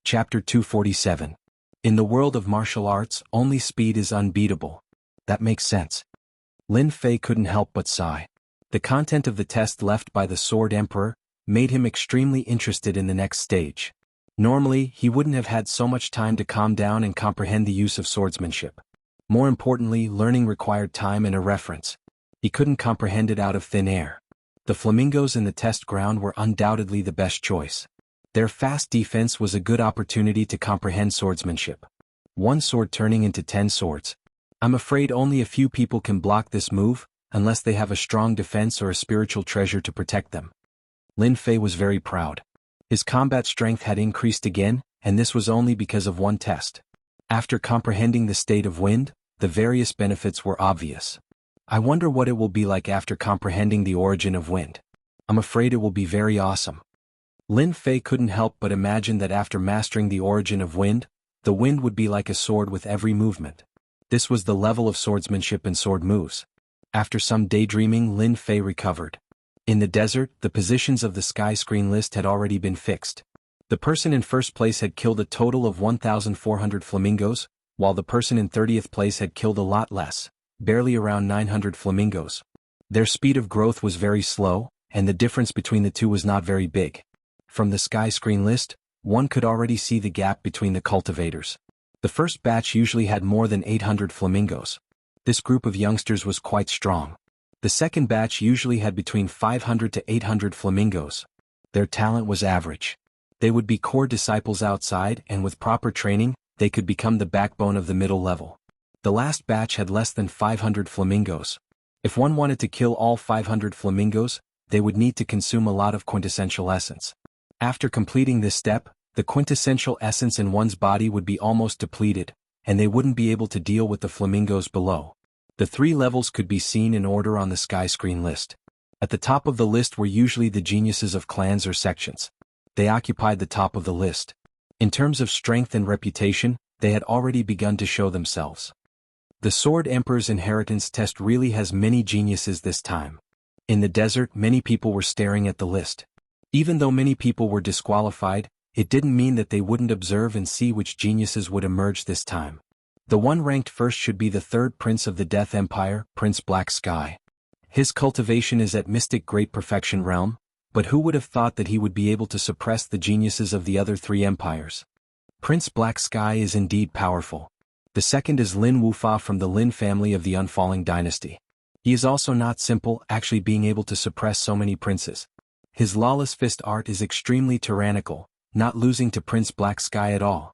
Chapter 247. In the world of martial arts, only speed is unbeatable. That makes sense. Lin Fei couldn't help but sigh. The content of the test left by the Sword Emperor made him extremely interested in the next stage. Normally, he wouldn't have had so much time to calm down and comprehend the use of swordsmanship. More importantly, learning required time and a reference. He couldn't comprehend it out of thin air. The flamingos in the test ground were undoubtedly the best choice. Their fast defense was a good opportunity to comprehend swordsmanship. One sword turning into 10 swords. I'm afraid only a few people can block this move, unless they have a strong defense or a spiritual treasure to protect them. Lin Fei was very proud. His combat strength had increased again, and this was only because of one test. After comprehending the state of wind, the various benefits were obvious. I wonder what it will be like after comprehending the origin of wind. I'm afraid it will be very awesome. Lin Fei couldn't help but imagine that after mastering the origin of wind, the wind would be like a sword with every movement. This was the level of swordsmanship and sword moves. After some daydreaming, Lin Fei recovered. In the desert, the positions of the sky screen list had already been fixed. The person in first place had killed a total of 1,400 flamingos, while the person in 30th place had killed a lot less, barely around 900 flamingos. Their speed of growth was very slow, and the difference between the two was not very big. From the sky screen list, one could already see the gap between the cultivators. The first batch usually had more than 800 flamingos. This group of youngsters was quite strong. The second batch usually had between 500 to 800 flamingos. Their talent was average. They would be core disciples outside, and with proper training, they could become the backbone of the middle level. The last batch had less than 500 flamingos. If one wanted to kill all 500 flamingos, they would need to consume a lot of quintessential essence. After completing this step, the quintessential essence in one's body would be almost depleted, and they wouldn't be able to deal with the flamingos below. The 3 levels could be seen in order on the sky screen list. At the top of the list were usually the geniuses of clans or sections. They occupied the top of the list. In terms of strength and reputation, they had already begun to show themselves. The Sword Emperor's inheritance test really has many geniuses this time. In the desert, many people were staring at the list. Even though many people were disqualified, it didn't mean that they wouldn't observe and see which geniuses would emerge this time. The one ranked first should be the third prince of the Death Empire, Prince Black Sky. His cultivation is at mystic great perfection realm, but who would have thought that he would be able to suppress the geniuses of the other 3 empires? Prince Black Sky is indeed powerful. The second is Lin Wufa from the Lin family of the Unfalling dynasty. He is also not simple, actually being able to suppress so many princes. His lawless fist art is extremely tyrannical, not losing to Prince Black Sky at all.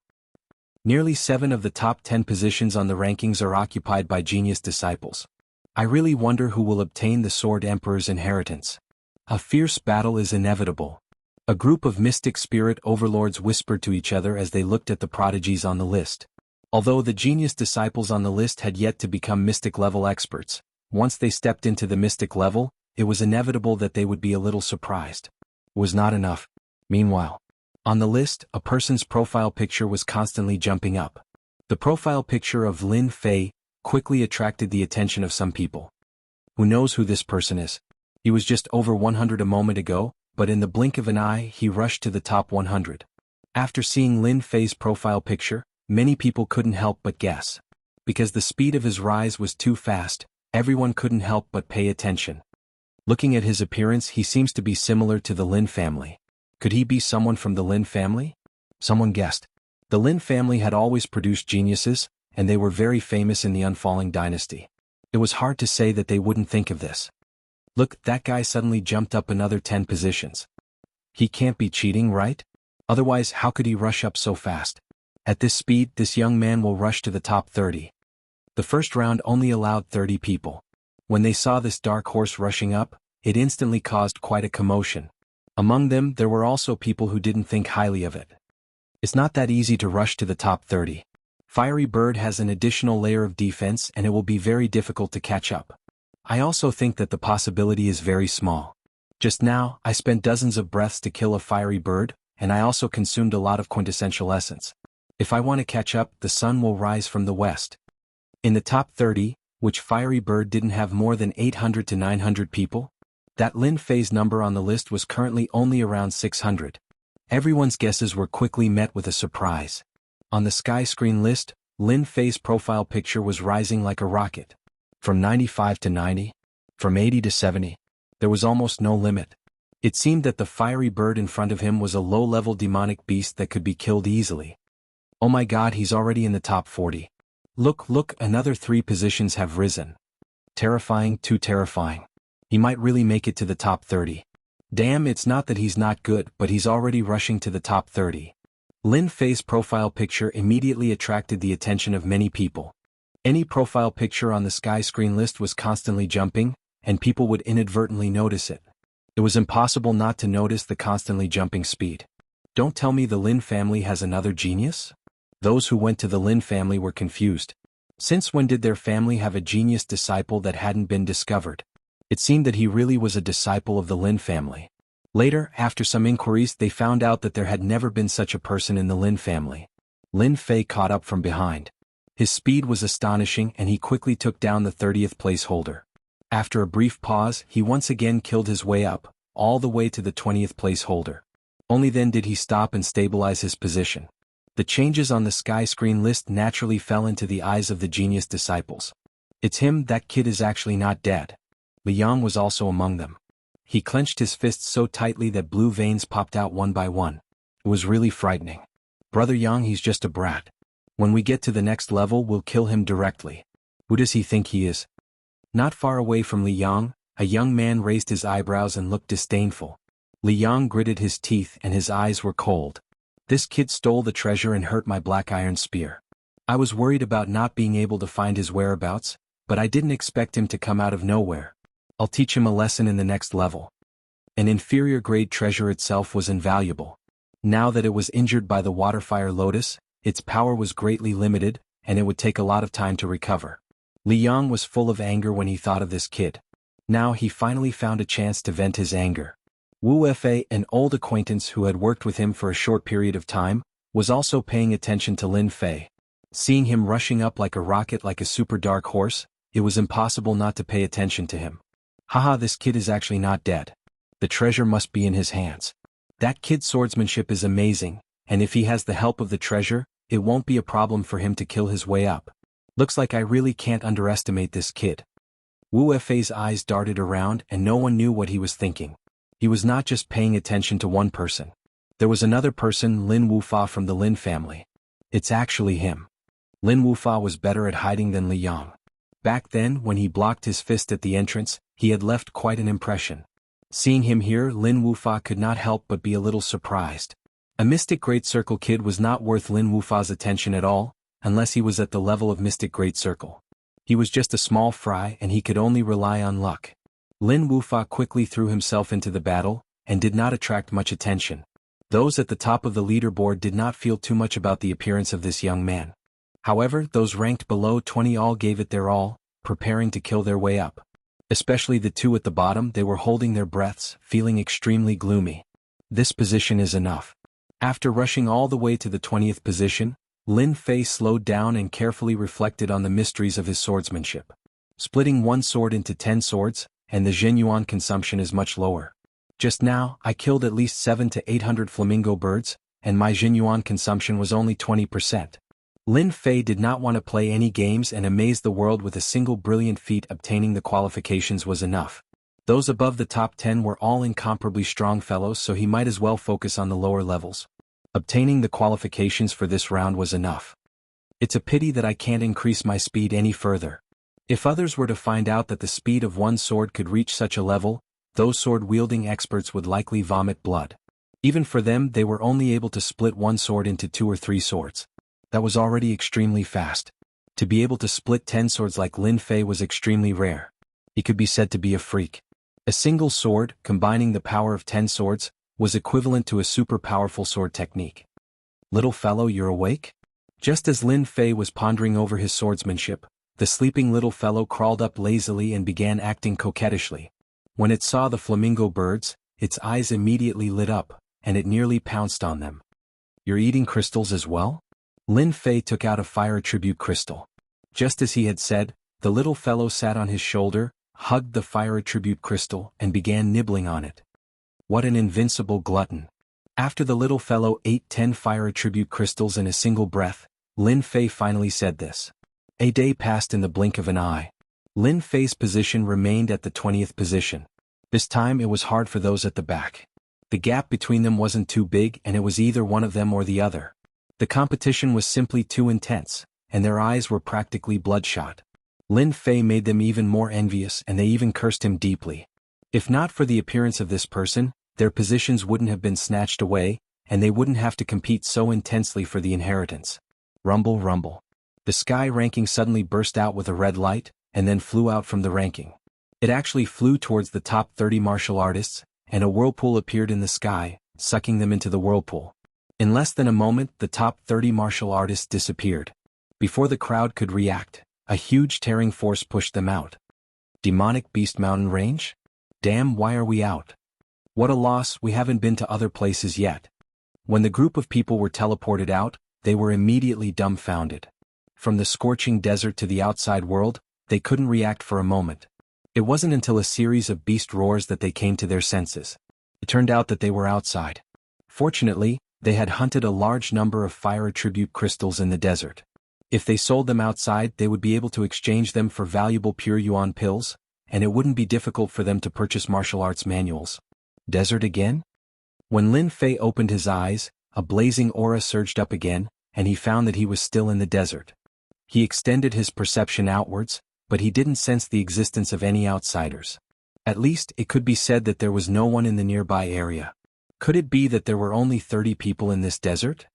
Nearly 7 of the top 10 positions on the rankings are occupied by genius disciples. I really wonder who will obtain the Sword Emperor's inheritance. A fierce battle is inevitable. A group of mystic spirit overlords whispered to each other as they looked at the prodigies on the list. Although the genius disciples on the list had yet to become mystic level experts, once they stepped into the mystic level, it was inevitable that they would be a little surprised. It was not enough. Meanwhile, on the list, a person's profile picture was constantly jumping up. The profile picture of Lin Fei quickly attracted the attention of some people. Who knows who this person is? He was just over 100 a moment ago, but in the blink of an eye he rushed to the top 100. After seeing Lin Fei's profile picture, many people couldn't help but guess. Because the speed of his rise was too fast, everyone couldn't help but pay attention. Looking at his appearance, he seems to be similar to the Lin family. Could he be someone from the Lin family? Someone guessed. The Lin family had always produced geniuses, and they were very famous in the Unfalling dynasty. It was hard to say that they wouldn't think of this. Look, that guy suddenly jumped up another 10 positions. He can't be cheating, right? Otherwise, how could he rush up so fast? At this speed, this young man will rush to the top 30. The first round only allowed 30 people. When they saw this dark horse rushing up, it instantly caused quite a commotion. Among them, there were also people who didn't think highly of it. It's not that easy to rush to the top 30. Fiery Bird has an additional layer of defense and it will be very difficult to catch up. I also think that the possibility is very small. Just now, I spent dozens of breaths to kill a Fiery Bird, and I also consumed a lot of quintessential essence. If I want to catch up, the sun will rise from the west. In the top 30, which Fiery Bird didn't have more than 800 to 900 people? That Lin Fei's number on the list was currently only around 600. Everyone's guesses were quickly met with a surprise. On the sky screen list, Lin Fei's profile picture was rising like a rocket. From 95 to 90, from 80 to 70, there was almost no limit. It seemed that the fiery bird in front of him was a low-level demonic beast that could be killed easily. Oh my god, he's already in the top 40. Look, another 3 positions have risen. Terrifying, too terrifying. He might really make it to the top 30. Damn, it's not that he's not good, but he's already rushing to the top 30. Lin Fei's profile picture immediately attracted the attention of many people. Any profile picture on the sky screen list was constantly jumping, and people would inadvertently notice it. It was impossible not to notice the constantly jumping speed. Don't tell me the Lin family has another genius? Those who went to the Lin family were confused. Since when did their family have a genius disciple that hadn't been discovered? It seemed that he really was a disciple of the Lin family. Later, after some inquiries, they found out that there had never been such a person in the Lin family. Lin Fei caught up from behind. His speed was astonishing and he quickly took down the 30th place holder. After a brief pause, he once again killed his way up, all the way to the 20th place holder. Only then did he stop and stabilize his position. The changes on the sky screen list naturally fell into the eyes of the genius disciples. It's him, that kid is actually not dead. Liang was also among them. He clenched his fists so tightly that blue veins popped out one by one. It was really frightening. Brother Yang, he's just a brat. When we get to the next level, we'll kill him directly. Who does he think he is? Not far away from Liang, a young man raised his eyebrows and looked disdainful. Liang gritted his teeth and his eyes were cold. This kid stole the treasure and hurt my black iron spear. I was worried about not being able to find his whereabouts, but I didn't expect him to come out of nowhere. I'll teach him a lesson in the next level. An inferior grade treasure itself was invaluable. Now that it was injured by the waterfire lotus, its power was greatly limited, and it would take a lot of time to recover. Liang was full of anger when he thought of this kid. Now he finally found a chance to vent his anger. Wu Fei, an old acquaintance who had worked with him for a short period of time, was also paying attention to Lin Fei. Seeing him rushing up like a rocket like a super dark horse, it was impossible not to pay attention to him. Haha, this kid is actually not dead. The treasure must be in his hands. That kid's swordsmanship is amazing, and if he has the help of the treasure, it won't be a problem for him to kill his way up. Looks like I really can't underestimate this kid. Wu Fei's eyes darted around and no one knew what he was thinking. He was not just paying attention to one person. There was another person, Lin Wufa from the Lin family. It's actually him. Lin Wufa was better at hiding than Liang. Back then, when he blocked his fist at the entrance, he had left quite an impression. Seeing him here, Lin Wufa could not help but be a little surprised. A Mystic Great Circle kid was not worth Lin Wufa's attention at all, unless he was at the level of Mystic Great Circle. He was just a small fry and he could only rely on luck. Lin Wufa quickly threw himself into the battle, and did not attract much attention. Those at the top of the leaderboard did not feel too much about the appearance of this young man. However, those ranked below 20 all gave it their all, preparing to kill their way up. Especially the two at the bottom, they were holding their breaths, feeling extremely gloomy. This position is enough. After rushing all the way to the 20th position, Lin Fei slowed down and carefully reflected on the mysteries of his swordsmanship. Splitting one sword into 10 swords, and the Zhenyuan consumption is much lower. Just now, I killed at least 700 to 800 flamingo birds, and my Zhenyuan consumption was only 20%. Lin Fei did not want to play any games and amaze the world with a single brilliant feat. Obtaining the qualifications was enough. Those above the top 10 were all incomparably strong fellows, so he might as well focus on the lower levels. Obtaining the qualifications for this round was enough. It's a pity that I can't increase my speed any further. If others were to find out that the speed of one sword could reach such a level, those sword-wielding experts would likely vomit blood. Even for them, they were only able to split one sword into 2 or 3 swords. That was already extremely fast. To be able to split 10 swords like Lin Fei was extremely rare. He could be said to be a freak. A single sword, combining the power of 10 swords, was equivalent to a super powerful sword technique. Little fellow, you're awake? Just as Lin Fei was pondering over his swordsmanship, the sleeping little fellow crawled up lazily and began acting coquettishly. When it saw the flamingo birds, its eyes immediately lit up, and it nearly pounced on them. You're eating crystals as well? Lin Fei took out a fire attribute crystal. Just as he had said, the little fellow sat on his shoulder, hugged the fire attribute crystal, and began nibbling on it. What an invincible glutton. After the little fellow ate 10 fire attribute crystals in a single breath, Lin Fei finally said this. A day passed in the blink of an eye. Lin Fei's position remained at the 20th position. This time it was hard for those at the back. The gap between them wasn't too big and it was either one of them or the other. The competition was simply too intense, and their eyes were practically bloodshot. Lin Fei made them even more envious and they even cursed him deeply. If not for the appearance of this person, their positions wouldn't have been snatched away, and they wouldn't have to compete so intensely for the inheritance. Rumble, rumble. The sky ranking suddenly burst out with a red light, and then flew out from the ranking. It actually flew towards the top 30 martial artists, and a whirlpool appeared in the sky, sucking them into the whirlpool. In less than a moment, the top 30 martial artists disappeared. Before the crowd could react, a huge tearing force pushed them out. Demonic Beast Mountain Range? Damn, why are we out? What a loss, we haven't been to other places yet. When the group of people were teleported out, they were immediately dumbfounded. From the scorching desert to the outside world, they couldn't react for a moment. It wasn't until a series of beast roars that they came to their senses. It turned out that they were outside. Fortunately, they had hunted a large number of fire attribute crystals in the desert. If they sold them outside, they would be able to exchange them for valuable pure yuan pills, and it wouldn't be difficult for them to purchase martial arts manuals. Desert again? When Lin Fei opened his eyes, a blazing aura surged up again, and he found that he was still in the desert. He extended his perception outwards, but he didn't sense the existence of any outsiders. At least, it could be said that there was no one in the nearby area. Could it be that there were only 30 people in this desert?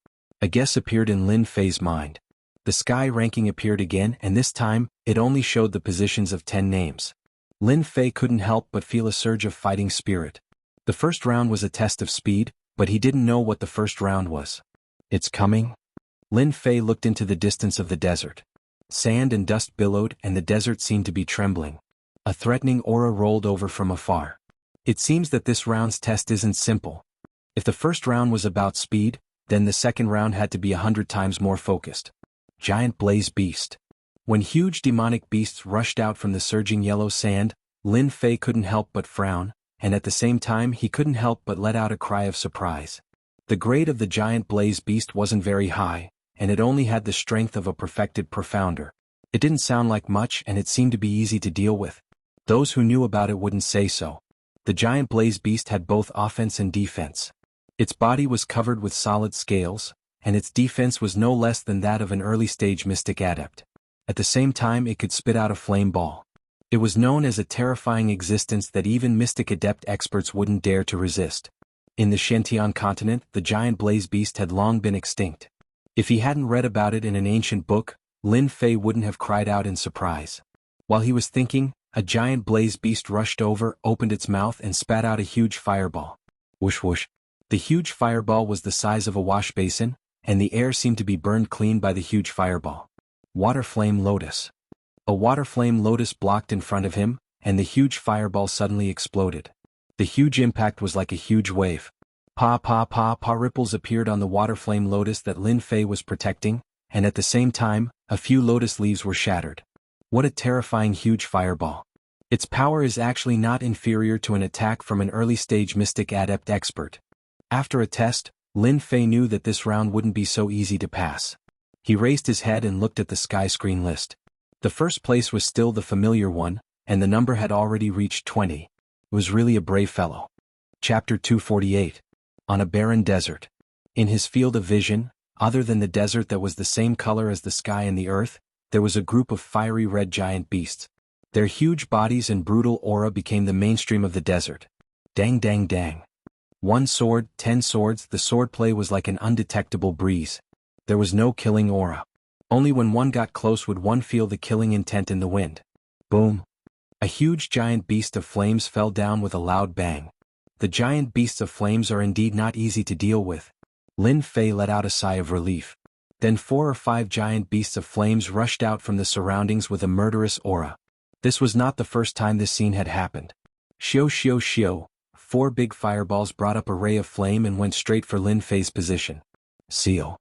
A guess appeared in Lin Fei's mind. The sky ranking appeared again, and this time, it only showed the positions of 10 names. Lin Fei couldn't help but feel a surge of fighting spirit. The first round was a test of speed, but he didn't know what the first round was. It's coming? Lin Fei looked into the distance of the desert. Sand and dust billowed and the desert seemed to be trembling. A threatening aura rolled over from afar. It seems that this round's test isn't simple. If the first round was about speed, then the second round had to be 100 times more focused. Giant Blaze Beast. When huge demonic beasts rushed out from the surging yellow sand, Lin Fei couldn't help but frown, and at the same time he couldn't help but let out a cry of surprise. The grade of the Giant Blaze Beast wasn't very high, and it only had the strength of a perfected profounder. It didn't sound like much and it seemed to be easy to deal with. Those who knew about it wouldn't say so. The Giant Blaze Beast had both offense and defense. Its body was covered with solid scales, and its defense was no less than that of an early-stage mystic adept. At the same time it could spit out a flame ball. It was known as a terrifying existence that even mystic adept experts wouldn't dare to resist. In the Shentian continent, the Giant Blaze Beast had long been extinct. If he hadn't read about it in an ancient book, Lin Fei wouldn't have cried out in surprise. While he was thinking, a Giant Blaze Beast rushed over, opened its mouth and spat out a huge fireball. Whoosh whoosh. The huge fireball was the size of a wash basin, and the air seemed to be burned clean by the huge fireball. Water Flame Lotus. A water flame lotus blocked in front of him, and the huge fireball suddenly exploded. The huge impact was like a huge wave. Pa pa pa pa ripples appeared on the water flame lotus that Lin Fei was protecting, and at the same time, a few lotus leaves were shattered. What a terrifying huge fireball. Its power is actually not inferior to an attack from an early-stage mystic adept expert. After a test, Lin Fei knew that this round wouldn't be so easy to pass. He raised his head and looked at the sky screen list. The first place was still the familiar one, and the number had already reached 20. It was really a brave fellow. Chapter 248. On a barren desert. In his field of vision, other than the desert that was the same color as the sky and the earth, there was a group of fiery red giant beasts. Their huge bodies and brutal aura became the mainstream of the desert. Dang dang dang. 1 sword, 10 swords, the swordplay was like an undetectable breeze. There was no killing aura. Only when one got close would one feel the killing intent in the wind. Boom. A huge giant beast of flames fell down with a loud bang. The giant beasts of flames are indeed not easy to deal with. Lin Fei let out a sigh of relief. Then 4 or 5 giant beasts of flames rushed out from the surroundings with a murderous aura. This was not the first time this scene had happened. Shio shio shio. 4 big fireballs brought up a ray of flame and went straight for Lin Fei's position. Seal.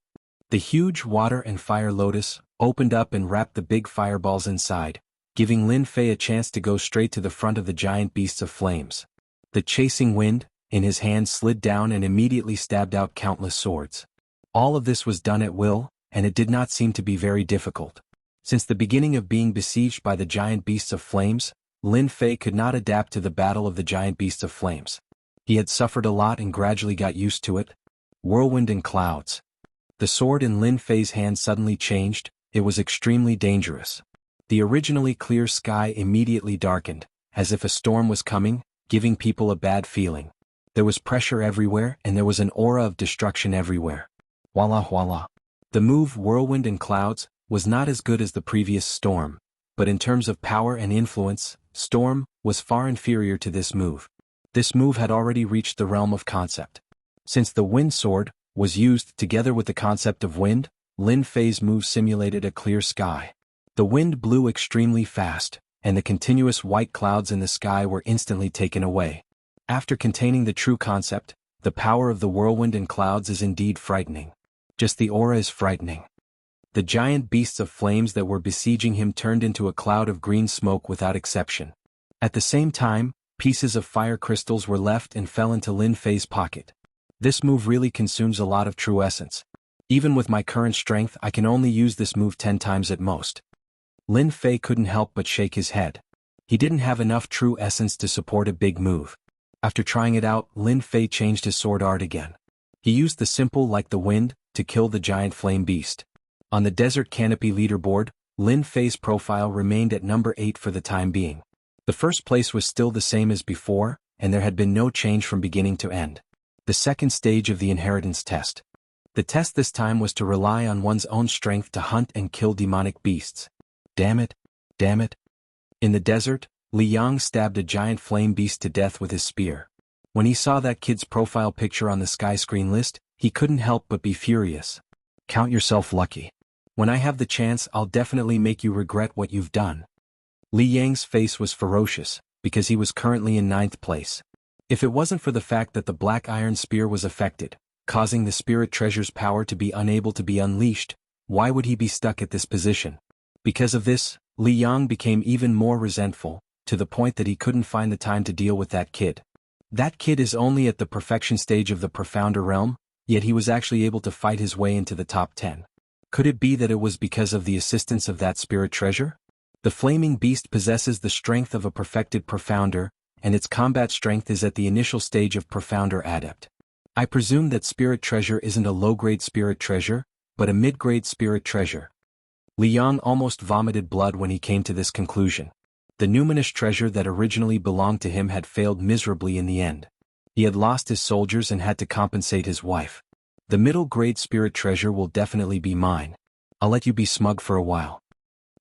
The huge water and fire lotus opened up and wrapped the big fireballs inside, giving Lin Fei a chance to go straight to the front of the giant beasts of flames. The chasing wind, in his hand slid down and immediately stabbed out countless swords. All of this was done at will, and it did not seem to be very difficult. Since the beginning of being besieged by the giant beasts of flames, Lin Fei could not adapt to the battle of the giant beasts of flames. He had suffered a lot and gradually got used to it. Whirlwind and clouds. The sword in Lin Fei's hand suddenly changed. It was extremely dangerous. The originally clear sky immediately darkened, as if a storm was coming, giving people a bad feeling. There was pressure everywhere and there was an aura of destruction everywhere. Voila voila. The move Whirlwind and Clouds was not as good as the previous Storm, but in terms of power and influence, Storm was far inferior to this move. This move had already reached the realm of concept. Since the Wind Sword was used together with the concept of wind, Lin Fei's move simulated a clear sky. The wind blew extremely fast, and the continuous white clouds in the sky were instantly taken away. After containing the true concept, the power of the whirlwind and clouds is indeed frightening. Just the aura is frightening. The giant beasts of flames that were besieging him turned into a cloud of green smoke without exception. At the same time, pieces of fire crystals were left and fell into Lin Fei's pocket. This move really consumes a lot of true essence. Even with my current strength, I can only use this move 10 times at most. Lin Fei couldn't help but shake his head. He didn't have enough true essence to support a big move. After trying it out, Lin Fei changed his sword art again. He used the simple like the wind to kill the giant flame beast. On the desert canopy leaderboard, Lin Fei's profile remained at number 8 for the time being. The first place was still the same as before, and there had been no change from beginning to end. The second stage of the inheritance test. The test this time was to rely on one's own strength to hunt and kill demonic beasts. Damn it, damn it. In the desert, Li Yang stabbed a giant flame beast to death with his spear. When he saw that kid's profile picture on the sky screen list, he couldn't help but be furious. Count yourself lucky. When I have the chance, I'll definitely make you regret what you've done. Li Yang's face was ferocious, because he was currently in 9th place. If it wasn't for the fact that the black iron spear was affected, causing the spirit treasure's power to be unable to be unleashed, why would he be stuck at this position? Because of this, Li Yang became even more resentful, to the point that he couldn't find the time to deal with that kid. That kid is only at the perfection stage of the profounder realm, yet he was actually able to fight his way into the top 10. Could it be that it was because of the assistance of that spirit treasure? The flaming beast possesses the strength of a perfected profounder, and its combat strength is at the initial stage of profounder adept. I presume that spirit treasure isn't a low-grade spirit treasure, but a mid-grade spirit treasure. Li Yang almost vomited blood when he came to this conclusion. The numinous treasure that originally belonged to him had failed miserably in the end. He had lost his soldiers and had to compensate his wife. The middle-grade spirit treasure will definitely be mine. I'll let you be smug for a while.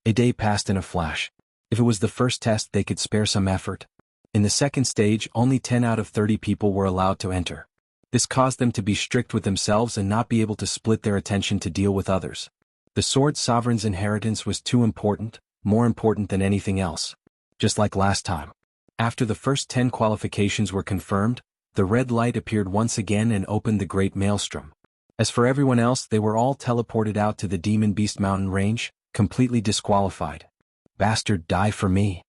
A day passed in a flash. If it was the first test, they could spare some effort. In the second stage, only 10 out of 30 people were allowed to enter. This caused them to be strict with themselves and not be able to split their attention to deal with others. The Sword Sovereign's inheritance was too important, more important than anything else. Just like last time. After the first 10 qualifications were confirmed, the red light appeared once again and opened the Great Maelstrom. As for everyone else, they were all teleported out to the Demon Beast Mountain range, completely disqualified. Bastard, die for me.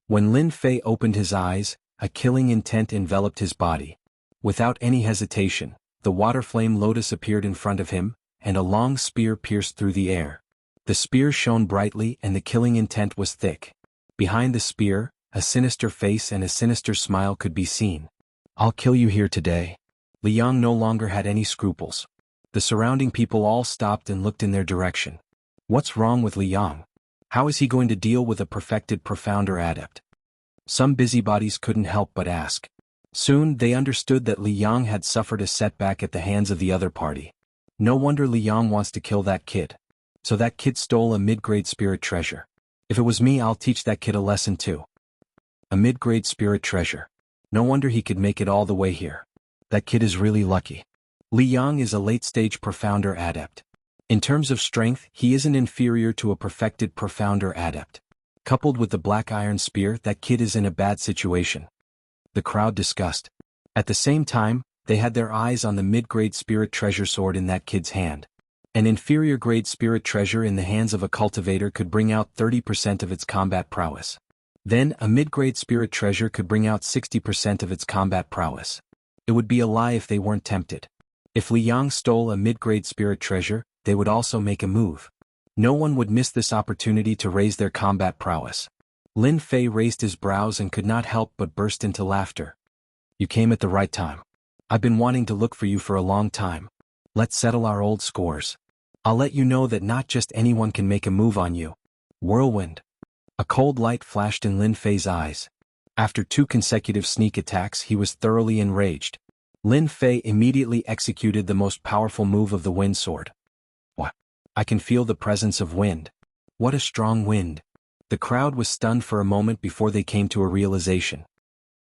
When Lin Fei opened his eyes, a killing intent enveloped his body. Without any hesitation, the water flame lotus appeared in front of him, and a long spear pierced through the air. The spear shone brightly and the killing intent was thick. Behind the spear, a sinister face and a sinister smile could be seen. I'll kill you here today. Li Yang no longer had any scruples. The surrounding people all stopped and looked in their direction. What's wrong with Li Yang? How is he going to deal with a perfected profounder adept? Some busybodies couldn't help but ask. Soon they understood that Li Yang had suffered a setback at the hands of the other party. No wonder Li Yang wants to kill that kid. So that kid stole a mid-grade spirit treasure. If it was me, I'll teach that kid a lesson too. A mid-grade spirit treasure. No wonder he could make it all the way here. That kid is really lucky. Li Yang is a late-stage profounder adept. In terms of strength, he isn't inferior to a perfected profounder adept. Coupled with the black iron spear, that kid is in a bad situation. The crowd discussed. At the same time, they had their eyes on the mid-grade spirit treasure sword in that kid's hand. An inferior grade spirit treasure in the hands of a cultivator could bring out 30% of its combat prowess. Then, a mid-grade spirit treasure could bring out 60% of its combat prowess. It would be a lie if they weren't tempted. If Liang stole a mid-grade spirit treasure, they would also make a move. No one would miss this opportunity to raise their combat prowess. Lin Fei raised his brows and could not help but burst into laughter. You came at the right time. I've been wanting to look for you for a long time. Let's settle our old scores. I'll let you know that not just anyone can make a move on you. Whirlwind. A cold light flashed in Lin Fei's eyes. After 2 consecutive sneak attacks, he was thoroughly enraged. Lin Fei immediately executed the most powerful move of the wind sword. What? I can feel the presence of wind. What a strong wind. The crowd was stunned for a moment before they came to a realization.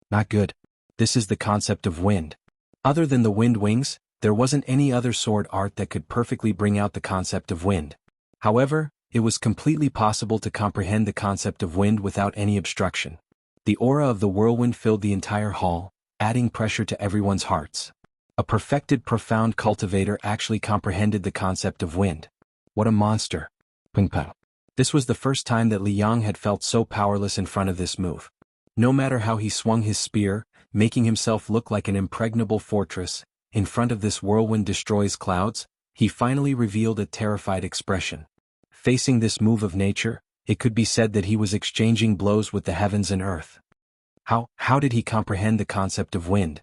Not good. This is the concept of wind. Other than the wind wings, there wasn't any other sword art that could perfectly bring out the concept of wind. However, it was completely possible to comprehend the concept of wind without any obstruction. The aura of the whirlwind filled the entire hall, adding pressure to everyone's hearts. A perfected profound cultivator actually comprehended the concept of wind. What a monster. Ping pong. This was the first time that Liang had felt so powerless in front of this move. No matter how he swung his spear, making himself look like an impregnable fortress, in front of this whirlwind destroys clouds, he finally revealed a terrified expression. Facing this move of nature, it could be said that he was exchanging blows with the heavens and earth. How did he comprehend the concept of wind?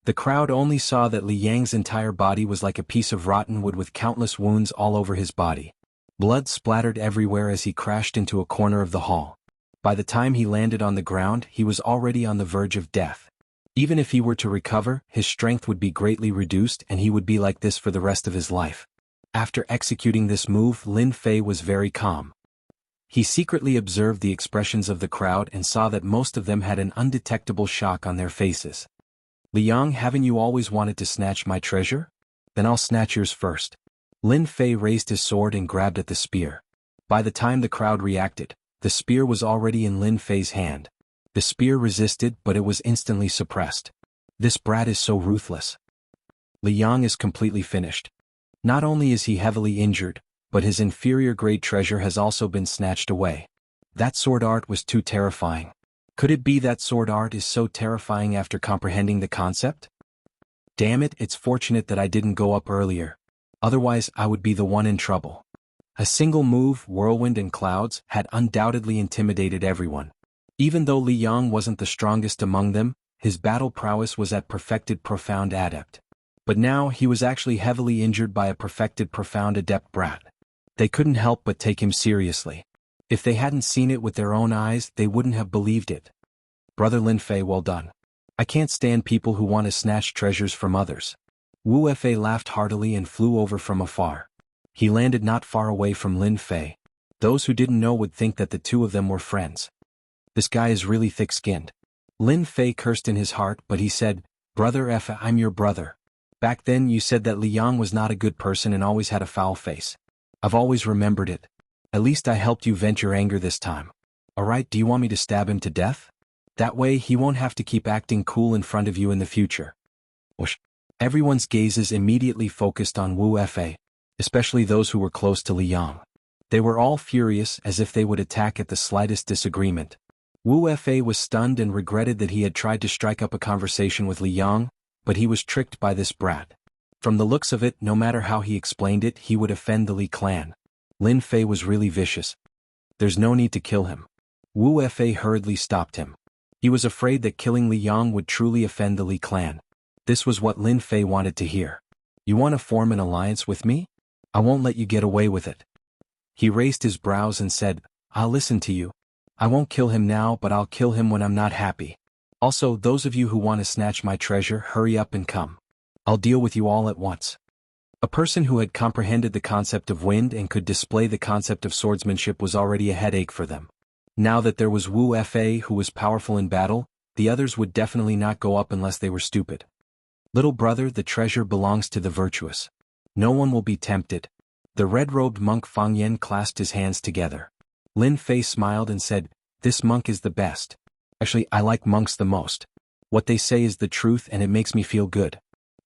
The crowd only saw that Liang's entire body was like a piece of rotten wood with countless wounds all over his body. Blood splattered everywhere as he crashed into a corner of the hall. By the time he landed on the ground, he was already on the verge of death. Even if he were to recover, his strength would be greatly reduced and he would be like this for the rest of his life. After executing this move, Lin Fei was very calm. He secretly observed the expressions of the crowd and saw that most of them had an undetectable shock on their faces. Liang, haven't you always wanted to snatch my treasure? Then I'll snatch yours first. Lin Fei raised his sword and grabbed at the spear. By the time the crowd reacted, the spear was already in Lin Fei's hand. The spear resisted, but it was instantly suppressed. This brat is so ruthless. Liang is completely finished. Not only is he heavily injured, but his inferior grade treasure has also been snatched away. That sword art was too terrifying. Could it be that sword art is so terrifying after comprehending the concept? Damn it, it's fortunate that I didn't go up earlier. Otherwise I would be the one in trouble. A single move, whirlwind and clouds, had undoubtedly intimidated everyone. Even though Liang wasn't the strongest among them, his battle prowess was at perfected profound adept. But now he was actually heavily injured by a perfected profound adept brat. They couldn't help but take him seriously. If they hadn't seen it with their own eyes, they wouldn't have believed it. Brother Lin Fei, well done. I can't stand people who want to snatch treasures from others. Wu Fei laughed heartily and flew over from afar. He landed not far away from Lin Fei. Those who didn't know would think that the two of them were friends. This guy is really thick-skinned. Lin Fei cursed in his heart, but he said, Brother F, I'm your brother. Back then you said that Liang was not a good person and always had a foul face. I've always remembered it. At least I helped you vent your anger this time. Alright, do you want me to stab him to death? That way he won't have to keep acting cool in front of you in the future. Whoosh. Everyone's gazes immediately focused on Wu Fei, especially those who were close to Liang. They were all furious, as if they would attack at the slightest disagreement. Wu Fei was stunned and regretted that he had tried to strike up a conversation with Liang, but he was tricked by this brat. From the looks of it, no matter how he explained it, he would offend the Li clan. Lin Fei was really vicious. There's no need to kill him. Wu Fei hurriedly stopped him. He was afraid that killing Liang would truly offend the Li clan. This was what Lin Fei wanted to hear. You want to form an alliance with me? I won't let you get away with it. He raised his brows and said, I'll listen to you. I won't kill him now, but I'll kill him when I'm not happy. Also, those of you who want to snatch my treasure, hurry up and come. I'll deal with you all at once. A person who had comprehended the concept of wind and could display the concept of swordsmanship was already a headache for them. Now that there was Wu Fei who was powerful in battle, the others would definitely not go up unless they were stupid. Little brother, the treasure belongs to the virtuous. No one will be tempted. The red-robed monk Fang Yen clasped his hands together. Lin Fei smiled and said, This monk is the best. Actually, I like monks the most. What they say is the truth and it makes me feel good.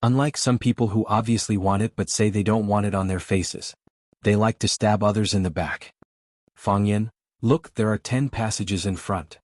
Unlike some people who obviously want it but say they don't want it on their faces. They like to stab others in the back. Fang Yen, look, there are 10 passages in front.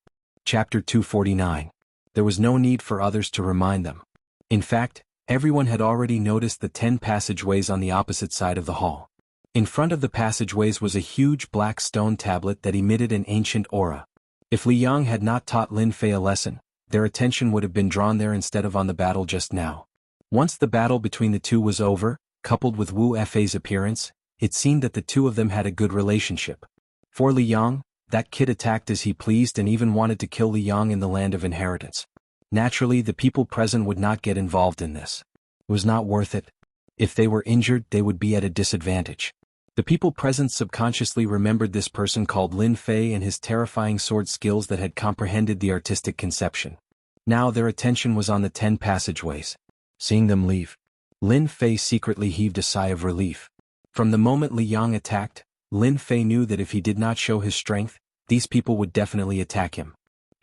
Chapter 249. There was no need for others to remind them. In fact, everyone had already noticed the 10 passageways on the opposite side of the hall. In front of the passageways was a huge black stone tablet that emitted an ancient aura. If Li Yang had not taught Lin Fei a lesson, their attention would have been drawn there instead of on the battle just now. Once the battle between the two was over, coupled with Wu Fei's appearance, it seemed that the two of them had a good relationship. For Li Yang, that kid attacked as he pleased and even wanted to kill Li Yang in the land of inheritance. Naturally, the people present would not get involved in this. It was not worth it. If they were injured, they would be at a disadvantage. The people present subconsciously remembered this person called Lin Fei and his terrifying sword skills that had comprehended the artistic conception. Now their attention was on the 10 passageways. Seeing them leave, Lin Fei secretly heaved a sigh of relief. From the moment Li Yang attacked, Lin Fei knew that if he did not show his strength, these people would definitely attack him.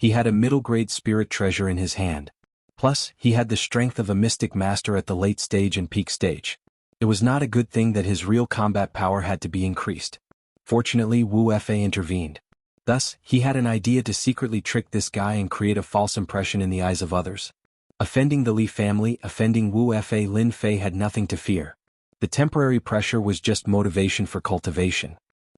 He had a middle-grade spirit treasure in his hand. Plus, he had the strength of a mystic master at the late stage and peak stage. It was not a good thing that his real combat power had to be increased. Fortunately, Wu Fei intervened. Thus, he had an idea to secretly trick this guy and create a false impression in the eyes of others. Offending the Li family, offending Wu Fei, Lin Fei had nothing to fear. The temporary pressure was just motivation for cultivation.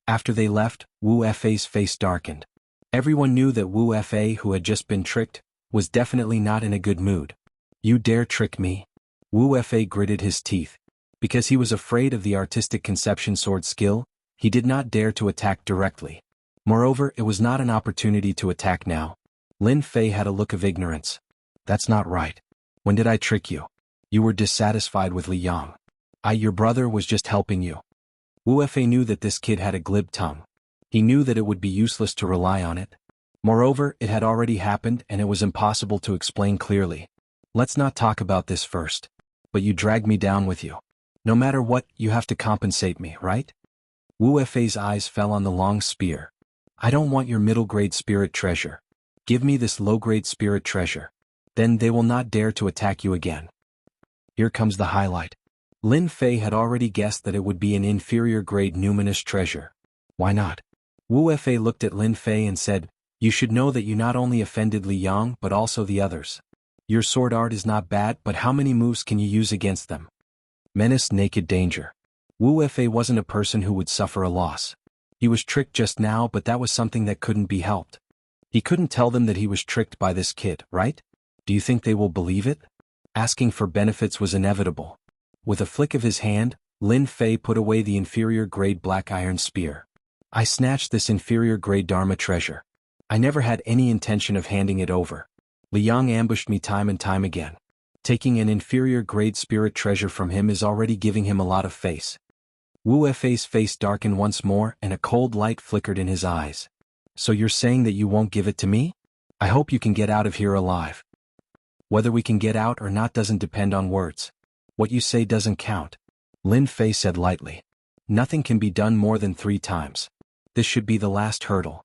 After they left, Wu Fei's face darkened. Everyone knew that Wu Fei, who had just been tricked, was definitely not in a good mood. You dare trick me? Wu Fei gritted his teeth. Because he was afraid of the artistic conception sword skill, he did not dare to attack directly. Moreover, it was not an opportunity to attack now. Lin Fei had a look of ignorance. That's not right. When did I trick you? You were dissatisfied with Li Yang. Your brother was just helping you. Wu Fei knew that this kid had a glib tongue. He knew that it would be useless to rely on it. Moreover, it had already happened and it was impossible to explain clearly. Let's not talk about this first. But you dragged me down with you. No matter what, you have to compensate me, right? Wu Fei's eyes fell on the long spear. I don't want your middle-grade spirit treasure. Give me this low-grade spirit treasure. Then they will not dare to attack you again. Here comes the highlight. Lin Fei had already guessed that it would be an inferior-grade numinous treasure. Why not? Wu Fei looked at Lin Fei and said, You should know that you not only offended Li Yang but also the others. Your sword art is not bad, but how many moves can you use against them? Menace, naked danger. Wu Fei wasn't a person who would suffer a loss. He was tricked just now, but that was something that couldn't be helped. He couldn't tell them that he was tricked by this kid, right? Do you think they will believe it? Asking for benefits was inevitable. With a flick of his hand, Lin Fei put away the inferior-grade black iron spear. I snatched this inferior-grade Dharma treasure. I never had any intention of handing it over. Li Yang ambushed me time and time again. Taking an inferior-grade spirit treasure from him is already giving him a lot of face. Wu Fei's face darkened once more and a cold light flickered in his eyes. So you're saying that you won't give it to me? I hope you can get out of here alive. Whether we can get out or not doesn't depend on words. What you say doesn't count. Lin Fei said lightly. Nothing can be done more than 3 times. This should be the last hurdle.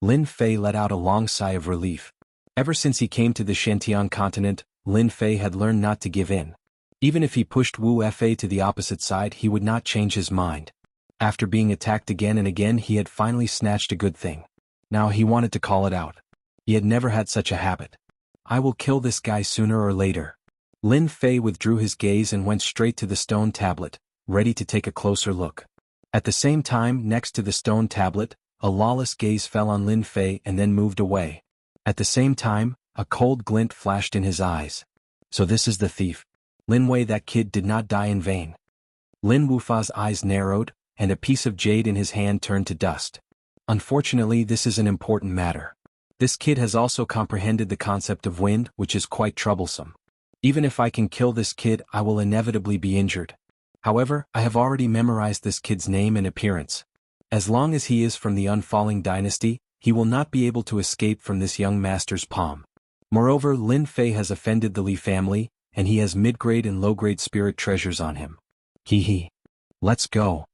Lin Fei let out a long sigh of relief. Ever since he came to the Shantian continent, Lin Fei had learned not to give in. Even if he pushed Wu Fei to the opposite side, he would not change his mind. After being attacked again and again, he had finally snatched a good thing. Now he wanted to call it out. He had never had such a habit. I will kill this guy sooner or later. Lin Fei withdrew his gaze and went straight to the stone tablet, ready to take a closer look. At the same time, next to the stone tablet, a lawless gaze fell on Lin Fei and then moved away. At the same time, a cold glint flashed in his eyes. So this is the thief. Lin Wei, that kid did not die in vain. Lin Wufa's eyes narrowed, and a piece of jade in his hand turned to dust. Unfortunately, this is an important matter. This kid has also comprehended the concept of wind, which is quite troublesome. Even if I can kill this kid, I will inevitably be injured. However, I have already memorized this kid's name and appearance. As long as he is from the Unfalling dynasty, he will not be able to escape from this young master's palm. Moreover, Lin Fei has offended the Li family, and he has mid-grade and low-grade spirit treasures on him. Hee. Let's go.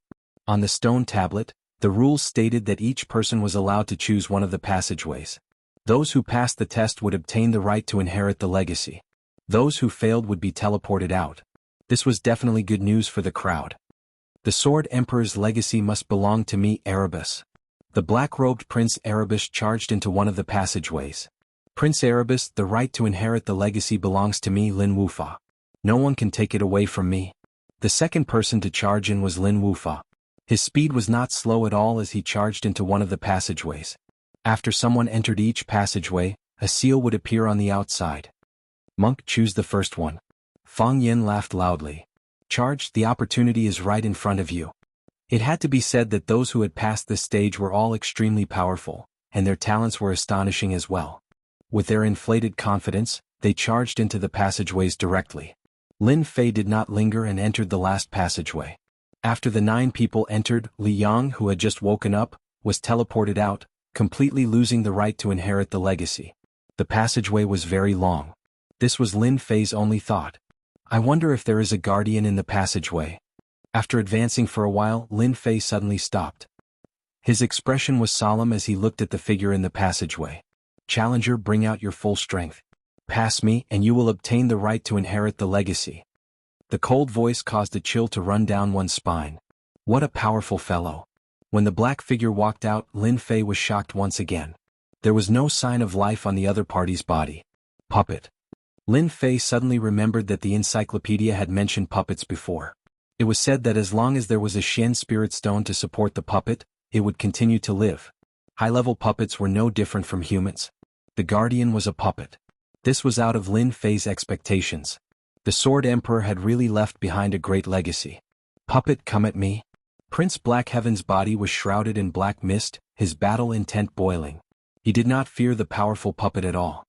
On the stone tablet, the rules stated that each person was allowed to choose one of the passageways. Those who passed the test would obtain the right to inherit the legacy. Those who failed would be teleported out. This was definitely good news for the crowd. The Sword Emperor's legacy must belong to me, Erebus. The black-robed Prince Erebus charged into one of the passageways. Prince Erebus, the right to inherit the legacy belongs to me, Lin Wufa. No one can take it away from me. The second person to charge in was Lin Wufa. His speed was not slow at all as he charged into one of the passageways. After someone entered each passageway, a seal would appear on the outside. Monk, choose the first one. Fang Yin laughed loudly. Charge, the opportunity is right in front of you. It had to be said that those who had passed this stage were all extremely powerful, and their talents were astonishing as well. With their inflated confidence, they charged into the passageways directly. Lin Fei did not linger and entered the last passageway. After the 9 people entered, Li Yang, who had just woken up, was teleported out, completely losing the right to inherit the legacy. The passageway was very long. This was Lin Fei's only thought. I wonder if there is a guardian in the passageway. After advancing for a while, Lin Fei suddenly stopped. His expression was solemn as he looked at the figure in the passageway. Challenger, bring out your full strength. Pass me, and you will obtain the right to inherit the legacy. The cold voice caused a chill to run down one's spine. What a powerful fellow. When the black figure walked out, Lin Fei was shocked once again. There was no sign of life on the other party's body. Puppet. Lin Fei suddenly remembered that the encyclopedia had mentioned puppets before. It was said that as long as there was a Shen spirit stone to support the puppet, it would continue to live. High-level puppets were no different from humans. The guardian was a puppet. This was out of Lin Fei's expectations. The Sword Emperor had really left behind a great legacy. Puppet, come at me. Prince Blackheaven's body was shrouded in black mist, his battle intent boiling. He did not fear the powerful puppet at all.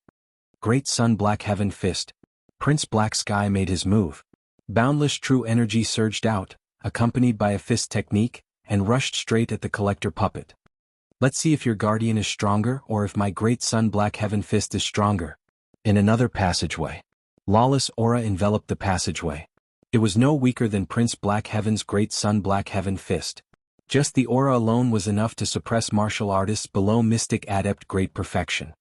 Great Sun Blackheaven fist. Prince Black Sky made his move. Boundless true energy surged out, accompanied by a fist technique, and rushed straight at the collector puppet. Let's see if your guardian is stronger or if my Great Sun Blackheaven fist is stronger. In another passageway. Lawless aura enveloped the passageway. It was no weaker than Prince Blackheaven's Great Sun Blackheaven fist. Just the aura alone was enough to suppress martial artists below Mystic Adept Great Perfection.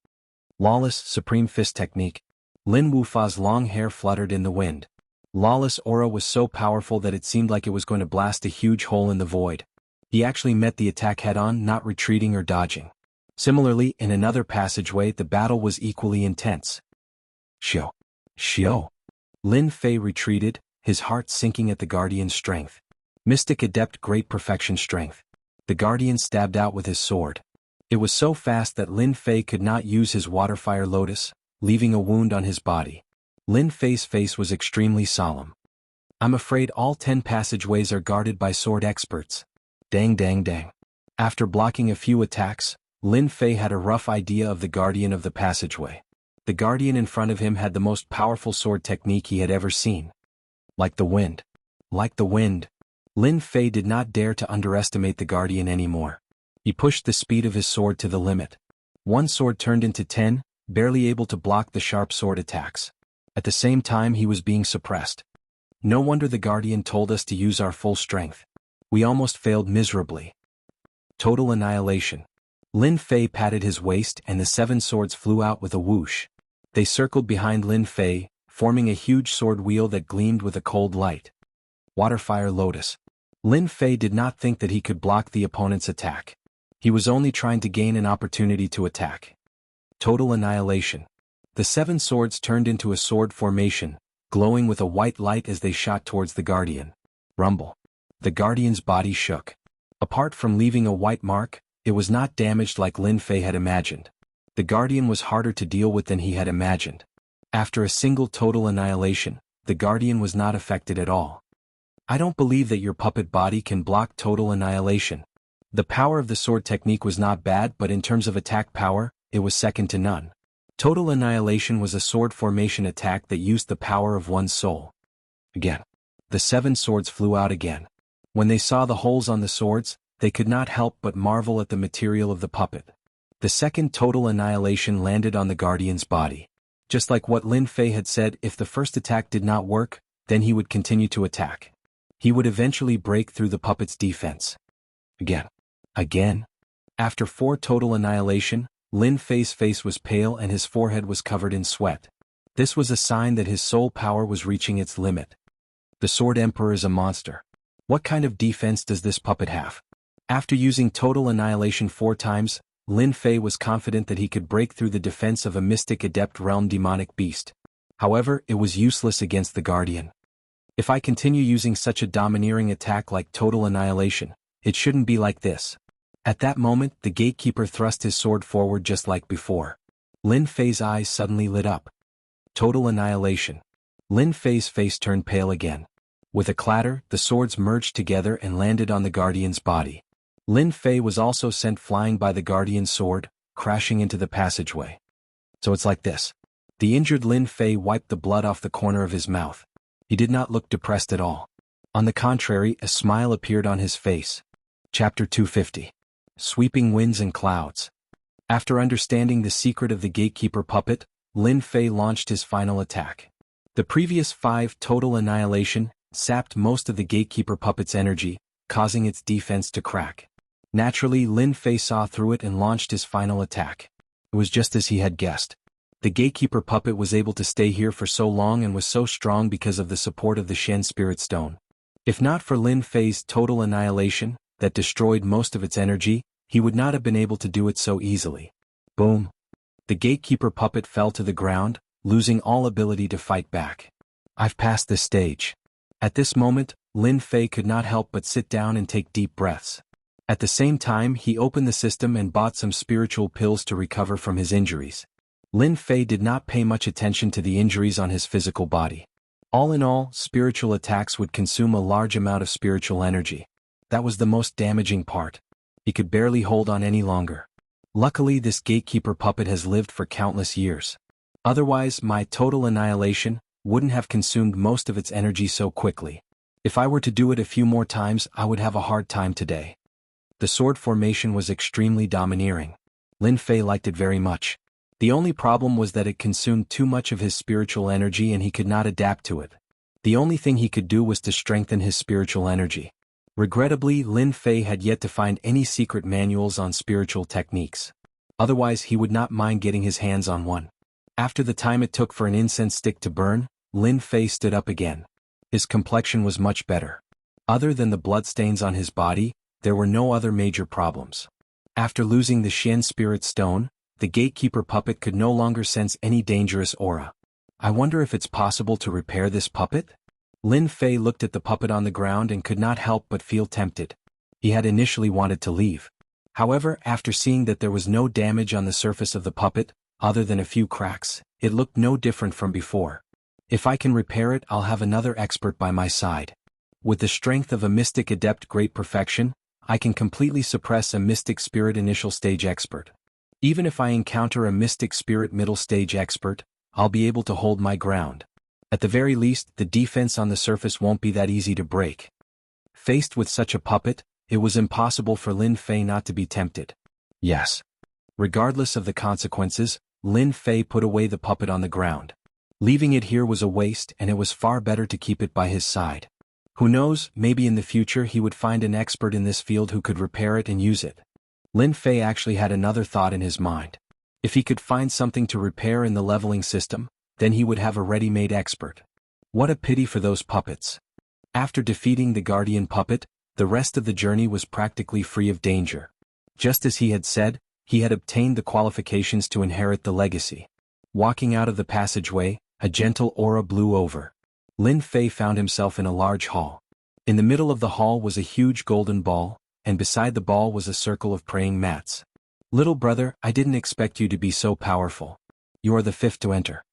Lawless Supreme Fist Technique. Lin Wufa's long hair fluttered in the wind. Lawless aura was so powerful that it seemed like it was going to blast a huge hole in the void. He actually met the attack head-on, not retreating or dodging. Similarly, in another passageway the battle was equally intense. Xiao. Lin Fei retreated, his heart sinking at the Guardian's strength. Mystic Adept Great Perfection Strength. The Guardian stabbed out with his sword. It was so fast that Lin Fei could not use his Waterfire Lotus, leaving a wound on his body. Lin Fei's face was extremely solemn. I'm afraid all 10 passageways are guarded by sword experts. Dang. After blocking a few attacks, Lin Fei had a rough idea of the Guardian of the passageway. The Guardian in front of him had the most powerful sword technique he had ever seen. Like the wind. Lin Fei did not dare to underestimate the Guardian anymore. He pushed the speed of his sword to the limit. One sword turned into 10, barely able to block the sharp sword attacks. At the same time he was being suppressed. No wonder the Guardian told us to use our full strength. We almost failed miserably. Total annihilation. Lin Fei patted his waist and the 7 swords flew out with a whoosh. They circled behind Lin Fei, forming a huge sword wheel that gleamed with a cold light. Waterfire Lotus. Lin Fei did not think that he could block the opponent's attack. He was only trying to gain an opportunity to attack. Total annihilation. The 7 swords turned into a sword formation, glowing with a white light as they shot towards the Guardian. Rumble. The Guardian's body shook. Apart from leaving a white mark, it was not damaged like Lin Fei had imagined. The Guardian was harder to deal with than he had imagined. After a single total annihilation, the Guardian was not affected at all. I don't believe that your puppet body can block total annihilation. The power of the sword technique was not bad, but in terms of attack power, it was second to none. Total annihilation was a sword formation attack that used the power of one's soul. Again. The 7 swords flew out again. When they saw the holes on the swords, they could not help but marvel at the material of the puppet. The second total annihilation landed on the Guardian's body. Just like what Lin Fei had said, if the first attack did not work, then he would continue to attack. He would eventually break through the puppet's defense. Again. After 4 total annihilation, Lin Fei's face was pale and his forehead was covered in sweat. This was a sign that his soul power was reaching its limit. The Sword Emperor is a monster. What kind of defense does this puppet have? After using total annihilation 4 times, Lin Fei was confident that he could break through the defense of a mystic adept realm demonic beast. However, it was useless against the Guardian. If I continue using such a domineering attack like total annihilation, it shouldn't be like this. At that moment, the gatekeeper thrust his sword forward just like before. Lin Fei's eyes suddenly lit up. Total annihilation. Lin Fei's face turned pale again. With a clatter, the swords merged together and landed on the Guardian's body. Lin Fei was also sent flying by the Guardian's sword, crashing into the passageway. So it's like this. The injured Lin Fei wiped the blood off the corner of his mouth. He did not look depressed at all. On the contrary, a smile appeared on his face. Chapter 250. Sweeping Winds and Clouds. After understanding the secret of the gatekeeper puppet, Lin Fei launched his final attack. The previous 5 total annihilation sapped most of the gatekeeper puppet's energy, causing its defense to crack. Naturally, Lin Fei saw through it and launched his final attack. It was just as he had guessed. The gatekeeper puppet was able to stay here for so long and was so strong because of the support of the Shen Spirit Stone. If not for Lin Fei's total annihilation, that destroyed most of its energy, he would not have been able to do it so easily. Boom. The gatekeeper puppet fell to the ground, losing all ability to fight back. I've passed this stage. At this moment, Lin Fei could not help but sit down and take deep breaths. At the same time, he opened the system and bought some spiritual pills to recover from his injuries. Lin Fei did not pay much attention to the injuries on his physical body. All in all, spiritual attacks would consume a large amount of spiritual energy. That was the most damaging part. He could barely hold on any longer. Luckily, this gatekeeper puppet has lived for countless years. Otherwise, my total annihilation wouldn't have consumed most of its energy so quickly. If I were to do it a few more times, I would have a hard time today. The sword formation was extremely domineering. Lin Fei liked it very much. The only problem was that it consumed too much of his spiritual energy and he could not adapt to it. The only thing he could do was to strengthen his spiritual energy. Regrettably, Lin Fei had yet to find any secret manuals on spiritual techniques. Otherwise, he would not mind getting his hands on one. After the time it took for an incense stick to burn, Lin Fei stood up again. His complexion was much better. Other than the bloodstains on his body, there were no other major problems. After losing the Shen Spirit Stone, the gatekeeper puppet could no longer sense any dangerous aura. I wonder if it's possible to repair this puppet? Lin Fei looked at the puppet on the ground and could not help but feel tempted. He had initially wanted to leave. However, after seeing that there was no damage on the surface of the puppet, other than a few cracks, it looked no different from before. If I can repair it, I'll have another expert by my side. With the strength of a mystic adept great perfection, I can completely suppress a mystic spirit initial stage expert. Even if I encounter a mystic spirit middle stage expert, I'll be able to hold my ground. At the very least, the defense on the surface won't be that easy to break. Faced with such a puppet, it was impossible for Lin Fei not to be tempted. Yes. Regardless of the consequences, Lin Fei put away the puppet on the ground. Leaving it here was a waste, and it was far better to keep it by his side. Who knows, maybe in the future he would find an expert in this field who could repair it and use it. Lin Fei actually had another thought in his mind. If he could find something to repair in the leveling system, then he would have a ready-made expert. What a pity for those puppets. After defeating the guardian puppet, the rest of the journey was practically free of danger. Just as he had said, he had obtained the qualifications to inherit the legacy. Walking out of the passageway, a gentle aura blew over. Lin Fei found himself in a large hall. In the middle of the hall was a huge golden ball, and beside the ball was a circle of praying mats. Little brother, I didn't expect you to be so powerful. You are the 5th to enter.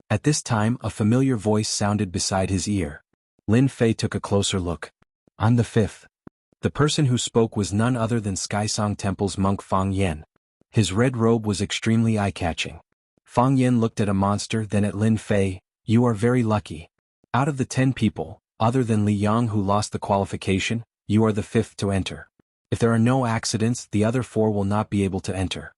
At this time, a familiar voice sounded beside his ear. Lin Fei took a closer look. I'm the 5th. The person who spoke was none other than Skysong Temple's monk Fang Yen. His red robe was extremely eye-catching. Fang Yen looked at a monster, then at Lin Fei. You are very lucky. Out of the 10 people, other than Li Yang who lost the qualification, you are the 5th to enter. If there are no accidents, the other 4 will not be able to enter.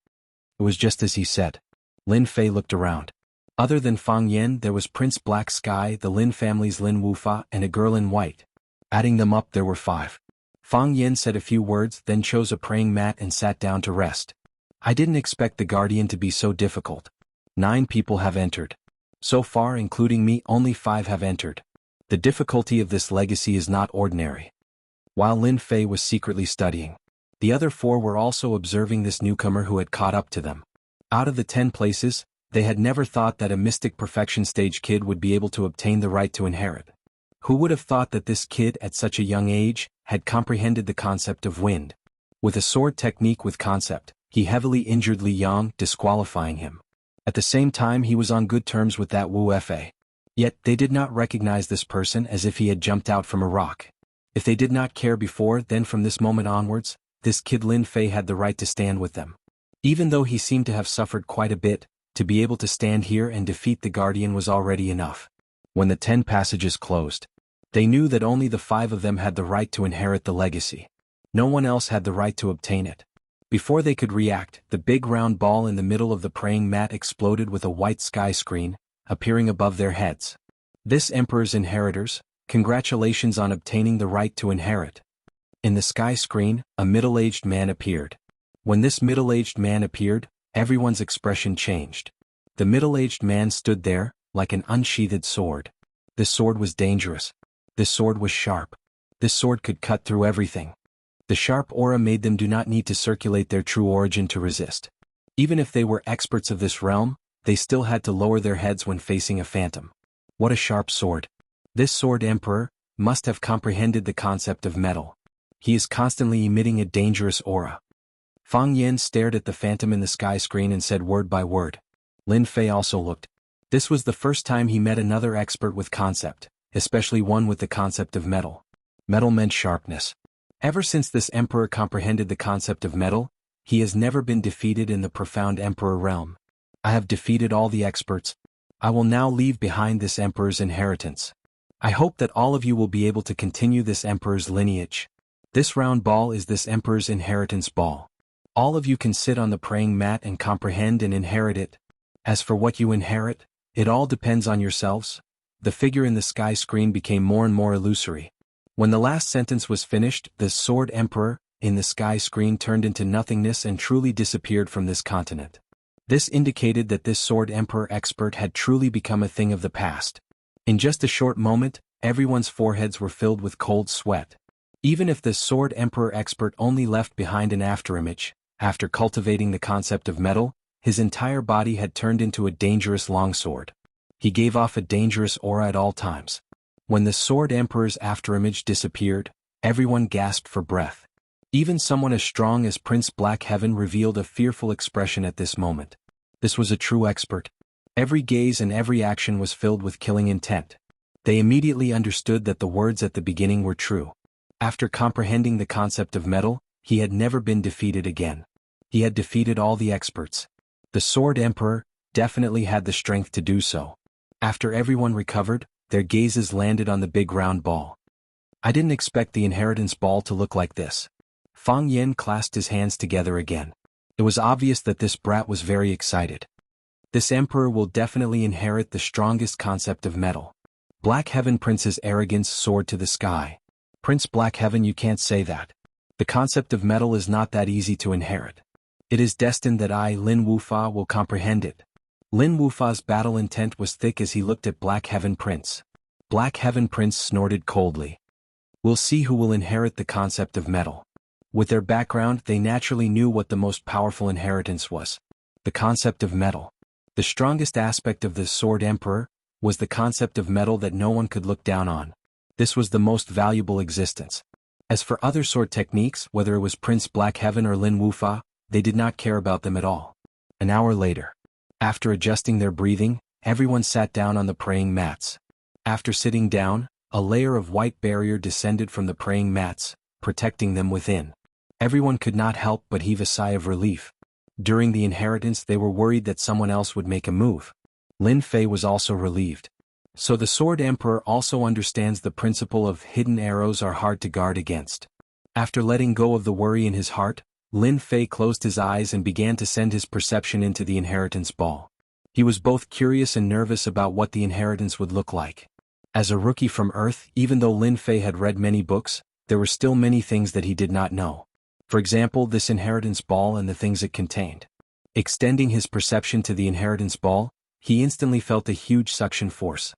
It was just as he said. Lin Fei looked around. Other than Fang Yen, there was Prince Black Sky, the Lin family's Lin Wufa, and a girl in white. Adding them up, there were 5. Fang Yen said a few words, then chose a praying mat and sat down to rest. I didn't expect the Guardian to be so difficult. 9 people have entered. So far, including me, only 5 have entered. The difficulty of this legacy is not ordinary. While Lin Fei was secretly studying, The other 4 were also observing this newcomer who had caught up to them. Out of the 10 places, they had never thought that a mystic perfection stage kid would be able to obtain the right to inherit. Who would have thought that this kid at such a young age had comprehended the concept of wind? With a sword technique with concept, he heavily injured Li Yang, disqualifying him. At the same time he was on good terms with that Wu Fa. Yet they did not recognize this person as if he had jumped out from a rock. If they did not care before, then from this moment onwards, this kid Lin Fei had the right to stand with them. Even though he seemed to have suffered quite a bit, to be able to stand here and defeat the Guardian was already enough. When the 10 passages closed, they knew that only the 5 of them had the right to inherit the legacy. No one else had the right to obtain it. Before they could react, the big round ball in the middle of the praying mat exploded with a white sky screen, appearing above their heads. This Emperor's inheritors, congratulations on obtaining the right to inherit. In the sky screen, a middle-aged man appeared. When this middle-aged man appeared, everyone's expression changed. The middle-aged man stood there, like an unsheathed sword. This sword was dangerous. This sword was sharp. This sword could cut through everything. The sharp aura made them do not need to circulate their true origin to resist. Even if they were experts of this realm, they still had to lower their heads when facing a phantom. What a sharp sword. This sword emperor must have comprehended the concept of metal. He is constantly emitting a dangerous aura. Fang Yan stared at the phantom in the sky screen and said word by word. Lin Fei also looked. This was the first time he met another expert with concept, especially one with the concept of metal. Metal meant sharpness. Ever since this emperor comprehended the concept of metal, he has never been defeated in the profound emperor realm. I have defeated all the experts. I will now leave behind this emperor's inheritance. I hope that all of you will be able to continue this emperor's lineage. This round ball is this emperor's inheritance ball. All of you can sit on the praying mat and comprehend and inherit it. As for what you inherit, it all depends on yourselves. The figure in the sky screen became more and more illusory. When the last sentence was finished, the sword emperor in the sky screen turned into nothingness and truly disappeared from this continent. This indicated that this sword emperor expert had truly become a thing of the past. In just a short moment, everyone's foreheads were filled with cold sweat. Even if the sword emperor expert only left behind an afterimage, after cultivating the concept of metal, his entire body had turned into a dangerous longsword. He gave off a dangerous aura at all times. When the sword emperor's afterimage disappeared, everyone gasped for breath. Even someone as strong as Prince Black Heaven revealed a fearful expression at this moment. This was a true expert. Every gaze and every action was filled with killing intent. They immediately understood that the words at the beginning were true. After comprehending the concept of metal, he had never been defeated again. He had defeated all the experts. The Sword Emperor definitely had the strength to do so. After everyone recovered, their gazes landed on the big round ball. I didn't expect the inheritance ball to look like this. Fang Yen clasped his hands together again. It was obvious that this brat was very excited. This emperor will definitely inherit the strongest concept of metal. Black Heaven Prince's arrogance soared to the sky. Prince Black Heaven, you can't say that. The concept of metal is not that easy to inherit. It is destined that I, Lin Wufa, will comprehend it. Lin Wufa's battle intent was thick as he looked at Black Heaven Prince. Black Heaven Prince snorted coldly. We'll see who will inherit the concept of metal. With their background, they naturally knew what the most powerful inheritance was. The concept of metal. The strongest aspect of the Sword Emperor was the concept of metal that no one could look down on. This was the most valuable existence. As for other sword techniques, whether it was Prince Black Heaven or Lin Wufa, they did not care about them at all. An hour later, after adjusting their breathing, everyone sat down on the praying mats. After sitting down, a layer of white barrier descended from the praying mats, protecting them within. Everyone could not help but heave a sigh of relief. During the inheritance, they were worried that someone else would make a move. Lin Fei was also relieved. So the Sword Emperor also understands the principle of hidden arrows are hard to guard against. After letting go of the worry in his heart, Lin Fei closed his eyes and began to send his perception into the inheritance ball. He was both curious and nervous about what the inheritance would look like. As a rookie from Earth, even though Lin Fei had read many books, there were still many things that he did not know. For example, this inheritance ball and the things it contained. Extending his perception to the inheritance ball, he instantly felt a huge suction force.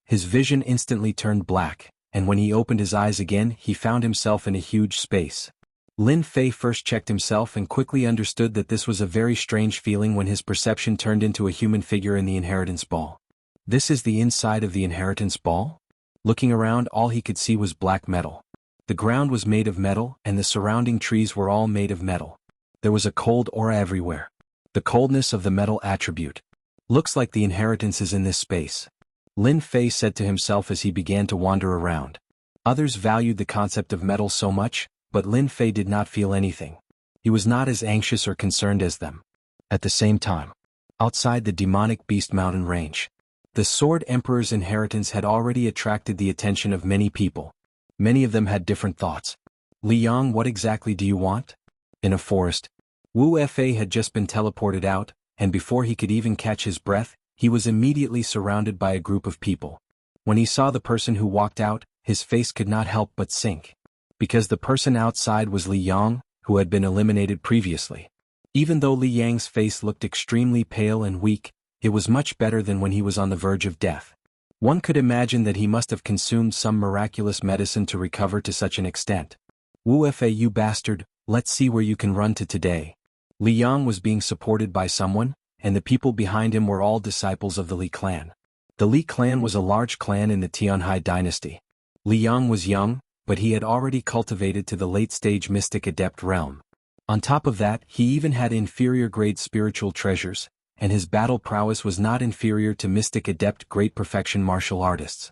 His vision instantly turned black, and when he opened his eyes again, he found himself in a huge space. Lin Fei first checked himself and quickly understood that this was a very strange feeling when his perception turned into a human figure in the inheritance ball. This is the inside of the inheritance ball? Looking around, all he could see was black metal. The ground was made of metal, and the surrounding trees were all made of metal. There was a cold aura everywhere. The coldness of the metal attribute. Looks like the inheritance is in this space. Lin Fei said to himself as he began to wander around. Others valued the concept of metal so much, but Lin Fei did not feel anything. He was not as anxious or concerned as them. At the same time, outside the demonic beast mountain range, the Sword Emperor's inheritance had already attracted the attention of many people. Many of them had different thoughts. Li Yang, what exactly do you want? In a forest, Wu Fa had just been teleported out, and before he could even catch his breath, he was immediately surrounded by a group of people. When he saw the person who walked out, his face could not help but sink. Because the person outside was Li Yang, who had been eliminated previously. Even though Li Yang's face looked extremely pale and weak, it was much better than when he was on the verge of death. One could imagine that he must have consumed some miraculous medicine to recover to such an extent. Wu Fa, you bastard, let's see where you can run to today. Li Yang was being supported by someone, and the people behind him were all disciples of the Li clan. The Li clan was a large clan in the Tianhai dynasty. Li Yang was young, but he had already cultivated to the late-stage mystic adept realm. On top of that, he even had inferior-grade spiritual treasures, and his battle prowess was not inferior to mystic adept great perfection martial artists.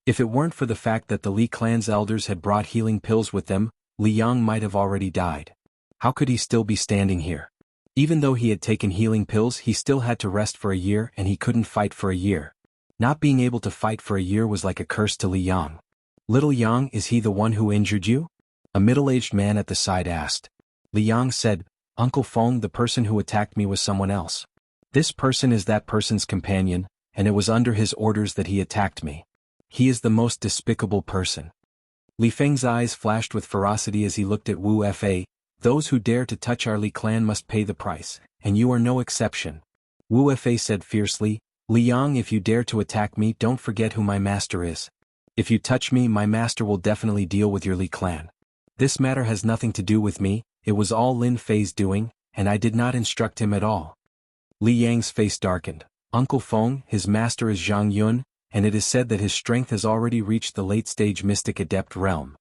If it weren't for the fact that the Li clan's elders had brought healing pills with them, Li Yang might have already died. How could he still be standing here? Even though he had taken healing pills, he still had to rest for a year and he couldn't fight for a year. Not being able to fight for a year was like a curse to Li Yang. Little Yang, is he the one who injured you? A middle-aged man at the side asked. Li Yang said, Uncle Feng, the person who attacked me was someone else. This person is that person's companion, and it was under his orders that he attacked me. He is the most despicable person. Li Feng's eyes flashed with ferocity as he looked at Wu Fa. Those who dare to touch our Li clan must pay the price, and you are no exception. Wu Fa said fiercely, Li Yang, if you dare to attack me, don't forget who my master is. If you touch me, my master will definitely deal with your Li clan. This matter has nothing to do with me, it was all Lin Fei's doing, and I did not instruct him at all. Li Yang's face darkened. Uncle Feng, his master is Zhang Yun, and it is said that his strength has already reached the late-stage mystic adept realm.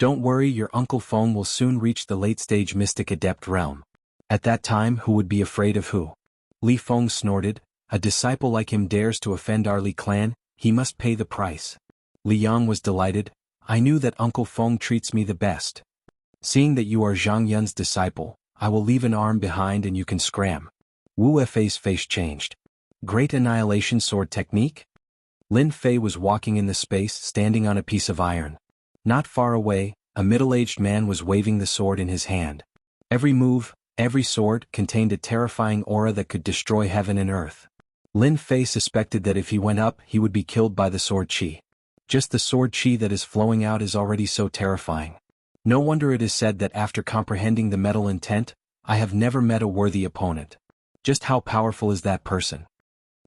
Don't worry, your Uncle Feng will soon reach the late-stage mystic adept realm. At that time, who would be afraid of who? Li Feng snorted, a disciple like him dares to offend our Li clan, he must pay the price. Li Yang was delighted. I knew that Uncle Feng treats me the best. Seeing that you are Zhang Yun's disciple, I will leave an arm behind and you can scram. Wu Fei's face changed. Great annihilation sword technique? Lin Fei was walking in the space, standing on a piece of iron. Not far away, a middle-aged man was waving the sword in his hand. Every move, every sword, contained a terrifying aura that could destroy heaven and earth. Lin Fei suspected that if he went up, he would be killed by the sword chi. Just the sword chi that is flowing out is already so terrifying. No wonder it is said that after comprehending the metal intent, I have never met a worthy opponent. Just how powerful is that person?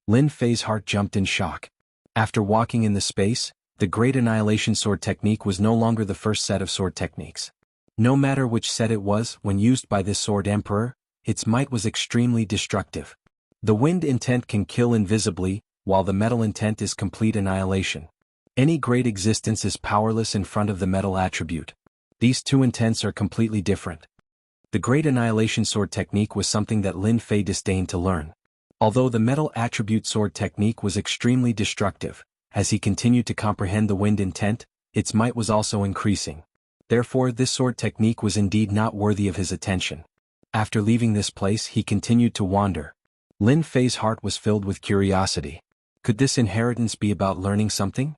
Lin Fei's heart jumped in shock. After walking in the space, the Great Annihilation Sword technique was no longer the first set of sword techniques. No matter which set it was, when used by this Sword Emperor, its might was extremely destructive. The wind intent can kill invisibly, while the metal intent is complete annihilation. Any great existence is powerless in front of the metal attribute. These two intents are completely different. The Great Annihilation Sword technique was something that Lin Fei disdained to learn. Although the metal attribute sword technique was extremely destructive, as he continued to comprehend the wind intent, its might was also increasing. Therefore, this sword technique was indeed not worthy of his attention. After leaving this place, he continued to wander. Lin Fei's heart was filled with curiosity. Could this inheritance be about learning something?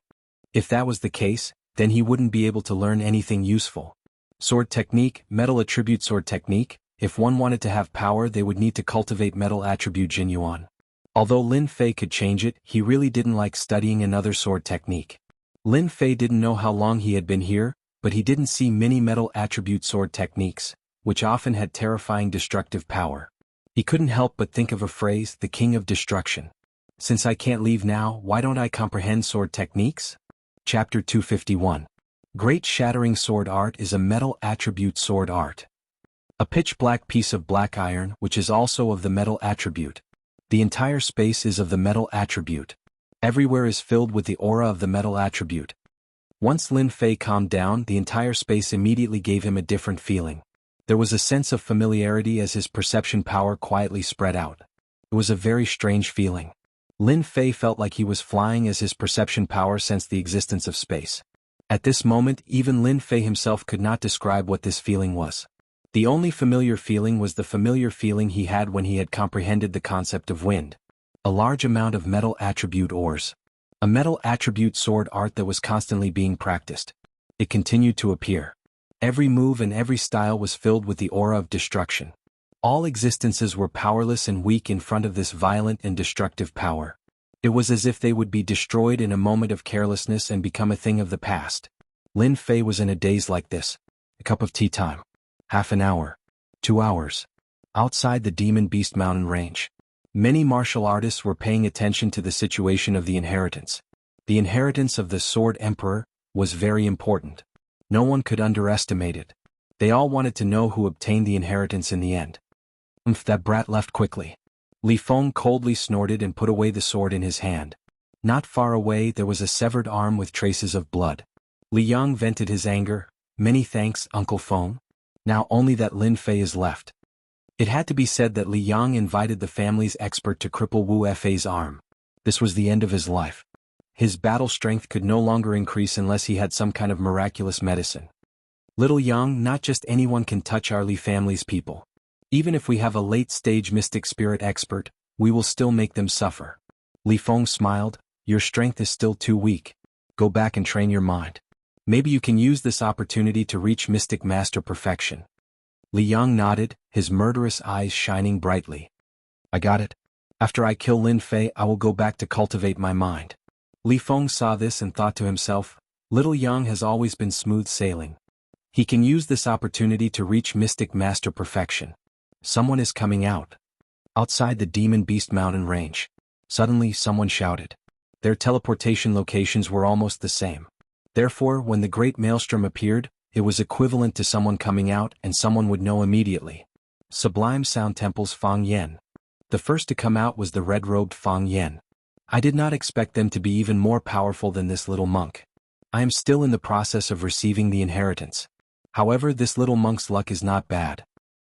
If that was the case, then he wouldn't be able to learn anything useful. Sword technique, metal attribute sword technique, if one wanted to have power they would need to cultivate metal attribute Jinyuan. Although Lin Fei could change it, he really didn't like studying another sword technique. Lin Fei didn't know how long he had been here, but he didn't see many metal attribute sword techniques, which often had terrifying destructive power. He couldn't help but think of a phrase, the king of destruction. Since I can't leave now, why don't I comprehend sword techniques? Chapter 251. Great Shattering Sword Art is a metal attribute sword art. A pitch-black piece of black iron which is also of the metal attribute. The entire space is of the metal attribute. Everywhere is filled with the aura of the metal attribute. Once Lin Fei calmed down, the entire space immediately gave him a different feeling. There was a sense of familiarity as his perception power quietly spread out. It was a very strange feeling. Lin Fei felt like he was flying as his perception power sensed the existence of space. At this moment, even Lin Fei himself could not describe what this feeling was. The only familiar feeling was the familiar feeling he had when he had comprehended the concept of wind. A large amount of metal attribute ores. A metal attribute sword art that was constantly being practiced. It continued to appear. Every move and every style was filled with the aura of destruction. All existences were powerless and weak in front of this violent and destructive power. It was as if they would be destroyed in a moment of carelessness and become a thing of the past. Lin Fei was in a daze like this. A cup of tea time. Half an hour. 2 hours. Outside the Demon Beast Mountain range. Many martial artists were paying attention to the situation of the inheritance. The inheritance of the Sword Emperor was very important. No one could underestimate it. They all wanted to know who obtained the inheritance in the end. That brat left quickly. Li Feng coldly snorted and put away the sword in his hand. Not far away there was a severed arm with traces of blood. Li Yang vented his anger. Many thanks, Uncle Feng. Now only that Lin Fei is left. It had to be said that Li Yang invited the family's expert to cripple Wu Fei's arm. This was the end of his life. His battle strength could no longer increase unless he had some kind of miraculous medicine. Little Yang, not just anyone can touch our Li family's people. Even if we have a late-stage mystic spirit expert, we will still make them suffer. Li Feng smiled. Your strength is still too weak. Go back and train your mind. Maybe you can use this opportunity to reach mystic master perfection. Li Yang nodded, his murderous eyes shining brightly. I got it. After I kill Lin Fei, I will go back to cultivate my mind. Li Feng saw this and thought to himself, Little Yang has always been smooth sailing. He can use this opportunity to reach mystic master perfection. Someone is coming out. Outside the Demon Beast Mountain range. Suddenly someone shouted. Their teleportation locations were almost the same. Therefore, when the great maelstrom appeared, it was equivalent to someone coming out and someone would know immediately. Sublime Sound Temple's Fang Yen. The first to come out was the red-robed Fang Yen. I did not expect them to be even more powerful than this little monk. I am still in the process of receiving the inheritance. However, this little monk's luck is not bad.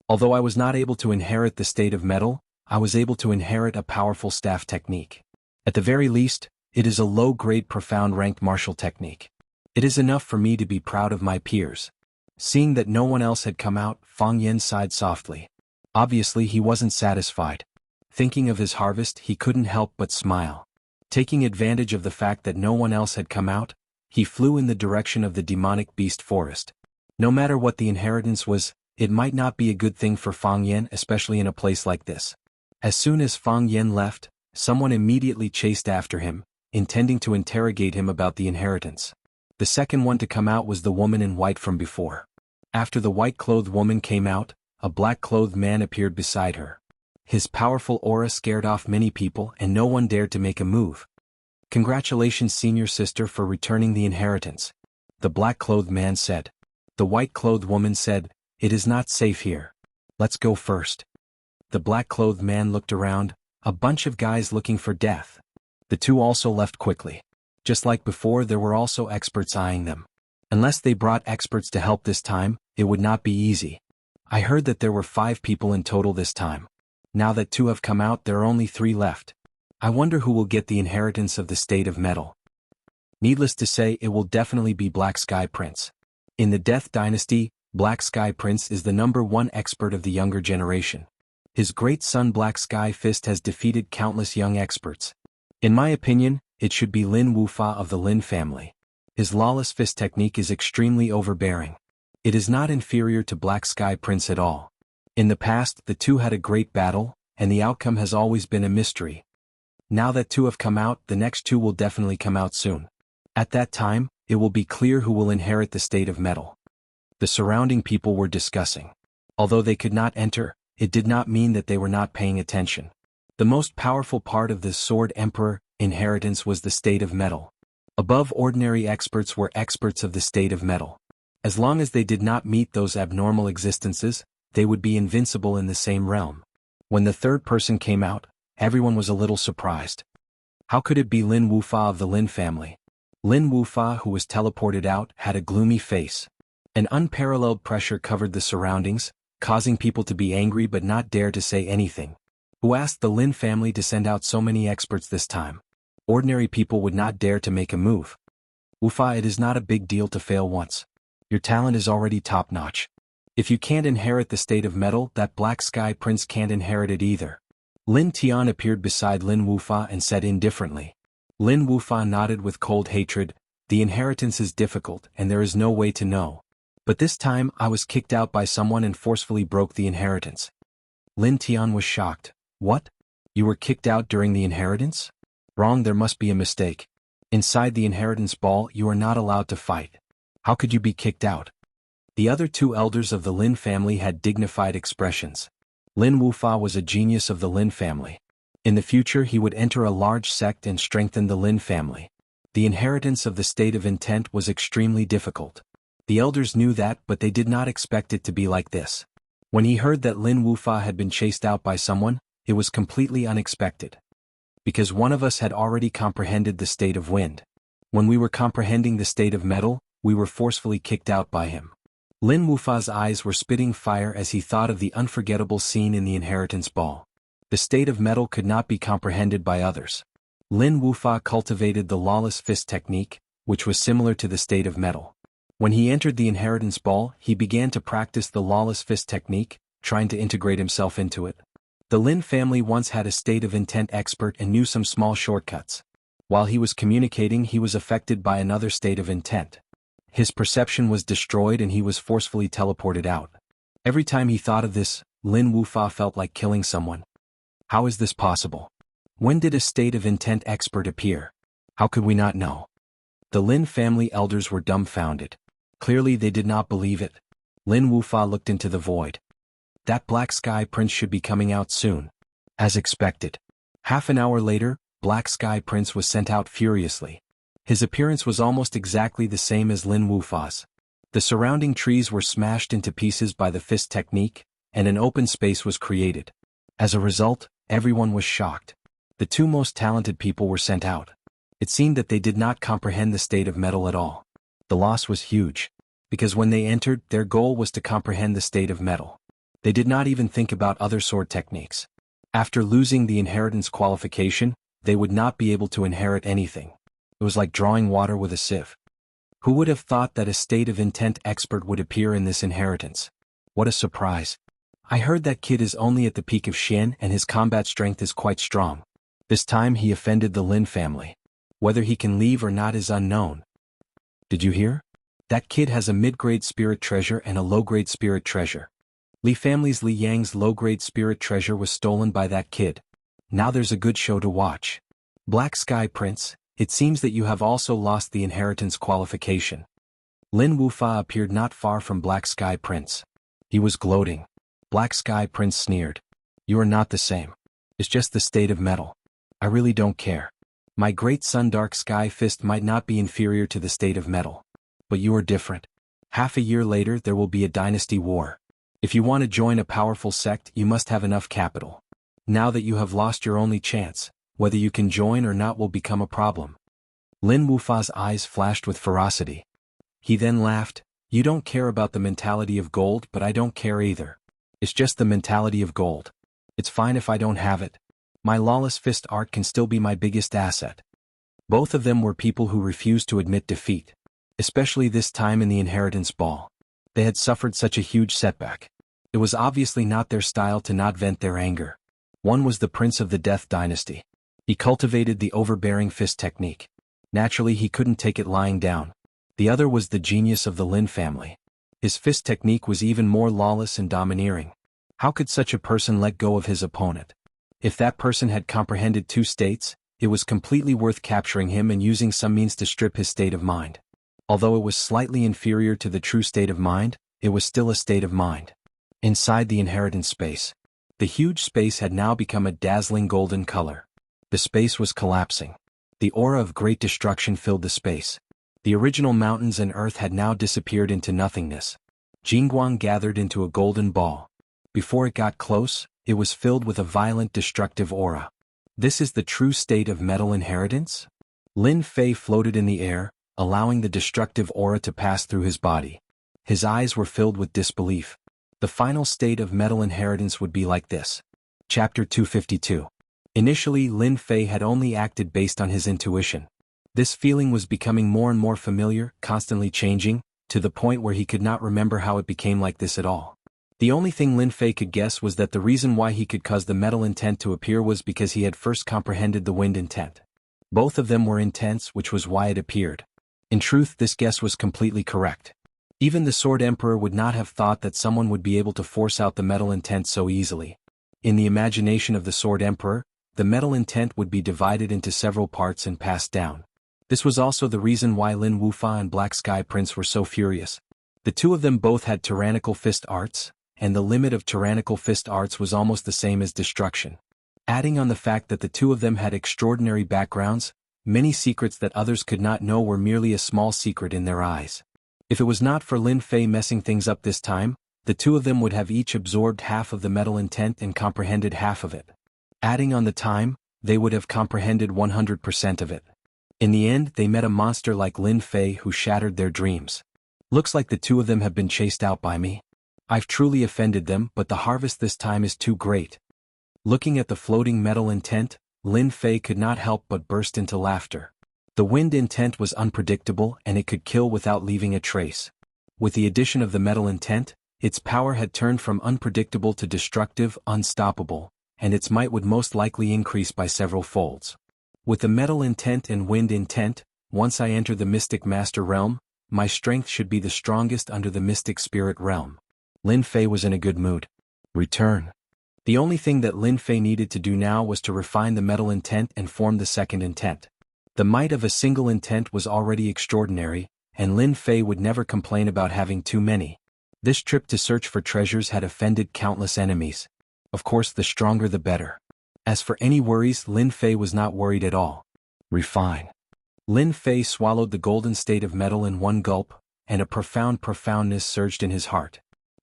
Although I was not able to inherit the state of metal, I was able to inherit a powerful staff technique. At the very least, it is a low-grade profound-ranked martial technique. It is enough for me to be proud of my peers. Seeing that no one else had come out, Fang Yen sighed softly. Obviously he wasn't satisfied. Thinking of his harvest, he couldn't help but smile. Taking advantage of the fact that no one else had come out, he flew in the direction of the demonic beast forest. No matter what the inheritance was, it might not be a good thing for Fang Yen, especially in a place like this. As soon as Fang Yen left, someone immediately chased after him, intending to interrogate him about the inheritance. The second one to come out was the woman in white from before. After the white-clothed woman came out, a black-clothed man appeared beside her. His powerful aura scared off many people and no one dared to make a move. Congratulations, senior sister, for returning the inheritance. The black-clothed man said. The white-clothed woman said, It is not safe here. Let's go first. The black-clothed man looked around, a bunch of guys looking for death. The two also left quickly. Just like before, there were also experts eyeing them. Unless they brought experts to help this time, it would not be easy. I heard that there were 5 people in total this time. Now that 2 have come out, there are only 3 left. I wonder who will get the inheritance of the state of metal. Needless to say, it will definitely be Black Sky Prince. In the Death Dynasty, Black Sky Prince is the #1 expert of the younger generation. His great son Black Sky Fist has defeated countless young experts. In my opinion, it should be Lin Wufa of the Lin family. His lawless fist technique is extremely overbearing. It is not inferior to Black Sky Prince at all. In the past, the two had a great battle, and the outcome has always been a mystery. Now that 2 have come out, the next 2 will definitely come out soon. At that time, it will be clear who will inherit the state of metal. The surrounding people were discussing. Although they could not enter, it did not mean that they were not paying attention. The most powerful part of the Sword Emperor inheritance was the state of metal. Above ordinary experts were experts of the state of metal. As long as they did not meet those abnormal existences, they would be invincible in the same realm. When the third person came out, everyone was a little surprised. How could it be Lin Wufa of the Lin family? Lin Wufa, who was teleported out, had a gloomy face. An unparalleled pressure covered the surroundings, causing people to be angry but not dare to say anything. Who asked the Lin family to send out so many experts this time? Ordinary people would not dare to make a move. Wufa, it is not a big deal to fail once. Your talent is already top-notch. If you can't inherit the state of metal, that Black Sky Prince can't inherit it either. Lin Tian appeared beside Lin Wufa and said indifferently. Lin Wufa nodded with cold hatred. The inheritance is difficult and there is no way to know. But this time I was kicked out by someone and forcefully broke the inheritance. Lin Tian was shocked. What? You were kicked out during the inheritance? Wrong, there must be a mistake. Inside the inheritance ball you are not allowed to fight. How could you be kicked out? The other two elders of the Lin family had dignified expressions. Lin Wufa was a genius of the Lin family. In the future he would enter a large sect and strengthen the Lin family. The inheritance of the state of intent was extremely difficult. The elders knew that, but they did not expect it to be like this. When he heard that Lin Wufa had been chased out by someone, it was completely unexpected. Because one of us had already comprehended the state of wind. When we were comprehending the state of metal, we were forcefully kicked out by him. Lin Wufa's eyes were spitting fire as he thought of the unforgettable scene in the inheritance ball. The state of metal could not be comprehended by others. Lin Wufa cultivated the lawless fist technique, which was similar to the state of metal. When he entered the inheritance ball, he began to practice the lawless fist technique, trying to integrate himself into it. The Lin family once had a state of intent expert and knew some small shortcuts. While he was communicating, he was affected by another state of intent. His perception was destroyed and he was forcefully teleported out. Every time he thought of this, Lin Wufa felt like killing someone. How is this possible? When did a state of intent expert appear? How could we not know? The Lin family elders were dumbfounded. Clearly they did not believe it. Lin Wufa looked into the void. That Black Sky Prince should be coming out soon. As expected. Half an hour later, Black Sky Prince was sent out furiously. His appearance was almost exactly the same as Lin Wufa's. The surrounding trees were smashed into pieces by the fist technique, and an open space was created. As a result, everyone was shocked. The two most talented people were sent out. It seemed that they did not comprehend the state of metal at all. The loss was huge. Because when they entered, their goal was to comprehend the state of metal. They did not even think about other sword techniques. After losing the inheritance qualification, they would not be able to inherit anything. It was like drawing water with a sieve. Who would have thought that a state of intent expert would appear in this inheritance? What a surprise. I heard that kid is only at the peak of Xian and his combat strength is quite strong. This time he offended the Lin family. Whether he can leave or not is unknown. Did you hear? That kid has a mid-grade spirit treasure and a low-grade spirit treasure. Li family's Li Yang's low-grade spirit treasure was stolen by that kid. Now there's a good show to watch. Black Sky Prince, it seems that you have also lost the inheritance qualification. Lin Wufa appeared not far from Black Sky Prince. He was gloating. Black Sky Prince sneered. You are not the same. It's just the state of metal. I really don't care. My great son Dark Sky Fist might not be inferior to the state of metal. But you are different. Half a year later there will be a dynasty war. If you want to join a powerful sect, you must have enough capital. Now that you have lost your only chance, whether you can join or not will become a problem. Lin Wufa's eyes flashed with ferocity. He then laughed. You don't care about the mentality of gold, but I don't care either. It's just the mentality of gold. It's fine if I don't have it. My lawless fist art can still be my biggest asset. Both of them were people who refused to admit defeat. Especially this time in the inheritance ball. They had suffered such a huge setback. It was obviously not their style to not vent their anger. One was the Prince of the Death Dynasty. He cultivated the overbearing fist technique. Naturally he couldn't take it lying down. The other was the genius of the Lin family. His fist technique was even more lawless and domineering. How could such a person let go of his opponent? If that person had comprehended two states, it was completely worth capturing him and using some means to strip his state of mind. Although it was slightly inferior to the true state of mind, it was still a state of mind. Inside the inheritance space. The huge space had now become a dazzling golden color. The space was collapsing. The aura of great destruction filled the space. The original mountains and earth had now disappeared into nothingness. Jingguang gathered into a golden ball. Before it got close, it was filled with a violent destructive aura. This is the true state of metal inheritance? Lin Fei floated in the air, allowing the destructive aura to pass through his body. His eyes were filled with disbelief. The final state of metal inheritance would be like this. Chapter 252. Initially, Lin Fei had only acted based on his intuition. This feeling was becoming more and more familiar, constantly changing, to the point where he could not remember how it became like this at all. The only thing Lin Fei could guess was that the reason why he could cause the metal intent to appear was because he had first comprehended the wind intent. Both of them were intense, which was why it appeared. In truth, this guess was completely correct. Even the Sword Emperor would not have thought that someone would be able to force out the metal intent so easily. In the imagination of the Sword Emperor, the metal intent would be divided into several parts and passed down. This was also the reason why Lin Wufa and Black Sky Prince were so furious. The two of them both had tyrannical fist arts, and the limit of tyrannical fist arts was almost the same as destruction. Adding on the fact that the two of them had extraordinary backgrounds, many secrets that others could not know were merely a small secret in their eyes. If it was not for Lin Fei messing things up this time, the two of them would have each absorbed half of the metal intent and comprehended half of it. Adding on the time, they would have comprehended 100% of it. In the end, they met a monster like Lin Fei who shattered their dreams. Looks like the two of them have been chased out by me. I've truly offended them, but the harvest this time is too great. Looking at the floating metal intent, Lin Fei could not help but burst into laughter. The wind intent was unpredictable and it could kill without leaving a trace. With the addition of the metal intent, its power had turned from unpredictable to destructive, unstoppable, and its might would most likely increase by several folds. With the metal intent and wind intent, once I enter the Mystic Master realm, my strength should be the strongest under the Mystic Spirit realm. Lin Fei was in a good mood. Return. The only thing that Lin Fei needed to do now was to refine the metal intent and form the second intent. The might of a single intent was already extraordinary, and Lin Fei would never complain about having too many. This trip to search for treasures had offended countless enemies. Of course, the stronger the better. As for any worries, Lin Fei was not worried at all. Refine. Lin Fei swallowed the golden state of metal in one gulp, and a profoundness surged in his heart.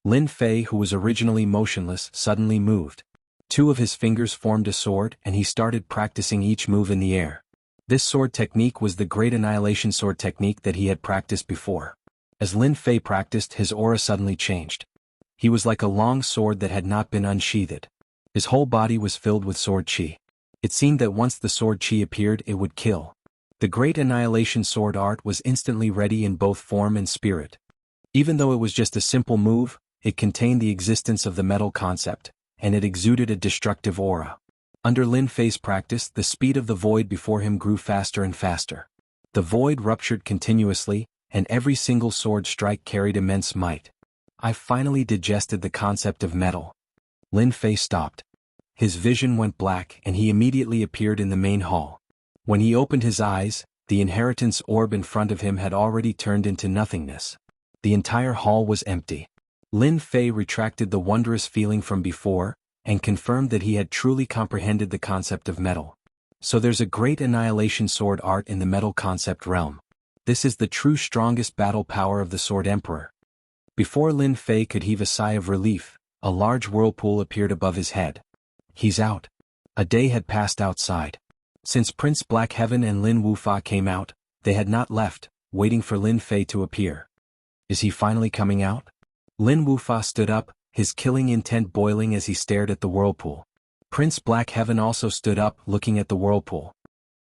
Lin Fei, who was originally motionless, suddenly moved. Two of his fingers formed a sword and he started practicing each move in the air. This sword technique was the great annihilation sword technique that he had practiced before. As Lin Fei practiced, his aura suddenly changed. He was like a long sword that had not been unsheathed. His whole body was filled with sword chi. It seemed that once the sword chi appeared, it would kill. The great annihilation sword art was instantly ready in both form and spirit. Even though it was just a simple move, it contained the existence of the metal concept, and it exuded a destructive aura. Under Lin Fei's practice, the speed of the void before him grew faster and faster. The void ruptured continuously, and every single sword strike carried immense might. I finally digested the concept of metal. Lin Fei stopped. His vision went black and he immediately appeared in the main hall. When he opened his eyes, the inheritance orb in front of him had already turned into nothingness. The entire hall was empty. Lin Fei retracted the wondrous feeling from before, and confirmed that he had truly comprehended the concept of metal. So there's a great annihilation sword art in the metal concept realm. This is the true strongest battle power of the Sword Emperor. Before Lin Fei could heave a sigh of relief, a large whirlpool appeared above his head. He's out. A day had passed outside. Since Prince Black Heaven and Lin Wufa came out, they had not left, waiting for Lin Fei to appear. Is he finally coming out? Lin Wufa stood up, his killing intent boiling as he stared at the whirlpool. Prince Black Heaven also stood up, looking at the whirlpool.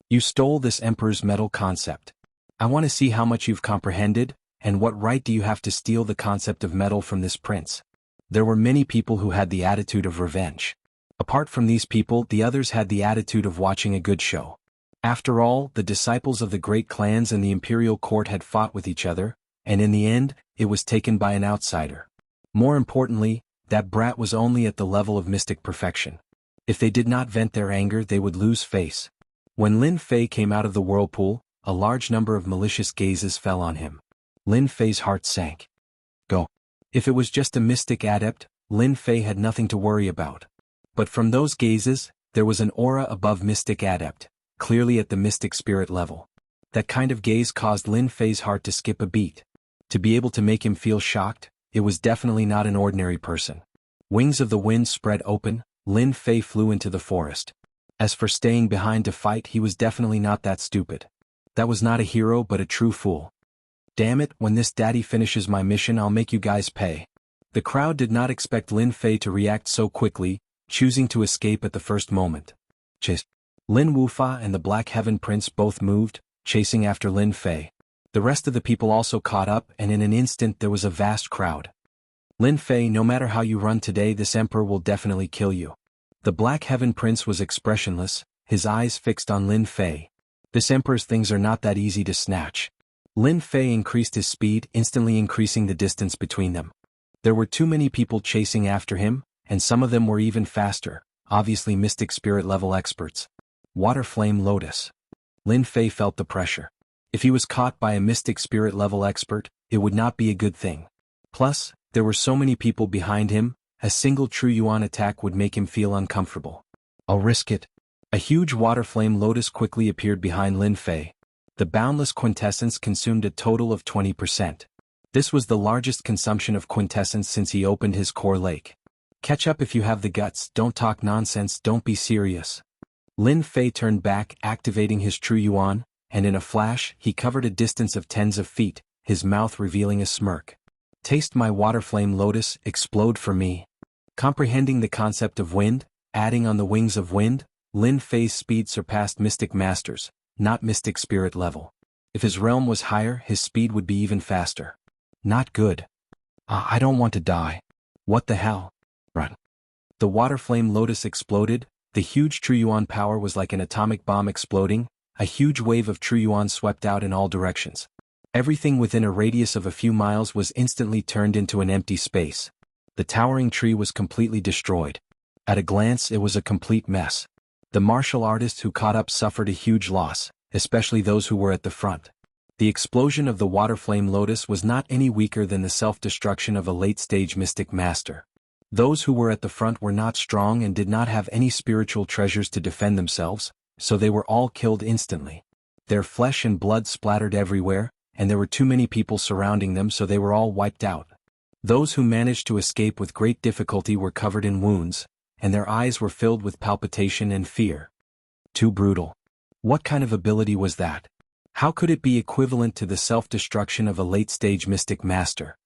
You stole this Emperor's metal concept. I want to see how much you've comprehended, and what right do you have to steal the concept of metal from this prince? There were many people who had the attitude of revenge. Apart from these people, the others had the attitude of watching a good show. After all, the disciples of the great clans and the imperial court had fought with each other, and in the end, it was taken by an outsider. More importantly, that brat was only at the level of mystic perfection. If they did not vent their anger, they would lose face. When Lin Fei came out of the whirlpool, a large number of malicious gazes fell on him. Lin Fei's heart sank. Go. If it was just a mystic adept, Lin Fei had nothing to worry about. But from those gazes, there was an aura above mystic adept, clearly at the mystic spirit level. That kind of gaze caused Lin Fei's heart to skip a beat. To be able to make him feel shocked, it was definitely not an ordinary person. Wings of the wind spread open, Lin Fei flew into the forest. As for staying behind to fight, he was definitely not that stupid. That was not a hero but a true fool. Damn it, when this daddy finishes my mission I'll make you guys pay. The crowd did not expect Lin Fei to react so quickly, choosing to escape at the first moment. Chase. Lin Wufa and the Black Heaven Prince both moved, chasing after Lin Fei. The rest of the people also caught up, and in an instant there was a vast crowd. Lin Fei, no matter how you run today, this emperor will definitely kill you. The Black Heaven Prince was expressionless, his eyes fixed on Lin Fei. This emperor's things are not that easy to snatch. Lin Fei increased his speed, instantly increasing the distance between them. There were too many people chasing after him, and some of them were even faster, obviously mystic spirit level experts. Water Flame Lotus. Lin Fei felt the pressure. If he was caught by a mystic spirit level expert, it would not be a good thing. Plus, there were so many people behind him, a single true yuan attack would make him feel uncomfortable. I'll risk it. A huge water flame lotus quickly appeared behind Lin Fei. The boundless quintessence consumed a total of 20%. This was the largest consumption of quintessence since he opened his core lake. Catch up if you have the guts, don't talk nonsense, don't be serious. Lin Fei turned back, activating his true yuan, and in a flash, he covered a distance of tens of feet, his mouth revealing a smirk. Taste my water flame lotus, explode for me. Comprehending the concept of wind, adding on the wings of wind, Lin Fei's speed surpassed Mystic Masters, not Mystic Spirit level. If his realm was higher, his speed would be even faster. Not good. I don't want to die. What the hell? Run. The water flame lotus exploded, the huge true yuan power was like an atomic bomb exploding, a huge wave of true yuan swept out in all directions. Everything within a radius of a few miles was instantly turned into an empty space. The towering tree was completely destroyed. At a glance it was a complete mess. The martial artists who caught up suffered a huge loss, especially those who were at the front. The explosion of the water flame lotus was not any weaker than the self-destruction of a late-stage mystic master. Those who were at the front were not strong and did not have any spiritual treasures to defend themselves, so they were all killed instantly. Their flesh and blood splattered everywhere, and there were too many people surrounding them, so they were all wiped out. Those who managed to escape with great difficulty were covered in wounds, and their eyes were filled with palpitation and fear. Too brutal. What kind of ability was that? How could it be equivalent to the self-destruction of a late-stage mystic master?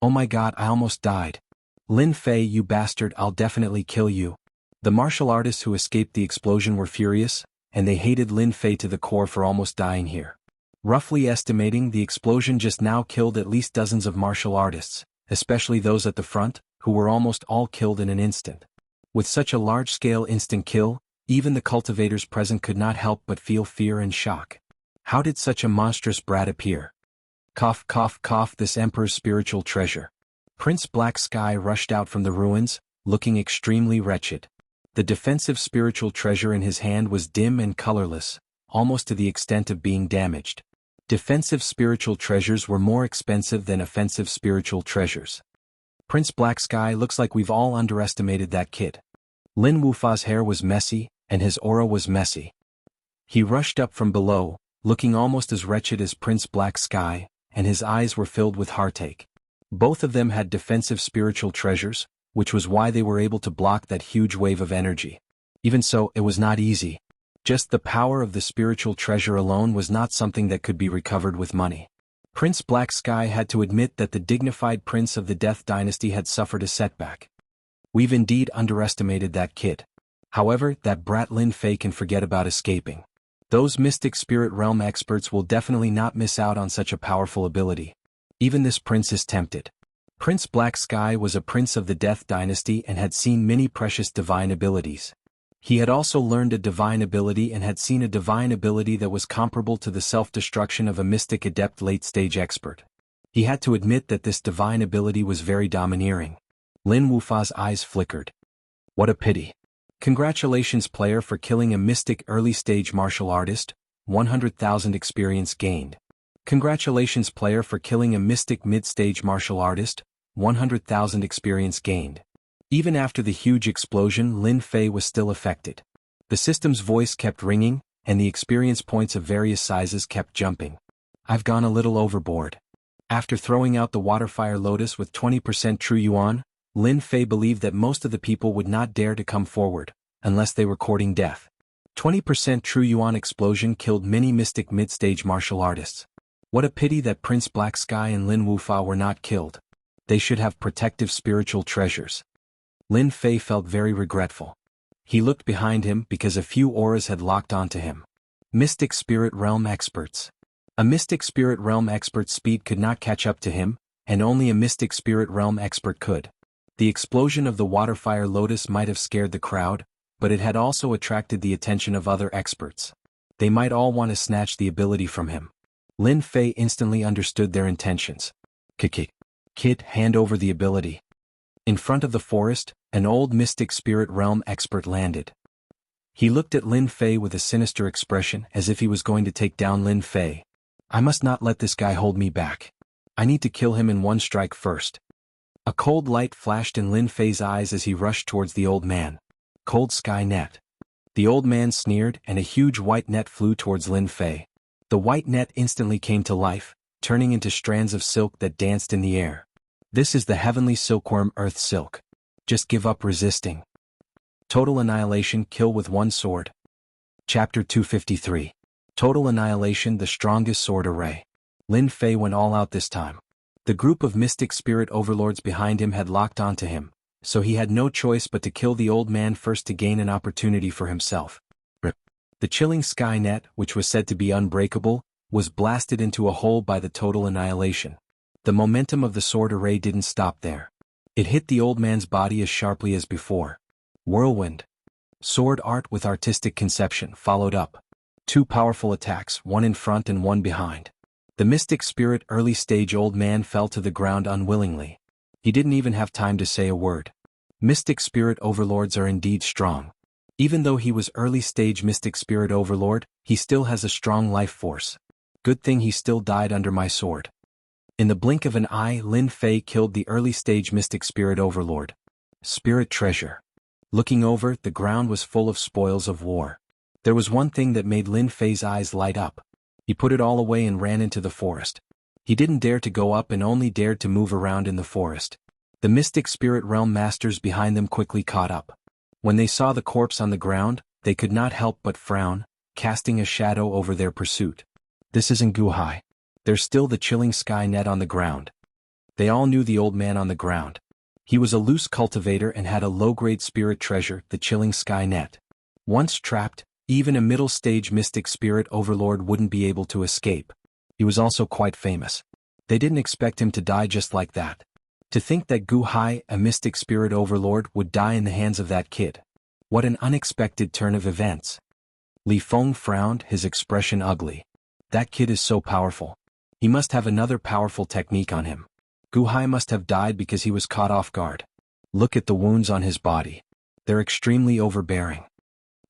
Oh my god, I almost died. Lin Fei, you bastard, I'll definitely kill you. The martial artists who escaped the explosion were furious, and they hated Lin Fei to the core for almost dying here. Roughly estimating, the explosion just now killed at least dozens of martial artists, especially those at the front, who were almost all killed in an instant. With such a large-scale instant kill, even the cultivators present could not help but feel fear and shock. How did such a monstrous brat appear? Cough, cough, cough, this emperor's spiritual treasure. Prince Black Sky rushed out from the ruins, looking extremely wretched. The defensive spiritual treasure in his hand was dim and colorless, almost to the extent of being damaged. Defensive spiritual treasures were more expensive than offensive spiritual treasures. Prince Black Sky, looks like we've all underestimated that kid. Lin Wufa's hair was messy, and his aura was messy. He rushed up from below, looking almost as wretched as Prince Black Sky, and his eyes were filled with heartache. Both of them had defensive spiritual treasures, which was why they were able to block that huge wave of energy. Even so, it was not easy. Just the power of the spiritual treasure alone was not something that could be recovered with money. Prince Black Sky had to admit that the dignified prince of the Death Dynasty had suffered a setback. We've indeed underestimated that kid. However, that brat Lin Fei can forget about escaping. Those mystic spirit realm experts will definitely not miss out on such a powerful ability. Even this prince is tempted. Prince Black Sky was a prince of the Death Dynasty and had seen many precious divine abilities. He had also learned a divine ability and had seen a divine ability that was comparable to the self-destruction of a mystic adept late-stage expert. He had to admit that this divine ability was very domineering. Lin Wufa's eyes flickered. What a pity. Congratulations player for killing a mystic early-stage martial artist, 100,000 experience gained. Congratulations player for killing a mystic mid-stage martial artist, 100,000 experience gained. Even after the huge explosion, Lin Fei was still affected. The system's voice kept ringing, and the experience points of various sizes kept jumping. I've gone a little overboard. After throwing out the Waterfire Lotus with 20% True Yuan, Lin Fei believed that most of the people would not dare to come forward, unless they were courting death. 20% True Yuan explosion killed many mystic mid-stage martial artists. What a pity that Prince Black Sky and Lin Wufa were not killed. They should have protective spiritual treasures. Lin Fei felt very regretful. He looked behind him because a few auras had locked onto him. Mystic Spirit Realm Experts. A Mystic Spirit Realm Expert's speed could not catch up to him, and only a Mystic Spirit Realm Expert could. The explosion of the Waterfire Lotus might have scared the crowd, but it had also attracted the attention of other experts. They might all want to snatch the ability from him. Lin Fei instantly understood their intentions. Kid, hand over the ability. In front of the forest, an old Mystic Spirit Realm expert landed. He looked at Lin Fei with a sinister expression as if he was going to take down Lin Fei. I must not let this guy hold me back. I need to kill him in one strike first. A cold light flashed in Lin Fei's eyes as he rushed towards the old man. Cold Sky Net. The old man sneered and a huge white net flew towards Lin Fei. The white net instantly came to life, turning into strands of silk that danced in the air. This is the heavenly silkworm Earth Silk. Just give up resisting. Total Annihilation Kill with One Sword. Chapter 253. Total Annihilation The Strongest Sword Array. Lin Fei went all out this time. The group of mystic spirit overlords behind him had locked onto him, so he had no choice but to kill the old man first to gain an opportunity for himself. The chilling sky net, which was said to be unbreakable, was blasted into a hole by the total annihilation. The momentum of the sword array didn't stop there. It hit the old man's body as sharply as before. Whirlwind. Sword art with artistic conception followed up. Two powerful attacks, one in front and one behind. The mystic spirit early stage old man fell to the ground unwillingly. He didn't even have time to say a word. Mystic spirit overlords are indeed strong. Even though he was early stage mystic spirit overlord, he still has a strong life force. Good thing he still died under my sword. In the blink of an eye, Lin Fei killed the early stage mystic spirit overlord. Spirit treasure. Looking over, the ground was full of spoils of war. There was one thing that made Lin Fei's eyes light up. He put it all away and ran into the forest. He didn't dare to go up and only dared to move around in the forest. The mystic spirit realm masters behind them quickly caught up. When they saw the corpse on the ground, they could not help but frown, casting a shadow over their pursuit. This isn't Guhai. There's still the chilling sky net on the ground. They all knew the old man on the ground. He was a loose cultivator and had a low-grade spirit treasure, the chilling sky net. Once trapped, even a middle-stage mystic spirit overlord wouldn't be able to escape. He was also quite famous. They didn't expect him to die just like that. To think that Guhai, a mystic spirit overlord, would die in the hands of that kid. What an unexpected turn of events. Li Feng frowned, his expression ugly. That kid is so powerful. He must have another powerful technique on him. Guhai must have died because he was caught off guard. Look at the wounds on his body. They're extremely overbearing.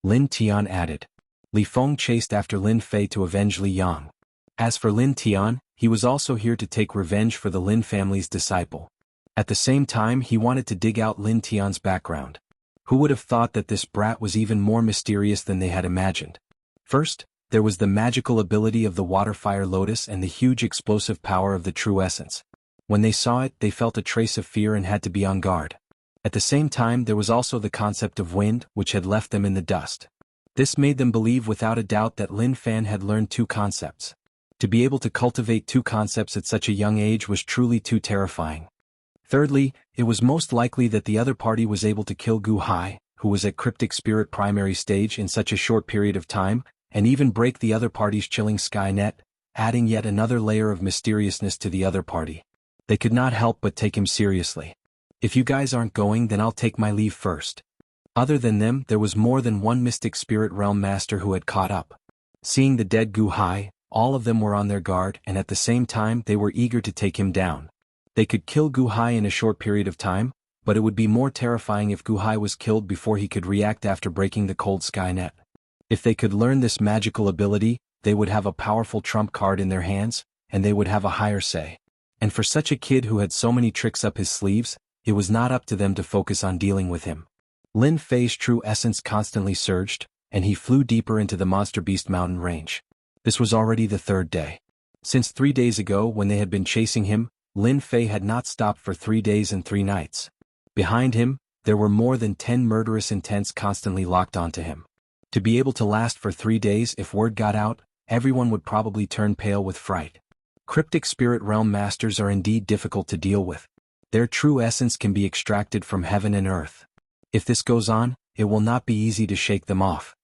Lin Tian added. Li Feng chased after Lin Fei to avenge Li Yang. As for Lin Tian, he was also here to take revenge for the Lin family's disciple. At the same time, he wanted to dig out Lin Tian's background. Who would have thought that this brat was even more mysterious than they had imagined? First, there was the magical ability of the Waterfire Lotus and the huge explosive power of the true essence. When they saw it, they felt a trace of fear and had to be on guard. At the same time, there was also the concept of wind, which had left them in the dust. This made them believe without a doubt that Lin Fan had learned two concepts. To be able to cultivate two concepts at such a young age was truly too terrifying. Thirdly, it was most likely that the other party was able to kill Gu Hai, who was at Cryptic Spirit primary stage in such a short period of time, and even break the other party's chilling sky net, adding yet another layer of mysteriousness to the other party. They could not help but take him seriously. If you guys aren't going, then I'll take my leave first. Other than them, there was more than one mystic spirit realm master who had caught up. Seeing the dead Gu Hai, all of them were on their guard, and at the same time they were eager to take him down. They could kill Gu Hai in a short period of time, but it would be more terrifying if Gu Hai was killed before he could react after breaking the cold sky net. If they could learn this magical ability, they would have a powerful trump card in their hands, and they would have a higher say. And for such a kid who had so many tricks up his sleeves, it was not up to them to focus on dealing with him. Lin Fei's true essence constantly surged, and he flew deeper into the Monster Beast mountain range. This was already the third day. Since 3 days ago when they had been chasing him, Lin Fei had not stopped for 3 days and 3 nights. Behind him, there were more than 10 murderous intents constantly locked onto him. To be able to last for 3 days, if word got out, everyone would probably turn pale with fright. Cryptic spirit realm masters are indeed difficult to deal with. Their true essence can be extracted from heaven and earth. If this goes on, it will not be easy to shake them off.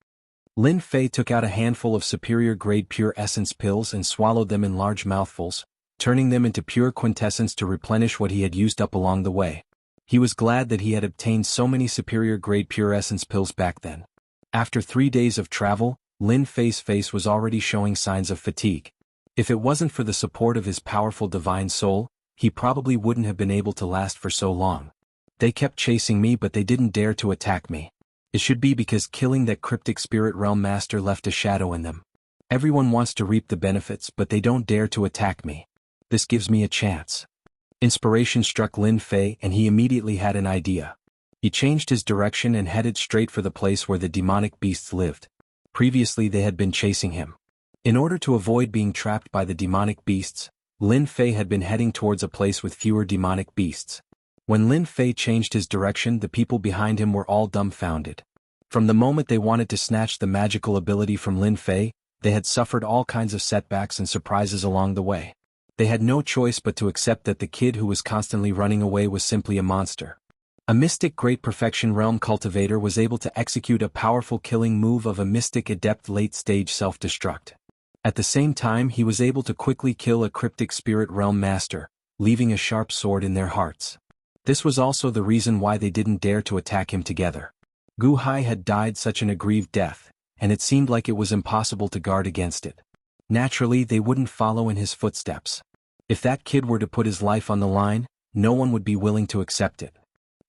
Lin Fei took out a handful of superior-grade pure essence pills and swallowed them in large mouthfuls, turning them into pure quintessence to replenish what he had used up along the way. He was glad that he had obtained so many superior-grade pure essence pills back then. After 3 days of travel, Lin Fei's face was already showing signs of fatigue. If it wasn't for the support of his powerful divine soul, he probably wouldn't have been able to last for so long. They kept chasing me, but they didn't dare to attack me. It should be because killing that cryptic spirit realm master left a shadow in them. Everyone wants to reap the benefits, but they don't dare to attack me. This gives me a chance. Inspiration struck Lin Fei and he immediately had an idea. He changed his direction and headed straight for the place where the demonic beasts lived. Previously they had been chasing him. In order to avoid being trapped by the demonic beasts, Lin Fei had been heading towards a place with fewer demonic beasts. When Lin Fei changed his direction, the people behind him were all dumbfounded. From the moment they wanted to snatch the magical ability from Lin Fei, they had suffered all kinds of setbacks and surprises along the way. They had no choice but to accept that the kid who was constantly running away was simply a monster. A mystic great perfection realm cultivator was able to execute a powerful killing move of a mystic adept late-stage self-destruct. At the same time, he was able to quickly kill a cryptic spirit realm master, leaving a sharp sword in their hearts. This was also the reason why they didn't dare to attack him together. Gu Hai had died such an aggrieved death, and it seemed like it was impossible to guard against it. Naturally, they wouldn't follow in his footsteps. If that kid were to put his life on the line, no one would be willing to accept it.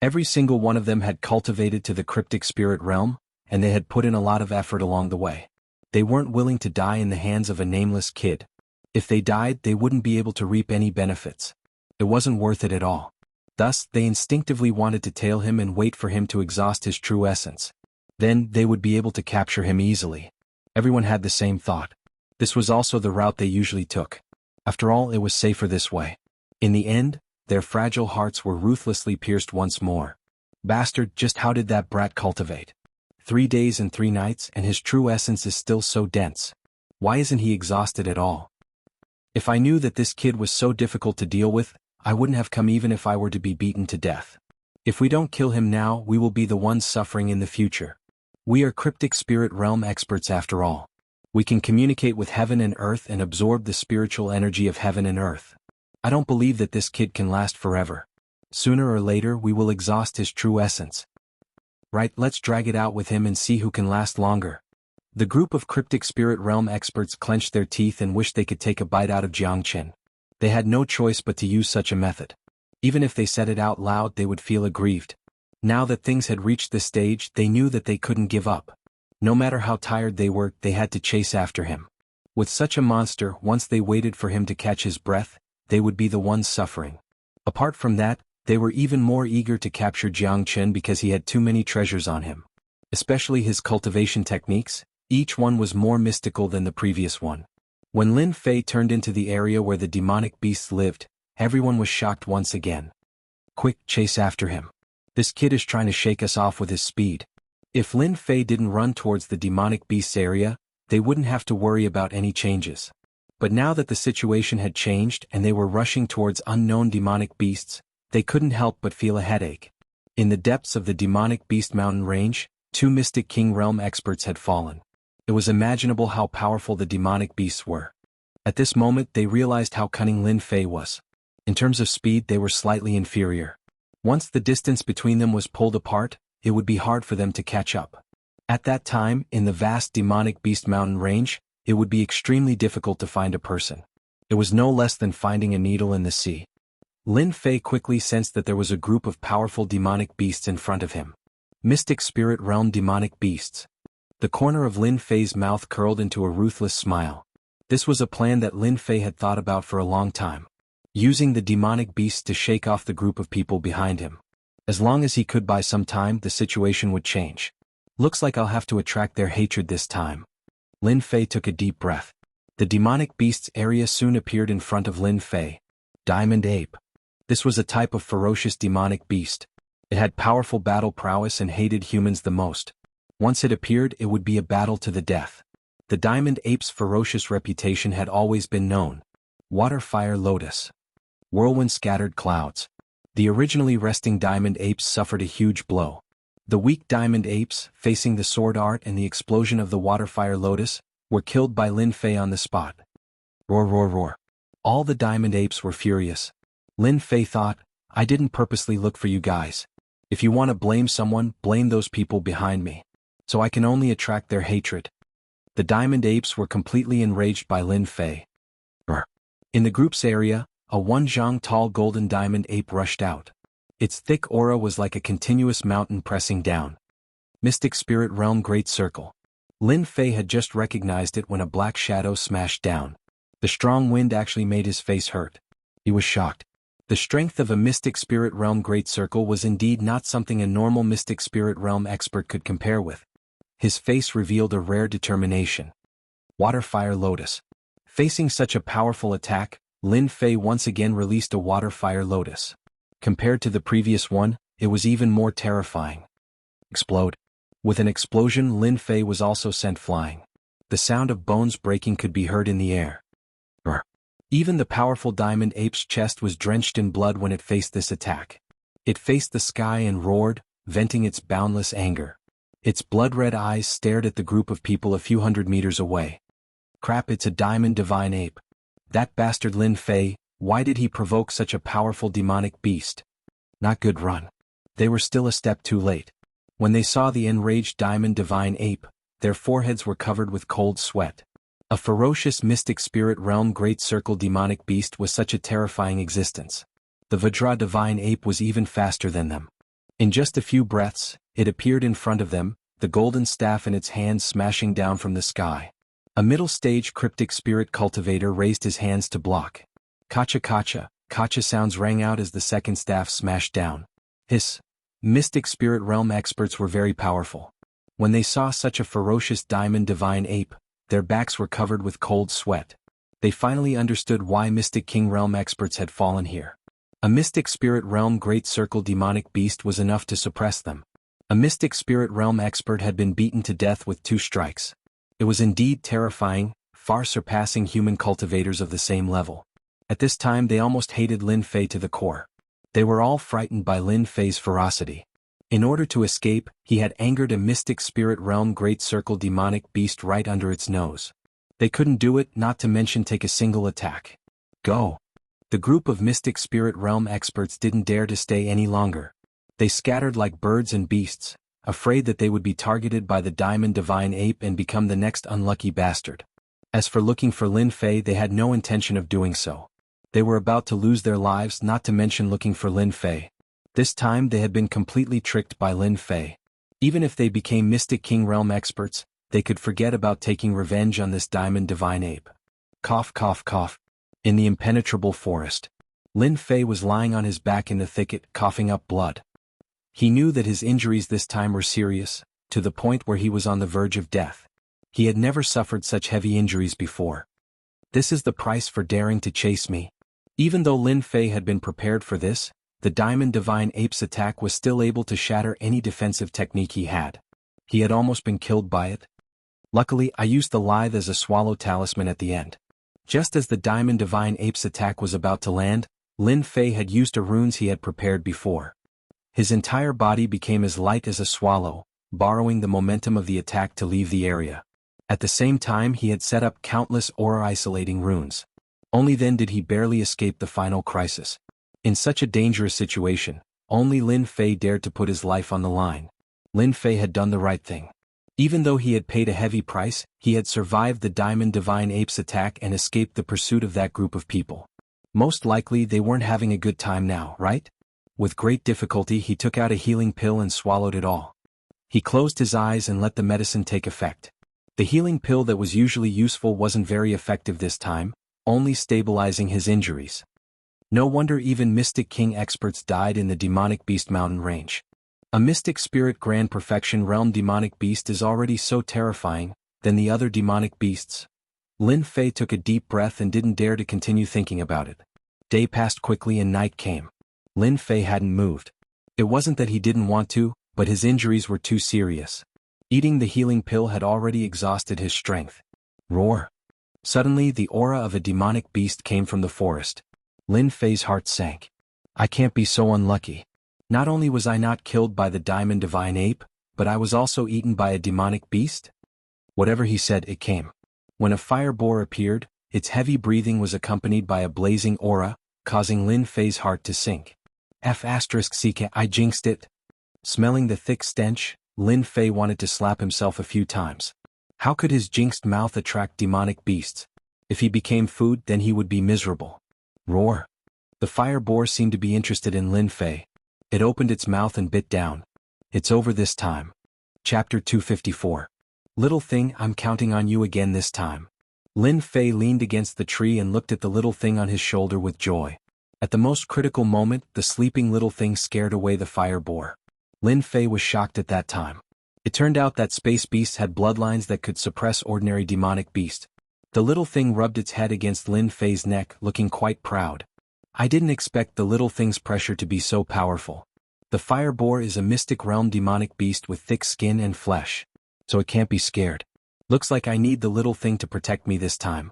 Every single one of them had cultivated to the cryptic spirit realm, and they had put in a lot of effort along the way. They weren't willing to die in the hands of a nameless kid. If they died, they wouldn't be able to reap any benefits. It wasn't worth it at all. Thus, they instinctively wanted to tail him and wait for him to exhaust his true essence. Then, they would be able to capture him easily. Everyone had the same thought. This was also the route they usually took. After all, it was safer this way. In the end, their fragile hearts were ruthlessly pierced once more. Bastard, just how did that brat cultivate? 3 days and 3 nights, and his true essence is still so dense. Why isn't he exhausted at all? If I knew that this kid was so difficult to deal with, I wouldn't have come even if I were to be beaten to death. If we don't kill him now, we will be the ones suffering in the future. We are cryptic spirit realm experts after all. We can communicate with heaven and earth and absorb the spiritual energy of heaven and earth. I don't believe that this kid can last forever. Sooner or later we will exhaust his true essence. Right, let's drag it out with him and see who can last longer. The group of cryptic spirit realm experts clenched their teeth and wished they could take a bite out of Jiangchen. They had no choice but to use such a method. Even if they said it out loud, they would feel aggrieved. Now that things had reached this stage, they knew that they couldn't give up. No matter how tired they were, they had to chase after him. With such a monster, once they waited for him to catch his breath, they would be the ones suffering. Apart from that, they were even more eager to capture Jiangchen because he had too many treasures on him. Especially his cultivation techniques, each one was more mystical than the previous one. When Lin Fei turned into the area where the demonic beasts lived, everyone was shocked once again. Quick, chase after him. This kid is trying to shake us off with his speed. If Lin Fei didn't run towards the demonic beasts area, they wouldn't have to worry about any changes. But now that the situation had changed and they were rushing towards unknown demonic beasts, they couldn't help but feel a headache. In the depths of the demonic beast mountain range, 2 Mystic King realm experts had fallen. It was imaginable how powerful the demonic beasts were. At this moment they realized how cunning Lin Fei was. In terms of speed, they were slightly inferior. Once the distance between them was pulled apart, it would be hard for them to catch up. At that time, in the vast demonic beast mountain range, it would be extremely difficult to find a person. It was no less than finding a needle in the sea. Lin Fei quickly sensed that there was a group of powerful demonic beasts in front of him. Mystic Spirit Realm demonic beasts. The corner of Lin Fei's mouth curled into a ruthless smile. This was a plan that Lin Fei had thought about for a long time. Using the demonic beasts to shake off the group of people behind him. As long as he could buy some time, the situation would change. Looks like I'll have to attract their hatred this time. Lin Fei took a deep breath. The demonic beasts area soon appeared in front of Lin Fei. Diamond Ape. This was a type of ferocious demonic beast. It had powerful battle prowess and hated humans the most. Once it appeared, it would be a battle to the death. The diamond ape's ferocious reputation had always been known. Water, fire, lotus. Whirlwind scattered clouds. The originally resting diamond apes suffered a huge blow. The weak diamond apes, facing the sword art and the explosion of the water, fire, lotus, were killed by Lin Fei on the spot. Roar, roar, roar. All the diamond apes were furious. Lin Fei thought, I didn't purposely look for you guys. If you want to blame someone, blame those people behind me. So I can only attract their hatred. The diamond apes were completely enraged by Lin Fei. In the group's area, a 1 zhang tall golden diamond ape rushed out. Its thick aura was like a continuous mountain pressing down. Mystic Spirit Realm Great Circle. Lin Fei had just recognized it when a black shadow smashed down. The strong wind actually made his face hurt. He was shocked. The strength of a Mystic Spirit Realm Great Circle was indeed not something a normal Mystic Spirit Realm expert could compare with. His face revealed a rare determination. Water, fire, lotus. Facing such a powerful attack, Lin Fei once again released a water, fire, lotus. Compared to the previous one, it was even more terrifying. Explode. With an explosion, Lin Fei was also sent flying. The sound of bones breaking could be heard in the air. Even the powerful diamond ape's chest was drenched in blood when it faced this attack. It faced the sky and roared, venting its boundless anger. Its blood-red eyes stared at the group of people a few hundred meters away. Crap, it's a diamond divine ape. That bastard Lin Fei, why did he provoke such a powerful demonic beast? Not good. Run. They were still a step too late. When they saw the enraged diamond divine ape, their foreheads were covered with cold sweat. A ferocious Mystic Spirit Realm Great Circle demonic beast was such a terrifying existence. The Vajra divine ape was even faster than them. In just a few breaths, it appeared in front of them, the golden staff in its hands smashing down from the sky. A middle-stage cryptic spirit cultivator raised his hands to block. Kacha kacha, kacha sounds rang out as the second staff smashed down. Hiss. Mystic Spirit Realm experts were very powerful. When they saw such a ferocious diamond divine ape, their backs were covered with cold sweat. They finally understood why Mystic King Realm experts had fallen here. A Mystic Spirit Realm Great Circle demonic beast was enough to suppress them. A Mystic Spirit Realm expert had been beaten to death with 2 strikes. It was indeed terrifying, far surpassing human cultivators of the same level. At this time they almost hated Lin Fei to the core. They were all frightened by Lin Fei's ferocity. In order to escape, he had angered a Mystic Spirit Realm Great Circle demonic beast right under its nose. They couldn't do it, not to mention take a single attack. Go! The group of Mystic Spirit Realm experts didn't dare to stay any longer. They scattered like birds and beasts, afraid that they would be targeted by the diamond divine ape and become the next unlucky bastard. As for looking for Lin Fei, they had no intention of doing so. They were about to lose their lives, not to mention looking for Lin Fei. This time they had been completely tricked by Lin Fei. Even if they became Mystic King Realm experts, they could forget about taking revenge on this diamond divine ape. Cough, cough, cough. In the impenetrable forest, Lin Fei was lying on his back in the thicket, coughing up blood. He knew that his injuries this time were serious, to the point where he was on the verge of death. He had never suffered such heavy injuries before. This is the price for daring to chase me. Even though Lin Fei had been prepared for this, the diamond divine ape's attack was still able to shatter any defensive technique he had. He had almost been killed by it. Luckily, I used the lithe as a swallow talisman at the end. Just as the diamond divine ape's attack was about to land, Lin Fei had used the runes he had prepared before. His entire body became as light as a swallow, borrowing the momentum of the attack to leave the area. At the same time, he had set up countless aura-isolating runes. Only then did he barely escape the final crisis. In such a dangerous situation, only Lin Fei dared to put his life on the line. Lin Fei had done the right thing. Even though he had paid a heavy price, he had survived the diamond divine ape's attack and escaped the pursuit of that group of people. Most likely they weren't having a good time now, right? With great difficulty he took out a healing pill and swallowed it all. He closed his eyes and let the medicine take effect. The healing pill that was usually useful wasn't very effective this time, only stabilizing his injuries. No wonder even Mystic King experts died in the Demonic Beast mountain range. A Mystic Spirit Grand Perfection Realm demonic beast is already so terrifying, than the other demonic beasts. Lin Fei took a deep breath and didn't dare to continue thinking about it. Day passed quickly and night came. Lin Fei hadn't moved. It wasn't that he didn't want to, but his injuries were too serious. Eating the healing pill had already exhausted his strength. Roar! Suddenly the aura of a demonic beast came from the forest. Lin Fei's heart sank. I can't be so unlucky. Not only was I not killed by the diamond divine ape, but I was also eaten by a demonic beast? Whatever he said, it came. When a fire boar appeared, its heavy breathing was accompanied by a blazing aura, causing Lin Fei's heart to sink. F***ck, I jinxed it. Smelling the thick stench, Lin Fei wanted to slap himself a few times. How could his jinxed mouth attract demonic beasts? If he became food, then he would be miserable. Roar! The fire boar seemed to be interested in Lin Fei. It opened its mouth and bit down. It's over this time. Chapter 254. Little thing, I'm counting on you again this time. Lin Fei leaned against the tree and looked at the little thing on his shoulder with joy. At the most critical moment, the sleeping little thing scared away the fire boar. Lin Fei was shocked at that time. It turned out that space beasts had bloodlines that could suppress ordinary demonic beasts. The little thing rubbed its head against Lin Fei's neck, looking quite proud. I didn't expect the little thing's pressure to be so powerful. The fire boar is a mystic realm demonic beast with thick skin and flesh, so it can't be scared. Looks like I need the little thing to protect me this time.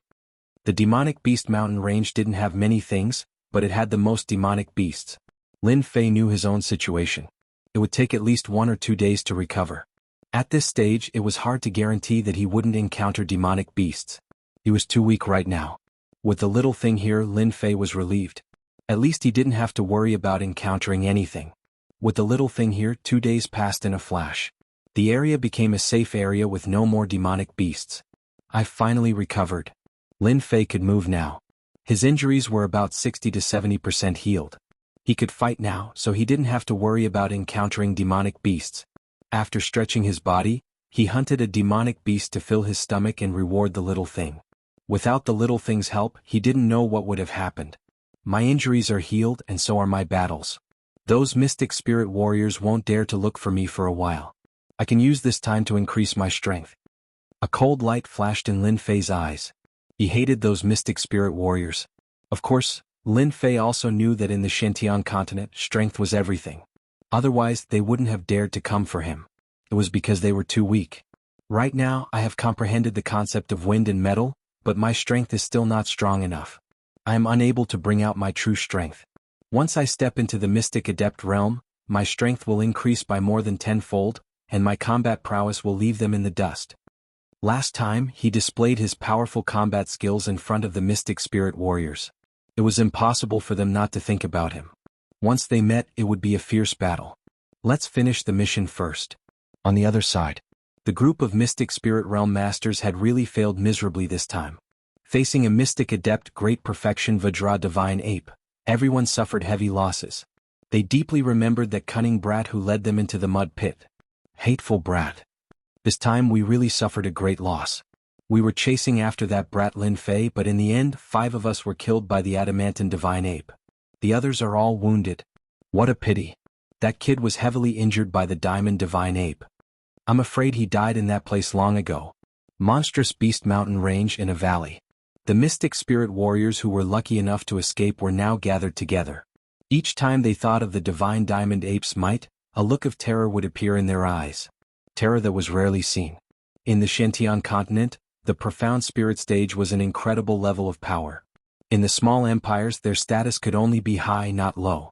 The demonic beast mountain range didn't have many things, but it had the most demonic beasts. Lin Fei knew his own situation. It would take at least 1 or 2 days to recover. At this stage, it was hard to guarantee that he wouldn't encounter demonic beasts. He was too weak right now. With the little thing here, Lin Fei was relieved. At least he didn't have to worry about encountering anything. With the little thing here, 2 days passed in a flash. The area became a safe area with no more demonic beasts. I finally recovered. Lin Fei could move now. His injuries were about 60 to 70% healed. He could fight now, so he didn't have to worry about encountering demonic beasts. After stretching his body, he hunted a demonic beast to fill his stomach and reward the little thing. Without the little thing's help, he didn't know what would have happened. My injuries are healed and so are my battles. Those mystic spirit warriors won't dare to look for me for a while. I can use this time to increase my strength. A cold light flashed in Lin Fei's eyes. He hated those mystic spirit warriors. Of course, Lin Fei also knew that in the Xinjiang continent, strength was everything. Otherwise, they wouldn't have dared to come for him. It was because they were too weak. Right now, I have comprehended the concept of wind and metal, but my strength is still not strong enough. I am unable to bring out my true strength. Once I step into the mystic adept realm, my strength will increase by more than 10-fold, and my combat prowess will leave them in the dust. Last time, he displayed his powerful combat skills in front of the mystic spirit warriors. It was impossible for them not to think about him. Once they met, it would be a fierce battle. Let's finish the mission first. On the other side, the group of mystic spirit realm masters had really failed miserably this time. Facing a mystic adept great perfection Vajra divine ape, everyone suffered heavy losses. They deeply remembered that cunning brat who led them into the mud pit. Hateful brat. This time we really suffered a great loss. We were chasing after that brat Lin Fei, but in the end 5 of us were killed by the adamantine divine ape. The others are all wounded. What a pity. That kid was heavily injured by the diamond divine ape. I'm afraid he died in that place long ago. Monstrous Beast Mountain Range in a valley. The mystic spirit warriors who were lucky enough to escape were now gathered together. Each time they thought of the divine diamond ape's might, a look of terror would appear in their eyes. Terror that was rarely seen. In the Xinjiang continent, the profound spirit stage was an incredible level of power. In the small empires, their status could only be high, not low.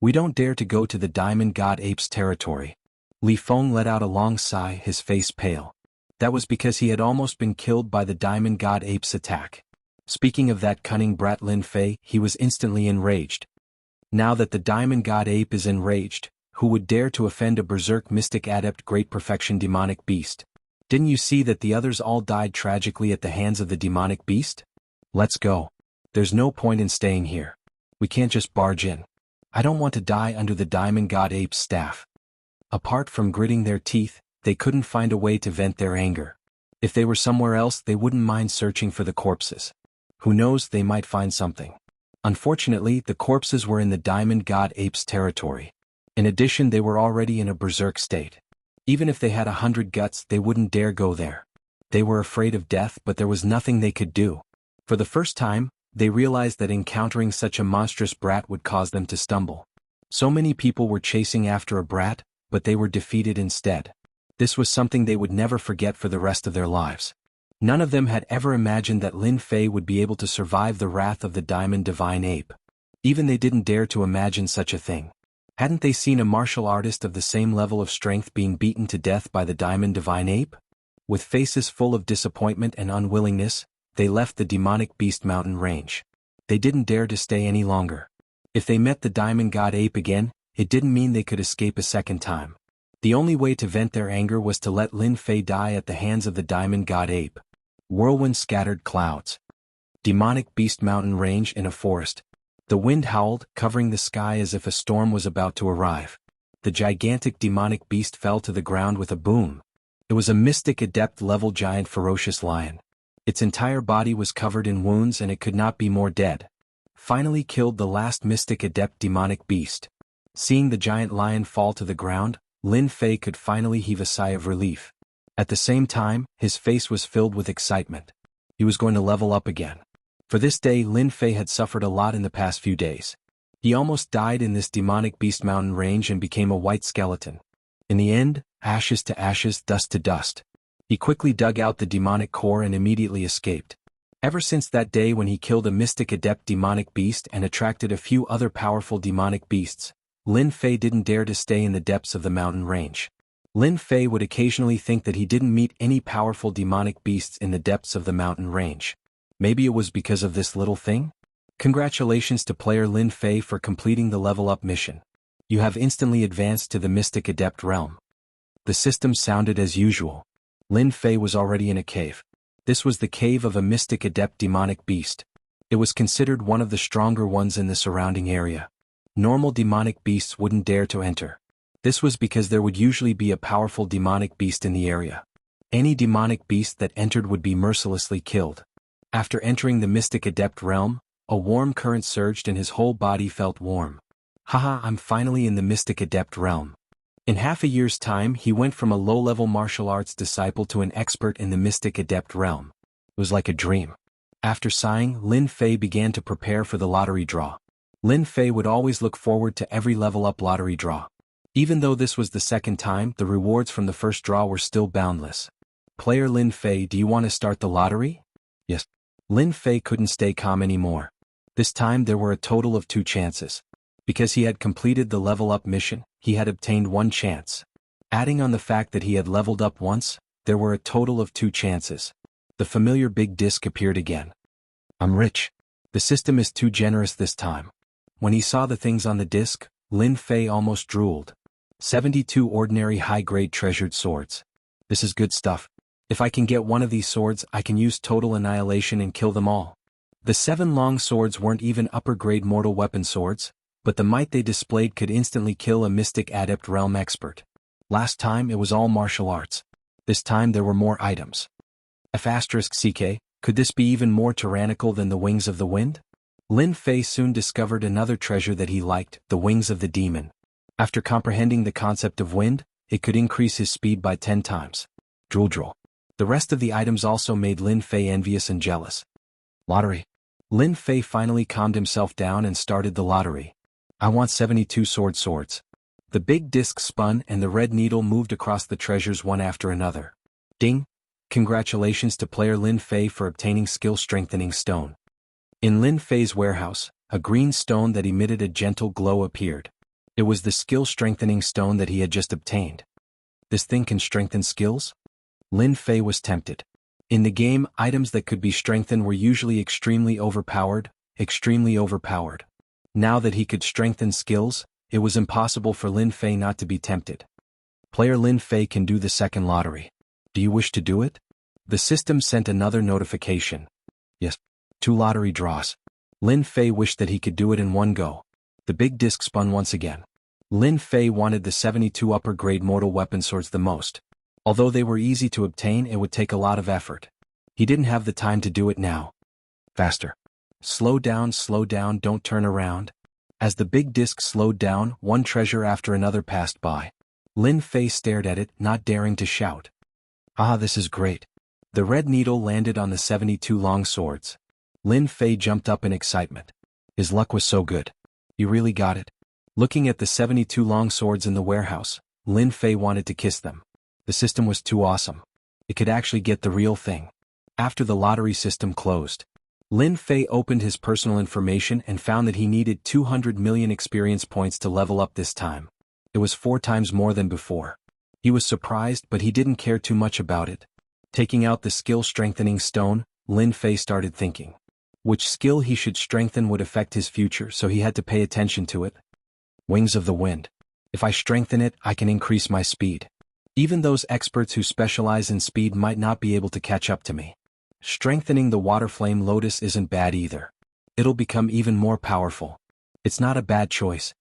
We don't dare to go to the diamond god ape's territory. Li Feng let out a long sigh, his face pale. That was because he had almost been killed by the diamond god ape's attack. Speaking of that cunning brat Lin Fei, he was instantly enraged. Now that the diamond god ape is enraged, who would dare to offend a berserk mystic adept great perfection demonic beast? Didn't you see that the others all died tragically at the hands of the demonic beast? Let's go. There's no point in staying here. We can't just barge in. I don't want to die under the diamond god ape's staff. Apart from gritting their teeth, they couldn't find a way to vent their anger. If they were somewhere else, they wouldn't mind searching for the corpses. Who knows, they might find something. Unfortunately, the corpses were in the diamond god ape's territory. In addition, they were already in a berserk state. Even if they had 100 guts, they wouldn't dare go there. They were afraid of death, but there was nothing they could do. For the first time, they realized that encountering such a monstrous brat would cause them to stumble. So many people were chasing after a brat, but they were defeated instead. This was something they would never forget for the rest of their lives. None of them had ever imagined that Lin Fei would be able to survive the wrath of the Diamond Divine Ape. Even they didn't dare to imagine such a thing. Hadn't they seen a martial artist of the same level of strength being beaten to death by the Diamond Divine Ape? With faces full of disappointment and unwillingness, they left the demonic beast mountain range. They didn't dare to stay any longer. If they met the Diamond God Ape again, it didn't mean they could escape a second time. The only way to vent their anger was to let Lin Fei die at the hands of the Diamond God Ape. Whirlwind scattered clouds. Demonic beast mountain range in a forest. The wind howled, covering the sky as if a storm was about to arrive. The gigantic demonic beast fell to the ground with a boom. It was a mystic adept-level giant ferocious lion. Its entire body was covered in wounds and it could not be more dead. Finally killed the last mystic adept demonic beast. Seeing the giant lion fall to the ground, Lin Fei could finally heave a sigh of relief. At the same time, his face was filled with excitement. He was going to level up again. For this day Lin Fei had suffered a lot in the past few days. He almost died in this demonic beast mountain range and became a white skeleton. In the end, ashes to ashes, dust to dust. He quickly dug out the demonic core and immediately escaped. Ever since that day when he killed a mystic adept demonic beast and attracted a few other powerful demonic beasts, Lin Fei didn't dare to stay in the depths of the mountain range. Lin Fei would occasionally think that he didn't meet any powerful demonic beasts in the depths of the mountain range. Maybe it was because of this little thing? Congratulations to player Lin Fei for completing the level up mission. You have instantly advanced to the Mystic Adept realm. The system sounded as usual. Lin Fei was already in a cave. This was the cave of a Mystic Adept demonic beast. It was considered one of the stronger ones in the surrounding area. Normal demonic beasts wouldn't dare to enter. This was because there would usually be a powerful demonic beast in the area. Any demonic beast that entered would be mercilessly killed. After entering the Mystic Adept realm, a warm current surged and his whole body felt warm. Haha, I'm finally in the Mystic Adept realm. In half a year's time he went from a low-level martial arts disciple to an expert in the Mystic Adept realm. It was like a dream. After sighing, Lin Fei began to prepare for the lottery draw. Lin Fei would always look forward to every level-up lottery draw. Even though this was the second time, the rewards from the first draw were still boundless. Player Lin Fei, do you want to start the lottery? Yes. Lin Fei couldn't stay calm anymore. This time there were a total of 2 chances. Because he had completed the level-up mission, he had obtained 1 chance. Adding on the fact that he had leveled up once, there were a total of 2 chances. The familiar big disc appeared again. I'm rich. The system is too generous this time. When he saw the things on the disc, Lin Fei almost drooled. 72 ordinary high-grade treasured swords. This is good stuff. If I can get one of these swords, I can use total annihilation and kill them all. The 7 long swords weren't even upper-grade mortal weapon swords, but the might they displayed could instantly kill a Mystic Adept realm expert. Last time it was all martial arts. This time there were more items. F***CK, could this be even more tyrannical than the Wings of the Wind? Lin Fei soon discovered another treasure that he liked, the Wings of the Demon. After comprehending the concept of wind, it could increase his speed by 10 times. Drool drool. The rest of the items also made Lin Fei envious and jealous. Lottery. Lin Fei finally calmed himself down and started the lottery. I want 72 swords. The big disc spun and the red needle moved across the treasures one after another. Ding! Congratulations to player Lin Fei for obtaining skill strengthening stone. In Lin Fei's warehouse, a green stone that emitted a gentle glow appeared. It was the skill strengthening stone that he had just obtained. This thing can strengthen skills? Lin Fei was tempted. In the game, items that could be strengthened were usually extremely overpowered. Now that he could strengthen skills, it was impossible for Lin Fei not to be tempted. Player Lin Fei can do the second lottery. Do you wish to do it? The system sent another notification. Yes. 2 lottery draws. Lin Fei wished that he could do it in one go. The big disc spun once again. Lin Fei wanted the 72 upper-grade mortal weapon swords the most. Although they were easy to obtain, it would take a lot of effort. He didn't have the time to do it now. Faster. Slow down, don't turn around. As the big disc slowed down, one treasure after another passed by. Lin Fei stared at it, not daring to shout. Ah, this is great. The red needle landed on the 72 long swords. Lin Fei jumped up in excitement. His luck was so good. He really got it. Looking at the 72 long swords in the warehouse, Lin Fei wanted to kiss them. The system was too awesome. It could actually get the real thing. After the lottery system closed, Lin Fei opened his personal information and found that he needed 200 million experience points to level up this time. It was 4 times more than before. He was surprised, but he didn't care too much about it. Taking out the skill strengthening stone, Lin Fei started thinking. Which skill he should strengthen would affect his future, so he had to pay attention to it. Wings of the Wind. If I strengthen it, I can increase my speed. Even those experts who specialize in speed might not be able to catch up to me. Strengthening the Water Flame Lotus isn't bad either. It'll become even more powerful. It's not a bad choice.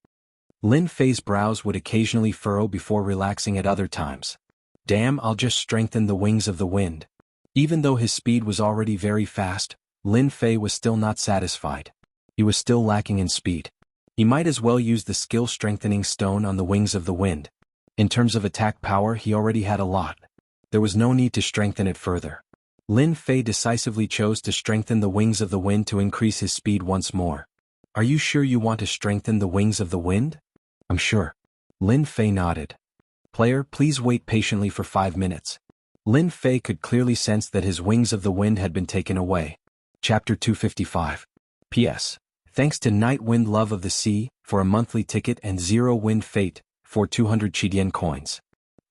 Lin Fei's brows would occasionally furrow before relaxing at other times. Damn, I'll just strengthen the Wings of the Wind. Even though his speed was already very fast, Lin Fei was still not satisfied. He was still lacking in speed. He might as well use the skill strengthening stone on the Wings of the Wind. In terms of attack power, he already had a lot. There was no need to strengthen it further. Lin Fei decisively chose to strengthen the Wings of the Wind to increase his speed once more. Are you sure you want to strengthen the Wings of the Wind? I'm sure. Lin Fei nodded. Player, please wait patiently for 5 minutes. Lin Fei could clearly sense that his Wings of the Wind had been taken away. Chapter 255. P.S. Thanks to Night Wind Love of the Sea, for a monthly ticket, and Zero Wind Fate, for 200 Chidian coins.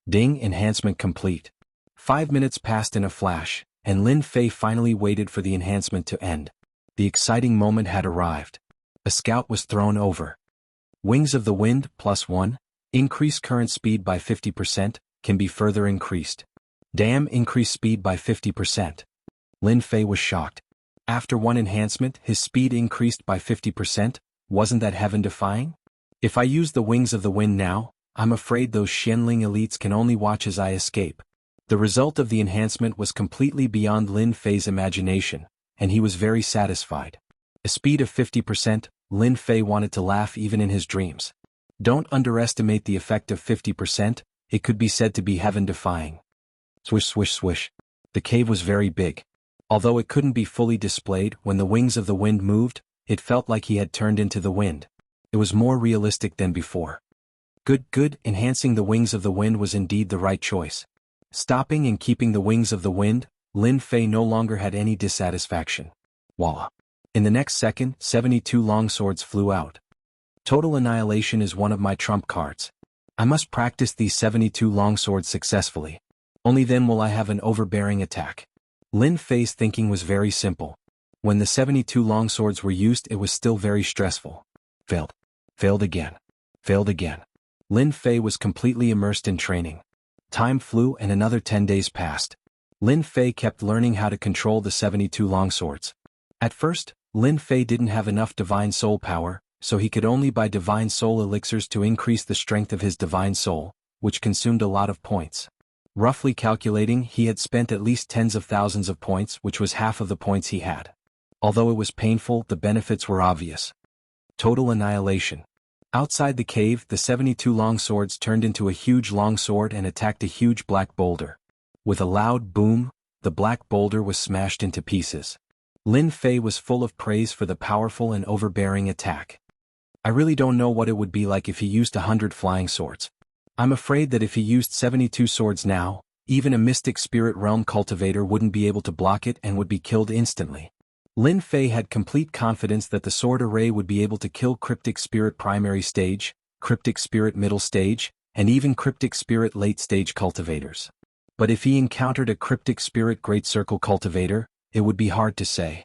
Ding, enhancement complete. 5 minutes passed in a flash, and Lin Fei finally waited for the enhancement to end. The exciting moment had arrived. A scout was thrown over. Wings of the Wind, +1, increase current speed by 50%, can be further increased. Damn, increase speed by 50%. Lin Fei was shocked. After one enhancement, his speed increased by 50%, wasn't that heaven-defying? If I use the Wings of the Wind now, I'm afraid those Xianling elites can only watch as I escape. The result of the enhancement was completely beyond Lin Fei's imagination, and he was very satisfied. A speed of 50%, Lin Fei wanted to laugh even in his dreams. Don't underestimate the effect of 50%, it could be said to be heaven-defying. Swish swish swish. The cave was very big. Although it couldn't be fully displayed, when the Wings of the Wind moved, it felt like he had turned into the wind. It was more realistic than before. Good, enhancing the Wings of the Wind was indeed the right choice. Stopping and keeping the Wings of the Wind, Lin Fei no longer had any dissatisfaction. Voila. In the next second, 72 long swords flew out. Total Annihilation is one of my trump cards. I must practice these 72 long swords successfully. Only then will I have an overbearing attack. Lin Fei's thinking was very simple. When the 72 long swords were used, it was still very stressful. Failed. Failed again. Failed again. Lin Fei was completely immersed in training. Time flew and another 10 days passed. Lin Fei kept learning how to control the 72 long swords. At first, Lin Fei didn't have enough divine soul power, so he could only buy divine soul elixirs to increase the strength of his divine soul, which consumed a lot of points. Roughly calculating, he had spent at least tens of thousands of points, which was half of the points he had. Although it was painful, the benefits were obvious. Total Annihilation. Outside the cave, the 72 long swords turned into a huge long sword and attacked a huge black boulder. With a loud boom, the black boulder was smashed into pieces. Lin Fei was full of praise for the powerful and overbearing attack. I really don't know what it would be like if he used 100 flying swords. I'm afraid that if he used 72 swords now, even a mystic spirit realm cultivator wouldn't be able to block it and would be killed instantly. Lin Fei had complete confidence that the sword array would be able to kill Cryptic Spirit primary stage, Cryptic Spirit middle stage, and even Cryptic Spirit late stage cultivators. But if he encountered a Cryptic Spirit Great Circle cultivator, it would be hard to say.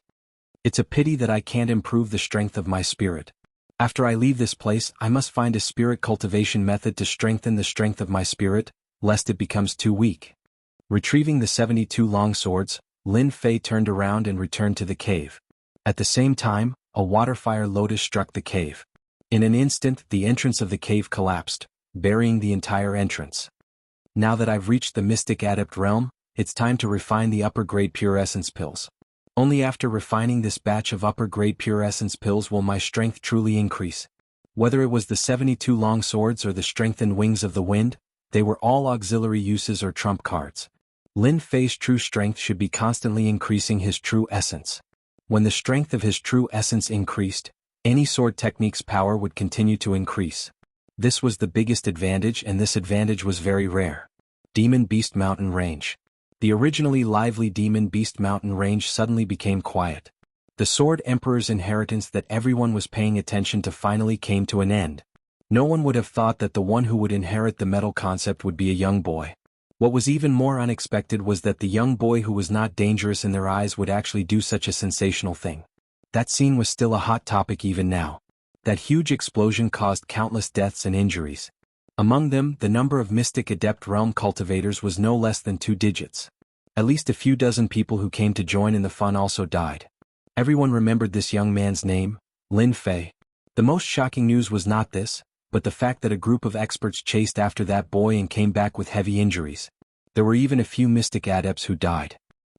It's a pity that I can't improve the strength of my spirit. After I leave this place, I must find a spirit cultivation method to strengthen the strength of my spirit, lest it becomes too weak. Retrieving the 72 long swords, Lin Fei turned around and returned to the cave. At the same time, a waterfire lotus struck the cave. In an instant, the entrance of the cave collapsed, burying the entire entrance. Now that I've reached the Mystic Adept realm, it's time to refine the upper-grade Pure Essence pills. Only after refining this batch of upper-grade Pure Essence pills will my strength truly increase. Whether it was the 72 long swords or the strengthened Wings of the Wind, they were all auxiliary uses or trump cards. Lin Fei's true strength should be constantly increasing his true essence. When the strength of his true essence increased, Any sword technique's power would continue to increase. This was the biggest advantage, and this advantage was very rare. Demon Beast Mountain Range. The originally lively Demon Beast Mountain Range suddenly became quiet. The Sword Emperor's inheritance that everyone was paying attention to finally came to an end. No one would have thought that the one who would inherit the metal concept would be a young boy. What was even more unexpected was that the young boy who was not dangerous in their eyes would actually do such a sensational thing. That scene was still a hot topic even now. That huge explosion caused countless deaths and injuries. Among them, the number of Mystic Adept Realm cultivators was no less than 2 digits. At least a few dozen people who came to join in the fun also died. Everyone remembered this young man's name, Lin Fei. The most shocking news was not this, but the fact that a group of experts chased after that boy and came back with heavy injuries. There were even a few Mystic Adepts who died.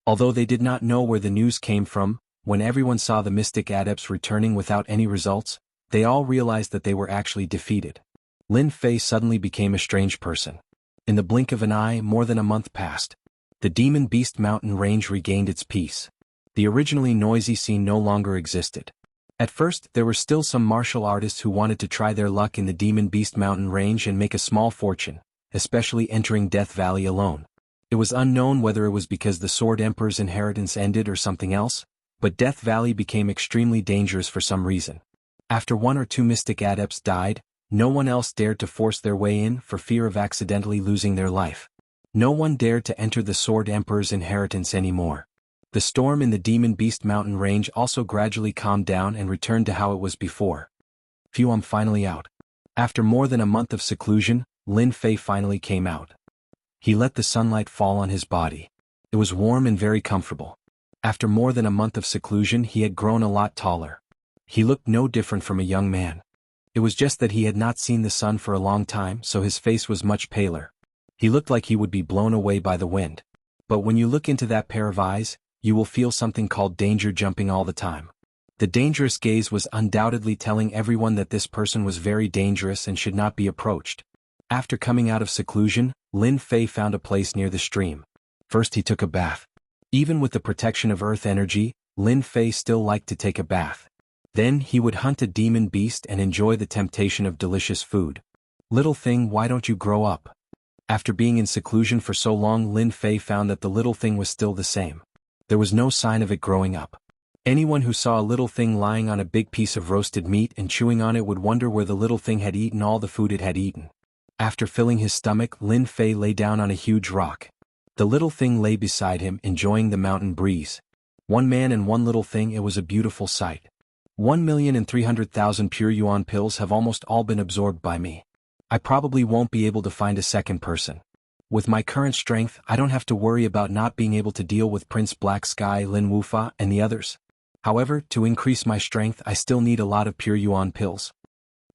Although they did not know where the news came from, when everyone saw the Mystic Adepts returning without any results, they all realized that they were actually defeated. Lin Fei suddenly became a strange person. In the blink of an eye, more than a month passed. The Demon Beast Mountain Range regained its peace. The originally noisy scene no longer existed. At first, there were still some martial artists who wanted to try their luck in the Demon Beast Mountain Range and make a small fortune, especially entering Death Valley alone. It was unknown whether it was because the Sword Emperor's inheritance ended or something else, but Death Valley became extremely dangerous for some reason. After 1 or 2 Mystic Adepts died, no one else dared to force their way in for fear of accidentally losing their life. No one dared to enter the Sword Emperor's inheritance anymore. The storm in the Demon Beast Mountain Range also gradually calmed down and returned to how it was before. Phew, I'm finally out. After more than a month of seclusion, Lin Fei finally came out. He let the sunlight fall on his body. It was warm and very comfortable. After more than a month of seclusion, he had grown a lot taller. He looked no different from a young man. It was just that he had not seen the sun for a long time, so his face was much paler. He looked like he would be blown away by the wind. But when you look into that pair of eyes, you will feel something called danger jumping all the time. The dangerous gaze was undoubtedly telling everyone that this person was very dangerous and should not be approached. After coming out of seclusion, Lin Fei found a place near the stream. First he took a bath. Even with the protection of earth energy, Lin Fei still liked to take a bath. Then he would hunt a demon beast and enjoy the temptation of delicious food. Little thing, why don't you grow up? After being in seclusion for so long, Lin Fei found that the little thing was still the same. There was no sign of it growing up. Anyone who saw a little thing lying on a big piece of roasted meat and chewing on it would wonder where the little thing had eaten all the food it had eaten. After filling his stomach, Lin Fei lay down on a huge rock. The little thing lay beside him, enjoying the mountain breeze. One man and one little thing, it was a beautiful sight. 1,300,000 pure yuan pills have almost all been absorbed by me. I probably won't be able to find a second person. With my current strength, I don't have to worry about not being able to deal with Prince Black Sky, Lin Wufa, and the others. However, to increase my strength, I still need a lot of pure yuan pills.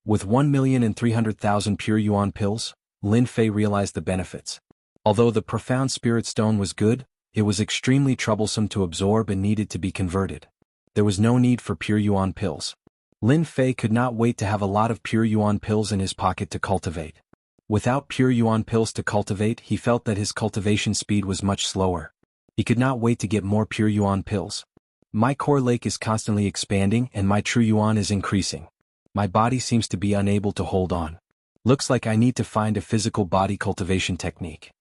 With 1,300,000 pure yuan pills, Lin Fei realized the benefits. Although the profound spirit stone was good, it was extremely troublesome to absorb and needed to be converted. There was no need for pure yuan pills. Lin Fei could not wait to have a lot of pure yuan pills in his pocket to cultivate. Without pure yuan pills to cultivate, he felt that his cultivation speed was much slower. He could not wait to get more pure yuan pills. My core lake is constantly expanding and my true yuan is increasing. My body seems to be unable to hold on. Looks like I need to find a physical body cultivation technique.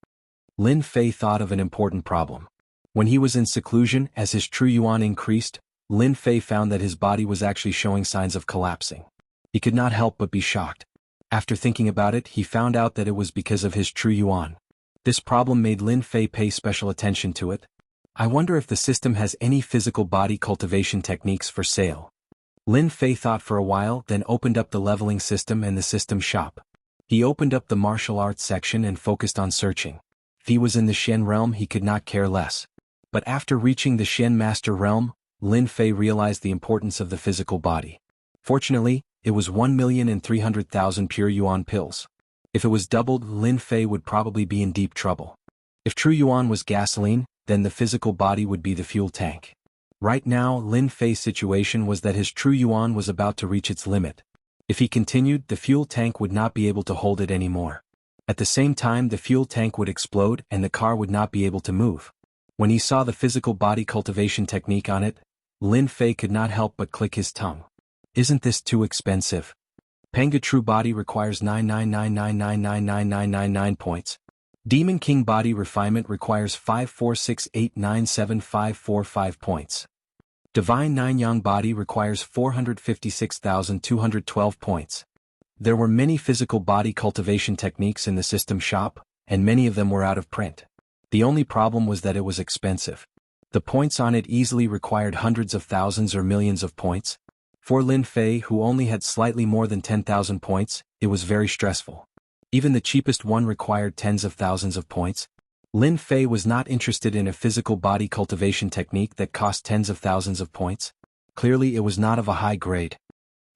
Lin Fei thought of an important problem. When he was in seclusion, as his true yuan increased, Lin Fei found that his body was actually showing signs of collapsing. He could not help but be shocked. After thinking about it, he found out that it was because of his true yuan. This problem made Lin Fei pay special attention to it. I wonder if the system has any physical body cultivation techniques for sale. Lin Fei thought for a while, then opened up the leveling system and the system shop. He opened up the martial arts section and focused on searching. If he was in the Shen realm, he could not care less. But after reaching the Shen Master realm, Lin Fei realized the importance of the physical body. Fortunately, it was 1,300,000 pure yuan pills. If it was doubled, Lin Fei would probably be in deep trouble. If true yuan was gasoline, then the physical body would be the fuel tank. Right now, Lin Fei's situation was that his true yuan was about to reach its limit. If he continued, the fuel tank would not be able to hold it anymore. At the same time, the fuel tank would explode and the car would not be able to move. When he saw the physical body cultivation technique on it, Lin Fei could not help but click his tongue. Isn't this too expensive? Panga True Body requires 999999999 points. Demon King Body Refinement requires 546897545 points. Divine Nine Yang Body requires 456,212 points. There were many physical body cultivation techniques in the system shop, and many of them were out of print. The only problem was that it was expensive. The points on it easily required hundreds of thousands or millions of points. For Lin Fei, who only had slightly more than 10,000 points, it was very stressful. Even the cheapest one required tens of thousands of points. Lin Fei was not interested in a physical body cultivation technique that cost tens of thousands of points. Clearly it was not of a high grade.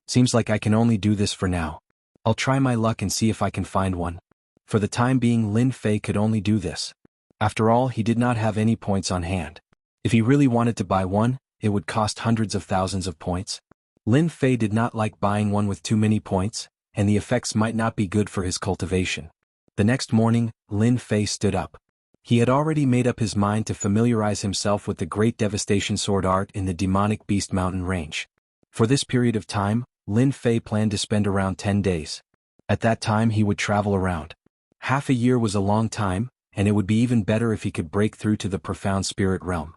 Seems like I can only do this for now. I'll try my luck and see if I can find one. For the time being, Lin Fei could only do this. After all, he did not have any points on hand. If he really wanted to buy one, it would cost hundreds of thousands of points. Lin Fei did not like buying one with too many points, and the effects might not be good for his cultivation. The next morning, Lin Fei stood up. He had already made up his mind to familiarize himself with the Great Devastation sword art in the Demonic Beast Mountain range. For this period of time, Lin Fei planned to spend around 10 days. At that time he would travel around. Half a year was a long time, and it would be even better if he could break through to the profound spirit realm.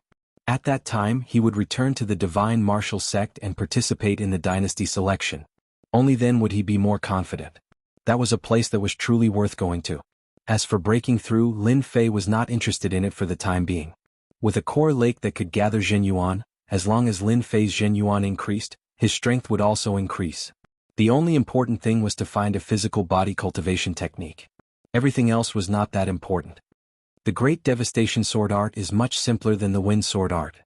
At that time he would return to the Divine Martial Sect and participate in the dynasty selection. Only then would he be more confident. That was a place that was truly worth going to. As for breaking through, Lin Fei was not interested in it for the time being. With a core lake that could gather Zhenyuan, as long as Lin Fei's Zhenyuan increased, his strength would also increase. The only important thing was to find a physical body cultivation technique. Everything else was not that important. The Great Devastation sword art is much simpler than the Wind sword art.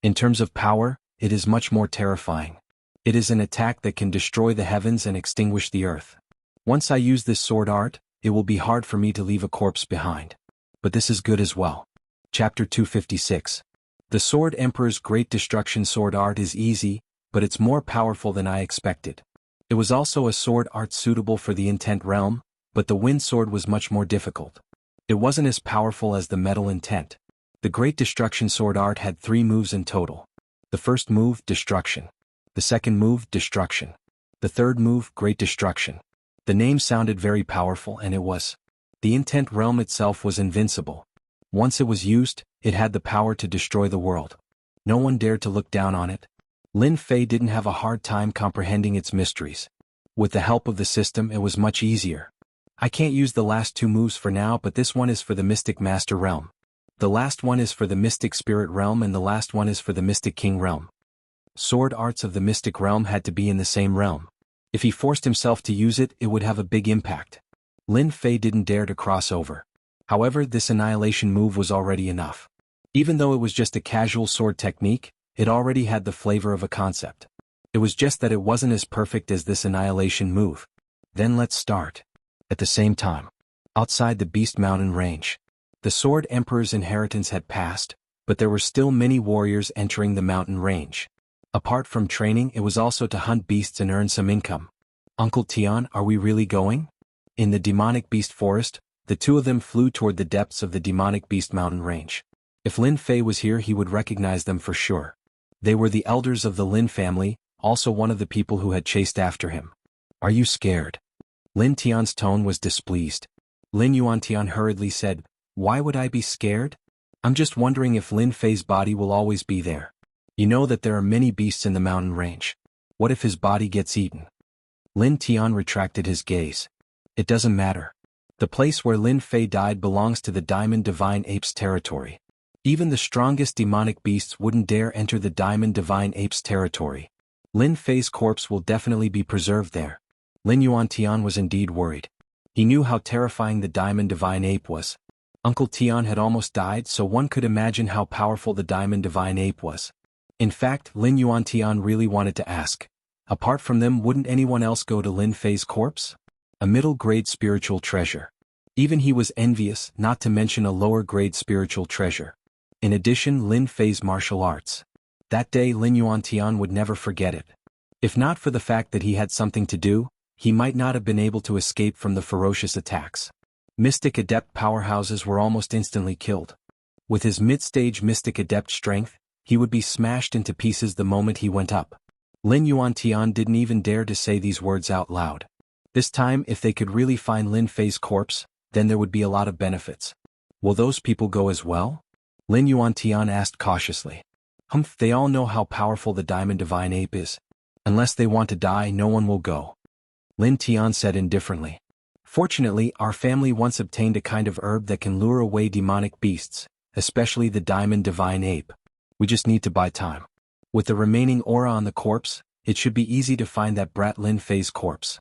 In terms of power, it is much more terrifying. It is an attack that can destroy the heavens and extinguish the earth. Once I use this sword art, it will be hard for me to leave a corpse behind. But this is good as well. Chapter 256. The Sword Emperor's Great Destruction sword art is easy, but it's more powerful than I expected. It was also a sword art suitable for the Intent realm, but the Wind sword was much more difficult. It wasn't as powerful as the Metal Intent. The Great Destruction sword art had 3 moves in total. The first move, Destruction. The second move, Destruction. The third move, Great Destruction. The name sounded very powerful, and it was. The Intent realm itself was invincible. Once it was used, it had the power to destroy the world. No one dared to look down on it. Lin Fei didn't have a hard time comprehending its mysteries. With the help of the system, it was much easier. I can't use the last 2 moves for now, but this one is for the Mystic Master realm. The last one is for the Mystic Spirit realm, and the last one is for the Mystic King realm. Sword arts of the Mystic realm had to be in the same realm. If he forced himself to use it, it would have a big impact. Lin Fei didn't dare to cross over. However, this annihilation move was already enough. Even though it was just a casual sword technique, it already had the flavor of a concept. It was just that it wasn't as perfect as this annihilation move. Then let's start. At the same time, outside the Beast Mountain range, the Sword Emperor's inheritance had passed, but there were still many warriors entering the mountain range. Apart from training, it was also to hunt beasts and earn some income. Uncle Tian, are we really going? In the Demonic Beast Forest, the two of them flew toward the depths of the Demonic Beast Mountain range. If Lin Fei was here, he would recognize them for sure. They were the elders of the Lin family, also one of the people who had chased after him. Are you scared? Lin Tian's tone was displeased. Lin Yuantian hurriedly said, Why would I be scared? I'm just wondering if Lin Fei's body will always be there. You know that there are many beasts in the mountain range. What if his body gets eaten? Lin Tian retracted his gaze. It doesn't matter. The place where Lin Fei died belongs to the Diamond Divine Apes territory. Even the strongest demonic beasts wouldn't dare enter the Diamond Divine Apes territory. Lin Fei's corpse will definitely be preserved there. Lin Yuantian was indeed worried. He knew how terrifying the Diamond Divine Ape was. Uncle Tian had almost died, so one could imagine how powerful the Diamond Divine Ape was. In fact, Lin Yuantian really wanted to ask. Apart from them, wouldn't anyone else go to Lin Fei's corpse? A middle-grade spiritual treasure. Even he was envious, not to mention a lower-grade spiritual treasure. In addition, Lin Fei's martial arts. That day Lin Yuantian would never forget it. If not for the fact that he had something to do, he might not have been able to escape from the ferocious attacks. Mystic Adept powerhouses were almost instantly killed. With his mid-stage Mystic Adept strength, he would be smashed into pieces the moment he went up. Lin Yuantian didn't even dare to say these words out loud. This time, if they could really find Lin Fei's corpse, then there would be a lot of benefits. Will those people go as well? Lin Yuantian asked cautiously. They all know how powerful the Diamond Divine Ape is. Unless they want to die, no one will go. Lin Tian said indifferently. Fortunately, our family once obtained a kind of herb that can lure away demonic beasts, especially the Diamond Divine Ape. We just need to buy time. With the remaining aura on the corpse, it should be easy to find that brat Lin Fei's corpse.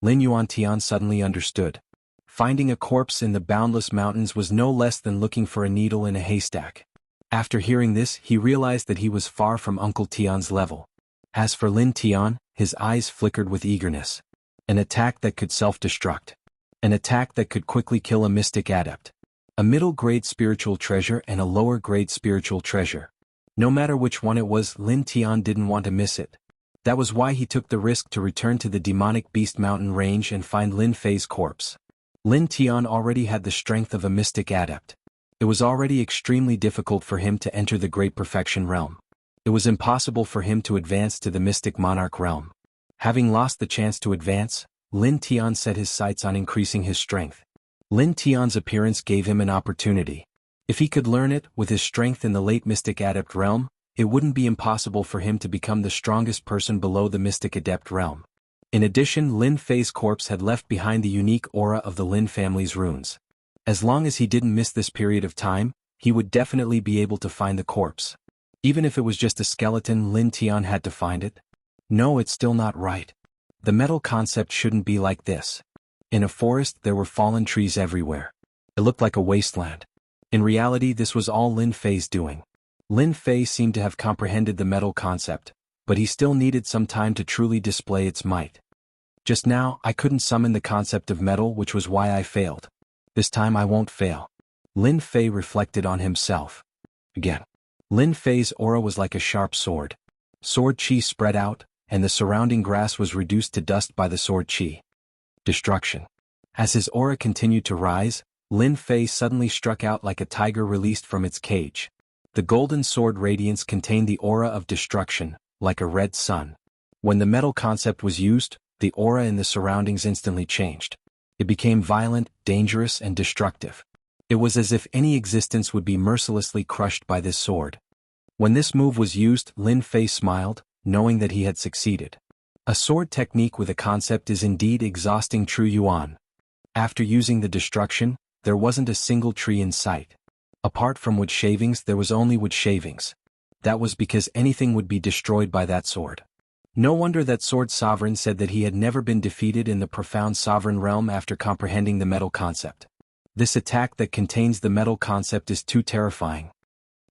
Lin Yuantian suddenly understood. Finding a corpse in the boundless mountains was no less than looking for a needle in a haystack. After hearing this, he realized that he was far from Uncle Tian's level. As for Lin Tian, his eyes flickered with eagerness. An attack that could self-destruct. An attack that could quickly kill a mystic adept. A middle-grade spiritual treasure and a lower-grade spiritual treasure. No matter which one it was, Lin Tian didn't want to miss it. That was why he took the risk to return to the demonic beast mountain range and find Lin Fei's corpse. Lin Tian already had the strength of a mystic adept. It was already extremely difficult for him to enter the Great Perfection realm. It was impossible for him to advance to the Mystic Monarch realm. Having lost the chance to advance, Lin Tian set his sights on increasing his strength. Lin Tian's appearance gave him an opportunity. If he could learn it, with his strength in the late Mystic Adept realm, it wouldn't be impossible for him to become the strongest person below the Mystic Adept realm. In addition, Lin Fei's corpse had left behind the unique aura of the Lin family's runes. As long as he didn't miss this period of time, he would definitely be able to find the corpse. Even if it was just a skeleton, Lin Tian had to find it. No, it's still not right. The metal concept shouldn't be like this. In a forest, there were fallen trees everywhere. It looked like a wasteland. In reality, this was all Lin Fei's doing. Lin Fei seemed to have comprehended the metal concept, but he still needed some time to truly display its might. Just now, I couldn't summon the concept of metal, which was why I failed. This time I won't fail. Lin Fei reflected on himself. Again. Lin Fei's aura was like a sharp sword. Sword chi spread out, and the surrounding grass was reduced to dust by the sword chi. Destruction. As his aura continued to rise, Lin Fei suddenly struck out like a tiger released from its cage. The golden sword radiance contained the aura of destruction, like a red sun. When the metal concept was used, the aura in the surroundings instantly changed. It became violent, dangerous, and destructive. It was as if any existence would be mercilessly crushed by this sword. When this move was used, Lin Fei smiled, knowing that he had succeeded. A sword technique with a concept is indeed exhausting. True Yuan. After using the destruction, there wasn't a single tree in sight. Apart from wood shavings, there was only wood shavings. That was because anything would be destroyed by that sword. No wonder that Sword Sovereign said that he had never been defeated in the profound sovereign realm after comprehending the metal concept. This attack that contains the metal concept is too terrifying.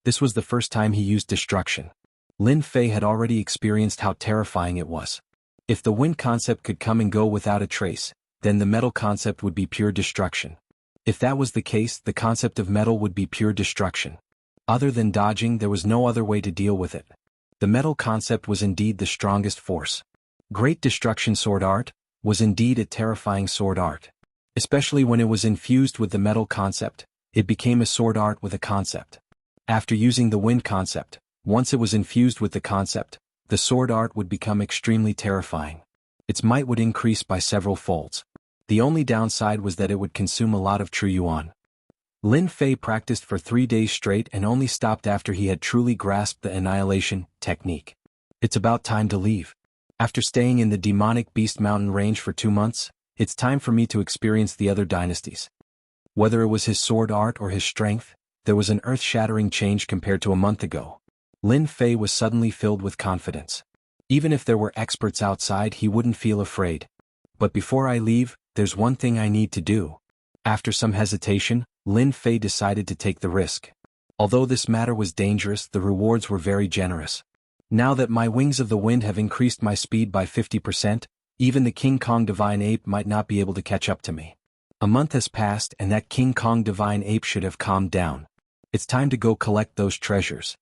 This was the first time he used destruction. Lin Fei had already experienced how terrifying it was. If the wind concept could come and go without a trace, then the metal concept would be pure destruction. If that was the case, the concept of metal would be pure destruction. Other than dodging, there was no other way to deal with it. The metal concept was indeed the strongest force. Great Destruction Sword Art was indeed a terrifying sword art. Especially when it was infused with the metal concept, it became a sword art with a concept. After using the wind concept, once it was infused with the concept, the sword art would become extremely terrifying. Its might would increase by several folds. The only downside was that it would consume a lot of true yuan. Lin Fei practiced for 3 days straight and only stopped after he had truly grasped the annihilation technique. It's about time to leave. After staying in the demonic beast mountain range for 2 months, it's time for me to experience the other dynasties. Whether it was his sword art or his strength, there was an earth-shattering change compared to a month ago. Lin Fei was suddenly filled with confidence. Even if there were experts outside, he wouldn't feel afraid. But before I leave, there's one thing I need to do. After some hesitation, Lin Fei decided to take the risk. Although this matter was dangerous, the rewards were very generous. Now that my wings of the wind have increased my speed by 50%, even the King Kong Divine Ape might not be able to catch up to me. A month has passed and that King Kong Divine Ape should have calmed down. It's time to go collect those treasures.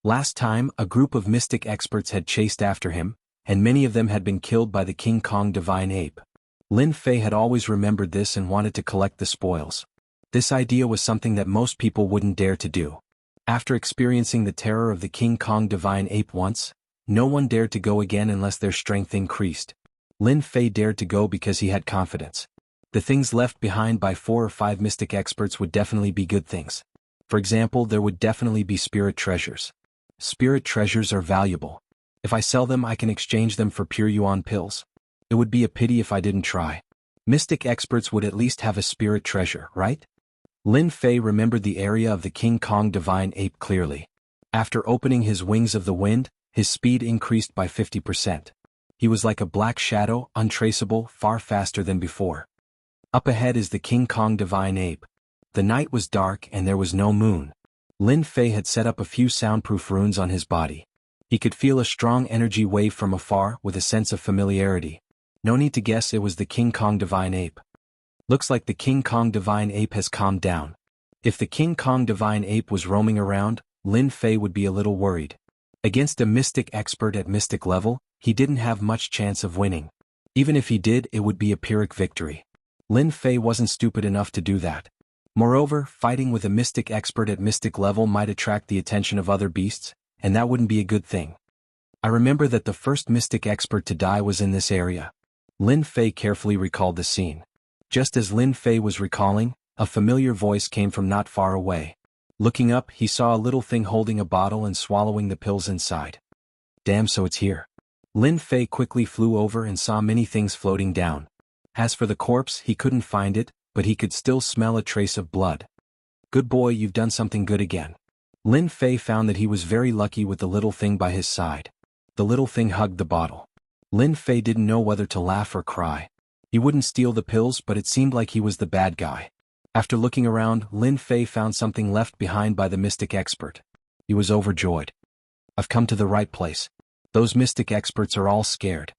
Last time, a group of mystic experts had chased after him, and many of them had been killed by the King Kong Divine Ape. Lin Fei had always remembered this and wanted to collect the spoils. This idea was something that most people wouldn't dare to do. After experiencing the terror of the King Kong Divine Ape once, No one dared to go again unless their strength increased. Lin Fei dared to go because he had confidence. The things left behind by 4 or 5 mystic experts would definitely be good things. For example, there would definitely be spirit treasures. Spirit treasures are valuable. If I sell them, I can exchange them for pure yuan pills. It would be a pity if I didn't try. Mystic experts would at least have a spirit treasure, right? Lin Fei remembered the area of the King Kong divine ape clearly. After opening his wings of the wind, his speed increased by 50%. He was like a black shadow, untraceable, far faster than before. Up ahead is the King Kong divine ape. The night was dark and there was no moon. Lin Fei had set up a few soundproof runes on his body. He could feel a strong energy wave from afar with a sense of familiarity. No need to guess, it was the King Kong divine ape. Looks like the King Kong divine ape has calmed down. If the King Kong divine ape was roaming around, Lin Fei would be a little worried. Against a mystic expert at mystic level, he didn't have much chance of winning. Even if he did, it would be a Pyrrhic victory. Lin Fei wasn't stupid enough to do that. Moreover, fighting with a mystic expert at mystic level might attract the attention of other beasts, and that wouldn't be a good thing. I remember that the first mystic expert to die was in this area. Lin Fei carefully recalled the scene. Just as Lin Fei was recalling, a familiar voice came from not far away. Looking up, he saw a little thing holding a bottle and swallowing the pills inside. Damn, so it's here. Lin Fei quickly flew over and saw many things floating down. As for the corpse, he couldn't find it, but he could still smell a trace of blood. Good boy, you've done something good again. Lin Fei found that he was very lucky with the little thing by his side. The little thing hugged the bottle. Lin Fei didn't know whether to laugh or cry. He wouldn't steal the pills, but it seemed like he was the bad guy. After looking around, Lin Fei found something left behind by the mystic expert. He was overjoyed. I've come to the right place. Those mystic experts are all scared.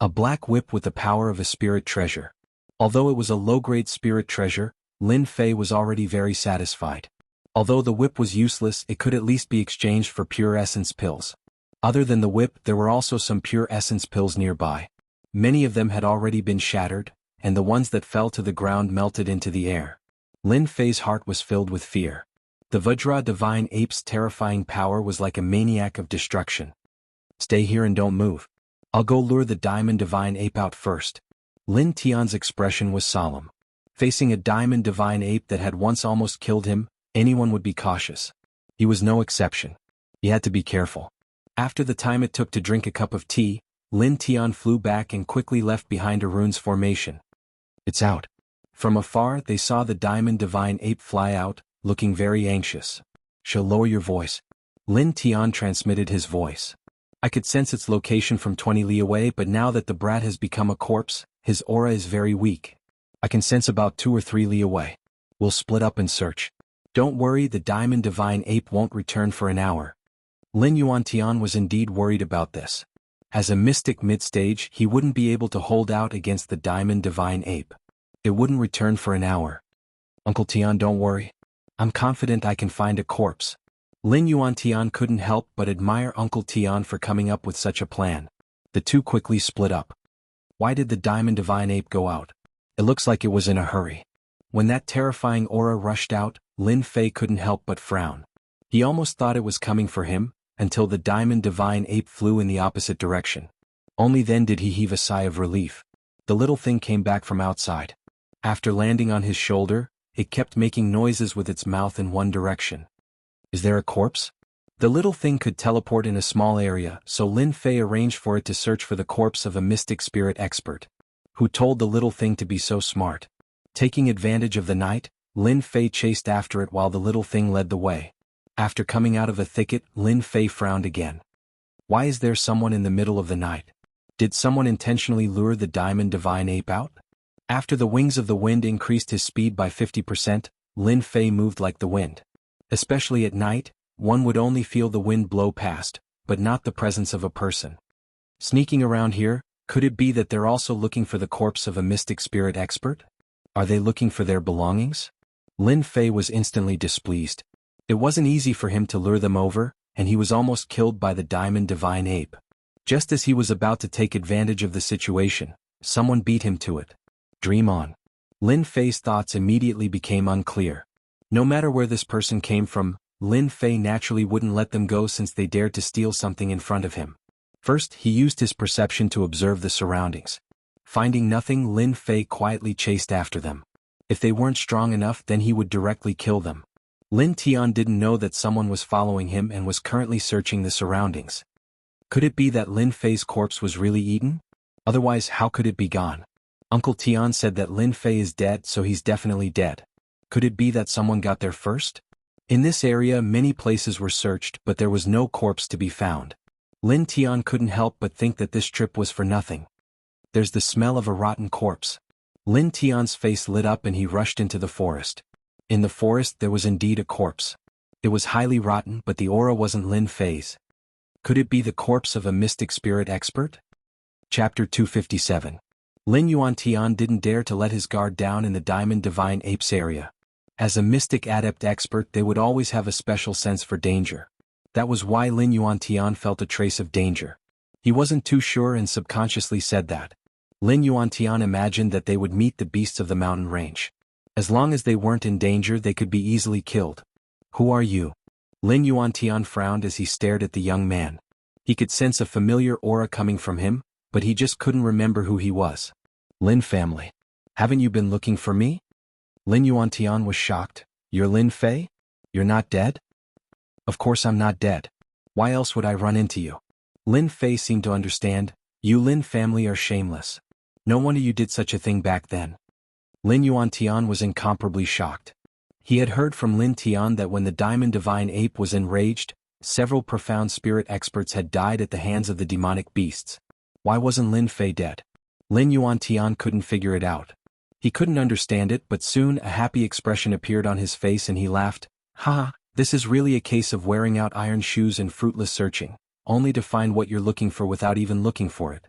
A black whip with the power of a spirit treasure. Although it was a low-grade spirit treasure, Lin Fei was already very satisfied. Although the whip was useless, it could at least be exchanged for pure essence pills. Other than the whip, there were also some pure essence pills nearby. Many of them had already been shattered, and the ones that fell to the ground melted into the air. Lin Fei's heart was filled with fear. The Vajra divine ape's terrifying power was like a maniac of destruction. Stay here and don't move. I'll go lure the diamond divine ape out first. Lin Tian's expression was solemn. Facing a diamond divine ape that had once almost killed him, anyone would be cautious. He was no exception. He had to be careful. After the time it took to drink a cup of tea, Lin Tian flew back and quickly left behind a rune's formation. It's out. From afar, they saw the diamond divine ape fly out, looking very anxious. Shall lower your voice. Lin Tian transmitted his voice. I could sense its location from 20 li away, but now that the brat has become a corpse, his aura is very weak. I can sense about 2 or 3 li away. We'll split up and search. Don't worry, the diamond divine ape won't return for an hour. Lin Yuantian was indeed worried about this. As a mystic mid-stage, he wouldn't be able to hold out against the diamond divine ape. It wouldn't return for an hour. Uncle Tian, don't worry. I'm confident I can find a corpse. Lin Yuantian couldn't help but admire Uncle Tian for coming up with such a plan. The two quickly split up. Why did the diamond divine ape go out? It looks like it was in a hurry. When that terrifying aura rushed out, Lin Fei couldn't help but frown. He almost thought it was coming for him, until the diamond divine ape flew in the opposite direction. Only then did he heave a sigh of relief. The little thing came back from outside. After landing on his shoulder, it kept making noises with its mouth in one direction. Is there a corpse? The little thing could teleport in a small area, so Lin Fei arranged for it to search for the corpse of a mystic spirit expert. Who told the little thing to be so smart? Taking advantage of the night, Lin Fei chased after it while the little thing led the way. After coming out of a thicket, Lin Fei frowned again. Why is there someone in the middle of the night? Did someone intentionally lure the diamond divine ape out? After the wings of the wind increased his speed by 50%, Lin Fei moved like the wind. Especially at night, one would only feel the wind blow past, but not the presence of a person. Sneaking around here, could it be that they're also looking for the corpse of a mystic spirit expert? Are they looking for their belongings? Lin Fei was instantly displeased. It wasn't easy for him to lure them over, and he was almost killed by the diamond divine ape. Just as he was about to take advantage of the situation, someone beat him to it. Dream on. Lin Fei's thoughts immediately became unclear. No matter where this person came from, Lin Fei naturally wouldn't let them go since they dared to steal something in front of him. First, he used his perception to observe the surroundings. Finding nothing, Lin Fei quietly chased after them. If they weren't strong enough, then he would directly kill them. Lin Tian didn't know that someone was following him and was currently searching the surroundings. Could it be that Lin Fei's corpse was really eaten? Otherwise, how could it be gone? Uncle Tian said that Lin Fei is dead, so he's definitely dead. Could it be that someone got there first? In this area, many places were searched, but there was no corpse to be found. Lin Tian couldn't help but think that this trip was for nothing. There's the smell of a rotten corpse. Lin Tian's face lit up and he rushed into the forest. In the forest there was indeed a corpse. It was highly rotten, but the aura wasn't Lin Fei's. Could it be the corpse of a mystic spirit expert? Chapter 257. Lin Yuantian didn't dare to let his guard down in the Diamond Divine Apes area. As a mystic adept expert, they would always have a special sense for danger. That was why Lin Yuantian felt a trace of danger. He wasn't too sure and subconsciously said that. Lin Yuantian imagined that they would meet the beasts of the mountain range. As long as they weren't in danger, they could be easily killed. Who are you? Lin Yuantian frowned as he stared at the young man. He could sense a familiar aura coming from him, but he just couldn't remember who he was. Lin family. Haven't you been looking for me? Lin Yuantian was shocked. You're Lin Fei? You're not dead? Of course I'm not dead. Why else would I run into you? Lin Fei seemed to understand. You Lin family are shameless. No wonder you did such a thing back then. Lin Yuantian was incomparably shocked. He had heard from Lin Tian that when the Diamond Divine Ape was enraged, several profound spirit experts had died at the hands of the demonic beasts. Why wasn't Lin Fei dead? Lin Yuantian couldn't figure it out. He couldn't understand it, but soon a happy expression appeared on his face and he laughed. Ha, this is really a case of wearing out iron shoes and fruitless searching, only to find what you're looking for without even looking for it.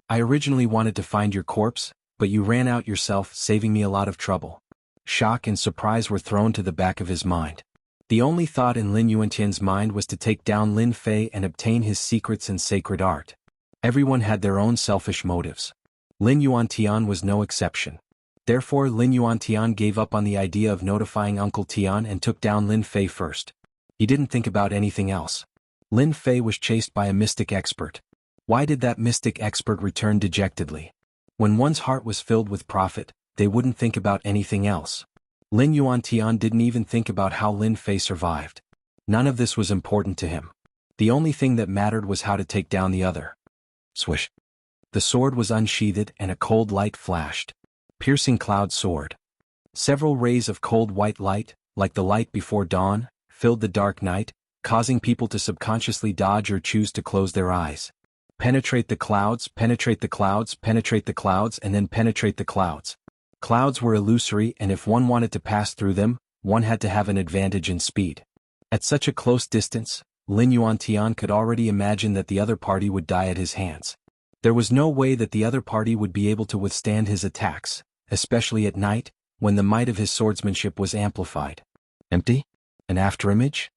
I originally wanted to find your corpse, but you ran out yourself, saving me a lot of trouble. Shock and surprise were thrown to the back of his mind. The only thought in Lin Yuantian's mind was to take down Lin Fei and obtain his secrets and sacred art. Everyone had their own selfish motives. Lin Yuantian was no exception. Therefore, Lin Yuantian gave up on the idea of notifying Uncle Tian and took down Lin Fei first. He didn't think about anything else. Lin Fei was chased by a mystic expert. Why did that mystic expert return dejectedly? When one's heart was filled with profit, they wouldn't think about anything else. Lin Yuantian didn't even think about how Lin Fei survived. None of this was important to him. The only thing that mattered was how to take down the other. Swish. The sword was unsheathed and a cold light flashed. Piercing cloud sword. Several rays of cold white light, like the light before dawn, filled the dark night, causing people to subconsciously dodge or choose to close their eyes. Penetrate the clouds, penetrate the clouds, penetrate the clouds, and then penetrate the clouds. Clouds were illusory, and if one wanted to pass through them, one had to have an advantage in speed. At such a close distance, Lin Yuantian could already imagine that the other party would die at his hands. There was no way that the other party would be able to withstand his attacks, especially at night, when the might of his swordsmanship was amplified. Empty? An afterimage?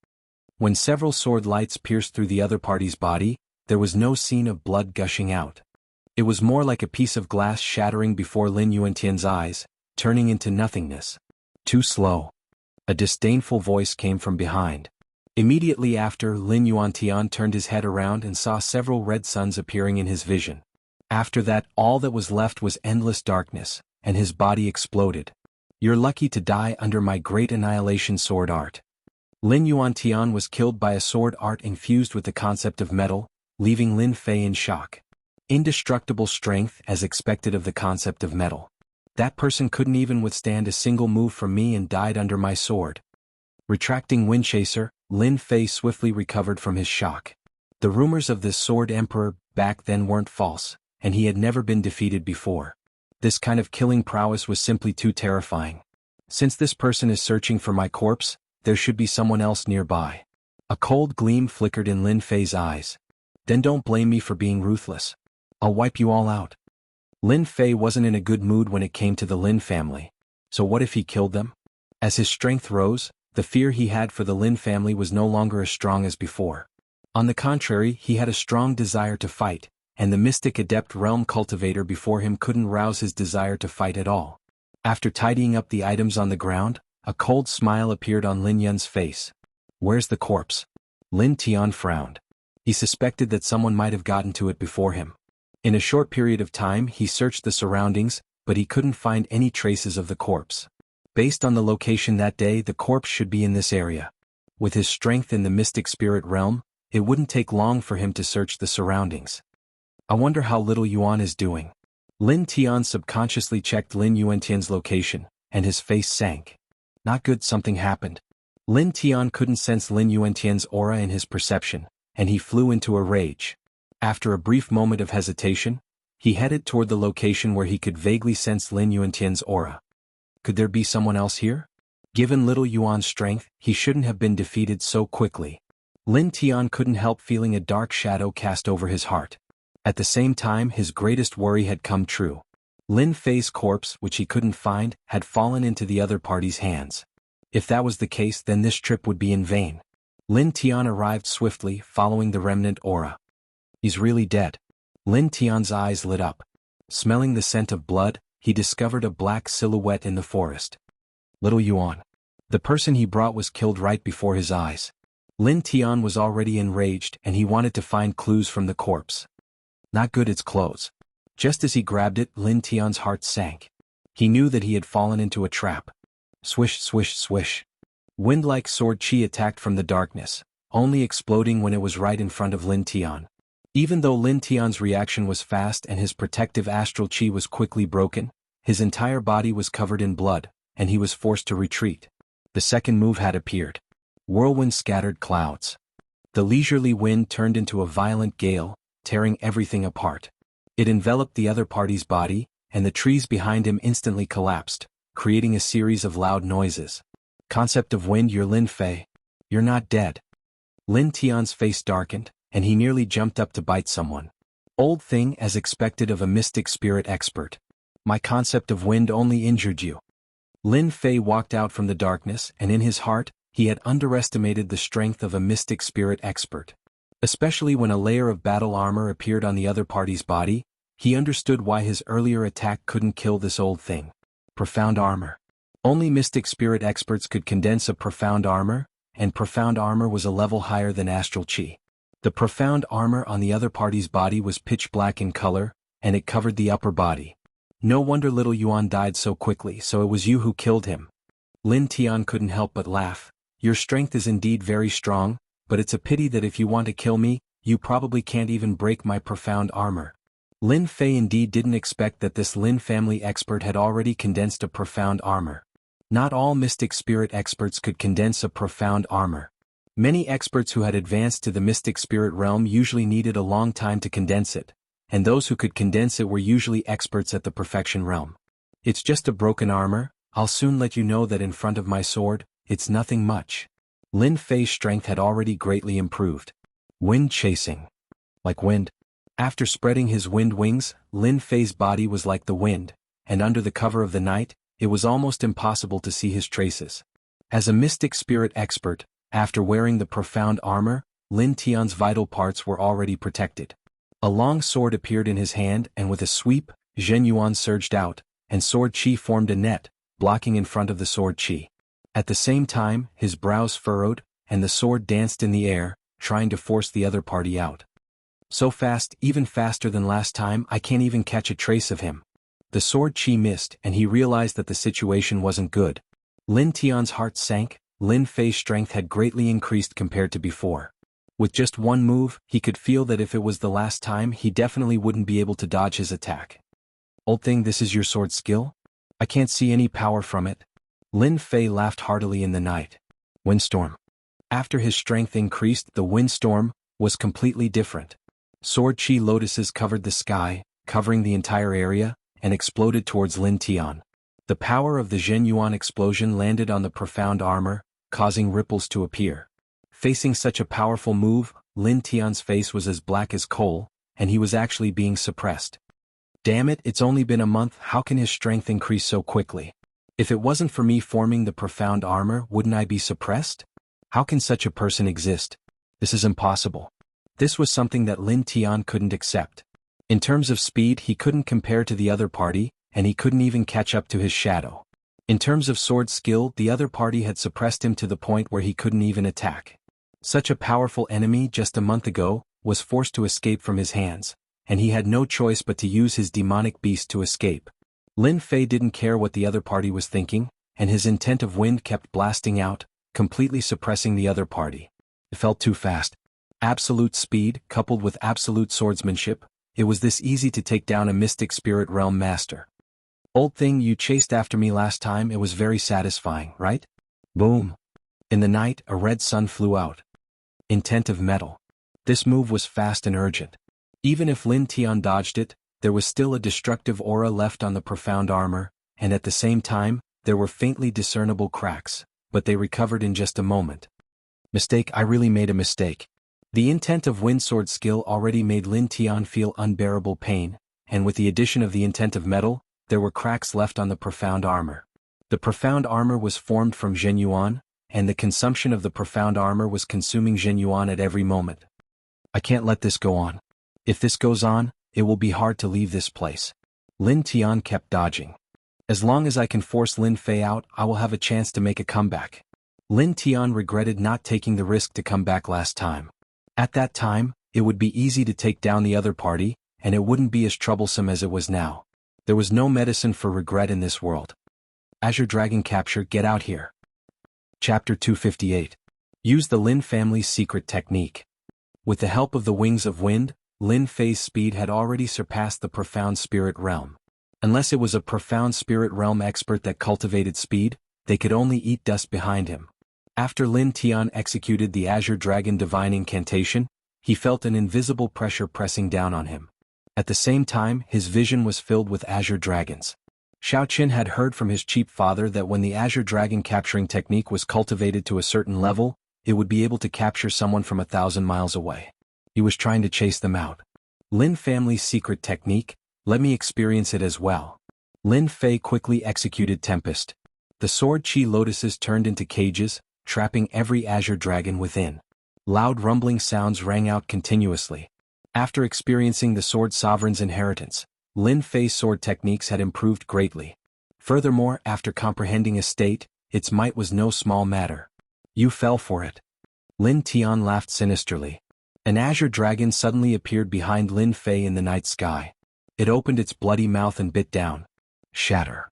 When several sword lights pierced through the other party's body, there was no scene of blood gushing out. It was more like a piece of glass shattering before Lin Yuantian's eyes, turning into nothingness. Too slow. A disdainful voice came from behind. Immediately after, Lin Yuantian turned his head around and saw several red suns appearing in his vision. After that, all that was left was endless darkness, and his body exploded. You're lucky to die under my great annihilation sword art. Lin Yuantian was killed by a sword art infused with the concept of metal, leaving Lin Fei in shock. Indestructible strength as expected of the concept of metal. That person couldn't even withstand a single move from me and died under my sword. Retracting Windchaser, Lin Fei swiftly recovered from his shock. The rumors of this sword emperor back then weren't false, and he had never been defeated before. This kind of killing prowess was simply too terrifying. Since this person is searching for my corpse, there should be someone else nearby. A cold gleam flickered in Lin Fei's eyes. Then don't blame me for being ruthless. I'll wipe you all out. Lin Fei wasn't in a good mood when it came to the Lin family. So what if he killed them? As his strength rose, the fear he had for the Lin family was no longer as strong as before. On the contrary, he had a strong desire to fight, and the mystic adept realm cultivator before him couldn't rouse his desire to fight at all. After tidying up the items on the ground, a cold smile appeared on Lin Yun's face. Where's the corpse? Lin Tian frowned. He suspected that someone might have gotten to it before him. In a short period of time he searched the surroundings, but he couldn't find any traces of the corpse. Based on the location that day, the corpse should be in this area. With his strength in the mystic spirit realm, it wouldn't take long for him to search the surroundings. I wonder how little Yuan is doing. Lin Tian subconsciously checked Lin Yuantian's location, and his face sank. Not good, something happened. Lin Tian couldn't sense Lin Yuantian's aura in his perception, and he flew into a rage. After a brief moment of hesitation, he headed toward the location where he could vaguely sense Lin Yuantian's aura. Could there be someone else here? Given little Yuan's strength, he shouldn't have been defeated so quickly. Lin Tian couldn't help feeling a dark shadow cast over his heart. At the same time, his greatest worry had come true. Lin Fei's corpse, which he couldn't find, had fallen into the other party's hands. If that was the case, then this trip would be in vain. Lin Tian arrived swiftly, following the remnant aura. He's really dead. Lin Tian's eyes lit up. Smelling the scent of blood, he discovered a black silhouette in the forest. Little Yuan. The person he brought was killed right before his eyes. Lin Tian was already enraged, and he wanted to find clues from the corpse. Not good, its clothes. Just as he grabbed it, Lin Tian's heart sank. He knew that he had fallen into a trap. Swish, swish, swish. Wind-like sword chi attacked from the darkness, only exploding when it was right in front of Lin Tian. Even though Lin Tian's reaction was fast and his protective astral chi was quickly broken, his entire body was covered in blood, and he was forced to retreat. The second move had appeared. Whirlwind scattered clouds. The leisurely wind turned into a violent gale, tearing everything apart. It enveloped the other party's body, and the trees behind him instantly collapsed, creating a series of loud noises. Concept of wind, you're Lin Fei. You're not dead. Lin Tian's face darkened, and he nearly jumped up to bite someone. Old thing, as expected of a mystic spirit expert. My concept of wind only injured you. Lin Fei walked out from the darkness, and in his heart, he had underestimated the strength of a mystic spirit expert. Especially when a layer of battle armor appeared on the other party's body, he understood why his earlier attack couldn't kill this old thing. Profound armor. Only mystic spirit experts could condense a profound armor, and profound armor was a level higher than astral chi. The profound armor on the other party's body was pitch black in color, and it covered the upper body. No wonder little Yuan died so quickly, so it was you who killed him. Lin Tian couldn't help but laugh. Your strength is indeed very strong, but it's a pity that if you want to kill me, you probably can't even break my profound armor. Lin Fei indeed didn't expect that this Lin family expert had already condensed a profound armor. Not all mystic spirit experts could condense a profound armor. Many experts who had advanced to the mystic spirit realm usually needed a long time to condense it, and those who could condense it were usually experts at the perfection realm. It's just a broken armor. I'll soon let you know that in front of my sword, it's nothing much. Lin Fei's strength had already greatly improved. Wind chasing. Like wind. After spreading his wind wings, Lin Fei's body was like the wind, and under the cover of the night, it was almost impossible to see his traces. As a mystic spirit expert, after wearing the profound armor, Lin Tian's vital parts were already protected. A long sword appeared in his hand, and with a sweep, Zhen Yuan surged out, and sword chi formed a net, blocking in front of the sword chi. At the same time, his brows furrowed, and the sword danced in the air, trying to force the other party out. So fast, even faster than last time, I can't even catch a trace of him. The sword chi missed, and he realized that the situation wasn't good. Lin Tian's heart sank. Lin Fei's strength had greatly increased compared to before. With just one move, he could feel that if it was the last time, he definitely wouldn't be able to dodge his attack. Old thing, this is your sword skill? I can't see any power from it. Lin Fei laughed heartily in the night. Windstorm. After his strength increased, the windstorm was completely different. Sword chi lotuses covered the sky, covering the entire area, and exploded towards Lin Tian. The power of the Zhen Yuan explosion landed on the profound armor, causing ripples to appear. Facing such a powerful move, Lin Tian's face was as black as coal, and he was actually being suppressed. Damn it, it's only been a month, how can his strength increase so quickly? If it wasn't for me forming the profound armor, wouldn't I be suppressed? How can such a person exist? This is impossible. This was something that Lin Tian couldn't accept. In terms of speed, he couldn't compare to the other party, and he couldn't even catch up to his shadow. In terms of sword skill, the other party had suppressed him to the point where he couldn't even attack. Such a powerful enemy just a month ago, was forced to escape from his hands, and he had no choice but to use his demonic beast to escape. Lin Fei didn't care what the other party was thinking, and his intent of wind kept blasting out, completely suppressing the other party. It felt too fast. Absolute speed, coupled with absolute swordsmanship, it was this easy to take down a mystic spirit realm master. Old thing, you chased after me last time, it was very satisfying, right? Boom. In the night, a red sun flew out. Intent of metal. This move was fast and urgent. Even if Lin Tian dodged it, there was still a destructive aura left on the profound armor, and at the same time, there were faintly discernible cracks, but they recovered in just a moment. Mistake, I really made a mistake. The intent of wind sword skill already made Lin Tian feel unbearable pain, and with the addition of the intent of metal, there were cracks left on the profound armor. The profound armor was formed from Zhenyuan, and the consumption of the profound armor was consuming Zhenyuan at every moment. I can't let this go on. If this goes on, it will be hard to leave this place. Lin Tian kept dodging. As long as I can force Lin Fei out, I will have a chance to make a comeback. Lin Tian regretted not taking the risk to come back last time. At that time, it would be easy to take down the other party, and it wouldn't be as troublesome as it was now. There was no medicine for regret in this world. Azure Dragon Capture, get out here. Chapter 258. Use the Lin family's secret technique. With the help of the Wings of Wind, Lin Fei's speed had already surpassed the Profound Spirit Realm. Unless it was a Profound Spirit Realm expert that cultivated speed, they could only eat dust behind him. After Lin Tian executed the Azure Dragon Divine Incantation, he felt an invisible pressure pressing down on him. At the same time, his vision was filled with Azure Dragons. Xiaoqin had heard from his chief father that when the Azure Dragon capturing technique was cultivated to a certain level, it would be able to capture someone from 1,000 miles away. He was trying to chase them out. Lin family's secret technique, let me experience it as well. Lin Fei quickly executed Tempest. The sword chi lotuses turned into cages, trapping every Azure Dragon within. Loud rumbling sounds rang out continuously. After experiencing the Sword Sovereign's inheritance, Lin Fei's sword techniques had improved greatly. Furthermore, after comprehending a state, its might was no small matter. You fell for it. Lin Tian laughed sinisterly. An Azure Dragon suddenly appeared behind Lin Fei in the night sky. It opened its bloody mouth and bit down. Shatter.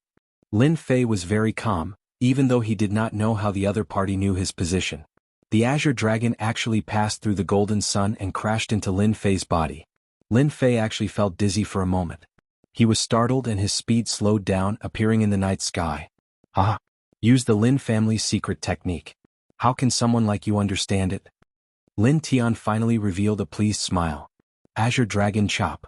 Lin Fei was very calm, even though he did not know how the other party knew his position. The Azure Dragon actually passed through the golden sun and crashed into Lin Fei's body. Lin Fei actually felt dizzy for a moment. He was startled and his speed slowed down, appearing in the night sky. Ah! Use the Lin family's secret technique. How can someone like you understand it? Lin Tian finally revealed a pleased smile. Azure Dragon Chop.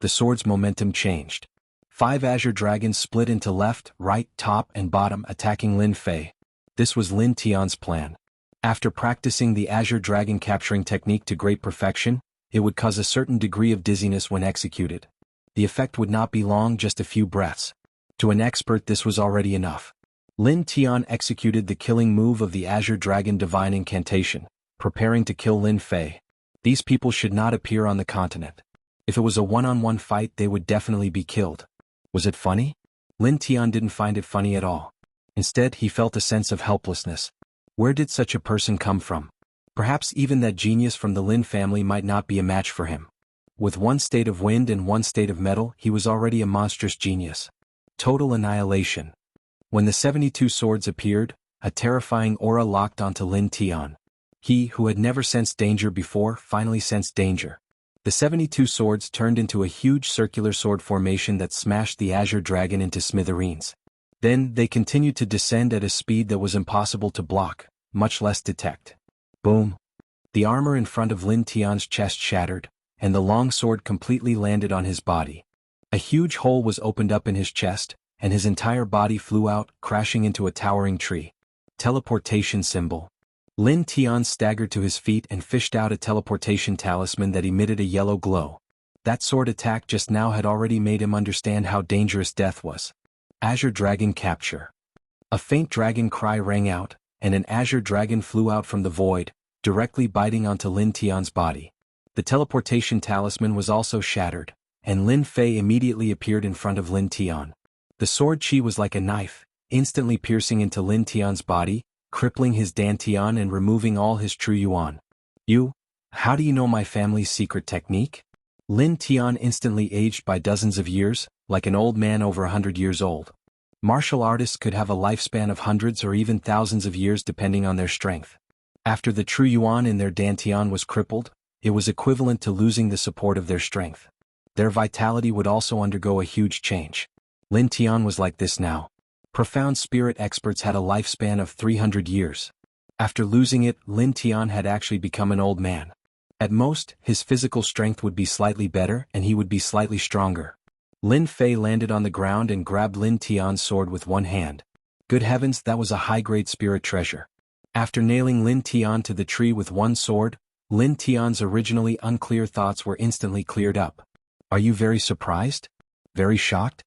The sword's momentum changed. 5 Azure Dragons split into left, right, top, and bottom, attacking Lin Fei. This was Lin Tian's plan. After practicing the Azure Dragon capturing technique to great perfection, it would cause a certain degree of dizziness when executed. The effect would not be long, just a few breaths. To an expert, this was already enough. Lin Tian executed the killing move of the Azure Dragon Divine Incantation, preparing to kill Lin Fei. These people should not appear on the continent. If it was a one-on-one fight, they would definitely be killed. Was it funny? Lin Tian didn't find it funny at all. Instead, he felt a sense of helplessness. Where did such a person come from? Perhaps even that genius from the Lin family might not be a match for him. With 1 state of wind and 1 state of metal, he was already a monstrous genius. Total annihilation. When the 72 swords appeared, a terrifying aura locked onto Lin Tian. He, who had never sensed danger before, finally sensed danger. The 72 swords turned into a huge circular sword formation that smashed the Azure Dragon into smithereens. Then, they continued to descend at a speed that was impossible to block, much less detect. Boom! The armor in front of Lin Tian's chest shattered, and the long sword completely landed on his body. A huge hole was opened up in his chest, and his entire body flew out, crashing into a towering tree. Teleportation symbol. Lin Tian staggered to his feet and fished out a teleportation talisman that emitted a yellow glow. That sword attack just now had already made him understand how dangerous death was. Azure Dragon Capture. A faint dragon cry rang out, and an Azure Dragon flew out from the void, directly biting onto Lin Tian's body. The teleportation talisman was also shattered, and Lin Fei immediately appeared in front of Lin Tian. The sword chi was like a knife, instantly piercing into Lin Tian's body, crippling his dantian and removing all his true yuan. You? How do you know my family's secret technique? Lin Tian instantly aged by dozens of years, like an old man over 100 years old. Martial artists could have a lifespan of hundreds or even thousands of years depending on their strength. After the true yuan in their dantian was crippled, it was equivalent to losing the support of their strength. Their vitality would also undergo a huge change. Lin Tian was like this now. Profound spirit experts had a lifespan of 300 years. After losing it, Lin Tian had actually become an old man. At most, his physical strength would be slightly better and he would be slightly stronger. Lin Fei landed on the ground and grabbed Lin Tian's sword with one hand. Good heavens, that was a high-grade spirit treasure. After nailing Lin Tian to the tree with one sword, Lin Tian's originally unclear thoughts were instantly cleared up. Are you very surprised? Very shocked?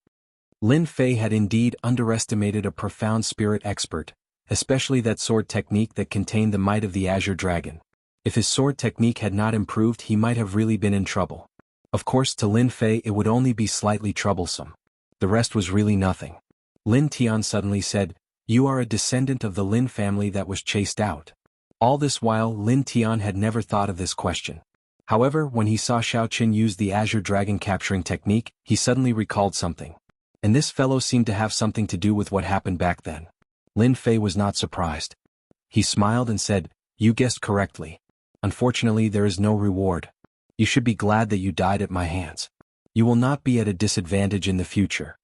Lin Fei had indeed underestimated a profound spirit expert, especially that sword technique that contained the might of the Azure Dragon. If his sword technique had not improved, he might have really been in trouble. Of course, to Lin Fei it would only be slightly troublesome. The rest was really nothing. Lin Tian suddenly said, "You are a descendant of the Lin family that was chased out." All this while, Lin Tian had never thought of this question. However, when he saw Xiao Qin use the Azure Dragon capturing technique, he suddenly recalled something. And this fellow seemed to have something to do with what happened back then. Lin Fei was not surprised. He smiled and said, "You guessed correctly. Unfortunately, there is no reward. You should be glad that you died at my hands. You will not be at a disadvantage in the future."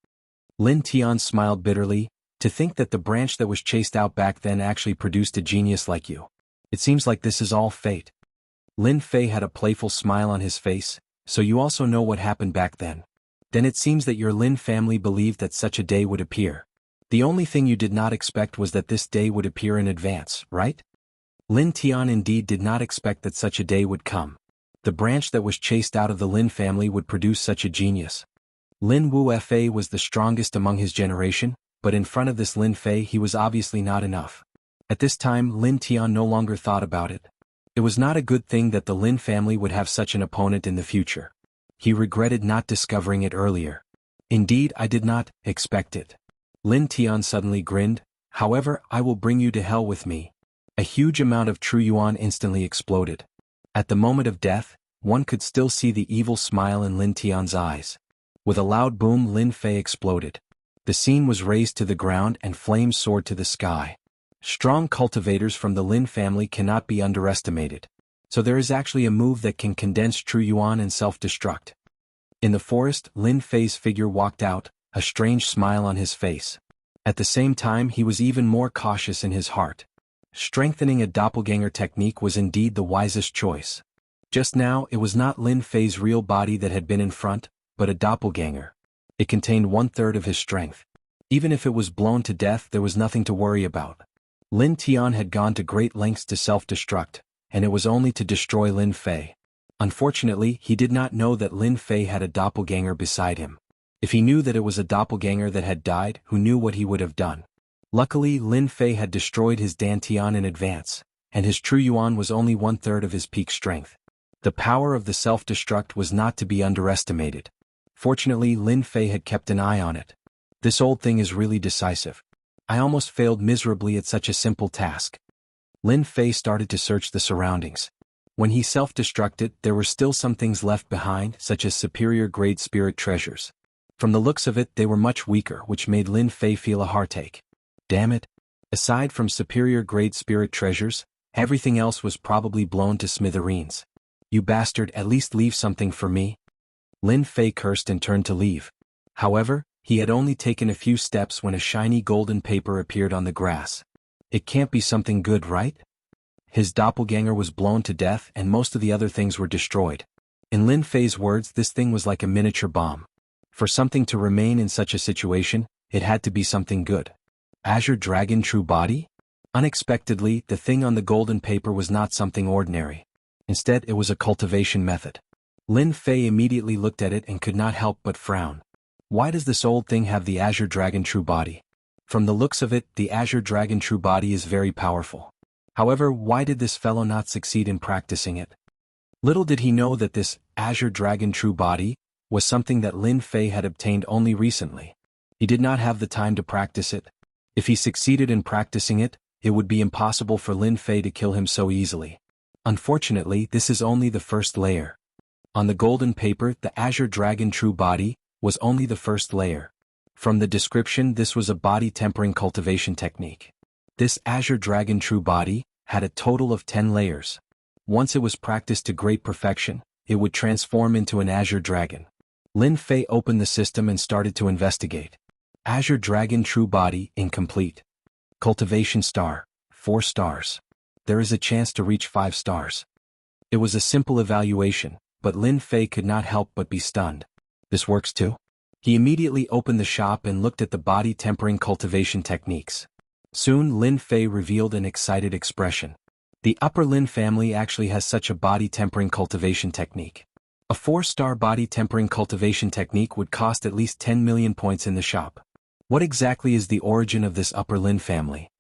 Lin Tian smiled bitterly. To think that the branch that was chased out back then actually produced a genius like you. It seems like this is all fate. Lin Fei had a playful smile on his face. So you also know what happened back then. Then it seems that your Lin family believed that such a day would appear. The only thing you did not expect was that this day would appear in advance, right? Lin Tian indeed did not expect that such a day would come. The branch that was chased out of the Lin family would produce such a genius. Lin Wu Fa was the strongest among his generation, but in front of this Lin Fei he was obviously not enough. At this time Lin Tian no longer thought about it. It was not a good thing that the Lin family would have such an opponent in the future. He regretted not discovering it earlier. Indeed, I did not expect it. Lin Tian suddenly grinned. However, I will bring you to hell with me. A huge amount of true yuan instantly exploded. At the moment of death, one could still see the evil smile in Lin Tian's eyes. With a loud boom, Lin Fei exploded. The scene was razed to the ground and flames soared to the sky. Strong cultivators from the Lin family cannot be underestimated. So there is actually a move that can condense true yuan and self-destruct. In the forest, Lin Fei's figure walked out, a strange smile on his face. At the same time, he was even more cautious in his heart. Strengthening a doppelganger technique was indeed the wisest choice. Just now, it was not Lin Fei's real body that had been in front, but a doppelganger. It contained 1/3 of his strength. Even if it was blown to death, there was nothing to worry about. Lin Tian had gone to great lengths to self-destruct, and it was only to destroy Lin Fei. Unfortunately, he did not know that Lin Fei had a doppelganger beside him. If he knew that it was a doppelganger that had died, who knew what he would have done? Luckily, Lin Fei had destroyed his dantian in advance, and his true yuan was only 1/3 of his peak strength. The power of the self-destruct was not to be underestimated. Fortunately, Lin Fei had kept an eye on it. This old thing is really decisive. I almost failed miserably at such a simple task. Lin Fei started to search the surroundings. When he self-destructed, there were still some things left behind, such as superior-grade spirit treasures. From the looks of it, they were much weaker, which made Lin Fei feel a heartache. Damn it. Aside from superior-grade spirit treasures, everything else was probably blown to smithereens. You bastard, at least leave something for me. Lin Fei cursed and turned to leave. However, he had only taken a few steps when a shiny golden paper appeared on the grass. It can't be something good, right? His doppelganger was blown to death and most of the other things were destroyed. In Lin Fei's words, this thing was like a miniature bomb. For something to remain in such a situation, it had to be something good. Azure Dragon True Body? Unexpectedly, the thing on the golden paper was not something ordinary. Instead, it was a cultivation method. Lin Fei immediately looked at it and could not help but frown. Why does this old thing have the Azure Dragon True Body? From the looks of it, the Azure Dragon True Body is very powerful. However, why did this fellow not succeed in practicing it? Little did he know that this Azure Dragon True Body was something that Lin Fei had obtained only recently. He did not have the time to practice it. If he succeeded in practicing it, it would be impossible for Lin Fei to kill him so easily. Unfortunately, this is only the first layer. On the golden paper, the Azure Dragon True Body was only the first layer. From the description, this was a body tempering cultivation technique. This Azure Dragon True Body had a total of 10 layers. Once it was practiced to great perfection, it would transform into an Azure Dragon. Lin Fei opened the system and started to investigate. Azure Dragon True Body incomplete. Cultivation star, 4 stars. There is a chance to reach 5 stars. It was a simple evaluation, but Lin Fei could not help but be stunned. This works too? He immediately opened the shop and looked at the body tempering cultivation techniques. Soon Lin Fei revealed an excited expression. The Upper Lin family actually has such a body tempering cultivation technique. A 4-star body tempering cultivation technique would cost at least 10 million points in the shop. What exactly is the origin of this Upper Lin family?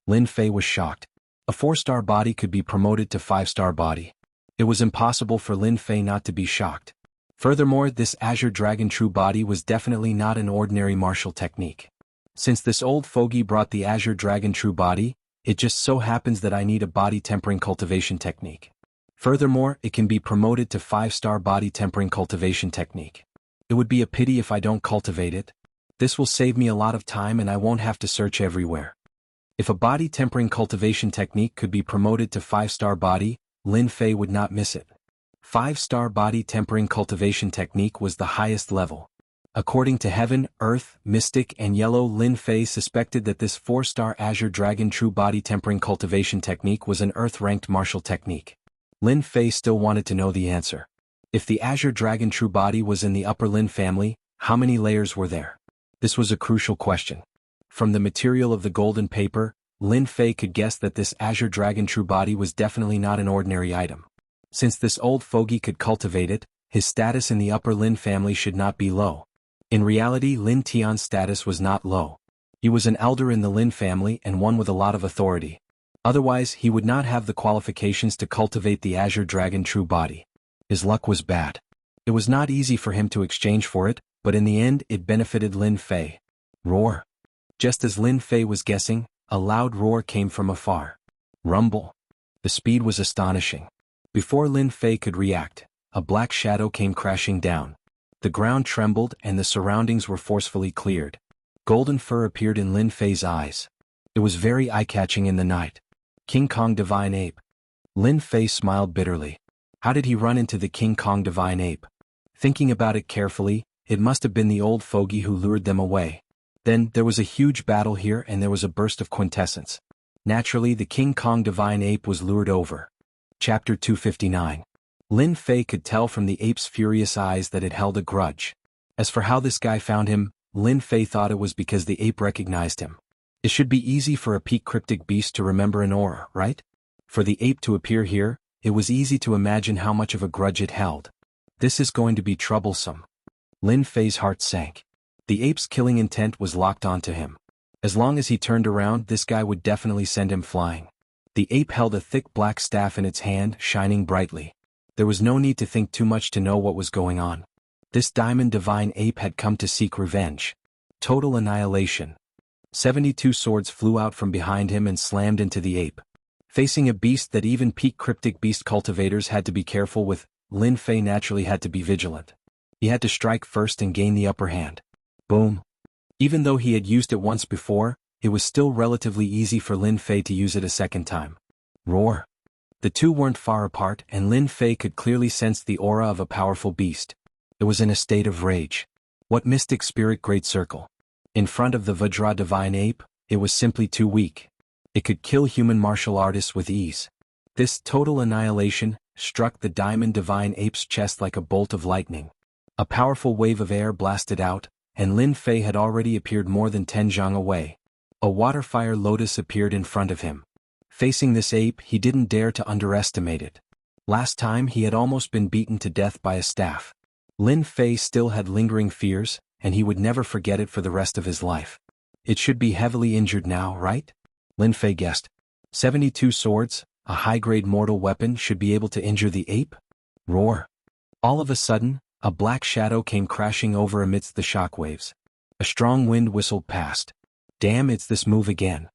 Lin Fei was shocked. A 4-star body could be promoted to 5-star body. It was impossible for Lin Fei not to be shocked. Furthermore, this Azure Dragon True Body was definitely not an ordinary martial technique. Since this old fogey brought the Azure Dragon True Body, it just so happens that I need a body tempering cultivation technique. Furthermore, it can be promoted to 5-star body tempering cultivation technique. It would be a pity if I don't cultivate it. This will save me a lot of time and I won't have to search everywhere. If a body tempering cultivation technique could be promoted to 5-star body, Lin Fei would not miss it. 5-star body tempering cultivation technique was the highest level. According to Heaven, Earth, Mystic and Yellow, Lin Fei suspected that this 4-star Azure Dragon True Body tempering cultivation technique was an Earth-ranked martial technique. Lin Fei still wanted to know the answer. If the Azure Dragon True Body was in the Upper Lin family, how many layers were there? This was a crucial question. From the material of the golden paper, Lin Fei could guess that this Azure Dragon True Body was definitely not an ordinary item. Since this old fogey could cultivate it, his status in the Upper Lin family should not be low. In reality, Lin Tian's status was not low. He was an elder in the Lin family and one with a lot of authority. Otherwise, he would not have the qualifications to cultivate the Azure Dragon True Body. His luck was bad. It was not easy for him to exchange for it, but in the end it benefited Lin Fei. Roar. Just as Lin Fei was guessing, a loud roar came from afar. Rumble. The speed was astonishing. Before Lin Fei could react, a black shadow came crashing down. The ground trembled and the surroundings were forcefully cleared. Golden fur appeared in Lin Fei's eyes. It was very eye-catching in the night. King Kong Divine Ape. Lin Fei smiled bitterly. How did he run into the King Kong Divine Ape? Thinking about it carefully, it must have been the old fogey who lured them away. Then, there was a huge battle here and there was a burst of quintessence. Naturally, the King Kong Divine Ape was lured over. Chapter 259. Lin Fei could tell from the ape's furious eyes that it held a grudge. As for how this guy found him, Lin Fei thought it was because the ape recognized him. It should be easy for a peak cryptic beast to remember an aura, right? For the ape to appear here, it was easy to imagine how much of a grudge it held. This is going to be troublesome. Lin Fei's heart sank. The ape's killing intent was locked onto him. As long as he turned around, this guy would definitely send him flying. The ape held a thick black staff in its hand, shining brightly. There was no need to think too much to know what was going on. This Diamond Divine Ape had come to seek revenge. Total annihilation. 72 swords flew out from behind him and slammed into the ape. Facing a beast that even peak cryptic beast cultivators had to be careful with, Lin Fei naturally had to be vigilant. He had to strike first and gain the upper hand. Boom. Even though he had used it once before, it was still relatively easy for Lin Fei to use it a second time. Roar. The two weren't far apart and Lin Fei could clearly sense the aura of a powerful beast. It was in a state of rage. What mystic spirit great circle? In front of the Vajra Divine Ape, it was simply too weak. It could kill human martial artists with ease. This total annihilation struck the Diamond Divine Ape's chest like a bolt of lightning. A powerful wave of air blasted out, and Lin Fei had already appeared more than 10 zhang away. A water-fire lotus appeared in front of him. Facing this ape, he didn't dare to underestimate it. Last time he had almost been beaten to death by a staff. Lin Fei still had lingering fears, and he would never forget it for the rest of his life. It should be heavily injured now, right? Lin Fei guessed. 72 swords, a high-grade mortal weapon, should be able to injure the ape? Roar. All of a sudden, a black shadow came crashing over amidst the shockwaves. A strong wind whistled past. Damn, it's this move again.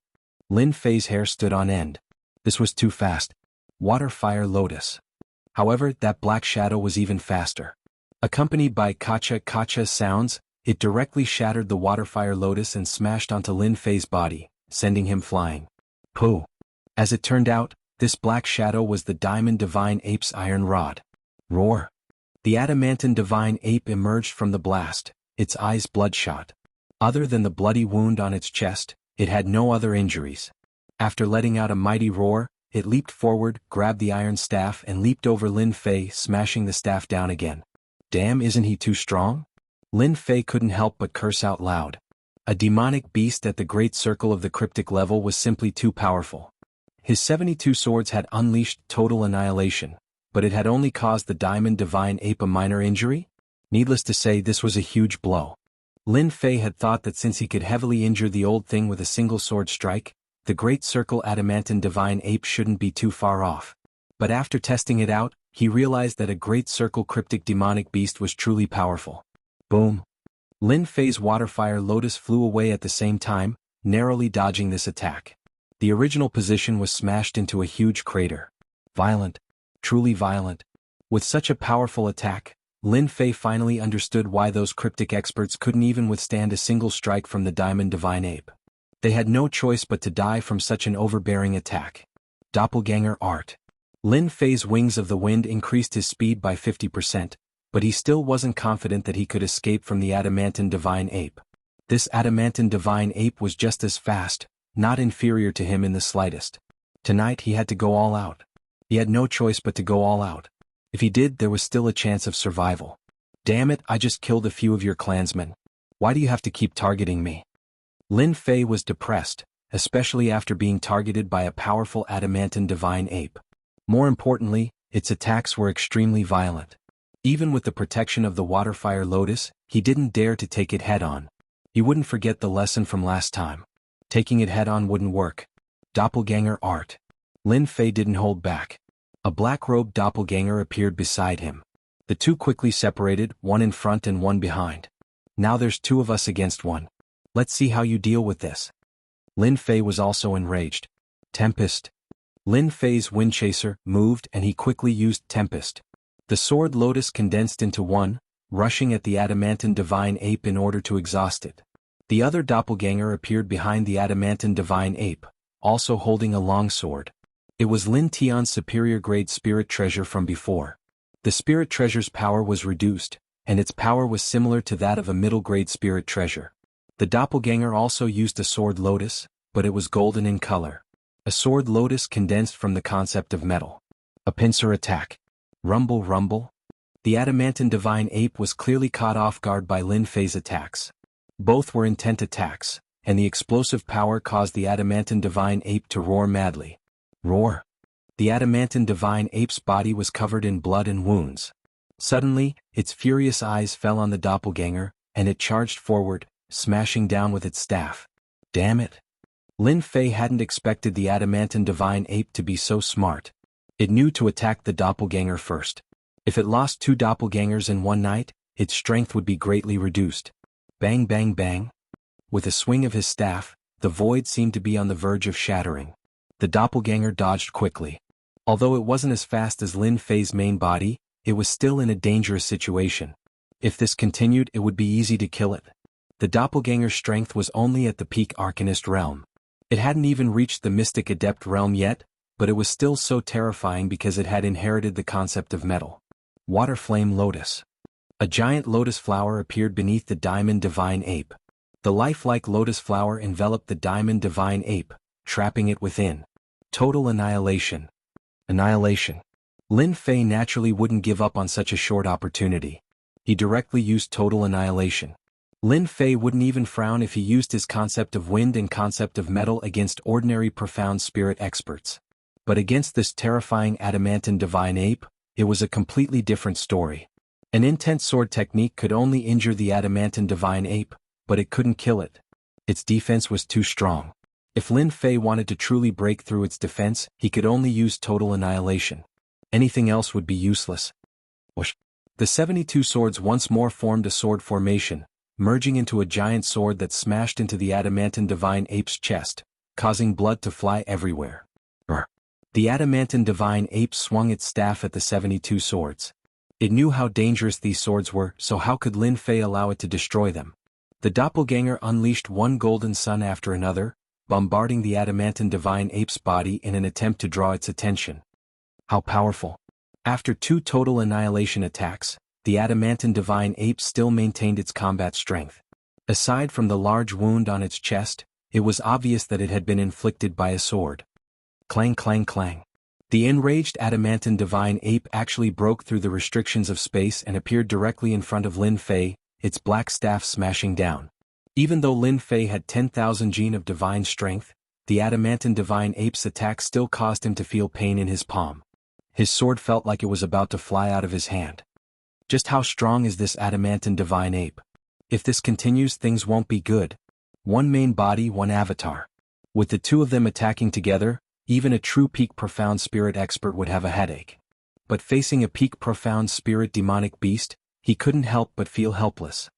Lin Fei's hair stood on end. This was too fast. Water Fire Lotus. However, that black shadow was even faster. Accompanied by kacha-kacha sounds, it directly shattered the Water Fire Lotus and smashed onto Lin Fei's body, sending him flying. Pooh! As it turned out, this black shadow was the Diamond Divine Ape's iron rod. Roar! The adamantine Divine Ape emerged from the blast, its eyes bloodshot. Other than the bloody wound on its chest, it had no other injuries. After letting out a mighty roar, it leaped forward, grabbed the iron staff and leaped over Lin Fei, smashing the staff down again. Damn, isn't he too strong? Lin Fei couldn't help but curse out loud. A demonic beast at the great circle of the cryptic level was simply too powerful. His 72 swords had unleashed total annihilation, but it had only caused the Diamond Divine Ape a minor injury? Needless to say, this was a huge blow. Lin Fei had thought that since he could heavily injure the old thing with a single sword strike, the Great Circle Adamantine Divine Ape shouldn't be too far off. But after testing it out, he realized that a Great Circle Cryptic Demonic Beast was truly powerful. Boom! Lin Fei's Waterfire Lotus flew away at the same time, narrowly dodging this attack. The original position was smashed into a huge crater. Violent. Truly violent. With such a powerful attack, Lin Fei finally understood why those cryptic experts couldn't even withstand a single strike from the Diamond Divine Ape. They had no choice but to die from such an overbearing attack. Doppelganger Art. Lin Fei's Wings of the Wind increased his speed by 50%, but he still wasn't confident that he could escape from the Adamantine Divine Ape. This Adamantine Divine Ape was just as fast, not inferior to him in the slightest. Tonight he had to go all out. He had no choice but to go all out. If he did, there was still a chance of survival. Damn it, I just killed a few of your clansmen. Why do you have to keep targeting me? Lin Fei was depressed, especially after being targeted by a powerful adamantine divine ape. More importantly, its attacks were extremely violent. Even with the protection of the Waterfire Lotus, he didn't dare to take it head-on. He wouldn't forget the lesson from last time. Taking it head-on wouldn't work. Doppelganger Art. Lin Fei didn't hold back. A black-robed doppelganger appeared beside him. The two quickly separated, one in front and one behind. Now there's two of us against one. Let's see how you deal with this. Lin Fei was also enraged. Tempest. Lin Fei's Windchaser moved and he quickly used Tempest. The sword lotus condensed into one, rushing at the adamantine divine ape in order to exhaust it. The other doppelganger appeared behind the adamantine divine ape, also holding a long sword. It was Lin Tian's superior grade spirit treasure from before. The spirit treasure's power was reduced, and its power was similar to that of a middle grade spirit treasure. The doppelganger also used a sword lotus, but it was golden in color. A sword lotus condensed from the concept of metal. A pincer attack. Rumble rumble. The adamantine divine ape was clearly caught off guard by Lin Fei's attacks. Both were intent attacks, and the explosive power caused the adamantine divine ape to roar madly. Roar. The adamantine divine ape's body was covered in blood and wounds. Suddenly, its furious eyes fell on the doppelganger, and it charged forward, smashing down with its staff. Damn it. Lin Fei hadn't expected the adamantine divine ape to be so smart. It knew to attack the doppelganger first. If it lost two doppelgangers in one night, its strength would be greatly reduced. Bang bang bang. With a swing of his staff, the void seemed to be on the verge of shattering. The doppelganger dodged quickly. Although it wasn't as fast as Lin Fei's main body, it was still in a dangerous situation. If this continued, it would be easy to kill it. The doppelganger's strength was only at the peak Arcanist realm. It hadn't even reached the Mystic Adept realm yet, but it was still so terrifying because it had inherited the concept of metal. Water Flame Lotus. A giant lotus flower appeared beneath the Diamond Divine Ape. The lifelike lotus flower enveloped the Diamond Divine Ape, trapping it within. Total annihilation. Annihilation. Lin Fei naturally wouldn't give up on such a short opportunity. He directly used total annihilation. Lin Fei wouldn't even frown if he used his concept of wind and concept of metal against ordinary profound spirit experts. But against this terrifying adamantine divine ape, it was a completely different story. An intense sword technique could only injure the adamantine divine ape, but it couldn't kill it. Its defense was too strong. If Lin Fei wanted to truly break through its defense, he could only use total annihilation. Anything else would be useless. Whoosh. The 72 swords once more formed a sword formation, merging into a giant sword that smashed into the adamantine divine ape's chest, causing blood to fly everywhere. The adamantine divine ape swung its staff at the 72 swords. It knew how dangerous these swords were, so how could Lin Fei allow it to destroy them? The doppelganger unleashed one golden sun after another, bombarding the adamantine divine ape's body in an attempt to draw its attention. How powerful! After 2 total annihilation attacks, the adamantine divine ape still maintained its combat strength. Aside from the large wound on its chest, it was obvious that it had been inflicted by a sword. Clang clang clang. The enraged adamantine divine ape actually broke through the restrictions of space and appeared directly in front of Lin Fei, its black staff smashing down. Even though Lin Fei had 10,000 gene of divine strength, the adamantine divine ape's attack still caused him to feel pain in his palm. His sword felt like it was about to fly out of his hand. Just how strong is this adamantine divine ape? If this continues, things won't be good. One main body, one avatar. With the 2 of them attacking together, even a true peak profound spirit expert would have a headache. But facing a peak profound spirit demonic beast, he couldn't help but feel helpless.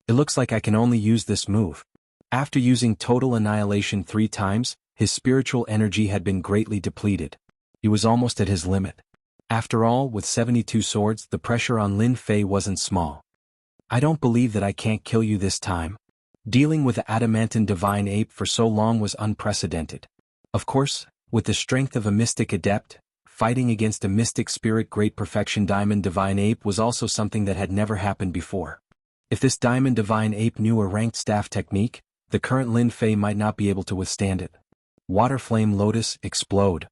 It looks like I can only use this move. After using total annihilation 3 times, his spiritual energy had been greatly depleted. He was almost at his limit. After all, with 72 swords, the pressure on Lin Fei wasn't small. I don't believe that I can't kill you this time. Dealing with the adamantine divine ape for so long was unprecedented. Of course, with the strength of a mystic adept, fighting against a mystic spirit great perfection diamond divine ape was also something that had never happened before. If this diamond divine ape knew a ranked staff technique, the current Lin Fei might not be able to withstand it. Water flame lotus, explode.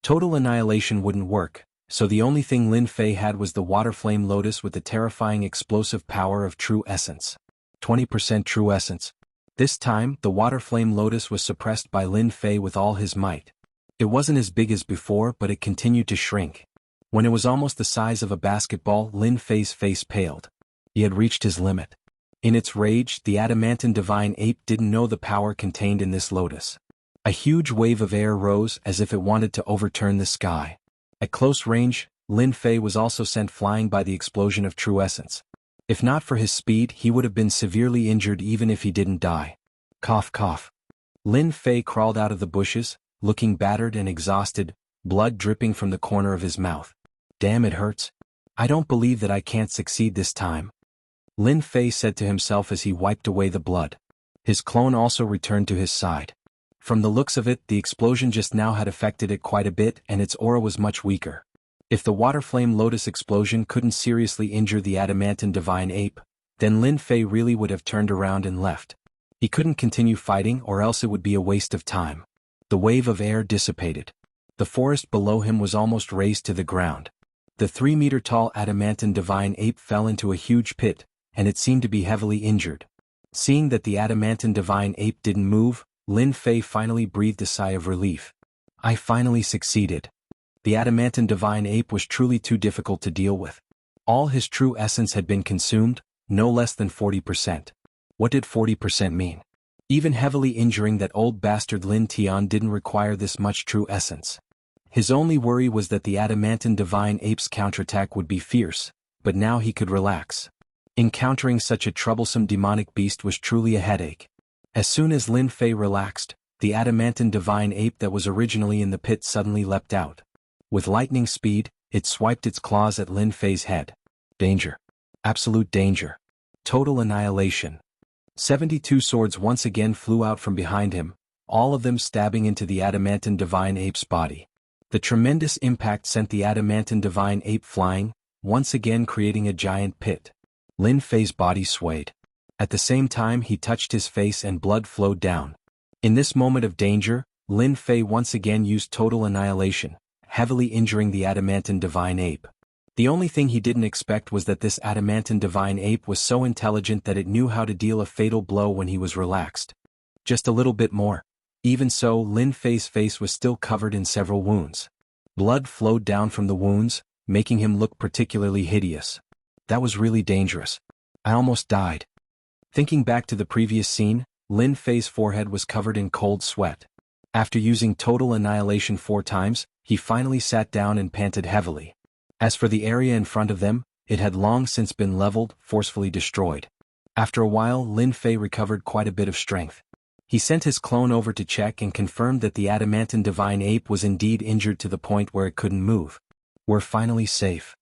Total annihilation wouldn't work, so the only thing Lin Fei had was the water flame lotus with the terrifying explosive power of true essence. 20% true essence. This time, the water flame lotus was suppressed by Lin Fei with all his might. It wasn't as big as before, but it continued to shrink. When it was almost the size of a basketball, Lin Fei's face paled. He had reached his limit. In its rage, the adamantine divine ape didn't know the power contained in this lotus. A huge wave of air rose as if it wanted to overturn the sky. At close range, Lin Fei was also sent flying by the explosion of true essence. If not for his speed, he would have been severely injured even if he didn't die. Cough cough. Lin Fei crawled out of the bushes, looking battered and exhausted, blood dripping from the corner of his mouth. Damn, it hurts. I don't believe that I can't succeed this time. Lin Fei said to himself as he wiped away the blood. His clone also returned to his side. From the looks of it, the explosion just now had affected it quite a bit and its aura was much weaker. If the water flame lotus explosion couldn't seriously injure the adamantine divine ape, then Lin Fei really would have turned around and left. He couldn't continue fighting or else it would be a waste of time. The wave of air dissipated. The forest below him was almost razed to the ground. The 3-meter-tall adamantine divine ape fell into a huge pit, and it seemed to be heavily injured. Seeing that the adamantine divine ape didn't move, Lin Fei finally breathed a sigh of relief. I finally succeeded. The adamantine divine ape was truly too difficult to deal with. All his true essence had been consumed, no less than 40%. What did 40% mean? Even heavily injuring that old bastard Lin Tian didn't require this much true essence. His only worry was that the adamantine divine ape's counterattack would be fierce, but now he could relax. Encountering such a troublesome demonic beast was truly a headache. As soon as Lin Fei relaxed, the adamantine divine ape that was originally in the pit suddenly leapt out. With lightning speed, it swiped its claws at Lin Fei's head. Danger. Absolute danger. Total annihilation. 72 swords once again flew out from behind him, all of them stabbing into the adamantine divine ape's body. The tremendous impact sent the adamantine divine ape flying, once again creating a giant pit. Lin Fei's body swayed. At the same time he touched his face and blood flowed down. In this moment of danger, Lin Fei once again used total annihilation, heavily injuring the adamantine divine ape. The only thing he didn't expect was that this adamantine divine ape was so intelligent that it knew how to deal a fatal blow when he was relaxed. Just a little bit more. Even so, Lin Fei's face was still covered in several wounds. Blood flowed down from the wounds, making him look particularly hideous. That was really dangerous. I almost died. Thinking back to the previous scene, Lin Fei's forehead was covered in cold sweat. After using total annihilation 4 times, he finally sat down and panted heavily. As for the area in front of them, it had long since been leveled, forcefully destroyed. After a while, Lin Fei recovered quite a bit of strength. He sent his clone over to check and confirmed that the adamantine divine ape was indeed injured to the point where it couldn't move. We're finally safe.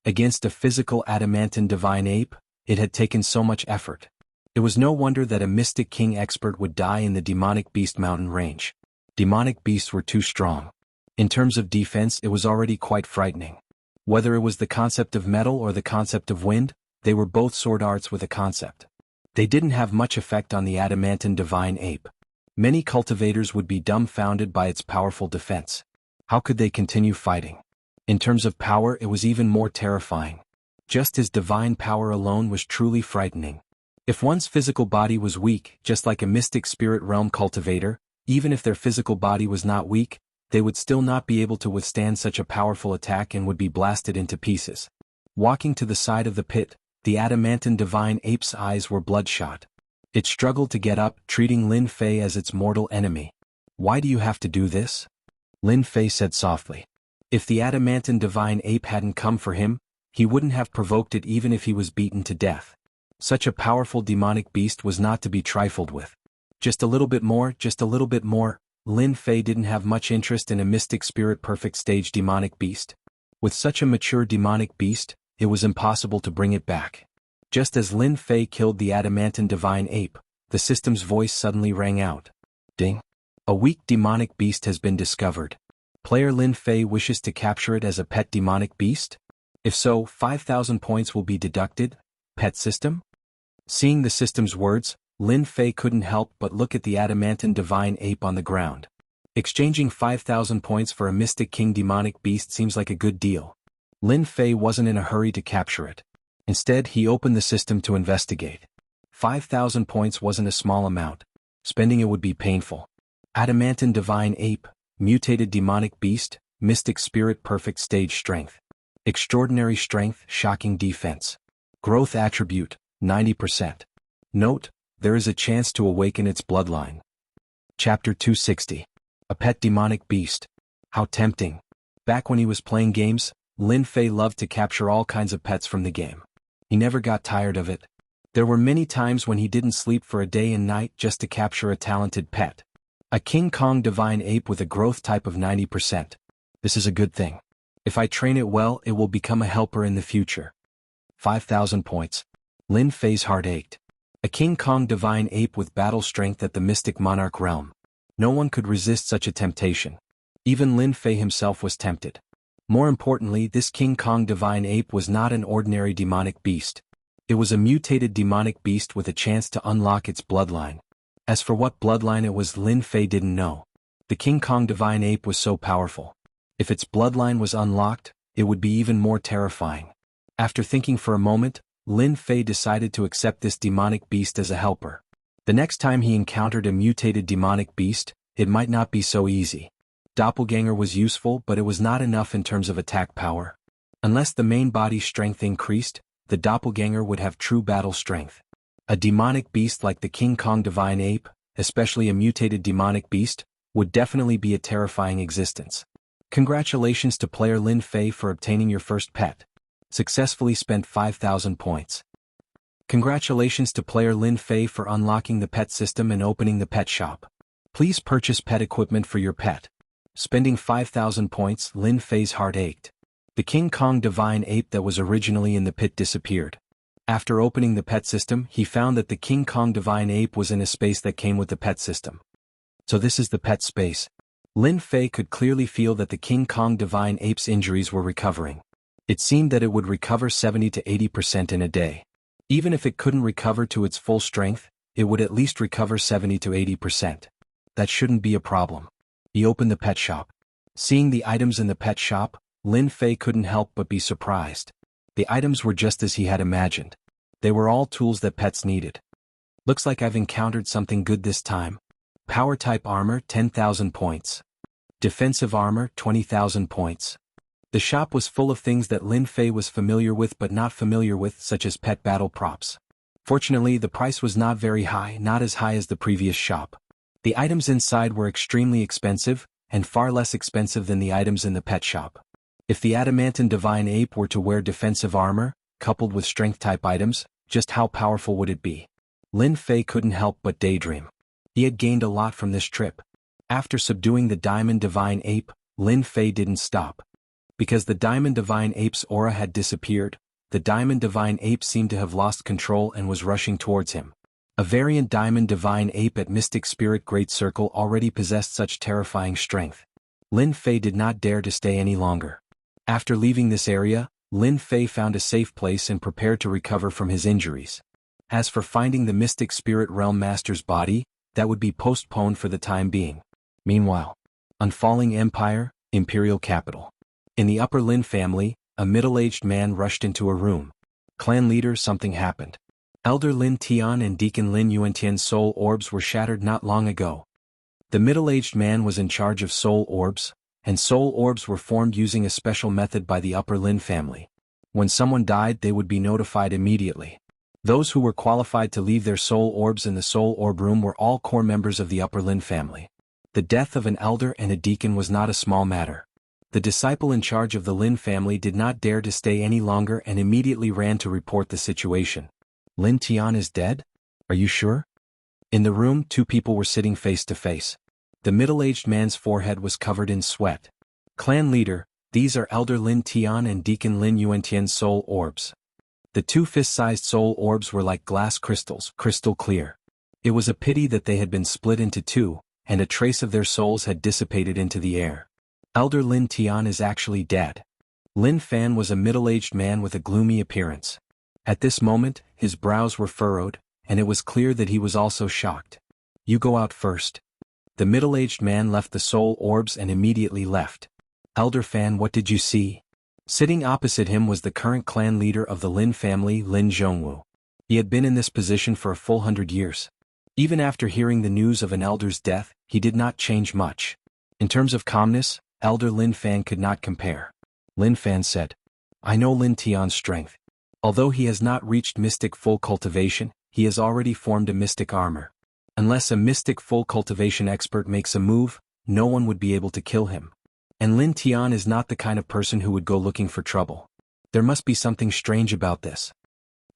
Against a physical adamantine divine ape, it had taken so much effort. It was no wonder that a Mystic King expert would die in the demonic beast mountain range. Demonic beasts were too strong. In terms of defense, it was already quite frightening. Whether it was the concept of metal or the concept of wind, they were both sword arts with a concept. They didn't have much effect on the adamantine divine ape. Many cultivators would be dumbfounded by its powerful defense. How could they continue fighting? In terms of power, it was even more terrifying. Just his divine power alone was truly frightening. If one's physical body was weak, just like a mystic spirit realm cultivator, even if their physical body was not weak, they would still not be able to withstand such a powerful attack and would be blasted into pieces. Walking to the side of the pit, the adamantine divine ape's eyes were bloodshot. It struggled to get up, treating Lin Fei as its mortal enemy. "Why do you have to do this?" Lin Fei said softly. If the adamantine divine ape hadn't come for him, he wouldn't have provoked it even if he was beaten to death. Such a powerful demonic beast was not to be trifled with. Just a little bit more, just a little bit more. Lin Fei didn't have much interest in a mystic spirit perfect stage demonic beast. With such a mature demonic beast, it was impossible to bring it back. Just as Lin Fei killed the adamantine divine ape, the system's voice suddenly rang out. Ding! A weak demonic beast has been discovered. Player Lin Fei wishes to capture it as a pet demonic beast? If so, 5,000 points will be deducted. Pet system? Seeing the system's words, Lin Fei couldn't help but look at the adamantine divine ape on the ground. Exchanging 5,000 points for a Mystic King demonic beast seems like a good deal. Lin Fei wasn't in a hurry to capture it. Instead, he opened the system to investigate. 5,000 points wasn't a small amount. Spending it would be painful. Adamantine divine ape, mutated demonic beast, mystic spirit perfect stage strength. Extraordinary strength, shocking defense. Growth attribute, 90%. Note, there is a chance to awaken its bloodline. Chapter 260. A pet demonic beast. How tempting. Back when he was playing games, Lin Fei loved to capture all kinds of pets from the game. He never got tired of it. There were many times when he didn't sleep for a day and night just to capture a talented pet. A King Kong divine ape with a growth type of 90%. This is a good thing. If I train it well, it will become a helper in the future. 5,000 points. Lin Fei's heart ached. A King Kong divine ape with battle strength at the Mystic Monarch realm. No one could resist such a temptation. Even Lin Fei himself was tempted. More importantly, this King Kong divine ape was not an ordinary demonic beast. It was a mutated demonic beast with a chance to unlock its bloodline. As for what bloodline it was, Lin Fei didn't know. The King Kong divine ape was so powerful. If its bloodline was unlocked, it would be even more terrifying. After thinking for a moment, Lin Fei decided to accept this demonic beast as a helper. The next time he encountered a mutated demonic beast, it might not be so easy. Doppelganger was useful, but it was not enough in terms of attack power. Unless the main body's strength increased, the doppelganger would have true battle strength. A demonic beast like the King Kong divine ape, especially a mutated demonic beast, would definitely be a terrifying existence. Congratulations to player Lin Fei for obtaining your first pet. Successfully spent 5,000 points. Congratulations to player Lin Fei for unlocking the pet system and opening the pet shop. Please purchase pet equipment for your pet. Spending 5,000 points, Lin Fei's heart ached. The King Kong divine ape that was originally in the pit disappeared. After opening the pet system, he found that the King Kong divine ape was in a space that came with the pet system. So this is the pet space. Lin Fei could clearly feel that the King Kong divine ape's injuries were recovering. It seemed that it would recover 70 to 80% in a day. Even if it couldn't recover to its full strength, it would at least recover 70 to 80%. That shouldn't be a problem. He opened the pet shop. Seeing the items in the pet shop, Lin Fei couldn't help but be surprised. The items were just as he had imagined. They were all tools that pets needed. Looks like I've encountered something good this time. Power type armor, 10,000 points. Defensive armor, 20,000 points. The shop was full of things that Lin Fei was familiar with but not familiar with, such as pet battle props. Fortunately, the price was not very high, not as high as the previous shop. The items inside were extremely expensive, and far less expensive than the items in the pet shop. If the adamantine divine ape were to wear defensive armor, coupled with strength-type items, just how powerful would it be? Lin Fei couldn't help but daydream. He had gained a lot from this trip. After subduing the Diamond Divine Ape, Lin Fei didn't stop. Because the Diamond Divine Ape's aura had disappeared, the Diamond Divine Ape seemed to have lost control and was rushing towards him. A variant Diamond Divine Ape at Mystic Spirit Great Circle already possessed such terrifying strength. Lin Fei did not dare to stay any longer. After leaving this area, Lin Fei found a safe place and prepared to recover from his injuries. As for finding the Mystic Spirit Realm Master's body, that would be postponed for the time being. Meanwhile, on Falling Empire, Imperial Capital. In the Upper Lin family, a middle-aged man rushed into a room. Clan leader, something happened. Elder Lin Tian and Deacon Lin Yuantian's soul orbs were shattered not long ago. The middle-aged man was in charge of soul orbs, and soul orbs were formed using a special method by the Upper Lin family. When someone died, they would be notified immediately. Those who were qualified to leave their soul orbs in the soul orb room were all core members of the Upper Lin family. The death of an elder and a deacon was not a small matter. The disciple in charge of the Lin family did not dare to stay any longer and immediately ran to report the situation. Lin Tian is dead? Are you sure? In the room, two people were sitting face to face. The middle-aged man's forehead was covered in sweat. Clan leader, these are Elder Lin Tian and Deacon Lin Yuantian's soul orbs. The two fist-sized soul orbs were like glass crystals, crystal clear. It was a pity that they had been split into two, and a trace of their souls had dissipated into the air. Elder Lin Tian is actually dead. Lin Fan was a middle-aged man with a gloomy appearance. At this moment, his brows were furrowed, and it was clear that he was also shocked. You go out first. The middle-aged man left the soul orbs and immediately left. Elder Fan, what did you see? Sitting opposite him was the current clan leader of the Lin family, Lin Jianghu. He had been in this position for a full 100 years. Even after hearing the news of an elder's death, he did not change much. In terms of calmness, Elder Lin Fan could not compare. Lin Fan said, I know Lin Tian's strength. Although he has not reached mystic full cultivation, he has already formed a mystic armor. Unless a mystic full cultivation expert makes a move, no one would be able to kill him. And Lin Tian is not the kind of person who would go looking for trouble. There must be something strange about this.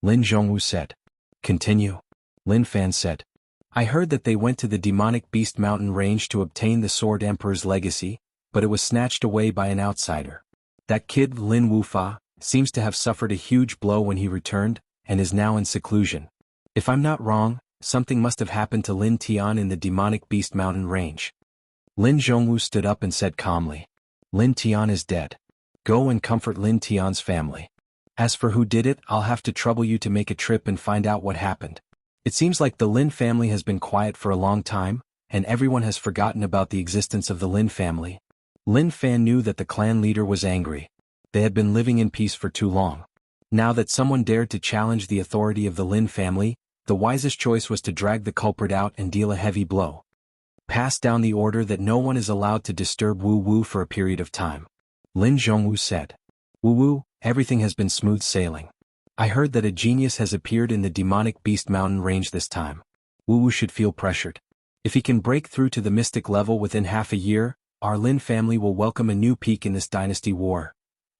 Lin Zhongwu said. Continue. Lin Fan said. I heard that they went to the demonic beast mountain range to obtain the Sword Emperor's legacy, but it was snatched away by an outsider. That kid, Lin Wufa, seems to have suffered a huge blow when he returned, and is now in seclusion. If I'm not wrong, something must have happened to Lin Tian in the demonic beast mountain range. Lin Zhongwu stood up and said calmly. Lin Tian is dead. Go and comfort Lin Tian's family. As for who did it, I'll have to trouble you to make a trip and find out what happened. It seems like the Lin family has been quiet for a long time, and everyone has forgotten about the existence of the Lin family. Lin Fan knew that the clan leader was angry. They had been living in peace for too long. Now that someone dared to challenge the authority of the Lin family, the wisest choice was to drag the culprit out and deal a heavy blow. Pass down the order that no one is allowed to disturb Wu Wu for a period of time. Lin Zhongwu said. Wu Wu, everything has been smooth sailing. I heard that a genius has appeared in the demonic beast mountain range this time. Wu Wu should feel pressured. If he can break through to the mystic level within half a year, our Lin family will welcome a new peak in this dynasty war.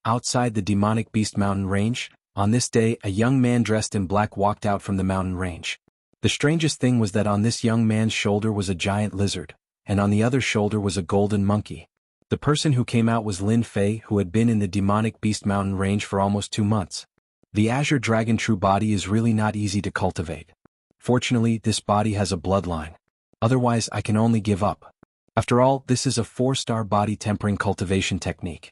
Outside the demonic beast mountain range, on this day a young man dressed in black walked out from the mountain range. The strangest thing was that on this young man's shoulder was a giant lizard, and on the other shoulder was a golden monkey. The person who came out was Lin Fei, who had been in the demonic beast mountain range for almost 2 months. The Azure Dragon true body is really not easy to cultivate. Fortunately, this body has a bloodline. Otherwise, I can only give up. After all, this is a 4-star body tempering cultivation technique.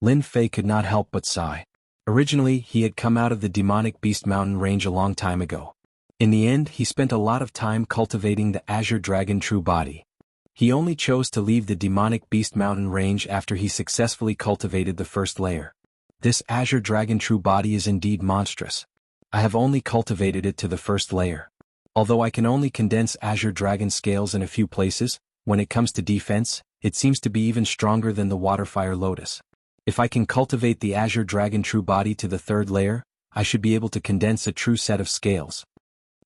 Lin Fei could not help but sigh. Originally, he had come out of the demonic beast mountain range a long time ago. In the end, he spent a lot of time cultivating the Azure Dragon true body. He only chose to leave the demonic beast mountain range after he successfully cultivated the first layer. This Azure Dragon true body is indeed monstrous. I have only cultivated it to the first layer. Although I can only condense Azure Dragon scales in a few places, when it comes to defense, it seems to be even stronger than the Waterfire Lotus. If I can cultivate the Azure Dragon true body to the 3rd layer, I should be able to condense a true set of scales.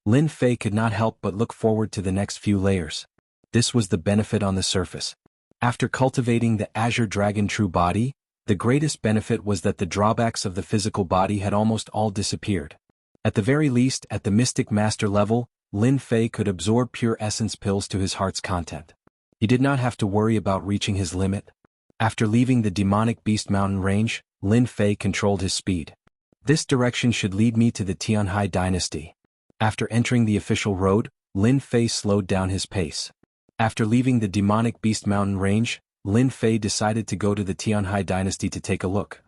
Lin Fei could not help but look forward to the next few layers. This was the benefit on the surface. After cultivating the Azure Dragon true body, the greatest benefit was that the drawbacks of the physical body had almost all disappeared. At the very least, at the Mystic Master level, Lin Fei could absorb pure essence pills to his heart's content. He did not have to worry about reaching his limit. After leaving the demonic beast mountain range, Lin Fei controlled his speed. This direction should lead me to the Tianhai dynasty. After entering the official road, Lin Fei slowed down his pace. After leaving the demonic beast mountain range, Lin Fei decided to go to the Tianhai dynasty to take a look.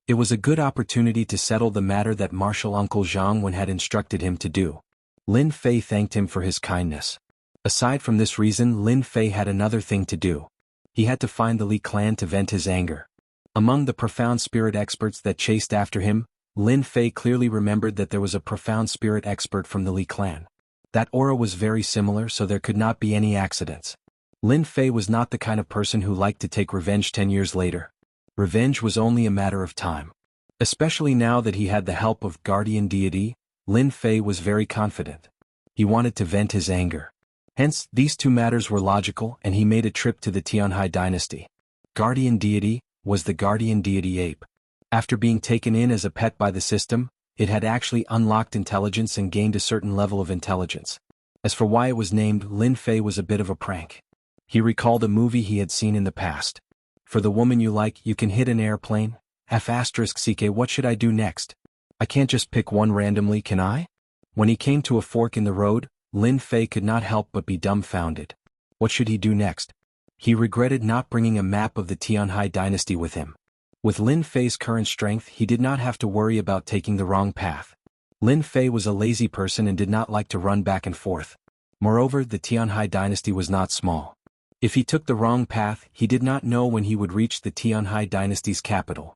It was a good opportunity to settle the matter that martial uncle Jianghu had instructed him to do. Lin Fei thanked him for his kindness. Aside from this reason, Lin Fei had another thing to do. He had to find the Li clan to vent his anger. Among the profound spirit experts that chased after him, Lin Fei clearly remembered that there was a profound spirit expert from the Li clan. That aura was very similar, so there could not be any accidents. Lin Fei was not the kind of person who liked to take revenge 10 years later. Revenge was only a matter of time. Especially now that he had the help of guardian deity, Lin Fei was very confident. He wanted to vent his anger. Hence, these two matters were logical, and he made a trip to the Tianhai dynasty. Guardian deity was the guardian deity ape. After being taken in as a pet by the system, it had actually unlocked intelligence and gained a certain level of intelligence. As for why it was named, Lin Fei was a bit of a prank. He recalled a movie he had seen in the past. For the woman you like, you can hit an airplane. F***ck, what should I do next? I can't just pick one randomly, can I? When he came to a fork in the road, Lin Fei could not help but be dumbfounded. What should he do next? He regretted not bringing a map of the Tianhai dynasty with him. With Lin Fei's current strength, he did not have to worry about taking the wrong path. Lin Fei was a lazy person and did not like to run back and forth. Moreover, the Tianhai dynasty was not small. If he took the wrong path, he did not know when he would reach the Tianhai dynasty's capital.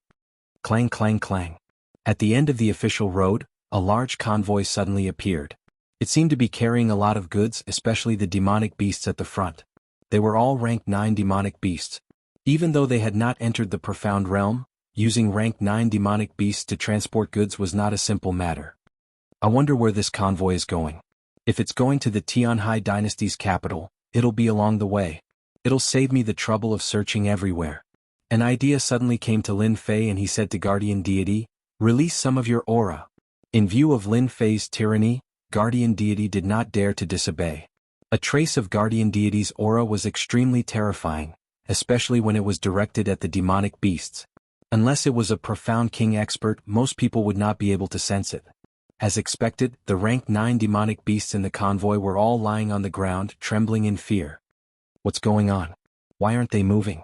Clang clang clang. At the end of the official road, a large convoy suddenly appeared. It seemed to be carrying a lot of goods, especially the demonic beasts at the front. They were all rank 9 demonic beasts. Even though they had not entered the profound realm, using rank 9 demonic beasts to transport goods was not a simple matter. I wonder where this convoy is going. If it's going to the Tianhai dynasty's capital, it'll be along the way. It'll save me the trouble of searching everywhere. An idea suddenly came to Lin Fei and he said to Guardian Deity, "Release some of your aura." In view of Lin Fei's tyranny, Guardian Deity did not dare to disobey. A trace of Guardian Deity's aura was extremely terrifying, especially when it was directed at the demonic beasts. Unless it was a profound king expert, most people would not be able to sense it. As expected, the rank 9 demonic beasts in the convoy were all lying on the ground, trembling in fear. What's going on? Why aren't they moving?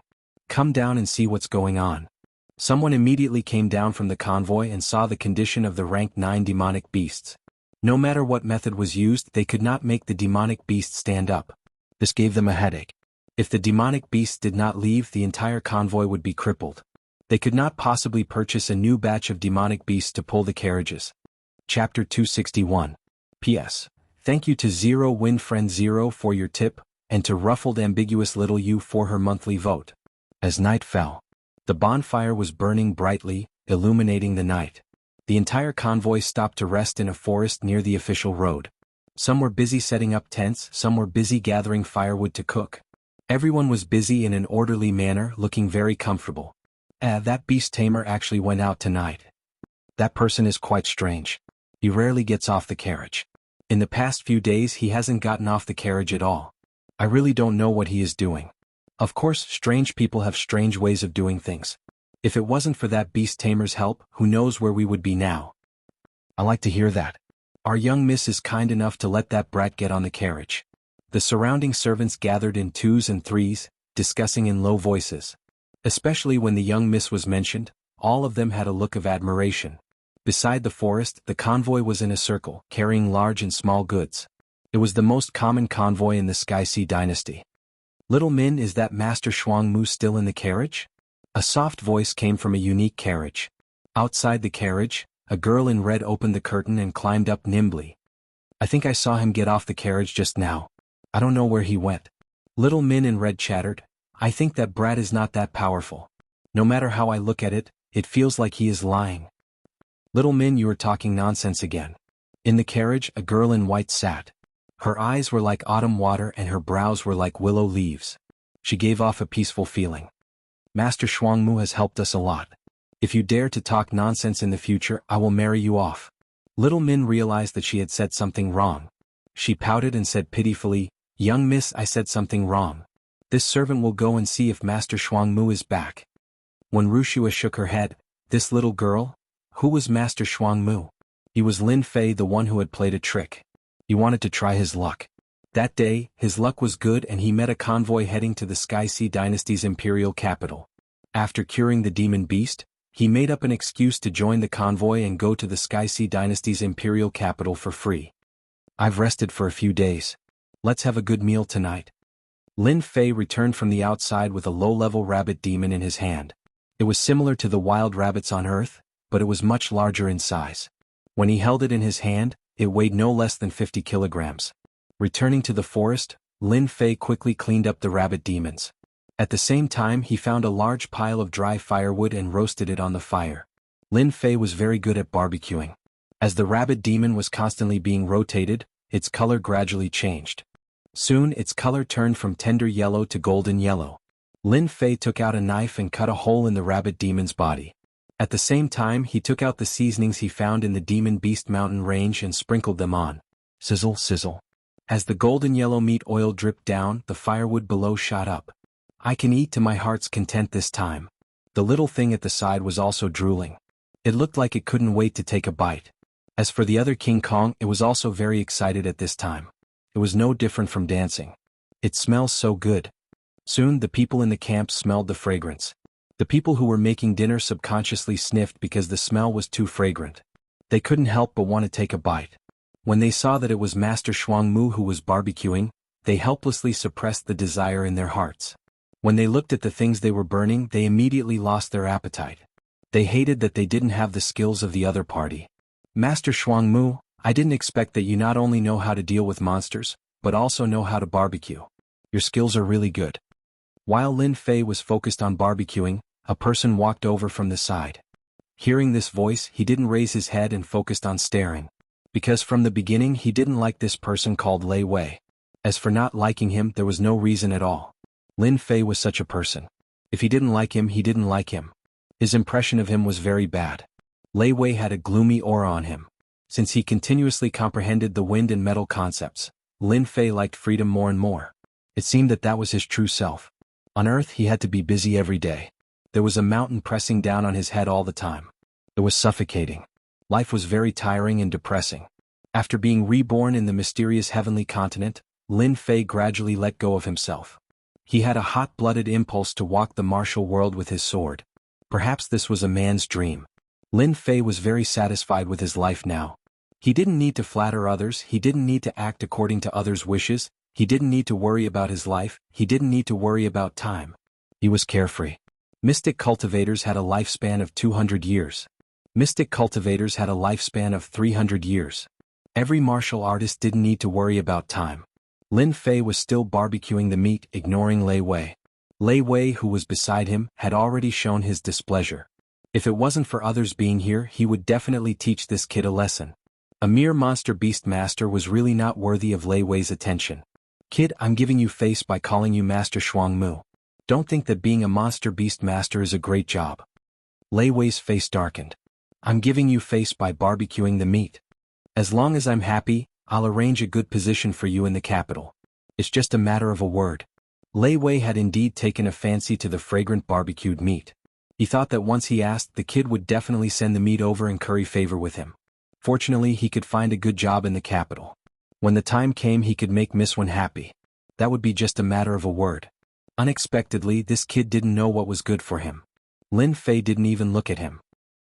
Come down and see what's going on. Someone immediately came down from the convoy and saw the condition of the rank 9 demonic beasts. No matter what method was used, they could not make the demonic beasts stand up. This gave them a headache. If the demonic beasts did not leave, the entire convoy would be crippled. They could not possibly purchase a new batch of demonic beasts to pull the carriages. Chapter 261. P.S. Thank you to Zero Win Friend Zero for your tip, and to Ruffled Ambiguous Little U for her monthly vote. As night fell, the bonfire was burning brightly, illuminating the night. The entire convoy stopped to rest in a forest near the official road. Some were busy setting up tents, some were busy gathering firewood to cook. Everyone was busy in an orderly manner, looking very comfortable. That beast tamer actually went out tonight. That person is quite strange. He rarely gets off the carriage. In the past few days he hasn't gotten off the carriage at all. I really don't know what he is doing. Of course, strange people have strange ways of doing things. If it wasn't for that beast tamer's help, who knows where we would be now. I like to hear that. Our young miss is kind enough to let that brat get on the carriage. The surrounding servants gathered in 2s and 3s, discussing in low voices. Especially when the young miss was mentioned, all of them had a look of admiration. Beside the forest, the convoy was in a circle, carrying large and small goods. It was the most common convoy in the Sky Sea dynasty. Little Min, is that Master Shuangmu still in the carriage? A soft voice came from a unique carriage. Outside the carriage, a girl in red opened the curtain and climbed up nimbly. I think I saw him get off the carriage just now. I don't know where he went. Little Min in red chattered. I think that brat is not that powerful. No matter how I look at it, it feels like he is lying. Little Min, you are talking nonsense again. In the carriage, a girl in white sat. Her eyes were like autumn water and her brows were like willow leaves. She gave off a peaceful feeling. Master Shuangmu has helped us a lot. If you dare to talk nonsense in the future, I will marry you off. Little Min realized that she had said something wrong. She pouted and said pitifully, "Young miss, I said something wrong. This servant will go and see if Master Shuangmu is back." When Wuxia shook her head, "This little girl? Who was Master Shuangmu?" He was Lin Fei, the one who had played a trick. He wanted to try his luck. That day, his luck was good and he met a convoy heading to the Sky Sea Dynasty's imperial capital. After curing the demon beast, he made up an excuse to join the convoy and go to the Sky Sea Dynasty's imperial capital for free. "I've rested for a few days. Let's have a good meal tonight." Lin Fei returned from the outside with a low-level rabbit demon in his hand. It was similar to the wild rabbits on Earth, but it was much larger in size. When he held it in his hand, it weighed no less than 50 kilograms. Returning to the forest, Lin Fei quickly cleaned up the rabbit demons. At the same time, he found a large pile of dry firewood and roasted it on the fire. Lin Fei was very good at barbecuing. As the rabbit demon was constantly being rotated, its color gradually changed. Soon its color turned from tender yellow to golden yellow. Lin Fei took out a knife and cut a hole in the rabbit demon's body. At the same time, he took out the seasonings he found in the Demon Beast mountain range and sprinkled them on. Sizzle, sizzle. As the golden yellow meat oil dripped down, the firewood below shot up. "I can eat to my heart's content this time." The little thing at the side was also drooling. It looked like it couldn't wait to take a bite. As for the other King Kong, it was also very excited at this time. It was no different from dancing. "It smells so good." Soon the people in the camp smelled the fragrance. The people who were making dinner subconsciously sniffed because the smell was too fragrant. They couldn't help but want to take a bite. When they saw that it was Master Shuangmu who was barbecuing, they helplessly suppressed the desire in their hearts. When they looked at the things they were burning, they immediately lost their appetite. They hated that they didn't have the skills of the other party. "Master Shuangmu, I didn't expect that you not only know how to deal with monsters, but also know how to barbecue. Your skills are really good." While Lin Fei was focused on barbecuing, a person walked over from the side. Hearing this voice, he didn't raise his head and focused on staring. Because from the beginning he didn't like this person called Lei Wei. As for not liking him, there was no reason at all. Lin Fei was such a person. If he didn't like him, he didn't like him. His impression of him was very bad. Lei Wei had a gloomy aura on him. Since he continuously comprehended the wind and metal concepts, Lin Fei liked freedom more and more. It seemed that that was his true self. On Earth he had to be busy every day. There was a mountain pressing down on his head all the time. It was suffocating. Life was very tiring and depressing. After being reborn in the mysterious heavenly continent, Lin Fei gradually let go of himself. He had a hot-blooded impulse to walk the martial world with his sword. Perhaps this was a man's dream. Lin Fei was very satisfied with his life now. He didn't need to flatter others, he didn't need to act according to others' wishes, he didn't need to worry about his life, he didn't need to worry about time. He was carefree. Mystic cultivators had a lifespan of 200 years. Mystic cultivators had a lifespan of 300 years. Every martial artist didn't need to worry about time. Lin Fei was still barbecuing the meat, ignoring Lei Wei. Lei Wei, who was beside him, had already shown his displeasure. If it wasn't for others being here, he would definitely teach this kid a lesson. A mere monster beast master was really not worthy of Lei Wei's attention. "Kid, I'm giving you face by calling you Master Shuangmu. Don't think that being a monster beast master is a great job." Lei Wei's face darkened. "I'm giving you face by barbecuing the meat. As long as I'm happy, I'll arrange a good position for you in the capital. It's just a matter of a word." Lei Wei had indeed taken a fancy to the fragrant barbecued meat. He thought that once he asked, the kid would definitely send the meat over and curry favor with him. Fortunately, he could find a good job in the capital. When the time came, he could make Miss Wen happy. That would be just a matter of a word. Unexpectedly, this kid didn't know what was good for him. Lin Fei didn't even look at him.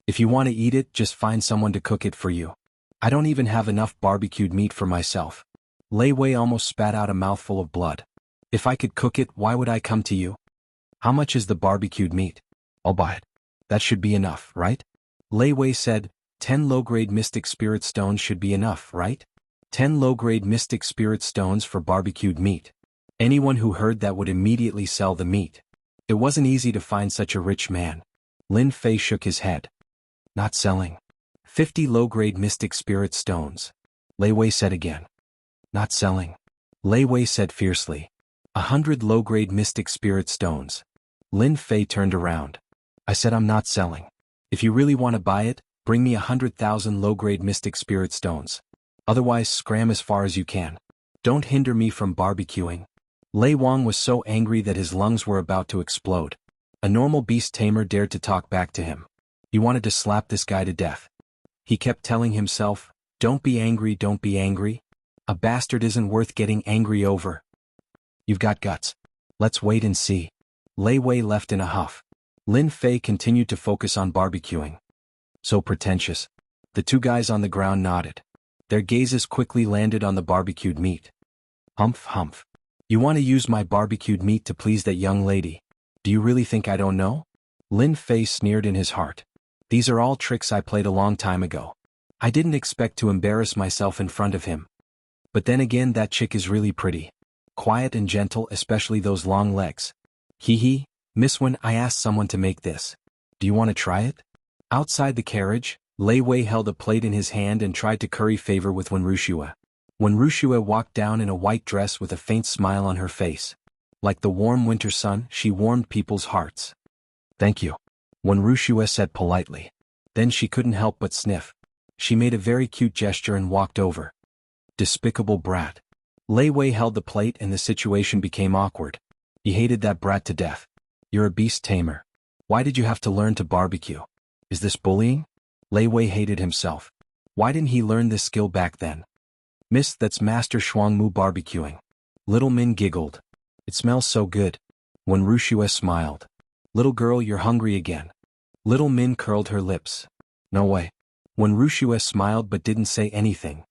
"If you want to eat it, just find someone to cook it for you. I don't even have enough barbecued meat for myself." Lei Wei almost spat out a mouthful of blood. "If I could cook it, why would I come to you? How much is the barbecued meat? I'll buy it. That should be enough, right?" Lei Wei said, 10 low-grade mystic spirit stones should be enough, right? 10 low-grade mystic spirit stones for barbecued meat. Anyone who heard that would immediately sell the meat. It wasn't easy to find such a rich man. Lin Fei shook his head. "Not selling." 50 low-grade mystic spirit stones. Lei Wei said again. "Not selling." Lei Wei said fiercely. 100 low-grade mystic spirit stones. Lin Fei turned around. "I said I'm not selling. If you really want to buy it, bring me 100,000 low-grade mystic spirit stones." Otherwise scram as far as you can. Don't hinder me from barbecuing. Lei Wang was so angry that his lungs were about to explode. A normal beast tamer dared to talk back to him. He wanted to slap this guy to death. He kept telling himself, don't be angry, don't be angry. A bastard isn't worth getting angry over. You've got guts. Let's wait and see. Lei Wei left in a huff. Lin Fei continued to focus on barbecuing. So pretentious. The two guys on the ground nodded. Their gazes quickly landed on the barbecued meat. Humph humph. You want to use my barbecued meat to please that young lady? Do you really think I don't know? Lin Fei sneered in his heart. These are all tricks I played a long time ago. I didn't expect to embarrass myself in front of him. But then again, that chick is really pretty. Quiet and gentle, especially those long legs. Hee hee, Miss Wen, I asked someone to make this. Do you want to try it? Outside the carriage, Lei Wei held a plate in his hand and tried to curry favor with Wuxia. Wuxia walked down in a white dress with a faint smile on her face. Like the warm winter sun, she warmed people's hearts. Thank you. Wuxia said politely. Then she couldn't help but sniff. She made a very cute gesture and walked over. Despicable brat. Lei Wei held the plate and the situation became awkward. He hated that brat to death. You're a beast tamer. Why did you have to learn to barbecue? Is this bullying? Lei Wei hated himself. Why didn't he learn this skill back then? Miss, that's Master Shuangmu barbecuing. Little Min giggled. It smells so good. Wuxia smiled. Little girl, you're hungry again. Little Min curled her lips. No way. Wuxia smiled but didn't say anything.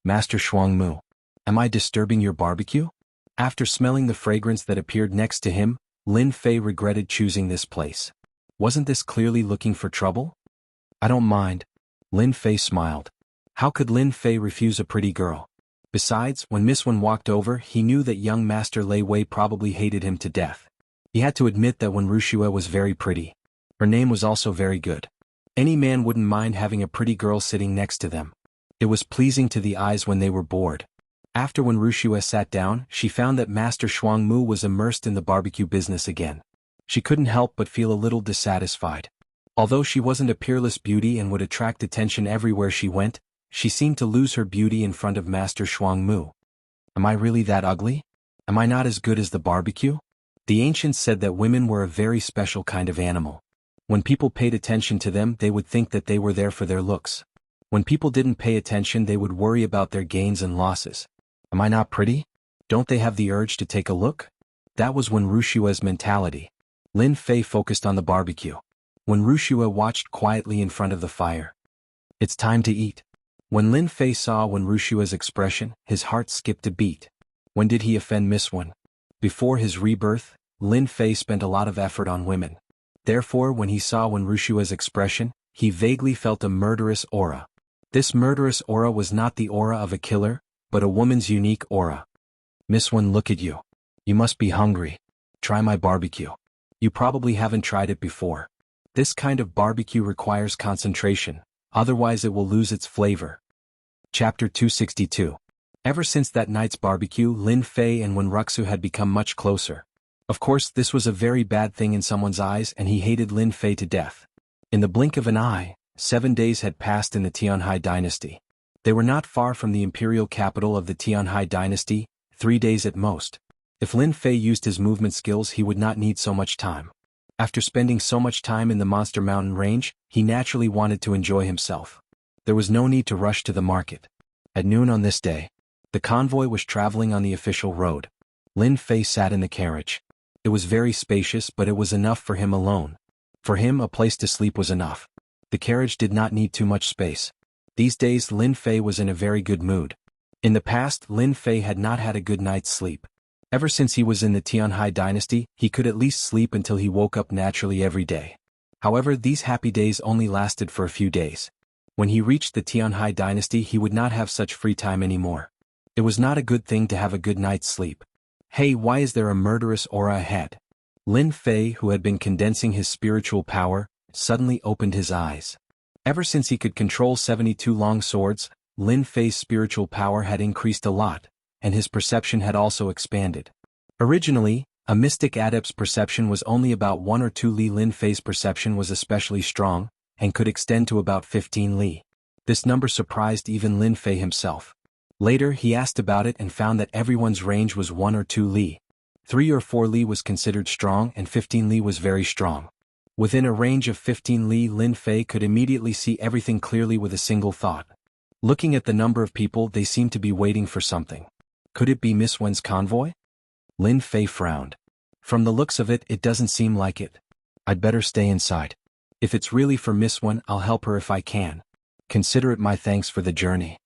Master Shuangmu. Am I disturbing your barbecue? After smelling the fragrance that appeared next to him, Lin Fei regretted choosing this place. Wasn't this clearly looking for trouble? I don't mind. Lin Fei smiled. How could Lin Fei refuse a pretty girl? Besides, when Miss Wen walked over, he knew that young Master Lei Wei probably hated him to death. He had to admit that Wuxia was very pretty. Her name was also very good. Any man wouldn't mind having a pretty girl sitting next to them. It was pleasing to the eyes when they were bored. After Wuxia sat down, she found that Master Shuangmu was immersed in the barbecue business again. She couldn't help but feel a little dissatisfied. Although she wasn't a peerless beauty and would attract attention everywhere she went, she seemed to lose her beauty in front of Master Shuangmu. Am I really that ugly? Am I not as good as the barbecue? The ancients said that women were a very special kind of animal. When people paid attention to them, they would think that they were there for their looks. When people didn't pay attention, they would worry about their gains and losses. Am I not pretty? Don't they have the urge to take a look? That was Wuxia's mentality. Lin Fei focused on the barbecue. Wuxia watched quietly in front of the fire. It's time to eat. When Lin Fei saw Wuxia's expression, his heart skipped a beat. When did he offend Miss Wen? Before his rebirth, Lin Fei spent a lot of effort on women. Therefore, when he saw Wuxia's expression, he vaguely felt a murderous aura. This murderous aura was not the aura of a killer, but a woman's unique aura. Miss Wen, look at you. You must be hungry. Try my barbecue. You probably haven't tried it before. This kind of barbecue requires concentration, otherwise it will lose its flavor. Chapter 262. Ever since that night's barbecue, Lin Fei and Wuxia had become much closer. Of course, this was a very bad thing in someone's eyes, and he hated Lin Fei to death. In the blink of an eye, 7 days had passed in the Tianhai dynasty. They were not far from the imperial capital of the Tianhai dynasty, 3 days at most. If Lin Fei used his movement skills, he would not need so much time. After spending so much time in the Monster Mountain range, he naturally wanted to enjoy himself. There was no need to rush to the market. At noon on this day, the convoy was traveling on the official road. Lin Fei sat in the carriage. It was very spacious, but it was enough for him alone. For him, a place to sleep was enough. The carriage did not need too much space. These days, Lin Fei was in a very good mood. In the past, Lin Fei had not had a good night's sleep. Ever since he was in the Tianhai dynasty, he could at least sleep until he woke up naturally every day. However, these happy days only lasted for a few days. When he reached the Tianhai dynasty, he would not have such free time anymore. It was not a good thing to have a good night's sleep. Hey, why is there a murderous aura ahead? Lin Fei, who had been condensing his spiritual power, suddenly opened his eyes. Ever since he could control 72 long swords, Lin Fei's spiritual power had increased a lot, and his perception had also expanded. Originally, a mystic adept's perception was only about 1 or 2 li. Lin Fei's perception was especially strong, and could extend to about 15 li. This number surprised even Lin Fei himself. Later he asked about it and found that everyone's range was 1 or 2 li. 3 or 4 li was considered strong and 15 li was very strong. Within a range of 15 li, Lin Fei could immediately see everything clearly with a single thought. Looking at the number of people, they seemed to be waiting for something. Could it be Miss Wen's convoy? Lin Fei frowned. From the looks of it, it doesn't seem like it. I'd better stay inside. If it's really for Miss Wen, I'll help her if I can. Consider it my thanks for the journey.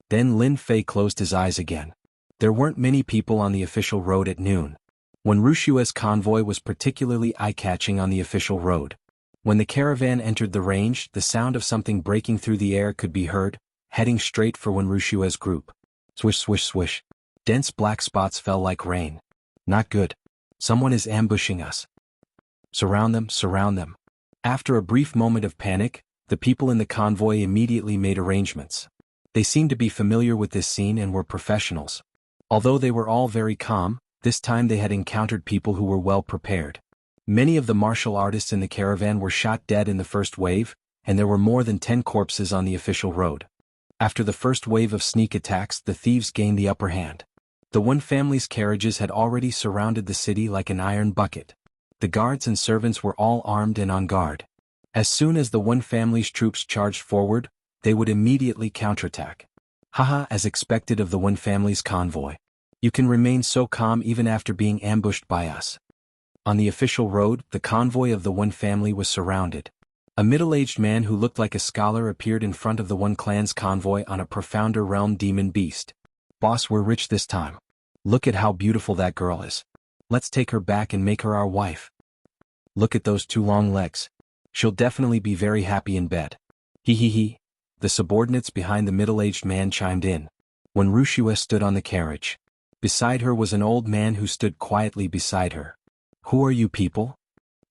Then Lin Fei closed his eyes again. There weren't many people on the official road at noon. When Wuxia's convoy was particularly eye-catching on the official road. When the caravan entered the range, the sound of something breaking through the air could be heard, heading straight for Wuxia's group. Swish swish swish. Dense black spots fell like rain. Not good. Someone is ambushing us. Surround them, surround them. After a brief moment of panic, the people in the convoy immediately made arrangements. They seemed to be familiar with this scene and were professionals. Although they were all very calm, this time they had encountered people who were well prepared. Many of the martial artists in the caravan were shot dead in the first wave, and there were more than 10 corpses on the official road. After the first wave of sneak attacks, the thieves gained the upper hand. The Wen family's carriages had already surrounded the city like an iron bucket. The guards and servants were all armed and on guard. As soon as the Wen family's troops charged forward, they would immediately counterattack. Haha, as expected of the Wen family's convoy. You can remain so calm even after being ambushed by us. On the official road, the convoy of the Wen family was surrounded. A middle-aged man who looked like a scholar appeared in front of the Wen clan's convoy on a profounder realm demon beast. Boss, we're rich this time. Look at how beautiful that girl is. Let's take her back and make her our wife. Look at those 2 long legs. She'll definitely be very happy in bed. Hee hee hee. The subordinates behind the middle-aged man chimed in. When Wuxia stood on the carriage. Beside her was an old man who stood quietly beside her. Who are you people?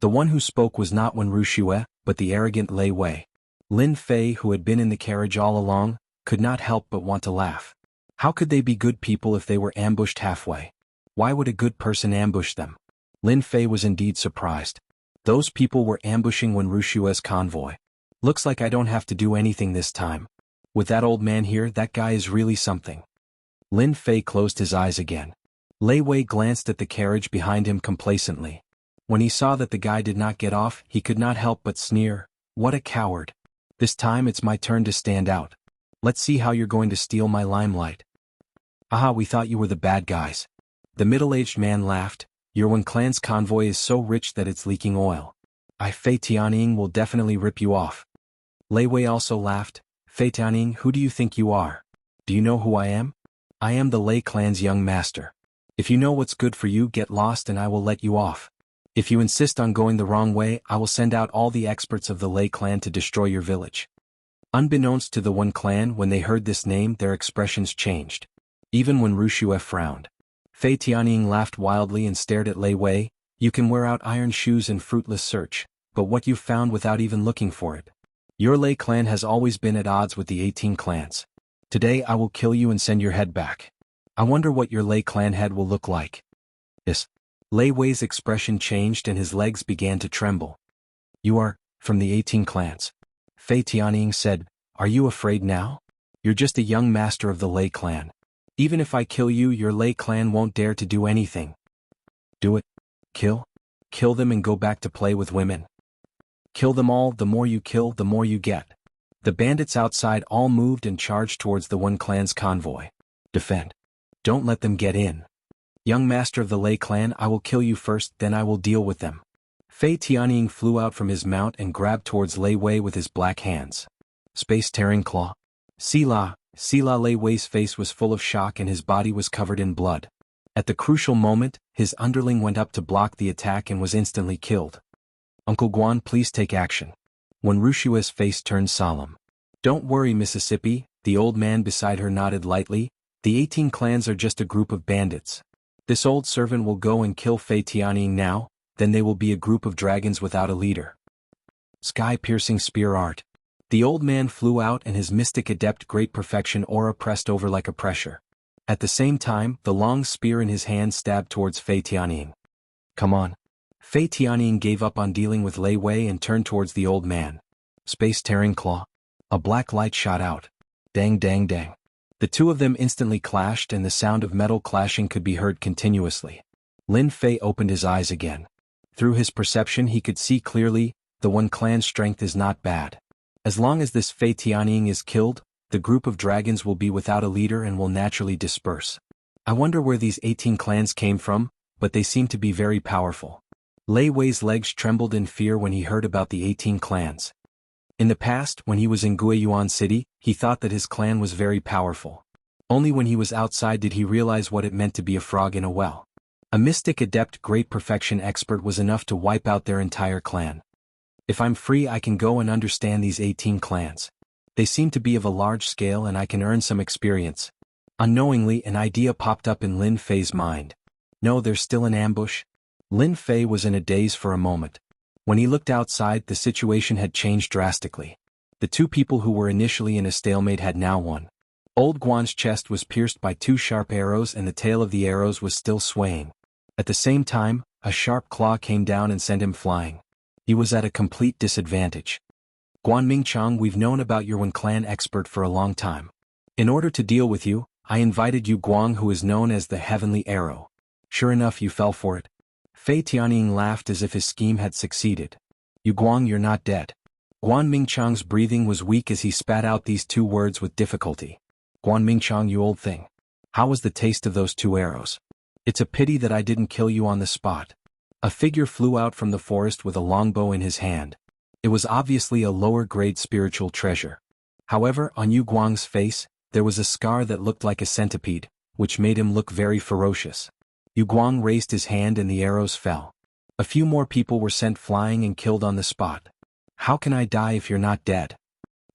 The one who spoke was not Wen Wuxia, but the arrogant Lei Wei. Lin Fei, who had been in the carriage all along, could not help but want to laugh. How could they be good people if they were ambushed halfway? Why would a good person ambush them? Lin Fei was indeed surprised. Those people were ambushing Wen Wuxia's convoy. Looks like I don't have to do anything this time. With that old man here, that guy is really something. Lin Fei closed his eyes again. Lei Wei glanced at the carriage behind him complacently. When he saw that the guy did not get off, he could not help but sneer. What a coward. This time it's my turn to stand out. Let's see how you're going to steal my limelight. Aha, we thought you were the bad guys. The middle-aged man laughed. Your Wen clan's convoy is so rich that it's leaking oil. Fei Tianying will definitely rip you off. Lei Wei also laughed. Fei Tianying, who do you think you are? Do you know who I am? I am the Lei clan's young master. If you know what's good for you, get lost and I will let you off. If you insist on going the wrong way, I will send out all the experts of the Lei clan to destroy your village. Unbeknownst to the Wen clan, when they heard this name, their expressions changed. Even when Wuxia frowned. Fei Tianying laughed wildly and stared at Lei Wei. You can wear out iron shoes in fruitless search, but what you've found without even looking for it. Your Lei clan has always been at odds with the 18 clans. Today I will kill you and send your head back. I wonder what your Lei clan head will look like. Yes. Lei Wei's expression changed and his legs began to tremble. You are, from the 18 clans. Fei Tianying said, are you afraid now? You're just a young master of the Lei clan. Even if I kill you, your Lei clan won't dare to do anything. Do it. Kill? Kill them and go back to play with women. Kill them all, the more you kill, the more you get. The bandits outside all moved and charged towards the Wen clan's convoy. Defend. Don't let them get in. Young master of the Lei clan, I will kill you first, then I will deal with them. Fei Tianying flew out from his mount and grabbed towards Lei Wei with his black hands. Space-tearing claw. Sila, Lei Wei's face was full of shock and his body was covered in blood. At the crucial moment, his underling went up to block the attack and was instantly killed. Uncle Guan, please take action. When Wuxia's face turned solemn. Don't worry, Mississippi, the old man beside her nodded lightly. The 18 clans are just a group of bandits. This old servant will go and kill Fei Tianying now, then they will be a group of dragons without a leader. Sky-piercing spear art. The old man flew out and his mystic adept great perfection aura pressed over like a pressure. At the same time, the long spear in his hand stabbed towards Fei Tianying. Come on. Fei Tianying gave up on dealing with Lei Wei and turned towards the old man. Space-tearing claw. A black light shot out. Dang dang dang. The two of them instantly clashed and the sound of metal clashing could be heard continuously. Lin Fei opened his eyes again. Through his perception he could see clearly, the one clan's strength is not bad. As long as this Fei Tianying is killed, the group of dragons will be without a leader and will naturally disperse. I wonder where these 18 clans came from, but they seem to be very powerful. Lei Wei's legs trembled in fear when he heard about the 18 clans. In the past, when he was in Guiyuan City, he thought that his clan was very powerful. Only when he was outside did he realize what it meant to be a frog in a well. A mystic adept great perfection expert was enough to wipe out their entire clan. If I'm free I can go and understand these 18 clans. They seem to be of a large scale and I can earn some experience. Unknowingly an idea popped up in Lin Fei's mind. No, there's still an ambush. Lin Fei was in a daze for a moment. When he looked outside the situation had changed drastically. The two people who were initially in a stalemate had now won. Old Guan's chest was pierced by 2 sharp arrows and the tail of the arrows was still swaying. At the same time, a sharp claw came down and sent him flying. He was at a complete disadvantage. Guan Mingchang, we've known about your Wen clan expert for a long time. In order to deal with you, I invited Yu Guang who is known as the Heavenly Arrow. Sure enough you fell for it. Fei Tianying laughed as if his scheme had succeeded. Yu Guang, you're not dead. Guan Mingchang's breathing was weak as he spat out these 2 words with difficulty. Guan Mingchang, you old thing. How was the taste of those 2 arrows? It's a pity that I didn't kill you on the spot. A figure flew out from the forest with a longbow in his hand. It was obviously a lower-grade spiritual treasure. However, on Yu Guang's face, there was a scar that looked like a centipede, which made him look very ferocious. Yu Guang raised his hand and the arrows fell. A few more people were sent flying and killed on the spot. How can I die if you're not dead?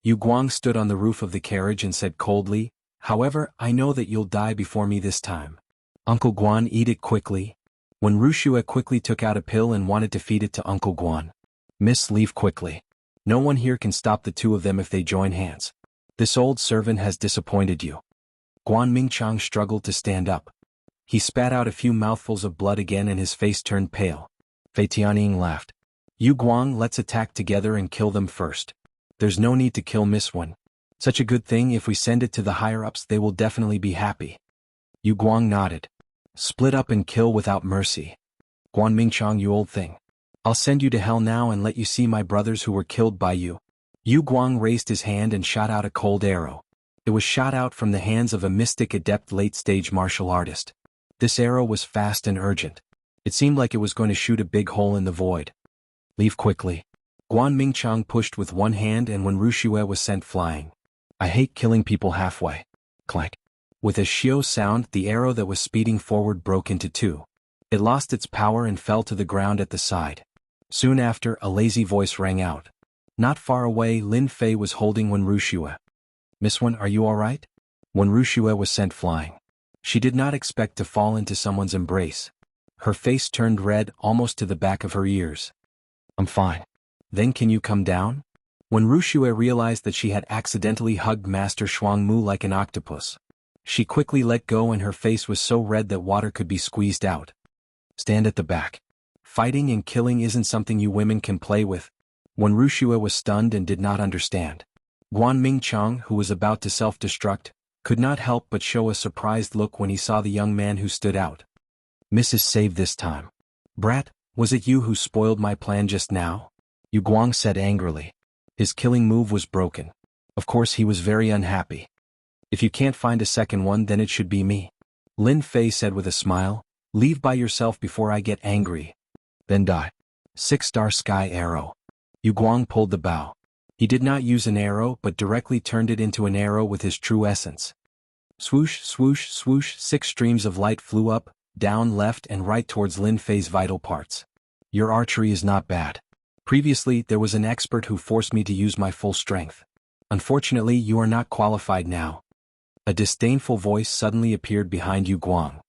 Yu Guang stood on the roof of the carriage and said coldly, however, I know that you'll die before me this time. Uncle Guan, eat it quickly. When Wuxia quickly took out a pill and wanted to feed it to Uncle Guan. Miss, leave quickly. No one here can stop the 2 of them if they join hands. This old servant has disappointed you. Guan Mingchang struggled to stand up. He spat out a few mouthfuls of blood again and his face turned pale. Fei Tianying laughed. Yu Guang, let's attack together and kill them first. There's no need to kill Miss Wen. Such a good thing, if we send it to the higher-ups they will definitely be happy. Yu Guang nodded. Split up and kill without mercy. Guan Mingchang, you old thing. I'll send you to hell now and let you see my brothers who were killed by you. Yu Guang raised his hand and shot out a cold arrow. It was shot out from the hands of a mystic adept late-stage martial artist. This arrow was fast and urgent. It seemed like it was going to shoot a big hole in the void. Leave quickly. Guan Mingchang pushed with one hand and when Wuxia was sent flying. I hate killing people halfway. Clank. With a shio sound, the arrow that was speeding forward broke into 2. It lost its power and fell to the ground at the side. Soon after, a lazy voice rang out. Not far away, Lin Fei was holding Wen Wuxia. Miss Wen, are you alright? Wen Wuxia was sent flying. She did not expect to fall into someone's embrace. Her face turned red almost to the back of her ears. I'm fine. Then can you come down? When Wuxia realized that she had accidentally hugged Master Shuangmu like an octopus, she quickly let go and her face was so red that water could be squeezed out. Stand at the back. Fighting and killing isn't something you women can play with. When Wuxia was stunned and did not understand. Guan Mingchang, who was about to self-destruct, could not help but show a surprised look when he saw the young man who stood out. Mrs. Save this time. Brat, was it you who spoiled my plan just now? Yu Guang said angrily. His killing move was broken. Of course he was very unhappy. If you can't find a second one then it should be me. Lin Fei said with a smile, leave by yourself before I get angry. Then die. 6-star sky arrow. Yu Guang pulled the bow. He did not use an arrow but directly turned it into an arrow with his true essence. Swoosh, swoosh, swoosh, 6 streams of light flew up, down, left and right towards Lin Fei's vital parts. Your archery is not bad. Previously, there was an expert who forced me to use my full strength. Unfortunately, you are not qualified now. A disdainful voice suddenly appeared behind Yu Guang.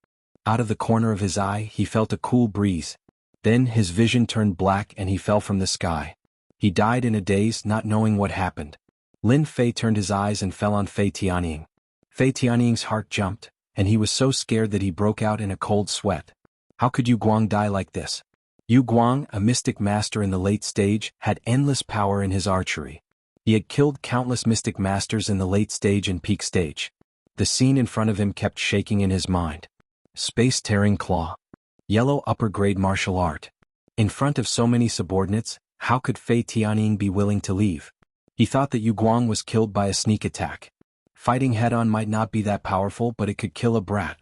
Out of the corner of his eye, he felt a cool breeze. Then his vision turned black and he fell from the sky. He died in a daze, not knowing what happened. Lin Fei turned his eyes and fell on Fei Tianying. Fei Tianying's heart jumped, and he was so scared that he broke out in a cold sweat. How could Yu Guang die like this? Yu Guang, a mystic master in the late stage, had endless power in his archery. He had killed countless mystic masters in the late stage and peak stage. The scene in front of him kept shaking in his mind. Space-tearing claw. Yellow upper-grade martial art. In front of so many subordinates, how could Fei Tianying be willing to leave? He thought that Yu Guang was killed by a sneak attack. Fighting head-on might not be that powerful, but it could kill a brat.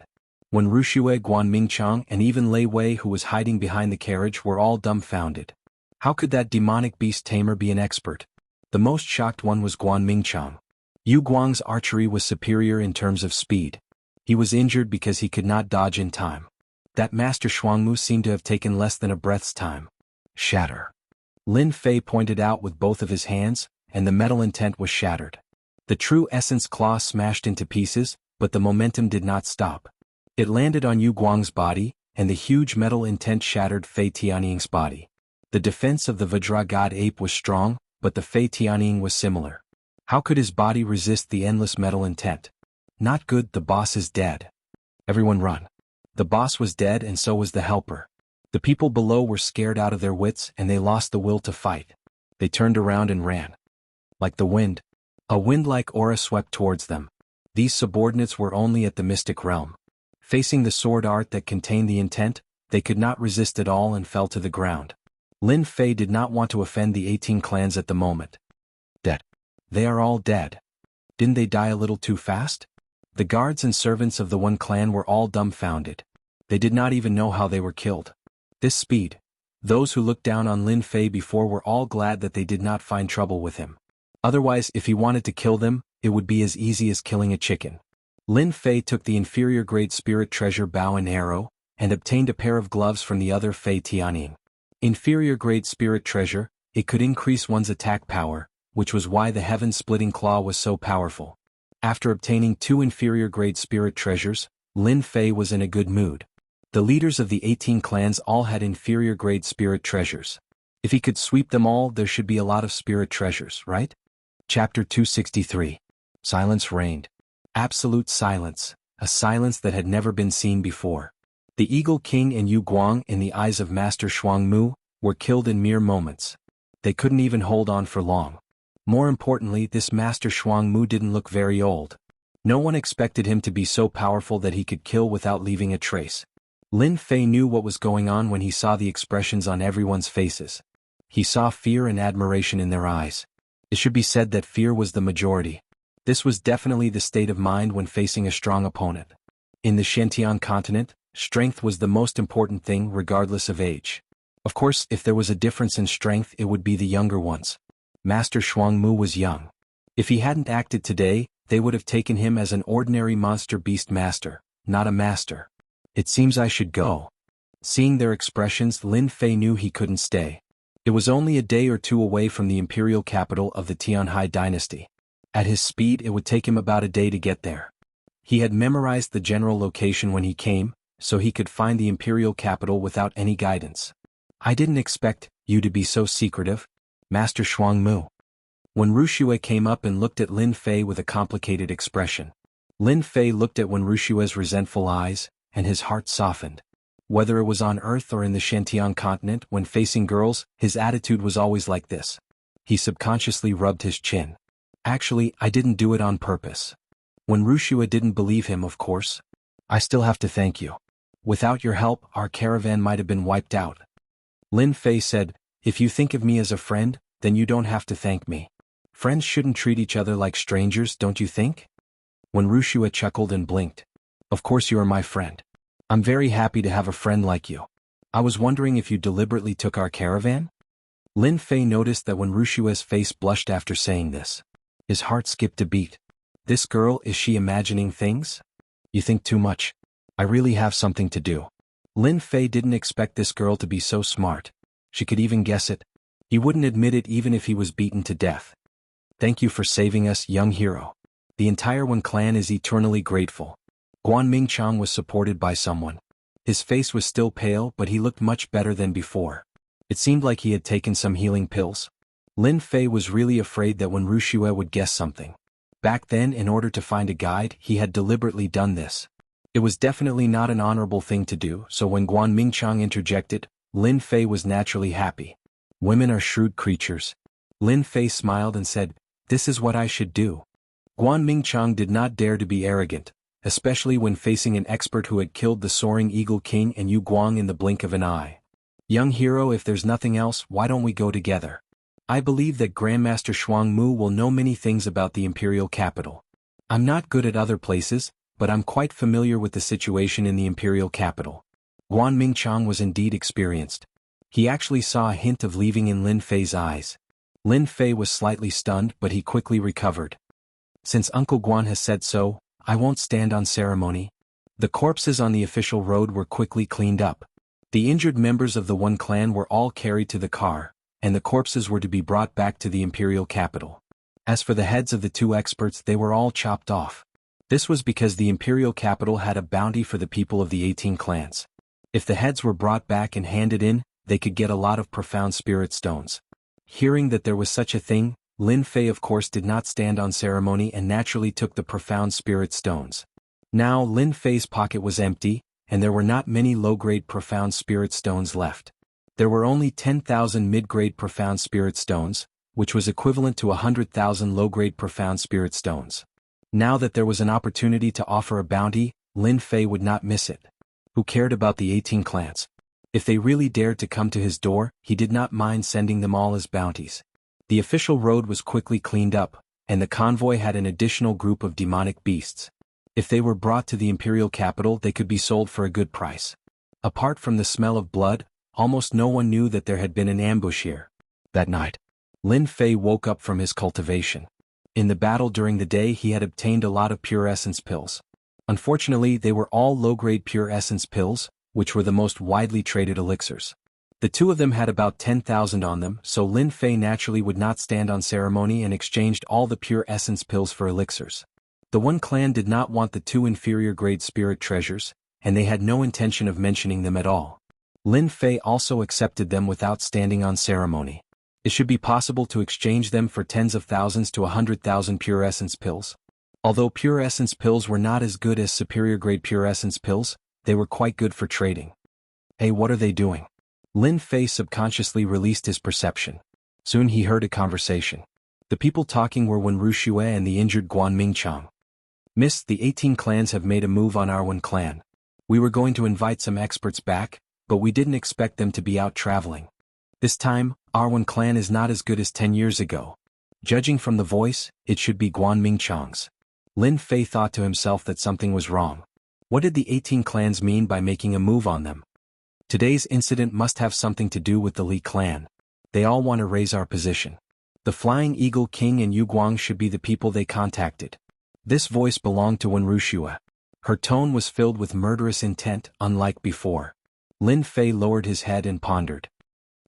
When Ruxue, Guan Mingchang, and even Lei Wei, who was hiding behind the carriage, were all dumbfounded. How could that demonic beast tamer be an expert? The most shocked one was Guan Mingchang. Yu Guang's archery was superior in terms of speed. He was injured because he could not dodge in time. That Master Shuangmu seemed to have taken less than a breath's time. Shatter. Lin Fei pointed out with both of his hands, and the metal intent was shattered. The true essence claw smashed into pieces, but the momentum did not stop. It landed on Yu Guang's body, and the huge metal intent shattered Fei Tianying's body. The defense of the Vajra God ape was strong, but the Fei Tianying was similar. How could his body resist the endless metal intent? Not good, the boss is dead. Everyone run. The boss was dead and so was the helper. The people below were scared out of their wits and they lost the will to fight. They turned around and ran. Like the wind. A wind-like aura swept towards them. These subordinates were only at the mystic realm. Facing the sword art that contained the intent, they could not resist at all and fell to the ground. Lin Fei did not want to offend the 18 clans at the moment. Dead. They are all dead. Didn't they die a little too fast? The guards and servants of the one clan were all dumbfounded. They did not even know how they were killed. This speed. Those who looked down on Lin Fei before were all glad that they did not find trouble with him. Otherwise, if he wanted to kill them, it would be as easy as killing a chicken. Lin Fei took the inferior grade spirit treasure bow and arrow, and obtained a pair of gloves from the other Fei Tianying. Inferior grade spirit treasure, it could increase one's attack power, which was why the heaven-splitting claw was so powerful. After obtaining 2 inferior grade spirit treasures, Lin Fei was in a good mood. The leaders of the 18 clans all had inferior grade spirit treasures. If he could sweep them all, there should be a lot of spirit treasures, right? Chapter 263. Silence reigned. Absolute silence, a silence that had never been seen before. The Eagle King and Yu Guang, in the eyes of Master Shuangmu, were killed in mere moments. They couldn't even hold on for long. More importantly, this Master Shuangmu didn't look very old. No one expected him to be so powerful that he could kill without leaving a trace. Lin Fei knew what was going on when he saw the expressions on everyone's faces. He saw fear and admiration in their eyes. It should be said that fear was the majority. This was definitely the state of mind when facing a strong opponent. In the Shantian continent, strength was the most important thing regardless of age. Of course, if there was a difference in strength, it would be the younger ones. Master Shuangmu was young. If he hadn't acted today, they would have taken him as an ordinary monster beast master, not a master. It seems I should go. Seeing their expressions, Lin Fei knew he couldn't stay. It was only a day or two away from the imperial capital of the Tianhai dynasty. At his speed, it would take him about a day to get there. He had memorized the general location when he came, so he could find the imperial capital without any guidance. I didn't expect you to be so secretive, Master Shuangmu. When Ruxue came up and looked at Lin Fei with a complicated expression. Lin Fei looked at Wen Rushue's resentful eyes, and his heart softened. Whether it was on Earth or in the Shantian continent, when facing girls, his attitude was always like this. He subconsciously rubbed his chin. Actually, I didn't do it on purpose. When Ruxue didn't believe him, of course. I still have to thank you. Without your help, our caravan might have been wiped out. Lin Fei said, if you think of me as a friend, then you don't have to thank me. Friends shouldn't treat each other like strangers, don't you think? When Ruxue chuckled and blinked. Of course you are my friend. I'm very happy to have a friend like you. I was wondering if you deliberately took our caravan? Lin Fei noticed that when Rushue's face blushed after saying this. His heart skipped a beat. This girl, is she imagining things? You think too much. I really have something to do. Lin Fei didn't expect this girl to be so smart. She could even guess it. He wouldn't admit it even if he was beaten to death. Thank you for saving us, young hero. The entire Wen clan is eternally grateful. Guan Mingchang was supported by someone. His face was still pale, but he looked much better than before. It seemed like he had taken some healing pills. Lin Fei was really afraid that when Ruxue would guess something. Back then, in order to find a guide, he had deliberately done this. It was definitely not an honorable thing to do, so when Guan Mingchang interjected, Lin Fei was naturally happy. Women are shrewd creatures. Lin Fei smiled and said, this is what I should do. Guan Mingqiang did not dare to be arrogant, especially when facing an expert who had killed the Soaring Eagle King and Yu Guang in the blink of an eye. Young hero, if there's nothing else, why don't we go together? I believe that Grandmaster Shuang Mu will know many things about the imperial capital. I'm not good at other places, but I'm quite familiar with the situation in the imperial capital. Guan Mingqiang was indeed experienced. He actually saw a hint of leaving in Lin Fei's eyes. Lin Fei was slightly stunned, but he quickly recovered. Since Uncle Guan has said so, I won't stand on ceremony. The corpses on the official road were quickly cleaned up. The injured members of the One clan were all carried to the car, and the corpses were to be brought back to the imperial capital. As for the heads of the two experts, they were all chopped off. This was because the imperial capital had a bounty for the people of the 18 clans. If the heads were brought back and handed in, they could get a lot of profound spirit stones. Hearing that there was such a thing, Lin Fei of course did not stand on ceremony and naturally took the profound spirit stones. Now Lin Fei's pocket was empty, and there were not many low-grade profound spirit stones left. There were only 10,000 mid-grade profound spirit stones, which was equivalent to 100,000 low-grade profound spirit stones. Now that there was an opportunity to offer a bounty, Lin Fei would not miss it. Who cared about the 18 clans? If they really dared to come to his door, he did not mind sending them all as bounties. The official road was quickly cleaned up, and the convoy had an additional group of demonic beasts. If they were brought to the imperial capital, they could be sold for a good price. Apart from the smell of blood, almost no one knew that there had been an ambush here. That night, Lin Fei woke up from his cultivation. In the battle during the day, he had obtained a lot of pure essence pills. Unfortunately, they were all low-grade pure essence pills, which were the most widely traded elixirs. The two of them had about 10,000 on them, so Lin Fei naturally would not stand on ceremony and exchanged all the pure essence pills for elixirs. The One clan did not want the two inferior-grade spirit treasures, and they had no intention of mentioning them at all. Lin Fei also accepted them without standing on ceremony. It should be possible to exchange them for tens of thousands to 100,000 pure essence pills. Although pure essence pills were not as good as superior-grade pure essence pills, they were quite good for trading. Hey, what are they doing? Lin Fei subconsciously released his perception. Soon he heard a conversation. The people talking were Wen Wuxia and the injured Guan Mingqiang. Miss, the 18 clans have made a move on our One clan. We were going to invite some experts back, but we didn't expect them to be out traveling. This time, our One clan is not as good as 10 years ago. Judging from the voice, it should be Guan Mingqiang's. Lin Fei thought to himself that something was wrong. What did the 18 clans mean by making a move on them? Today's incident must have something to do with the Li clan. They all want to raise our position. The Flying Eagle King and Yu Guang should be the people they contacted. This voice belonged to Wen Wuxia. Her tone was filled with murderous intent, unlike before. Lin Fei lowered his head and pondered.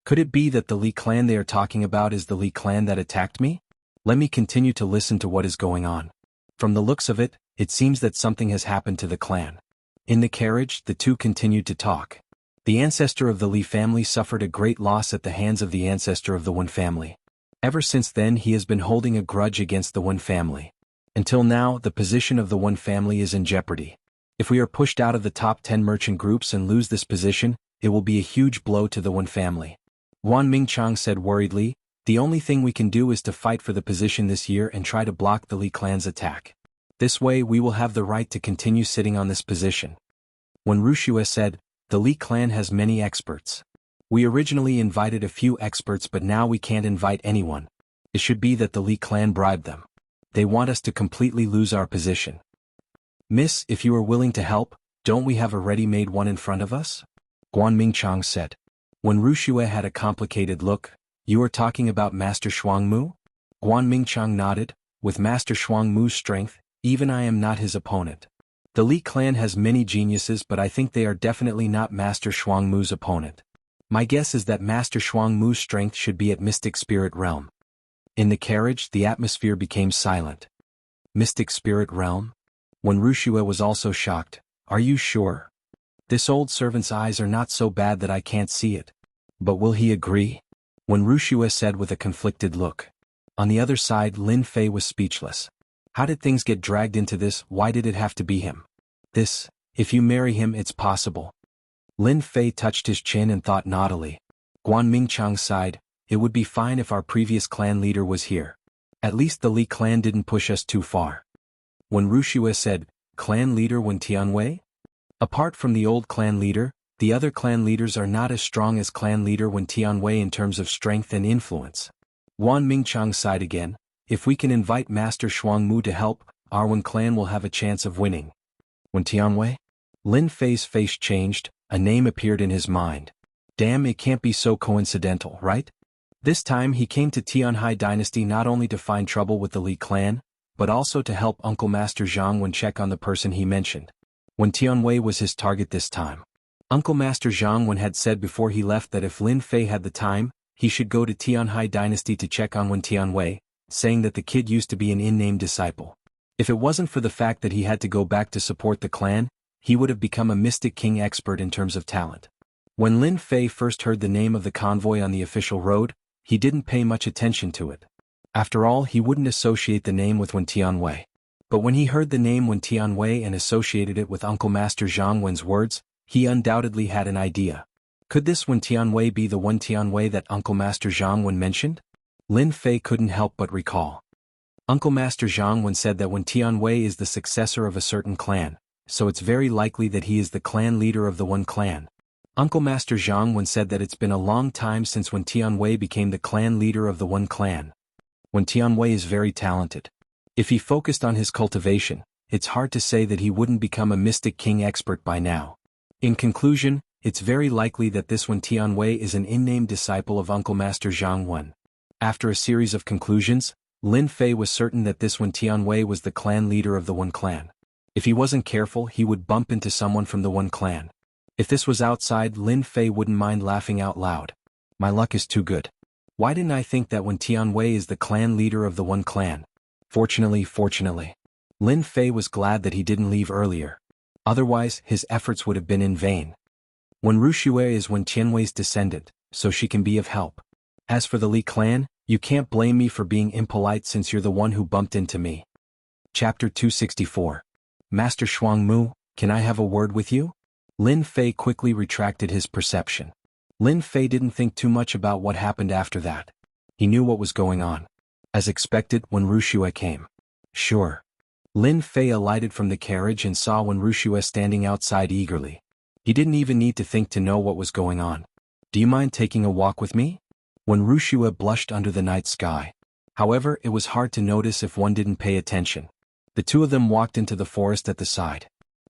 Could it be that the Li clan they are talking about is the Li clan that attacked me? Let me continue to listen to what is going on. From the looks of it, it seems that something has happened to the clan. In the carriage, the two continued to talk. The ancestor of the Li family suffered a great loss at the hands of the ancestor of the Wen family. Ever since then he has been holding a grudge against the Wen family. Until now, the position of the Wen family is in jeopardy. If we are pushed out of the top 10 merchant groups and lose this position, it will be a huge blow to the Wen family. Guan Mingqiang said worriedly, the only thing we can do is to fight for the position this year and try to block the Li clan's attack. This way we will have the right to continue sitting on this position. When Wuxia said, the Li clan has many experts. We originally invited a few experts, but now we can't invite anyone. It should be that the Li clan bribed them. They want us to completely lose our position. Miss, if you are willing to help, don't we have a ready-made one in front of us? Guan Mingqiang said. When Wuxia had a complicated look, you are talking about Master Shuang Mu? Guan Mingqiang nodded. With Master Shuang Mu's strength, even I am not his opponent. The Li clan has many geniuses, but I think they are definitely not Master Shuang Mu's opponent. My guess is that Master Shuang Mu's strength should be at Mystic Spirit Realm. In the carriage, the atmosphere became silent. Mystic Spirit Realm? When Wuxia was also shocked. Are you sure? This old servant's eyes are not so bad that I can't see it. But will he agree? When Wuxia said with a conflicted look. On the other side, Lin Fei was speechless. How did things get dragged into this? Why did it have to be him? This, if you marry him, it's possible. Lin Fei touched his chin and thought naughtily. Guan Mingqiang sighed, it would be fine if our previous clan leader was here. At least the Li clan didn't push us too far. When Wuxia said, "Clan leader Wen Tianwei?" Apart from the old clan leader, the other clan leaders are not as strong as clan leader Wen Tianwei in terms of strength and influence. Wan Mingchang sighed again. If we can invite Master Shuangmu to help, our Wen clan will have a chance of winning. Wen Tianwei? Lin Fei's face changed, a name appeared in his mind. Damn, it can't be so coincidental, right? This time he came to Tianhai Dynasty not only to find trouble with the Li clan, but also to help Uncle Master Zhang Wen check on the person he mentioned. Wen Tianwei was his target this time. Uncle Master Zhang Wen had said before he left that if Lin Fei had the time, he should go to Tianhai Dynasty to check on Wen Tianwei, saying that the kid used to be an in-name disciple. If it wasn't for the fact that he had to go back to support the clan, he would have become a Mystic King expert in terms of talent. When Lin Fei first heard the name of the convoy on the official road, he didn't pay much attention to it. After all, he wouldn't associate the name with Wen Tianwei. But when he heard the name Wen Tianwei and associated it with Uncle Master Zhang Wen's words, he undoubtedly had an idea. Could this Wen Tianwei be the Wen Tianwei that Uncle Master Zhang Wen mentioned? Lin Fei couldn't help but recall. Uncle Master Zhang Wen said that Wen Tianwei is the successor of a certain clan, so it's very likely that he is the clan leader of the Wen clan. Uncle Master Zhang Wen said that it's been a long time since Wen Tianwei became the clan leader of the Wen clan. Wen Tianwei is very talented. If he focused on his cultivation, it's hard to say that he wouldn't become a Mystic King expert by now. In conclusion, it's very likely that this Wen Tianwei is an in-name disciple of Uncle Master Zhang Wen. After a series of conclusions, Lin Fei was certain that this Wen Tianwei was the clan leader of the Wen clan. If he wasn't careful, he would bump into someone from the Wen clan. If this was outside, Lin Fei wouldn't mind laughing out loud. My luck is too good. Why didn't I think that Wen Tianwei is the clan leader of the Wen clan? Fortunately. Lin Fei was glad that he didn't leave earlier. Otherwise, his efforts would have been in vain. Wen Wuxia is Wen Tianwei's descendant, so she can be of help. As for the Li clan, you can't blame me for being impolite since you're the one who bumped into me. Chapter 264. Master Shuangmu, can I have a word with you? Lin Fei quickly retracted his perception. Lin Fei didn't think too much about what happened after that. He knew what was going on. As expected, Wen Wuxia came. Sure. Lin Fei alighted from the carriage and saw Wen Wuxia standing outside eagerly. He didn't even need to think to know what was going on. Do you mind taking a walk with me? Wen Wuxia blushed under the night sky. However, it was hard to notice if one didn't pay attention. The two of them walked into the forest at the side.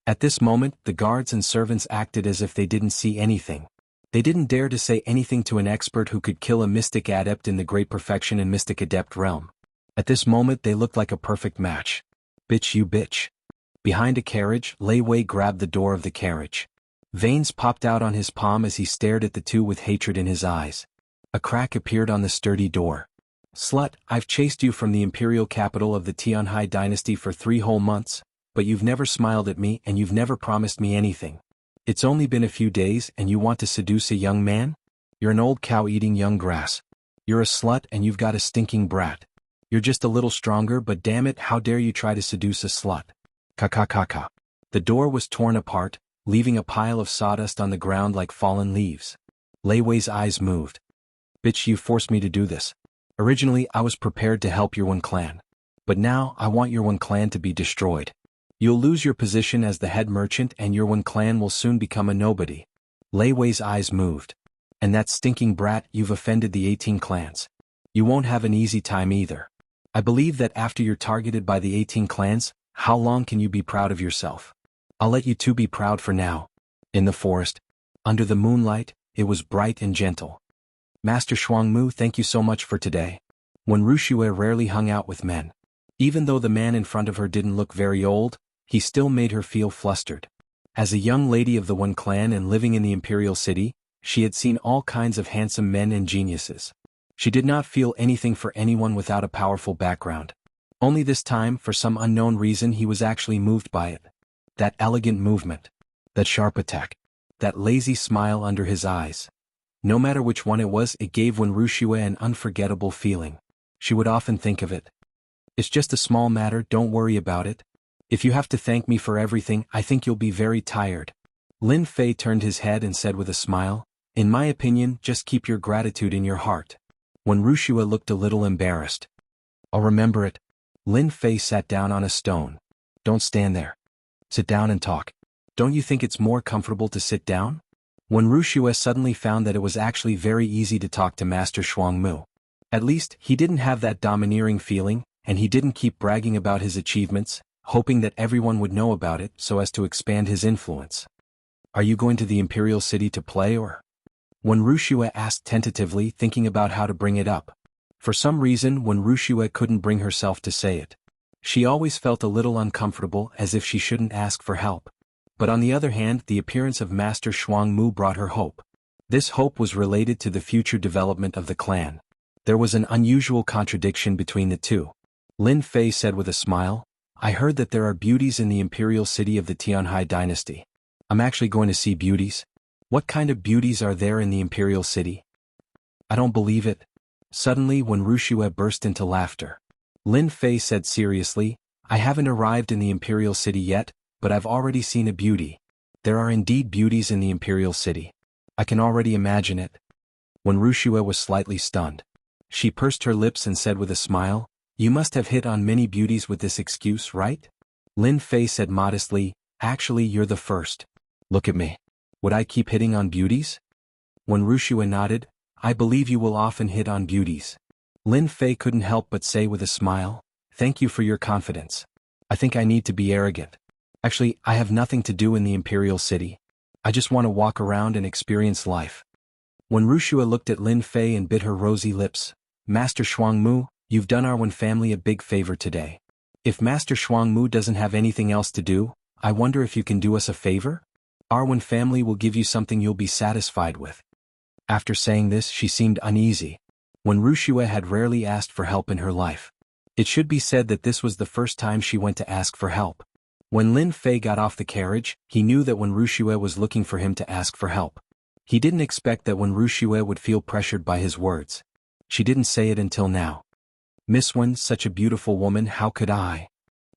At this moment, the guards and servants acted as if they didn't see anything. They didn't dare to say anything to an expert who could kill a mystic adept in the Great Perfection and Mystic Adept realm. At this moment they looked like a perfect match. Bitch, you bitch. Behind a carriage, Lei Wei grabbed the door of the carriage. Veins popped out on his palm as he stared at the two with hatred in his eyes. A crack appeared on the sturdy door. Slut, I've chased you from the imperial capital of the Tianhai dynasty for 3 whole months, but you've never smiled at me and you've never promised me anything. It's only been a few days and you want to seduce a young man? You're an old cow eating young grass. You're a slut and you've got a stinking brat. You're just a little stronger, but damn it, how dare you try to seduce a slut. Ka. The door was torn apart, leaving a pile of sawdust on the ground like fallen leaves. Lei Wei's eyes moved. Bitch, you forced me to do this. Originally, I was prepared to help your Wen clan. But now, I want your Wen clan to be destroyed. You'll lose your position as the head merchant and your Wen clan will soon become a nobody. Lei Wei's eyes moved. And that stinking brat, you've offended the 18 clans. You won't have an easy time either. I believe that after you're targeted by the 18 clans, how long can you be proud of yourself? I'll let you two be proud for now. In the forest, under the moonlight, it was bright and gentle. Master Shuangmu, thank you so much for today. Wen Wuxia rarely hung out with men. Even though the man in front of her didn't look very old, he still made her feel flustered. As a young lady of the Wen clan and living in the imperial city, she had seen all kinds of handsome men and geniuses. She did not feel anything for anyone without a powerful background. Only this time, for some unknown reason, he was actually moved by it. That elegant movement. That sharp attack. That lazy smile under his eyes. No matter which one it was, it gave Wen Wuxia an unforgettable feeling. She would often think of it. It's just a small matter, don't worry about it. If you have to thank me for everything, I think you'll be very tired. Lin Fei turned his head and said with a smile, in my opinion, just keep your gratitude in your heart. Wen Wuxia looked a little embarrassed. I'll remember it. Lin Fei sat down on a stone. Don't stand there. Sit down and talk. Don't you think it's more comfortable to sit down? When Wuxia suddenly found that it was actually very easy to talk to Master Shuangmu. At least, he didn't have that domineering feeling, and he didn't keep bragging about his achievements, hoping that everyone would know about it so as to expand his influence. Are you going to the Imperial City to play or? When Wuxia asked tentatively, thinking about how to bring it up. For some reason, when Wuxia couldn't bring herself to say it, she always felt a little uncomfortable, as if she shouldn't ask for help. But on the other hand, the appearance of Master Shuangmu brought her hope. This hope was related to the future development of the clan. There was an unusual contradiction between the two. Lin Fei said with a smile, I heard that there are beauties in the imperial city of the Tianhai dynasty. I'm actually going to see beauties. What kind of beauties are there in the imperial city? I don't believe it. Suddenly, when Wuxia burst into laughter, Lin Fei said seriously, I haven't arrived in the imperial city yet, but I've already seen a beauty. There are indeed beauties in the imperial city. I can already imagine it. When Wuxia was slightly stunned, she pursed her lips and said with a smile, You must have hit on many beauties with this excuse, right? Lin Fei said modestly, Actually, you're the first. Look at me. Would I keep hitting on beauties? When Wuxia nodded, I believe you will often hit on beauties. Lin Fei couldn't help but say with a smile, Thank you for your confidence. I think I need to be arrogant. Actually, I have nothing to do in the imperial city. I just want to walk around and experience life. When Wuxia looked at Lin Fei and bit her rosy lips, Master Shuangmu, you've done our Wen family a big favor today. If Master Shuangmu doesn't have anything else to do, I wonder if you can do us a favor? Our Wen family will give you something you'll be satisfied with. After saying this, she seemed uneasy. When Wuxia had rarely asked for help in her life. It should be said that this was the first time she went to ask for help. When Lin Fei got off the carriage, he knew that when Wuxia was looking for him to ask for help. He didn't expect that when Wuxia would feel pressured by his words. She didn't say it until now. Miss Wen, such a beautiful woman, how could I?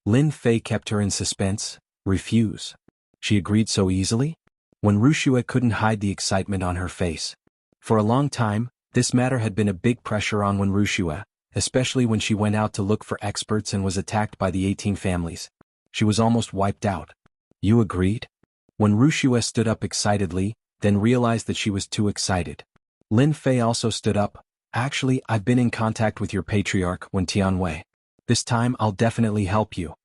Lin Fei kept her in suspense. Refuse. She agreed so easily? When Wuxia couldn't hide the excitement on her face. For a long time, this matter had been a big pressure on Wen Wuxia, especially when she went out to look for experts and was attacked by the 18 families. She was almost wiped out. You agreed? When Wuxia stood up excitedly, then realized that she was too excited. Lin Fei also stood up. Actually, I've been in contact with your patriarch, Wen Tianwei. This time I'll definitely help you.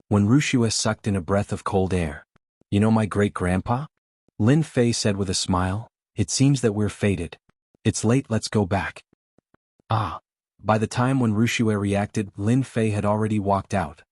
When Wuxia sucked in a breath of cold air. You know my great-grandpa? Lin Fei said with a smile, It seems that we're fated. It's late, let's go back. Ah. By the time when Wuxia reacted, Lin Fei had already walked out.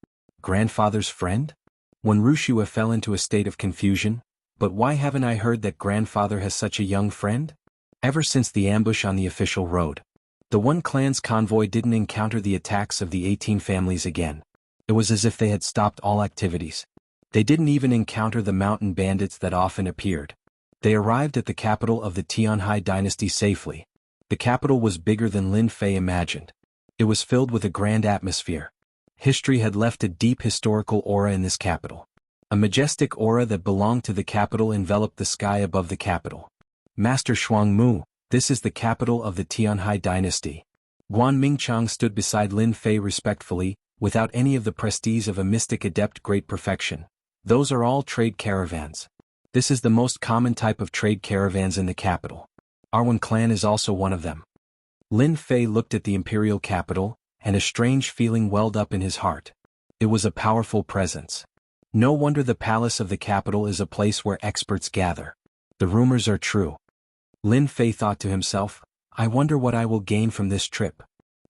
Grandfather's friend? When Wuxia fell into a state of confusion, but why haven't I heard that grandfather has such a young friend? Ever since the ambush on the official road, the One clan's convoy didn't encounter the attacks of the 18 families again. It was as if they had stopped all activities. They didn't even encounter the mountain bandits that often appeared. They arrived at the capital of the Tianhai dynasty safely. The capital was bigger than Lin Fei imagined. It was filled with a grand atmosphere. History had left a deep historical aura in this capital. A majestic aura that belonged to the capital enveloped the sky above the capital. Master Shuangmu, this is the capital of the Tianhai dynasty. Guan Mingchang stood beside Lin Fei respectfully, without any of the prestige of a mystic adept great perfection. Those are all trade caravans. This is the most common type of trade caravans in the capital. Our Wen clan is also one of them. Lin Fei looked at the imperial capital, and a strange feeling welled up in his heart. It was a powerful presence. No wonder the palace of the capital is a place where experts gather. The rumors are true. Lin Fei thought to himself, I wonder what I will gain from this trip.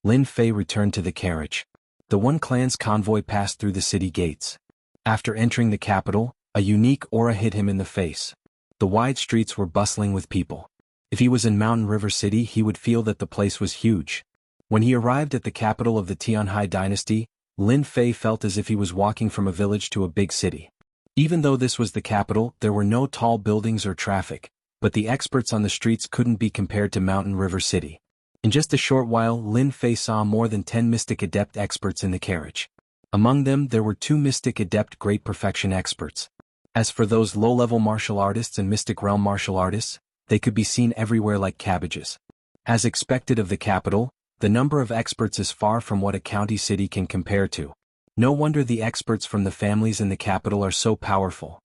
Lin Fei returned to the carriage. The One clan's convoy passed through the city gates. After entering the capital, a unique aura hit him in the face. The wide streets were bustling with people. If he was in Mountain River City, he would feel that the place was huge. When he arrived at the capital of the Tianhai dynasty, Lin Fei felt as if he was walking from a village to a big city. Even though this was the capital, there were no tall buildings or traffic, but the experts on the streets couldn't be compared to Mountain River City. In just a short while, Lin Fei saw more than 10 mystic adept experts in the carriage. Among them, there were 2 mystic adept great perfection experts. As for those low-level martial artists and mystic realm martial artists, they could be seen everywhere like cabbages. As expected of the capital, The number of experts is far from what a county city can compare to. No wonder the experts from the families in the capital are so powerful.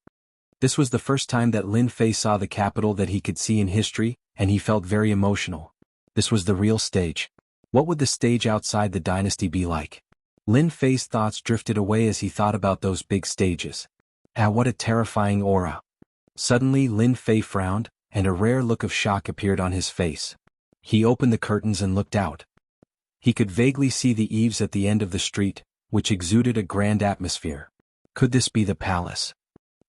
This was the first time that Lin Fei saw the capital that he could see in history, and he felt very emotional. This was the real stage. What would the stage outside the dynasty be like? Lin Fei's thoughts drifted away as he thought about those big stages. Ah, what a terrifying aura. Suddenly Lin Fei frowned, and a rare look of shock appeared on his face. He opened the curtains and looked out. He could vaguely see the eaves at the end of the street, which exuded a grand atmosphere. Could this be the palace?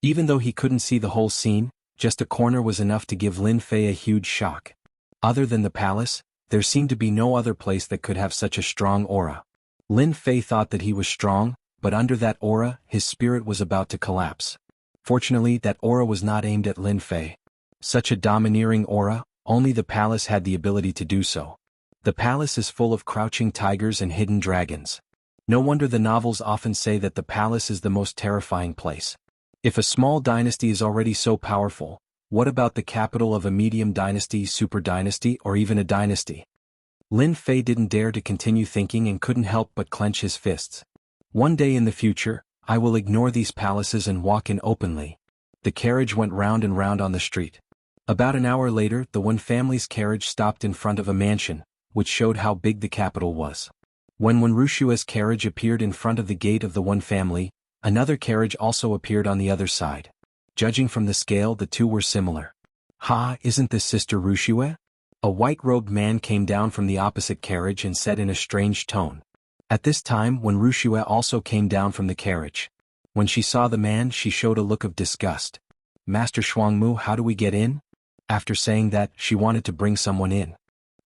Even though he couldn't see the whole scene, just a corner was enough to give Lin Fei a huge shock. Other than the palace, there seemed to be no other place that could have such a strong aura. Lin Fei thought that he was strong, but under that aura, his spirit was about to collapse. Fortunately, that aura was not aimed at Lin Fei. Such a domineering aura, only the palace had the ability to do so. The palace is full of crouching tigers and hidden dragons. No wonder the novels often say that the palace is the most terrifying place. If a small dynasty is already so powerful, what about the capital of a medium dynasty, super dynasty, or even a dynasty? Lin Fei didn't dare to continue thinking and couldn't help but clench his fists. One day in the future, I will ignore these palaces and walk in openly. The carriage went round and round on the street. About an hour later, the Wen family's carriage stopped in front of a mansion, which showed how big the capital was. When Wuxia's carriage appeared in front of the gate of the Wen family, another carriage also appeared on the other side. Judging from the scale, the two were similar. Ha, isn't this Sister Wuxia? A white-robed man came down from the opposite carriage and said in a strange tone. At this time, when Wuxia also came down from the carriage. When she saw the man, she showed a look of disgust. Master Shuangmu, how do we get in? After saying that, she wanted to bring someone in.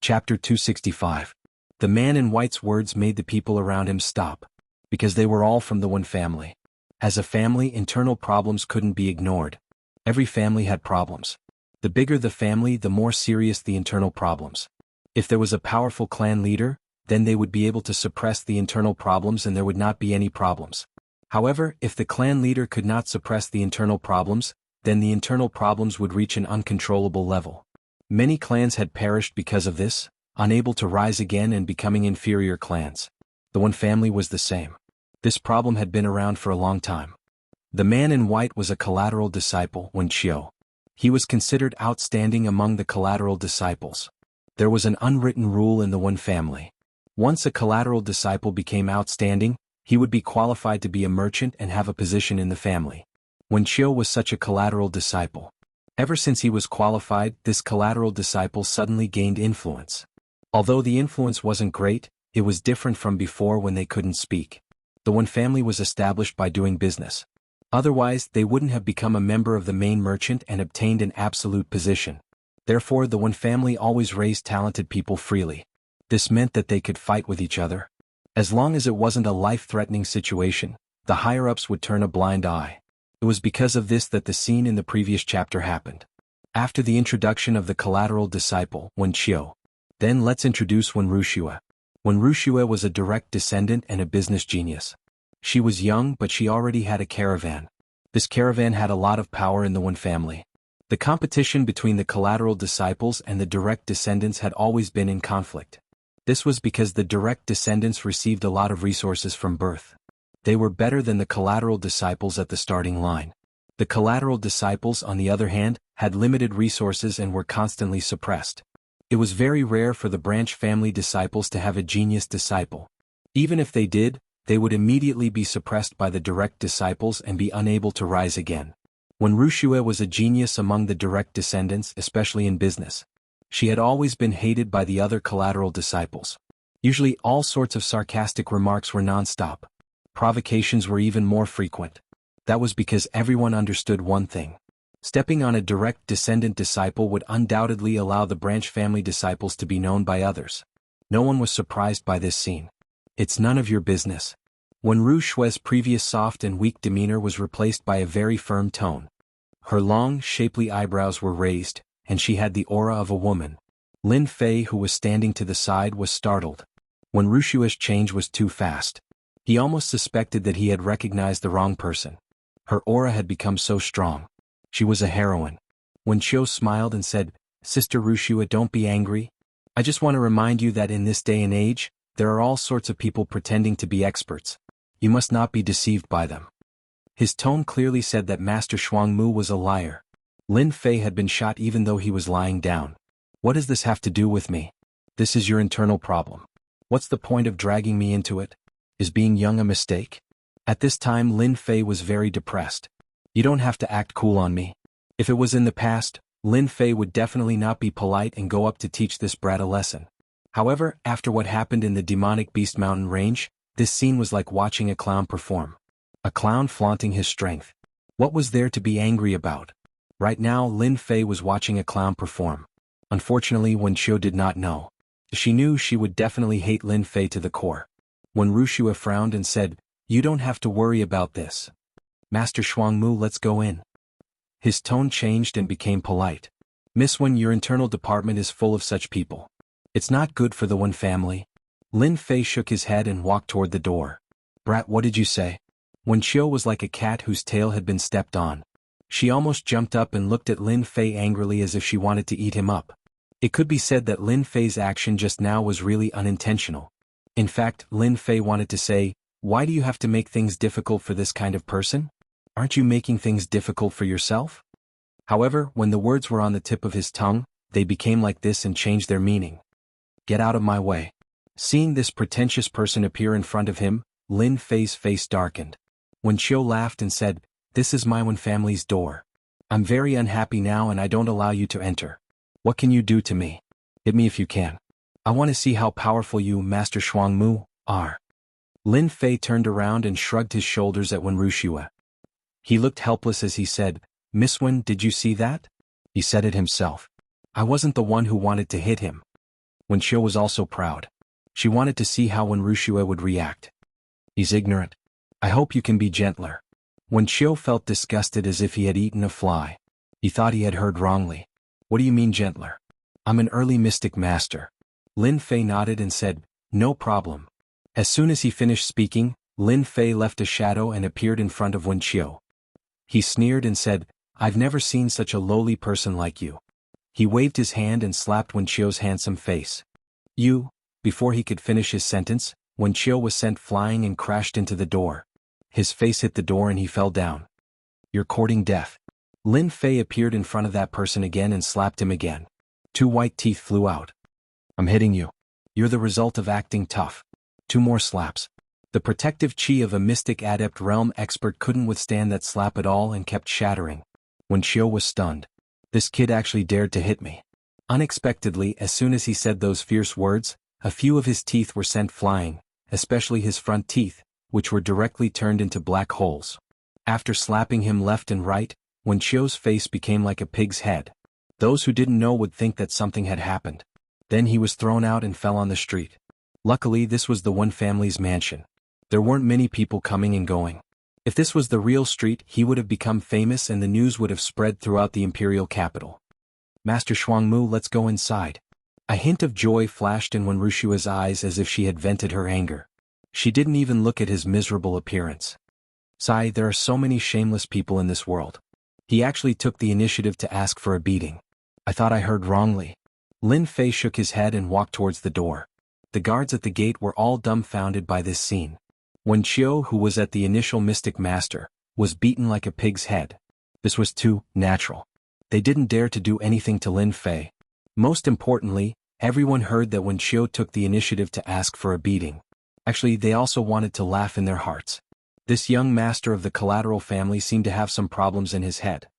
Chapter 265. The man in white's words made the people around him stop. Because they were all from the Wen family. As a family, internal problems couldn't be ignored. Every family had problems. The bigger the family, the more serious the internal problems. If there was a powerful clan leader, then they would be able to suppress the internal problems and there would not be any problems. However, if the clan leader could not suppress the internal problems, then the internal problems would reach an uncontrollable level. Many clans had perished because of this, unable to rise again and becoming inferior clans. The Wen family was the same. This problem had been around for a long time. The man in white was a collateral disciple, Wen Qiu. He was considered outstanding among the collateral disciples. There was an unwritten rule in the Wen family. Once a collateral disciple became outstanding, he would be qualified to be a merchant and have a position in the family. Wen Qiu was such a collateral disciple. Ever since he was qualified, this collateral disciple suddenly gained influence. Although the influence wasn't great, it was different from before when they couldn't speak. The Wen family was established by doing business. Otherwise, they wouldn't have become a member of the main merchant and obtained an absolute position. Therefore, the Wen family always raised talented people freely. This meant that they could fight with each other. As long as it wasn't a life-threatening situation, the higher-ups would turn a blind eye. It was because of this that the scene in the previous chapter happened. After the introduction of the collateral disciple, Wen Qiu. Then let's introduce Wen Wuxia. Wen Wuxia was a direct descendant and a business genius. She was young but she already had a caravan. This caravan had a lot of power in the Wen family. The competition between the collateral disciples and the direct descendants had always been in conflict. This was because the direct descendants received a lot of resources from birth. They were better than the collateral disciples at the starting line. The collateral disciples, on the other hand, had limited resources and were constantly suppressed. It was very rare for the branch family disciples to have a genius disciple. Even if they did, they would immediately be suppressed by the direct disciples and be unable to rise again. Wen Wuxia was a genius among the direct descendants, especially in business. She had always been hated by the other collateral disciples. Usually all sorts of sarcastic remarks were non-stop. Provocations were even more frequent. That was because everyone understood one thing. Stepping on a direct descendant disciple would undoubtedly allow the branch family disciples to be known by others. No one was surprised by this scene. It's none of your business. Wen Wuxia's previous soft and weak demeanor was replaced by a very firm tone. Her long, shapely eyebrows were raised, and she had the aura of a woman. Lin Fei, who was standing to the side, was startled. Wen Wuxia's change was too fast. He almost suspected that he had recognized the wrong person. Her aura had become so strong. She was a heroine. Wen Qiu smiled and said, "Sister Wuxia, don't be angry. I just want to remind you that in this day and age, there are all sorts of people pretending to be experts. You must not be deceived by them. His tone clearly said that Master Shuangmu was a liar. Lin Fei had been shot even though he was lying down. What does this have to do with me? This is your internal problem. What's the point of dragging me into it? Is being young a mistake? At this time Lin Fei was very depressed. You don't have to act cool on me. If it was in the past, Lin Fei would definitely not be polite and go up to teach this brat a lesson. However, after what happened in the demonic beast mountain range, this scene was like watching a clown perform. A clown flaunting his strength. What was there to be angry about? Right now Lin Fei was watching a clown perform. Unfortunately Wen Qiu did not know. She knew she would definitely hate Lin Fei to the core. When Wuxia frowned and said, "You don't have to worry about this. Master Shuangmu, let's go in." His tone changed and became polite. "Miss Wen, your internal department is full of such people. It's not good for the Wen family." Lin Fei shook his head and walked toward the door. "Brat, what did you say?" Wen Qiu was like a cat whose tail had been stepped on. She almost jumped up and looked at Lin Fei angrily as if she wanted to eat him up. It could be said that Lin Fei's action just now was really unintentional. In fact, Lin Fei wanted to say, "Why do you have to make things difficult for this kind of person? Aren't you making things difficult for yourself?" However, when the words were on the tip of his tongue, they became like this and changed their meaning. "Get out of my way." Seeing this pretentious person appear in front of him, Lin Fei's face darkened. Wen Qiu laughed and said, "This is my Wen family's door. I'm very unhappy now and I don't allow you to enter. What can you do to me? Hit me if you can. I want to see how powerful you, Master Shuangmu, are." Lin Fei turned around and shrugged his shoulders at Wen Wuxia. He looked helpless as he said, "Miss Wen, did you see that?" He said it himself. "I wasn't the one who wanted to hit him." Wen Qiu was also proud. She wanted to see how Wen Wuxia would react. "He's ignorant. I hope you can be gentler." Wen Qiu felt disgusted as if he had eaten a fly. He thought he had heard wrongly. "What do you mean gentler? I'm an early mystic master." Lin Fei nodded and said, "No problem." As soon as he finished speaking, Lin Fei left a shadow and appeared in front of Wen Qiu. He sneered and said, "I've never seen such a lowly person like you." He waved his hand and slapped Wen Qiu's handsome face. "You." Before he could finish his sentence, Wen Qiu was sent flying and crashed into the door. His face hit the door and he fell down. "You're courting death." Lin Fei appeared in front of that person again and slapped him again. 2 white teeth flew out. "I'm hitting you. You're the result of acting tough." 2 more slaps. The protective chi of a mystic adept realm expert couldn't withstand that slap at all and kept shattering. Wen Qiu was stunned. This kid actually dared to hit me. Unexpectedly, as soon as he said those fierce words, a few of his teeth were sent flying, especially his front teeth, which were directly turned into black holes. After slapping him left and right, Wen Qiu's face became like a pig's head. Those who didn't know would think that something had happened. Then he was thrown out and fell on the street. Luckily, this was the Wen family's mansion. There weren't many people coming and going. If this was the real street, he would have become famous and the news would have spread throughout the imperial capital. "Master Shuangmu, let's go inside." A hint of joy flashed in Wen Wuxia's eyes as if she had vented her anger. She didn't even look at his miserable appearance. "Sai, there are so many shameless people in this world." He actually took the initiative to ask for a beating. "I thought I heard wrongly." Lin Fei shook his head and walked towards the door. The guards at the gate were all dumbfounded by this scene. Wen Qiu, who was at the initial mystic master, was beaten like a pig's head. This was too natural. They didn't dare to do anything to Lin Fei. Most importantly, everyone heard that Wen Qiu took the initiative to ask for a beating. Actually, they also wanted to laugh in their hearts. This young master of the collateral family seemed to have some problems in his head.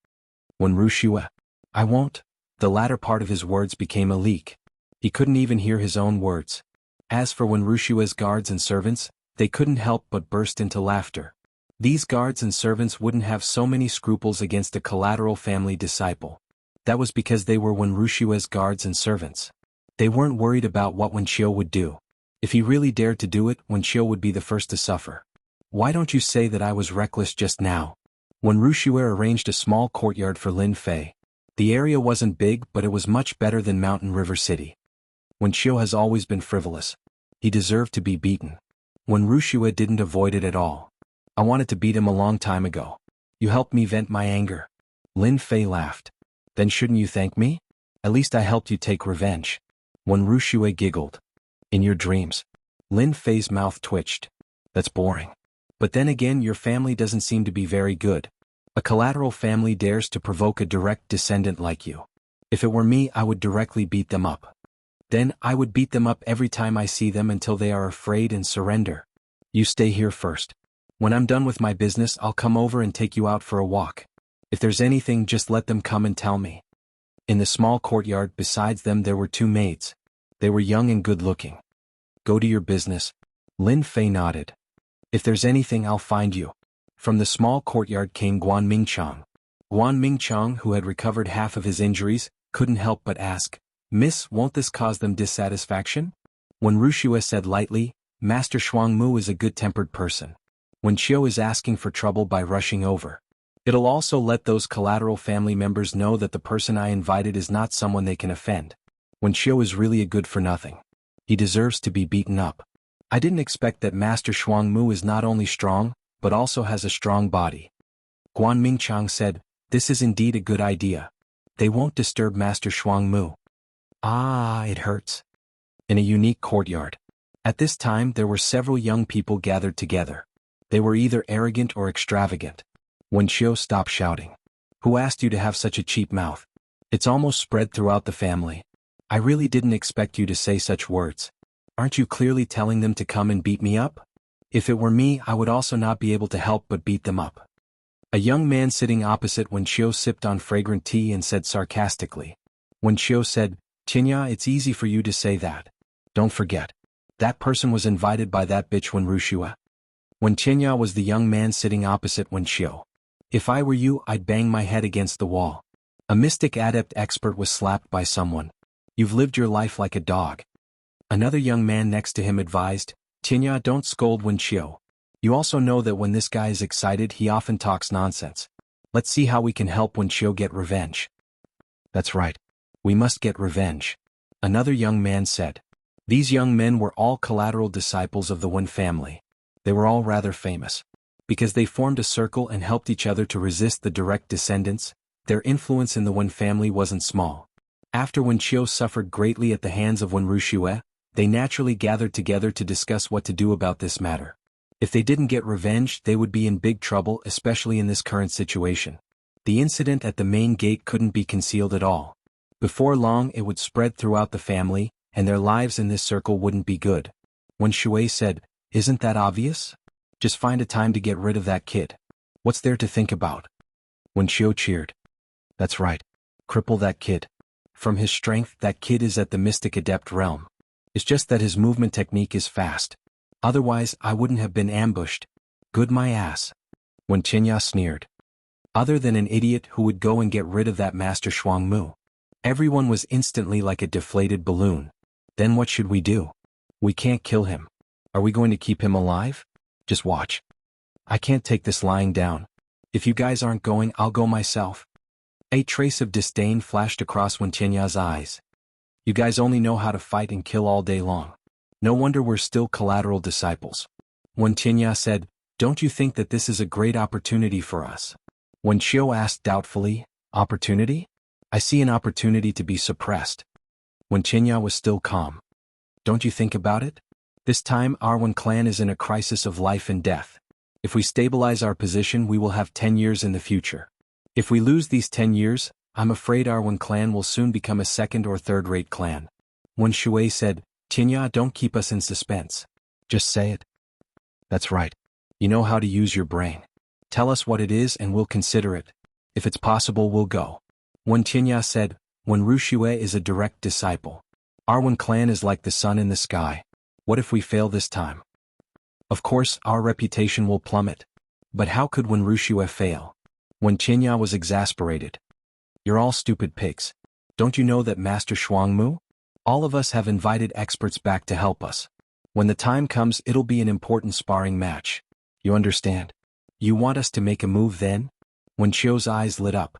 Wen Wuxia, "I won't." The latter part of his words became a leak. He couldn't even hear his own words. As for Wen Wuxia's guards and servants, they couldn't help but burst into laughter. These guards and servants wouldn't have so many scruples against a collateral family disciple. That was because they were Wen Wuxia's guards and servants. They weren't worried about what Wen Qiu would do. If he really dared to do it, Wen Qiu would be the first to suffer. "Why don't you say that I was reckless just now?" Wen Wuxia arranged a small courtyard for Lin Fei. The area wasn't big, but it was much better than Mountain River City. Wen Qiu has always been frivolous. He deserved to be beaten. Wen Wuxia didn't avoid it at all. "I wanted to beat him a long time ago. You helped me vent my anger." Lin Fei laughed. "Then shouldn't you thank me? At least I helped you take revenge." Wen Ruxue giggled. In your dreams. Lin Fei's mouth twitched. That's boring. But then again, your family doesn't seem to be very good. A collateral family dares to provoke a direct descendant like you. If it were me, I would directly beat them up. Then, I would beat them up every time I see them until they are afraid and surrender. You stay here first. When I'm done with my business, I'll come over and take you out for a walk. If there's anything, just let them come and tell me. In the small courtyard besides them there were 2 maids. They were young and good-looking. Go to your business. Lin Fei nodded. If there's anything, I'll find you. From the small courtyard came Guan Mingchang. Guan Mingchang, who had recovered half of his injuries, couldn't help but ask, Miss, won't this cause them dissatisfaction? When Ruxue said lightly, Master Shuangmu is a good-tempered person. When Chiu is asking for trouble by rushing over. It'll also let those collateral family members know that the person I invited is not someone they can offend. When Chiu is really a good-for-nothing. He deserves to be beaten up. I didn't expect that Master Shuangmu is not only strong, but also has a strong body. Guan Mingchang said, this is indeed a good idea. They won't disturb Master Shuangmu. Ah, it hurts. In a unique courtyard. At this time there were several young people gathered together. They were either arrogant or extravagant. When Chiu stopped shouting. Who asked you to have such a cheap mouth? It's almost spread throughout the family. I really didn't expect you to say such words. Aren't you clearly telling them to come and beat me up? If it were me, I would also not be able to help but beat them up. A young man sitting opposite Wen Chiu sipped on fragrant tea and said sarcastically. Wen Chiu said, Qinya, it's easy for you to say that. Don't forget. That person was invited by that bitch Wen Ruxue. Wen Qinya was the young man sitting opposite Wen Chiu. If I were you, I'd bang my head against the wall. A mystic adept expert was slapped by someone. You've lived your life like a dog. Another young man next to him advised, Qinya, don't scold Wen Chiu. You also know that when this guy is excited he often talks nonsense. Let's see how we can help Wen Chiu get revenge. That's right. We must get revenge. Another young man said. These young men were all collateral disciples of the Wen family. They were all rather famous. Because they formed a circle and helped each other to resist the direct descendants, their influence in the Wen family wasn't small. After Wen Chiu suffered greatly at the hands of Wen Ruxue, they naturally gathered together to discuss what to do about this matter. If they didn't get revenge, they would be in big trouble, especially in this current situation. The incident at the main gate couldn't be concealed at all. Before long it would spread throughout the family, and their lives in this circle wouldn't be good. When Shui said, isn't that obvious? Just find a time to get rid of that kid. What's there to think about? When Xiu cheered. That's right. Cripple that kid. From his strength, that kid is at the mystic adept realm. It's just that his movement technique is fast. Otherwise, I wouldn't have been ambushed. Good my ass. When Qinya sneered. Other than an idiot who would go and get rid of that Master Shuangmu. Everyone was instantly like a deflated balloon. Then what should we do? We can't kill him. Are we going to keep him alive? Just watch. I can't take this lying down. If you guys aren't going, I'll go myself. A trace of disdain flashed across Wen Tianya's eyes. You guys only know how to fight and kill all day long. No wonder we're still collateral disciples. Wen Tianya said, don't you think that this is a great opportunity for us? When Xiu asked doubtfully, opportunity? I see an opportunity to be suppressed. Wen Tianya was still calm. Don't you think about it? This time our Wen clan is in a crisis of life and death. If we stabilize our position, we will have 10 years in the future. If we lose these 10 years, I'm afraid our Wen clan will soon become a second or third-rate clan. Wen Shui said, Tianya, don't keep us in suspense. Just say it. That's right. You know how to use your brain. Tell us what it is and we'll consider it. If it's possible, we'll go. Wen Tianya said, Wen Ruxue is a direct disciple. Our Wen clan is like the sun in the sky. What if we fail this time? Of course, our reputation will plummet. But how could Wen Ruxue fail? Wen Tianya was exasperated. You're all stupid pigs. Don't you know that Master Shuangmu? All of us have invited experts back to help us. When the time comes, it'll be an important sparring match. You understand? You want us to make a move then? When Xiu's eyes lit up.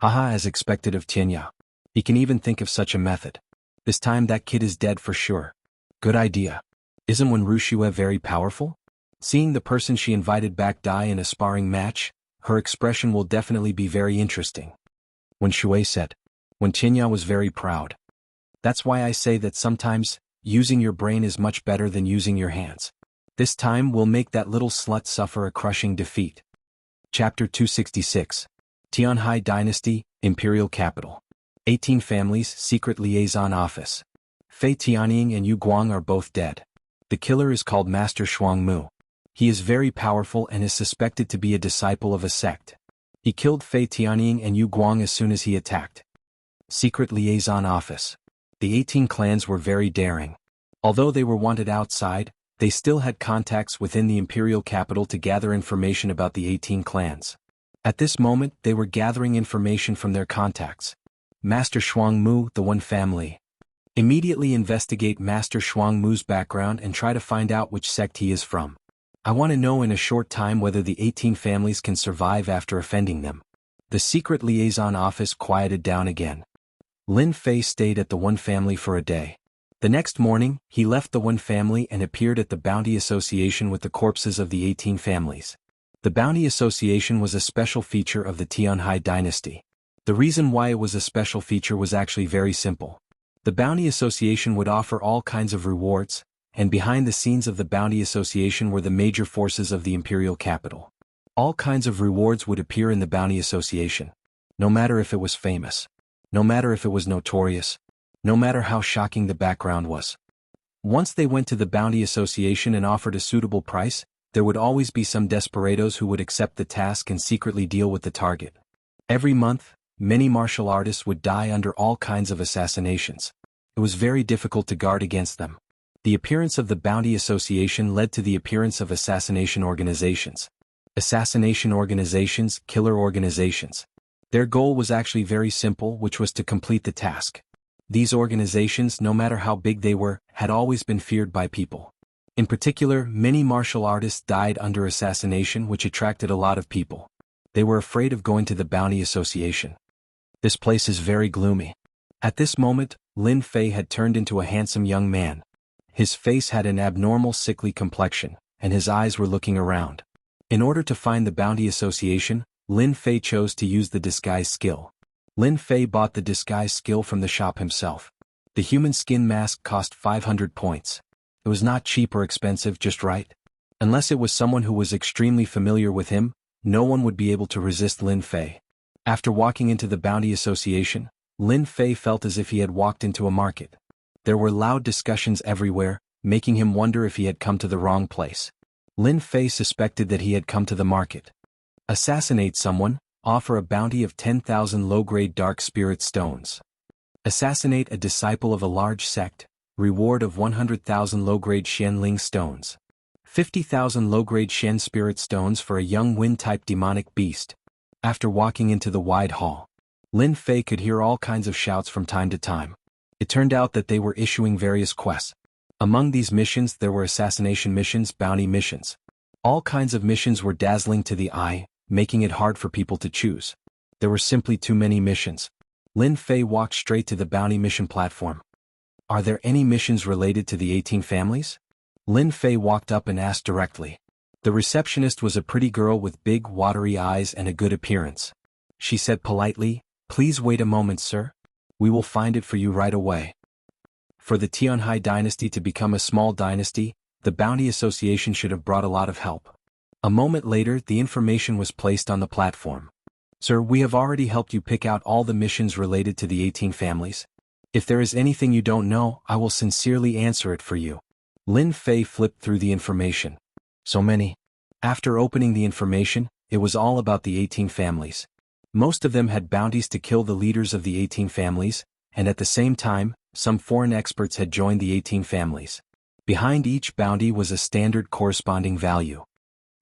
Haha, as expected of Tianya. He can even think of such a method. This time that kid is dead for sure. Good idea. Isn't Wen Ruxue very powerful? Seeing the person she invited back die in a sparring match, her expression will definitely be very interesting. When Shui said. When Tianya was very proud. That's why I say that sometimes, using your brain is much better than using your hands. This time we'll make that little slut suffer a crushing defeat. Chapter 266. Tianhai Dynasty, Imperial Capital. 18 Families, Secret Liaison Office. Fei Tianying and Yu Guang are both dead. The killer is called Master Shuangmu. He is very powerful and is suspected to be a disciple of a sect. He killed Fei Tianying and Yu Guang as soon as he attacked. Secret Liaison Office. The 18 clans were very daring. Although they were wanted outside, they still had contacts within the imperial capital to gather information about the 18 clans. At this moment, they were gathering information from their contacts. Master Shuangmu, the One Family. Immediately investigate Master Shuangmu's background and try to find out which sect he is from. I want to know in a short time whether the 18 families can survive after offending them. The secret liaison office quieted down again. Lin Fei stayed at the One Family for a day. The next morning, he left the One Family and appeared at the Bounty Association with the corpses of the 18 families. The Bounty Association was a special feature of the Tianhai dynasty. The reason why it was a special feature was actually very simple. The Bounty Association would offer all kinds of rewards, and behind the scenes of the Bounty Association were the major forces of the imperial capital. All kinds of rewards would appear in the Bounty Association. No matter if it was famous. No matter if it was notorious. No matter how shocking the background was. Once they went to the Bounty Association and offered a suitable price, there would always be some desperados who would accept the task and secretly deal with the target. Every month, many martial artists would die under all kinds of assassinations. It was very difficult to guard against them. The appearance of the Bounty Association led to the appearance of assassination organizations. Assassination organizations, killer organizations. Their goal was actually very simple, which was to complete the task. These organizations, no matter how big they were, had always been feared by people. In particular, many martial artists died under assassination, which attracted a lot of people. They were afraid of going to the Bounty Association. This place is very gloomy. At this moment, Lin Fei had turned into a handsome young man. His face had an abnormal sickly complexion, and his eyes were looking around. In order to find the Bounty Association, Lin Fei chose to use the disguise skill. Lin Fei bought the disguise skill from the shop himself. The human skin mask cost 500 points. It was not cheap or expensive, just right. Unless it was someone who was extremely familiar with him, no one would be able to resist Lin Fei. After walking into the Bounty Association, Lin Fei felt as if he had walked into a market. There were loud discussions everywhere, making him wonder if he had come to the wrong place. Lin Fei suspected that he had come to the market. Assassinate someone, offer a bounty of 10,000 low-grade dark spirit stones. Assassinate a disciple of a large sect, reward of 100,000 low-grade Xianling stones. 50,000 low-grade Shen spirit stones for a young wind-type demonic beast. After walking into the wide hall, Lin Fei could hear all kinds of shouts from time to time. It turned out that they were issuing various quests. Among these missions there were assassination missions, bounty missions. All kinds of missions were dazzling to the eye, making it hard for people to choose. There were simply too many missions. Lin Fei walked straight to the bounty mission platform. Are there any missions related to the 18 families? Lin Fei walked up and asked directly. The receptionist was a pretty girl with big, watery eyes and a good appearance. She said politely, "Please wait a moment, sir. We will find it for you right away." For the Tianhai dynasty to become a small dynasty, the Bounty Association should have brought a lot of help. A moment later, the information was placed on the platform. "Sir, we have already helped you pick out all the missions related to the 18 families. If there is anything you don't know, I will sincerely answer it for you." Lin Fei flipped through the information. So many. After opening the information, it was all about the 18 families. Most of them had bounties to kill the leaders of the 18 families, and at the same time, some foreign experts had joined the 18 families. Behind each bounty was a standard corresponding value.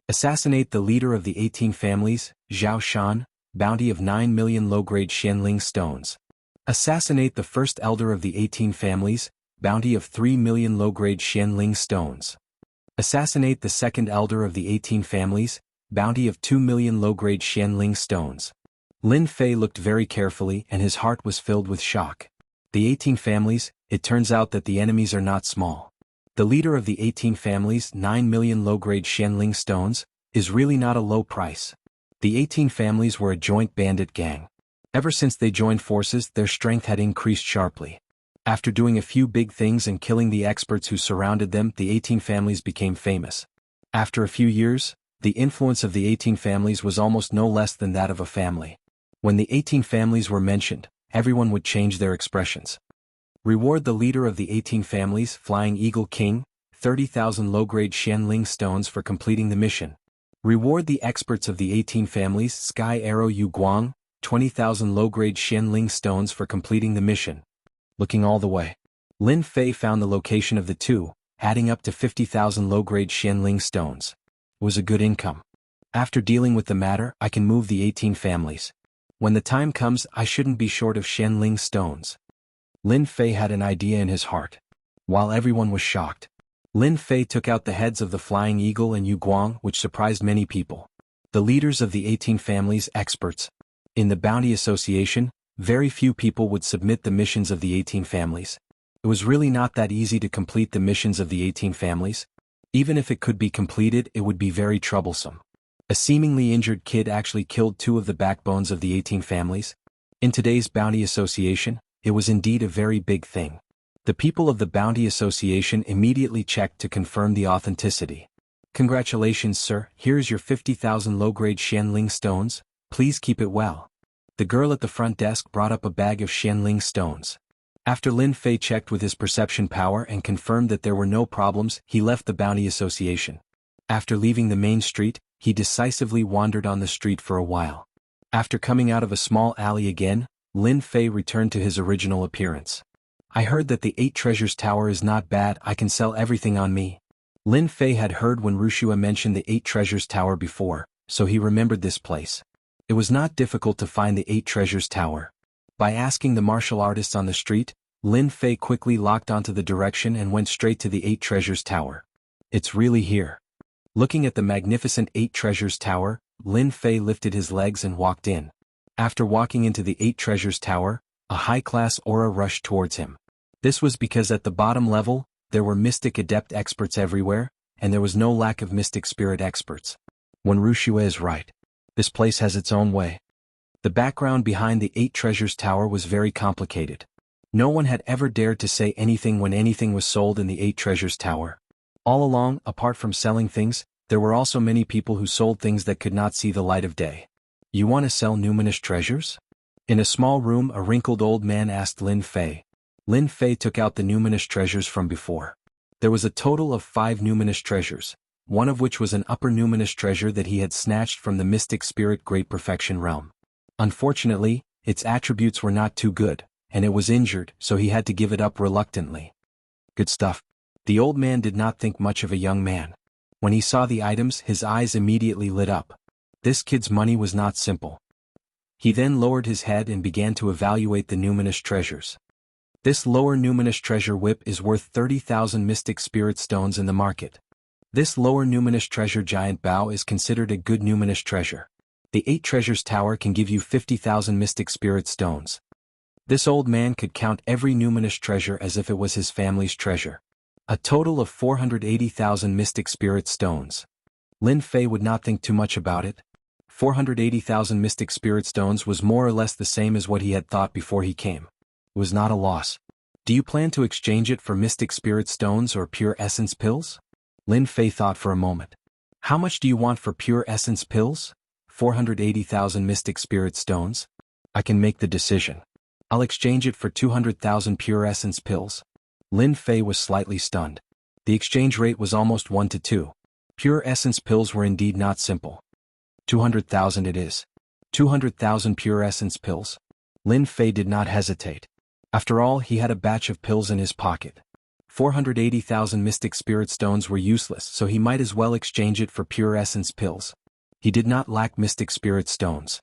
Assassinate the leader of the 18 families, Zhao Shan, bounty of 9 million low-grade Xianling stones. Assassinate the first elder of the 18 families, bounty of 3 million low-grade Xianling stones. Assassinate the second elder of the 18 families, bounty of 2 million low-grade Xianling stones. Lin Fei looked very carefully and his heart was filled with shock. The 18 families, it turns out that the enemies are not small. The leader of the 18 families, 9 million low-grade Xianling stones, is really not a low price. The 18 families were a joint bandit gang. Ever since they joined forces, their strength had increased sharply. After doing a few big things and killing the experts who surrounded them, the 18 families became famous. After a few years, the influence of the 18 families was almost no less than that of a family. When the 18 families were mentioned, everyone would change their expressions. Reward the leader of the 18 families, Flying Eagle King, 30,000 low-grade Xianling stones for completing the mission. Reward the experts of the 18 families, Sky Arrow Yu Guang, 20,000 low-grade Xianling stones for completing the mission. Looking all the way, Lin Fei found the location of the two, adding up to 50,000 low-grade Xianling stones. It was a good income. After dealing with the matter, I can move the 18 families. When the time comes, I shouldn't be short of Xianling stones. Lin Fei had an idea in his heart. While everyone was shocked, Lin Fei took out the heads of the Flying Eagle and Yu Guang, which surprised many people. The leaders of the 18 families, experts. In the Bounty Association, very few people would submit the missions of the 18 families. It was really not that easy to complete the missions of the 18 families. Even if it could be completed, it would be very troublesome. A seemingly injured kid actually killed 2 of the backbones of the 18 families. In today's Bounty Association, it was indeed a very big thing. The people of the Bounty Association immediately checked to confirm the authenticity. Congratulations, sir, here's your 50,000 low-grade Xianling stones, please keep it well. The girl at the front desk brought up a bag of Xianling stones. After Lin Fei checked with his perception power and confirmed that there were no problems, he left the Bounty Association. After leaving the main street, he decisively wandered on the street for a while. After coming out of a small alley again, Lin Fei returned to his original appearance. I heard that the 8 Treasures Tower is not bad, I can sell everything on me. Lin Fei had heard when Wuxia mentioned the 8 Treasures Tower before, so he remembered this place. It was not difficult to find the 8 Treasures Tower. By asking the martial artists on the street, Lin Fei quickly locked onto the direction and went straight to the 8 Treasures Tower. It's really here. Looking at the magnificent 8 Treasures Tower, Lin Fei lifted his legs and walked in. After walking into the 8 Treasures Tower, a high-class aura rushed towards him. This was because at the bottom level, there were mystic adept experts everywhere, and there was no lack of mystic spirit experts. When Wuxia is right, this place has its own way. The background behind the 8 Treasures Tower was very complicated. No one had ever dared to say anything when anything was sold in the 8 Treasures Tower. All along, apart from selling things, there were also many people who sold things that could not see the light of day. You want to sell numinous treasures? In a small room, a wrinkled old man asked Lin Fei. Lin Fei took out the numinous treasures from before. There was a total of 5 numinous treasures, one of which was an upper numinous treasure that he had snatched from the mystic spirit Great Perfection realm. Unfortunately, its attributes were not too good, and it was injured, so he had to give it up reluctantly. Good stuff. The old man did not think much of a young man. When he saw the items, his eyes immediately lit up. This kid's money was not simple. He then lowered his head and began to evaluate the numinous treasures. This lower numinous treasure whip is worth 30,000 mystic spirit stones in the market. This lower numinous treasure giant bow is considered a good numinous treasure. The 8 Treasures Tower can give you 50,000 mystic spirit stones. This old man could count every numinous treasure as if it was his family's treasure. A total of 480,000 mystic spirit stones. Lin Fei would not think too much about it. 480,000 mystic spirit stones was more or less the same as what he had thought before he came. It was not a loss. Do you plan to exchange it for mystic spirit stones or pure essence pills? Lin Fei thought for a moment. How much do you want for pure essence pills? 480,000 mystic spirit stones? I can make the decision. I'll exchange it for 200,000 pure essence pills. Lin Fei was slightly stunned. The exchange rate was almost 1 to 2. Pure essence pills were indeed not simple. 200,000 it is. 200,000 pure essence pills. Lin Fei did not hesitate. After all, he had a batch of pills in his pocket. 480,000 mystic spirit stones were useless, so he might as well exchange it for pure essence pills. He did not lack mystic spirit stones.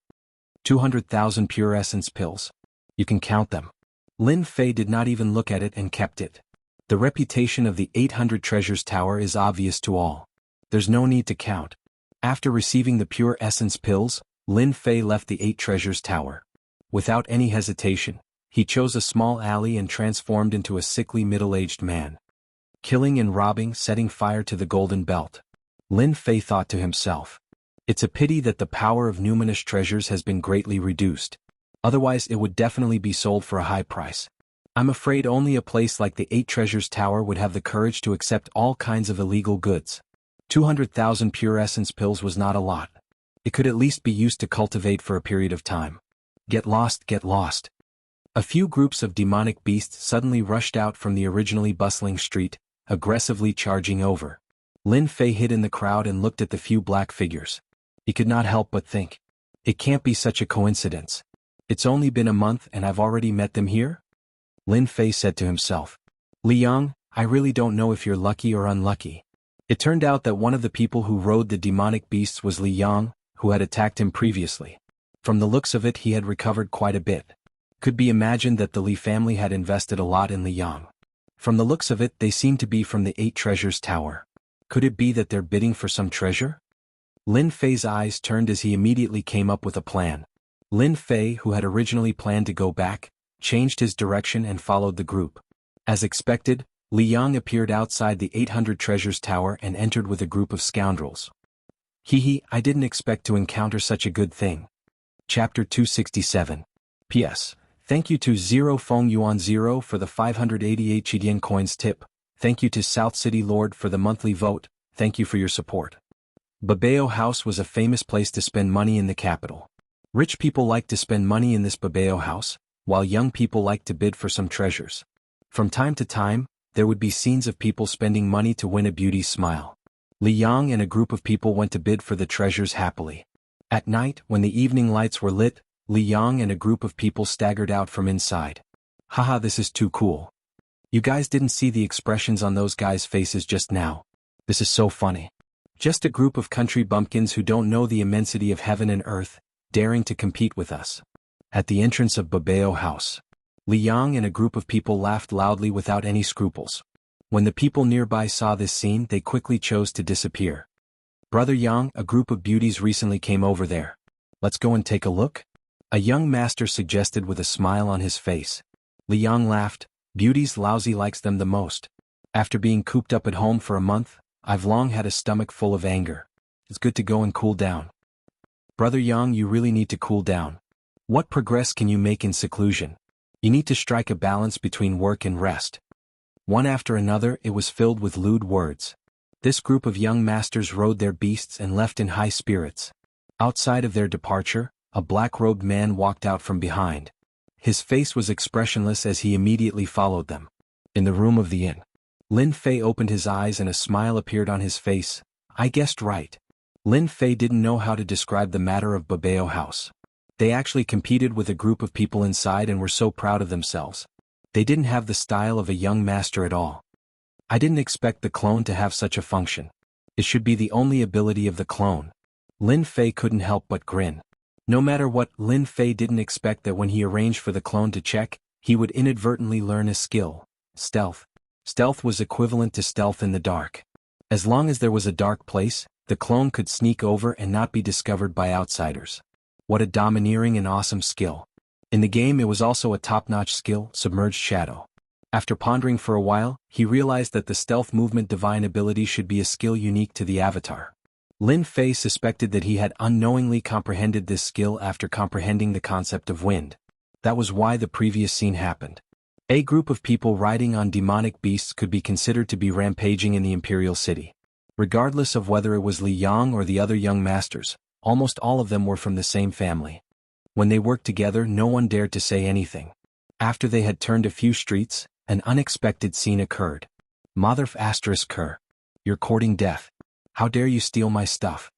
200,000 pure essence pills. You can count them. Lin Fei did not even look at it and kept it. The reputation of the 800 Treasures Tower is obvious to all. There's no need to count. After receiving the pure essence pills, Lin Fei left the 8 Treasures Tower. Without any hesitation, he chose a small alley and transformed into a sickly middle-aged man. Killing and robbing, setting fire to the golden belt. Lin Fei thought to himself. It's a pity that the power of numinous treasures has been greatly reduced. Otherwise it would definitely be sold for a high price. I'm afraid only a place like the Eight Treasures Tower would have the courage to accept all kinds of illegal goods. 200,000 pure essence pills was not a lot. It could at least be used to cultivate for a period of time. Get lost, get lost. A few groups of demonic beasts suddenly rushed out from the originally bustling street, aggressively charging over. Lin Fei hid in the crowd and looked at the few black figures. He could not help but think. It can't be such a coincidence. It's only been a month and I've already met them here? Lin Fei said to himself. Liang, I really don't know if you're lucky or unlucky. It turned out that one of the people who rode the demonic beasts was Liang, who had attacked him previously. From the looks of it, he had recovered quite a bit. Could be imagined that the Li family had invested a lot in Liang. From the looks of it, they seemed to be from the Eight Treasures Tower. Could it be that they're bidding for some treasure? Lin Fei's eyes turned as he immediately came up with a plan. Lin Fei, who had originally planned to go back, changed his direction and followed the group. As expected, Liang appeared outside the 800 Treasures Tower and entered with a group of scoundrels. Hee, I didn't expect to encounter such a good thing. Chapter 267. P.S. Thank you to 0 Feng Yuan 0 for the 588 Chidian coins tip. Thank you to South City Lord for the monthly vote. Thank you for your support. Babeo House was a famous place to spend money in the capital. Rich people liked to spend money in this Babeo House, while young people liked to bid for some treasures. From time to time, there would be scenes of people spending money to win a beauty's smile. Liang and a group of people went to bid for the treasures happily. At night, when the evening lights were lit, Liang and a group of people staggered out from inside. Haha, this is too cool. You guys didn't see the expressions on those guys' faces just now. This is so funny. Just a group of country bumpkins who don't know the immensity of heaven and earth, daring to compete with us. At the entrance of Babeo House, Liang and a group of people laughed loudly without any scruples. When the people nearby saw this scene, they quickly chose to disappear. Brother Yang, a group of beauties recently came over there. Let's go and take a look? A young master suggested with a smile on his face. Liang laughed. Beauties lousy likes them the most. After being cooped up at home for a month, I've long had a stomach full of anger. It's good to go and cool down. Brother Yang, you really need to cool down. What progress can you make in seclusion? You need to strike a balance between work and rest. One after another, it was filled with lewd words. This group of young masters rode their beasts and left in high spirits. Outside of their departure, a black-robed man walked out from behind. His face was expressionless as he immediately followed them. In the room of the inn, Lin Fei opened his eyes and a smile appeared on his face. I guessed right. Lin Fei didn't know how to describe the matter of Babeo House. They actually competed with a group of people inside and were so proud of themselves. They didn't have the style of a young master at all. I didn't expect the clone to have such a function. It should be the only ability of the clone. Lin Fei couldn't help but grin. No matter what, Lin Fei didn't expect that when he arranged for the clone to check, he would inadvertently learn a skill. Stealth. Stealth was equivalent to stealth in the dark. As long as there was a dark place, the clone could sneak over and not be discovered by outsiders. What a domineering and awesome skill. In the game, it was also a top-notch skill, Submerged Shadow. After pondering for a while, he realized that the stealth movement divine ability should be a skill unique to the avatar. Lin Fei suspected that he had unknowingly comprehended this skill after comprehending the concept of wind. That was why the previous scene happened. A group of people riding on demonic beasts could be considered to be rampaging in the imperial city. Regardless of whether it was Li Yang or the other young masters, almost all of them were from the same family. When they worked together, no one dared to say anything. After they had turned a few streets, an unexpected scene occurred. Motherf asterisk her. You're courting death. How dare you steal my stuff?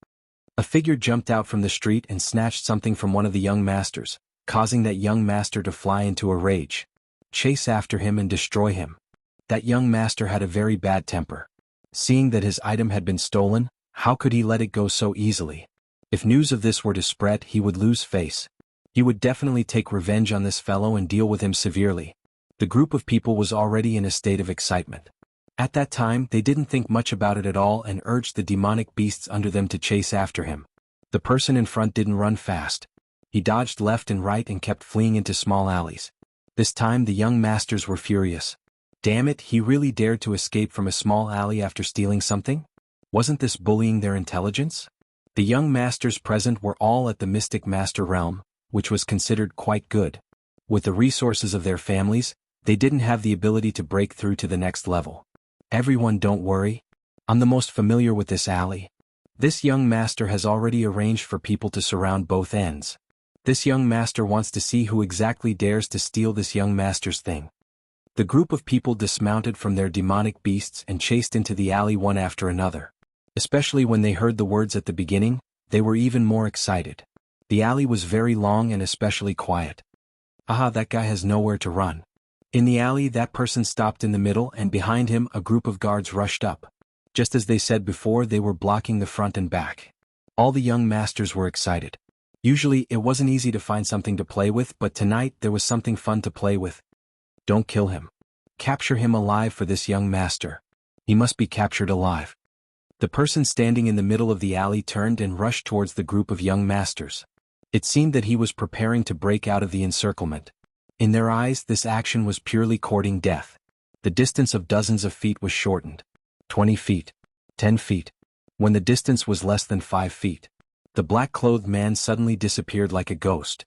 A figure jumped out from the street and snatched something from one of the young masters, causing that young master to fly into a rage. Chase after him and destroy him. That young master had a very bad temper. Seeing that his item had been stolen, how could he let it go so easily? If news of this were to spread, he would lose face. He would definitely take revenge on this fellow and deal with him severely. The group of people was already in a state of excitement. At that time, they didn't think much about it at all and urged the demonic beasts under them to chase after him. The person in front didn't run fast. He dodged left and right and kept fleeing into small alleys. This time the young masters were furious. Damn it, he really dared to escape from a small alley after stealing something? Wasn't this bullying their intelligence? The young masters present were all at the Mystic Master realm, which was considered quite good. With the resources of their families, They didn't have the ability to break through to the next level. Everyone, don't worry. I'm the most familiar with this alley. This young master has already arranged for people to surround both ends. This young master wants to see who exactly dares to steal this young master's thing. The group of people dismounted from their demonic beasts and chased into the alley one after another. Especially when they heard the words at the beginning, they were even more excited. The alley was very long and especially quiet. Aha, that guy has nowhere to run. In the alley, that person stopped in the middle, and behind him a group of guards rushed up. Just as they said before, they were blocking the front and back. All the young masters were excited. Usually it wasn't easy to find something to play with, but tonight there was something fun to play with. Don't kill him. Capture him alive for this young master. He must be captured alive. The person standing in the middle of the alley turned and rushed towards the group of young masters. It seemed that he was preparing to break out of the encirclement. In their eyes, this action was purely courting death. The distance of dozens of feet was shortened. 20 feet. 10 feet. When the distance was less than 5 feet, the black-clothed man suddenly disappeared like a ghost.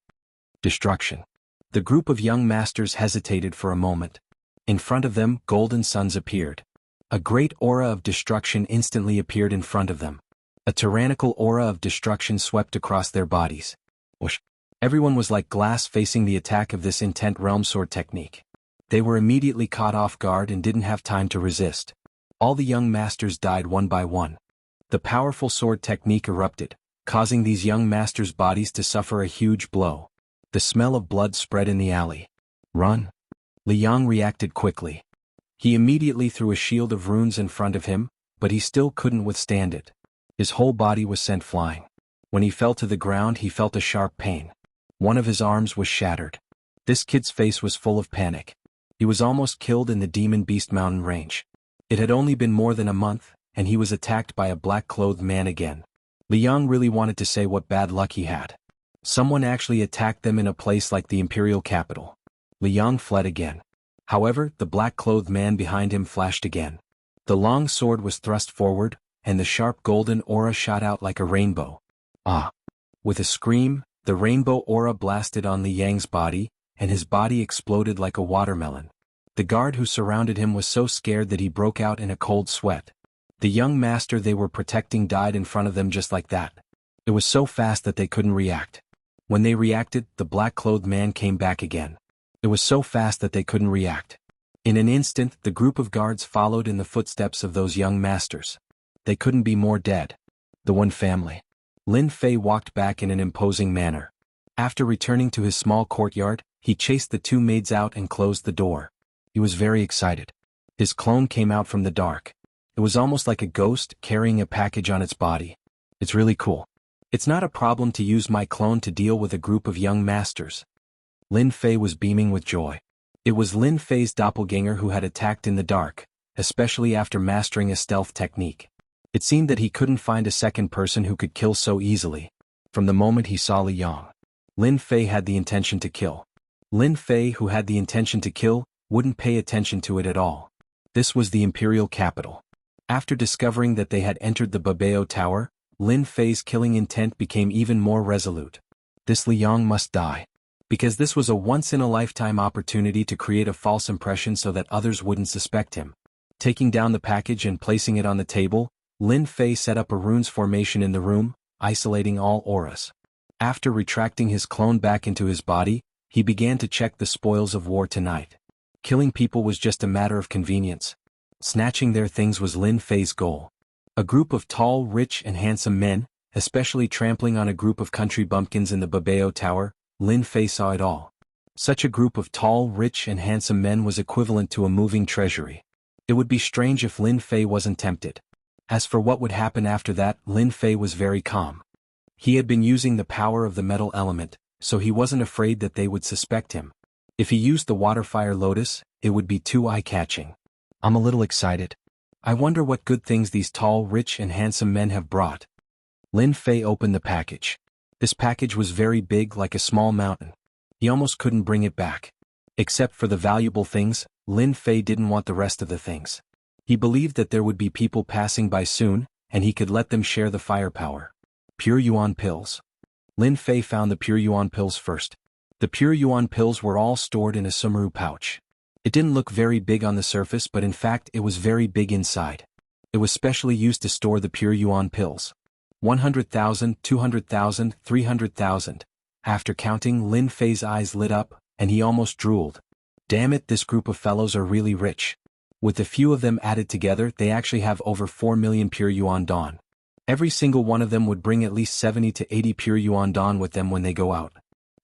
Destruction. The group of young masters hesitated for a moment. In front of them, golden suns appeared. A great aura of destruction instantly appeared in front of them. A tyrannical aura of destruction swept across their bodies. Whoosh. Everyone was like glass facing the attack of this intent realm sword technique. They were immediately caught off guard and didn't have time to resist. All the young masters died one by one. The powerful sword technique erupted, causing these young masters' bodies to suffer a huge blow. The smell of blood spread in the alley. Run. Li Yang reacted quickly. He immediately threw a shield of runes in front of him, but he still couldn't withstand it. His whole body was sent flying. When he fell to the ground, he felt a sharp pain. One of his arms was shattered. This kid's face was full of panic. He was almost killed in the Demon Beast Mountain range. It had only been more than a month, and he was attacked by a black-clothed man again. Li Yang really wanted to say what bad luck he had. Someone actually attacked them in a place like the imperial capital. Li Yang fled again. However, the black-clothed man behind him flashed again. The long sword was thrust forward, and the sharp golden aura shot out like a rainbow. Ah! With a scream, the rainbow aura blasted on Li Yang's body, and his body exploded like a watermelon. The guard who surrounded him was so scared that he broke out in a cold sweat. The young master they were protecting died in front of them just like that. It was so fast that they couldn't react. When they reacted, the black-clothed man came back again. It was so fast that they couldn't react. In an instant, the group of guards followed in the footsteps of those young masters. They couldn't be more dead. The one family. Lin Fei walked back in an imposing manner. After returning to his small courtyard, he chased the two maids out and closed the door. He was very excited. His clone came out from the dark. It was almost like a ghost carrying a package on its body. It's really cool. It's not a problem to use my clone to deal with a group of young masters. Lin Fei was beaming with joy. It was Lin Fei's doppelganger who had attacked in the dark, especially after mastering a stealth technique. It seemed that he couldn't find a second person who could kill so easily. From the moment he saw Li Yang, Lin Fei had the intention to kill. Lin Fei, who had the intention to kill, wouldn't pay attention to it at all. This was the imperial capital. After discovering that they had entered the Babao Tower, Lin Fei's killing intent became even more resolute. This Li Yang must die. Because this was a once-in-a-lifetime opportunity to create a false impression so that others wouldn't suspect him. Taking down the package and placing it on the table, Lin Fei set up a runes formation in the room, isolating all auras. After retracting his clone back into his body, he began to check the spoils of war tonight. Killing people was just a matter of convenience. Snatching their things was Lin Fei's goal. A group of tall, rich and handsome men, especially trampling on a group of country bumpkins in the Babao Tower, Lin Fei saw it all. Such a group of tall, rich and handsome men was equivalent to a moving treasury. It would be strange if Lin Fei wasn't tempted. As for what would happen after that, Lin Fei was very calm. He had been using the power of the metal element, so he wasn't afraid that they would suspect him. If he used the water-fire lotus, it would be too eye-catching. I'm a little excited. I wonder what good things these tall, rich and handsome men have brought. Lin Fei opened the package. This package was very big, like a small mountain. He almost couldn't bring it back. Except for the valuable things, Lin Fei didn't want the rest of the things. He believed that there would be people passing by soon, and he could let them share the firepower. Pure Yuan pills. Lin Fei found the Pure Yuan pills first. The Pure Yuan pills were all stored in a sumru pouch. It didn't look very big on the surface, but in fact it was very big inside. It was specially used to store the pure yuan pills. 100,000, 200,000, 300,000. After counting, Lin Fei's eyes lit up, and he almost drooled. Damn it, this group of fellows are really rich. With a few of them added together, they actually have over 4 million pure yuan don. Every single one of them would bring at least 70 to 80 pure yuan don with them when they go out.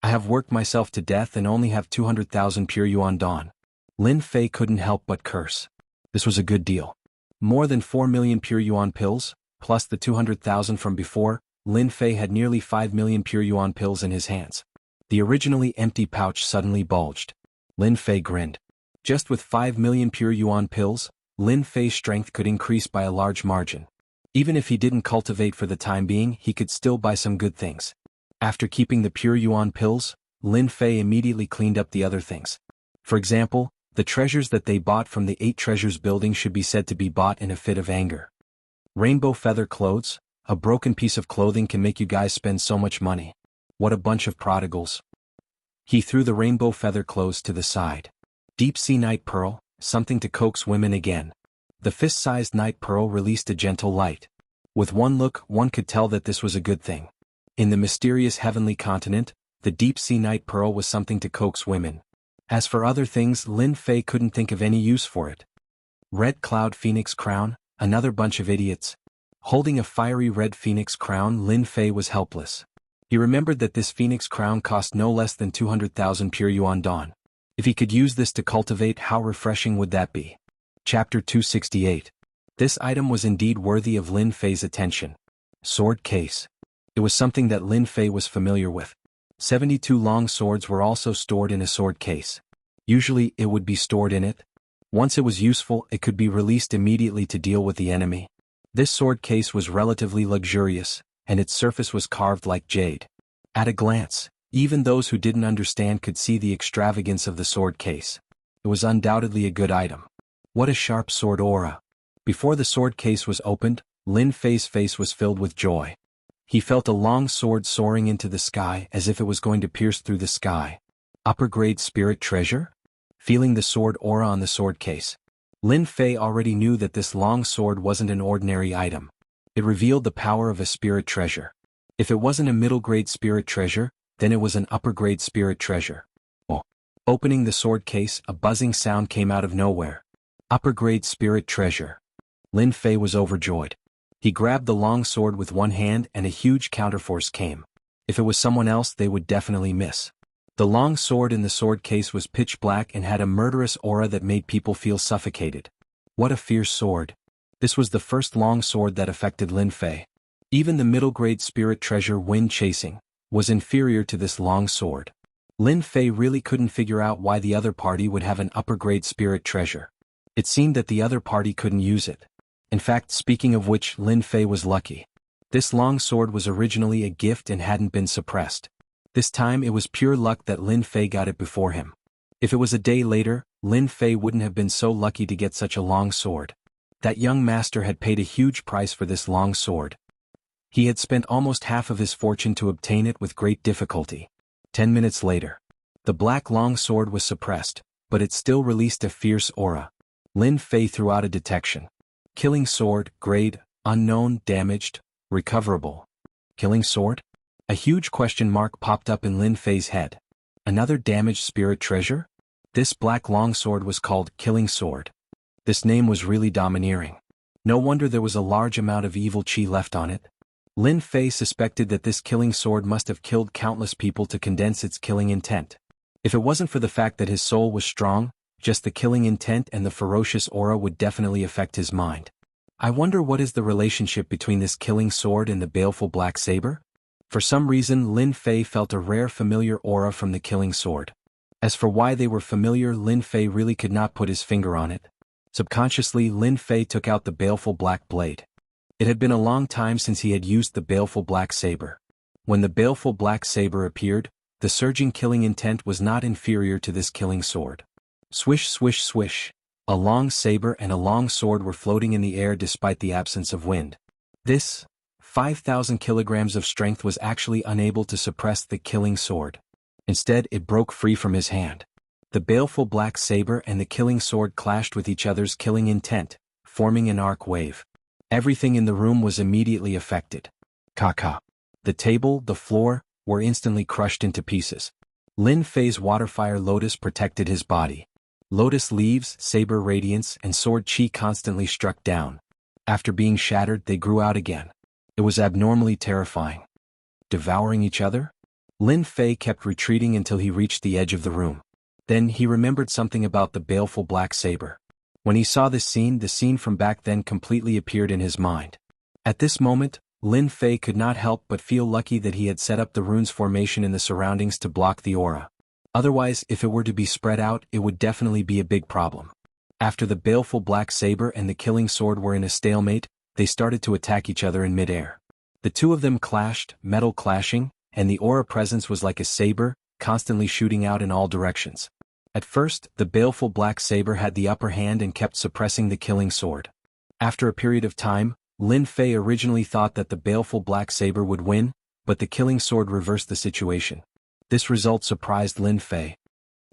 I have worked myself to death and only have 200,000 pure yuan don. Lin Fei couldn't help but curse. This was a good deal. More than 4 million pure yuan pills, plus the 200,000 from before, Lin Fei had nearly 5 million pure yuan pills in his hands. The originally empty pouch suddenly bulged. Lin Fei grinned. Just with 5 million pure yuan pills, Lin Fei's strength could increase by a large margin. Even if he didn't cultivate for the time being, he could still buy some good things. After keeping the pure yuan pills, Lin Fei immediately cleaned up the other things. For example, the treasures that they bought from the 8 treasures building should be said to be bought in a fit of anger. Rainbow feather clothes, a broken piece of clothing can make you guys spend so much money. What a bunch of prodigals. He threw the rainbow feather clothes to the side. Deep sea night pearl, something to coax women again. The fist-sized night pearl released a gentle light. With one look, one could tell that this was a good thing. In the mysterious heavenly continent, the deep sea night pearl was something to coax women. As for other things, Lin Fei couldn't think of any use for it. Red cloud phoenix crown, another bunch of idiots. Holding a fiery red phoenix crown, Lin Fei was helpless. He remembered that this phoenix crown cost no less than 200,000 pure yuan don. If he could use this to cultivate, how refreshing would that be? Chapter 268. This item was indeed worthy of Lin Fei's attention. Sword case. It was something that Lin Fei was familiar with. 72 long swords were also stored in a sword case. Usually it would be stored in it. Once it was useful, it could be released immediately to deal with the enemy. This sword case was relatively luxurious, and its surface was carved like jade. At a glance, even those who didn't understand could see the extravagance of the sword case. It was undoubtedly a good item. What a sharp sword aura. Before the sword case was opened, Lin Fei's face was filled with joy. He felt a long sword soaring into the sky as if it was going to pierce through the sky. Upper-grade spirit treasure? Feeling the sword aura on the sword case, Lin Fei already knew that this long sword wasn't an ordinary item. It revealed the power of a spirit treasure. If it wasn't a middle-grade spirit treasure, then it was an upper-grade spirit treasure. Oh. Opening the sword case, a buzzing sound came out of nowhere. Upper-grade spirit treasure. Lin Fei was overjoyed. He grabbed the long sword with one hand and a huge counterforce came. If it was someone else, they would definitely miss. The long sword in the sword case was pitch black and had a murderous aura that made people feel suffocated. What a fierce sword. This was the first long sword that affected Lin Fei. Even the middle-grade spirit treasure Wind Chasing was inferior to this long sword. Lin Fei really couldn't figure out why the other party would have an upper-grade spirit treasure. It seemed that the other party couldn't use it. In fact, speaking of which, Lin Fei was lucky. This long sword was originally a gift and hadn't been suppressed. This time it was pure luck that Lin Fei got it before him. If it was a day later, Lin Fei wouldn't have been so lucky to get such a long sword. That young master had paid a huge price for this long sword. He had spent almost half of his fortune to obtain it with great difficulty. 10 minutes later, the black long sword was suppressed, but it still released a fierce aura. Lin Fei threw out a detection. Killing sword, grade, unknown, damaged, recoverable. Killing sword? A huge question mark popped up in Lin Fei's head. Another damaged spirit treasure? This black longsword was called Killing Sword. This name was really domineering. No wonder there was a large amount of evil chi left on it. Lin Fei suspected that this killing sword must have killed countless people to condense its killing intent. If it wasn't for the fact that his soul was strong, just the killing intent and the ferocious aura would definitely affect his mind. I wonder what is the relationship between this killing sword and the baleful black saber? For some reason Lin Fei felt a rare familiar aura from the killing sword. As for why they were familiar, Lin Fei really could not put his finger on it. Subconsciously Lin Fei took out the baleful black blade. It had been a long time since he had used the baleful black saber. When the baleful black saber appeared, the surging killing intent was not inferior to this killing sword. Swish swish swish. A long saber and a long sword were floating in the air despite the absence of wind. This 5,000 kilograms of strength was actually unable to suppress the killing sword. Instead, it broke free from his hand. The baleful black saber and the killing sword clashed with each other's killing intent, forming an arc wave. Everything in the room was immediately affected. Kaka. The table, the floor, were instantly crushed into pieces. Lin Fei's waterfire lotus protected his body. Lotus leaves, saber radiance, and sword chi constantly struck down. After being shattered, they grew out again. It was abnormally terrifying. Devouring each other? Lin Fei kept retreating until he reached the edge of the room. Then he remembered something about the baleful black saber. When he saw this scene, the scene from back then completely appeared in his mind. At this moment, Lin Fei could not help but feel lucky that he had set up the rune's formation in the surroundings to block the aura. Otherwise, if it were to be spread out, it would definitely be a big problem. After the baleful black saber and the killing sword were in a stalemate, they started to attack each other in midair. The two of them clashed, metal clashing, and the aura presence was like a saber, constantly shooting out in all directions. At first, the baleful black saber had the upper hand and kept suppressing the killing sword. After a period of time, Lin Fei originally thought that the baleful black saber would win, but the killing sword reversed the situation. This result surprised Lin Fei.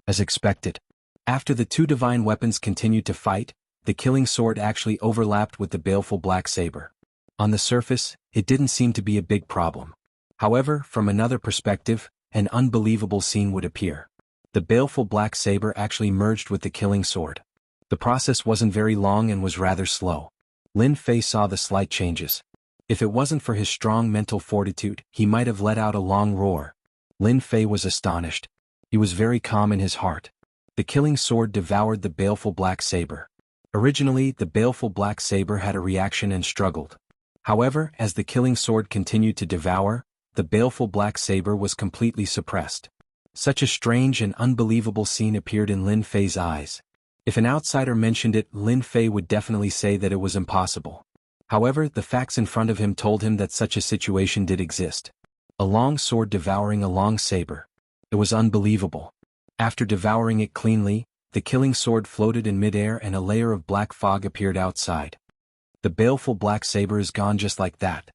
As expected, after the two divine weapons continued to fight, the killing sword actually overlapped with the baleful black saber. On the surface, it didn't seem to be a big problem. However, from another perspective, an unbelievable scene would appear. The baleful black saber actually merged with the killing sword. The process wasn't very long and was rather slow. Lin Fei saw the slight changes. If it wasn't for his strong mental fortitude, he might have let out a long roar. Lin Fei was astonished. He was very calm in his heart. The killing sword devoured the baleful black saber. Originally, the baleful black saber had a reaction and struggled. However, as the killing sword continued to devour, the baleful black saber was completely suppressed. Such a strange and unbelievable scene appeared in Lin Fei's eyes. If an outsider mentioned it, Lin Fei would definitely say that it was impossible. However, the facts in front of him told him that such a situation did exist. A long sword devouring a long saber. It was unbelievable. After devouring it cleanly, the killing sword floated in midair and a layer of black fog appeared outside. The baleful black saber is gone just like that.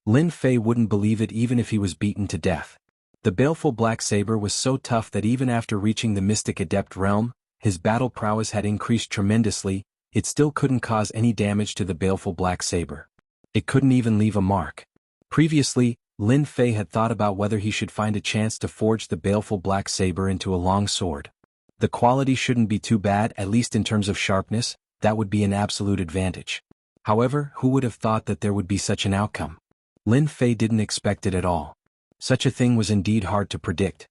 Lin Fei wouldn't believe it even if he was beaten to death. The baleful black saber was so tough that even after reaching the mystic adept realm, his battle prowess had increased tremendously, it still couldn't cause any damage to the baleful black saber. It couldn't even leave a mark. Previously, Lin Fei had thought about whether he should find a chance to forge the baleful black saber into a long sword. The quality shouldn't be too bad, at least in terms of sharpness, that would be an absolute advantage. However, who would have thought that there would be such an outcome? Lin Fei didn't expect it at all. Such a thing was indeed hard to predict.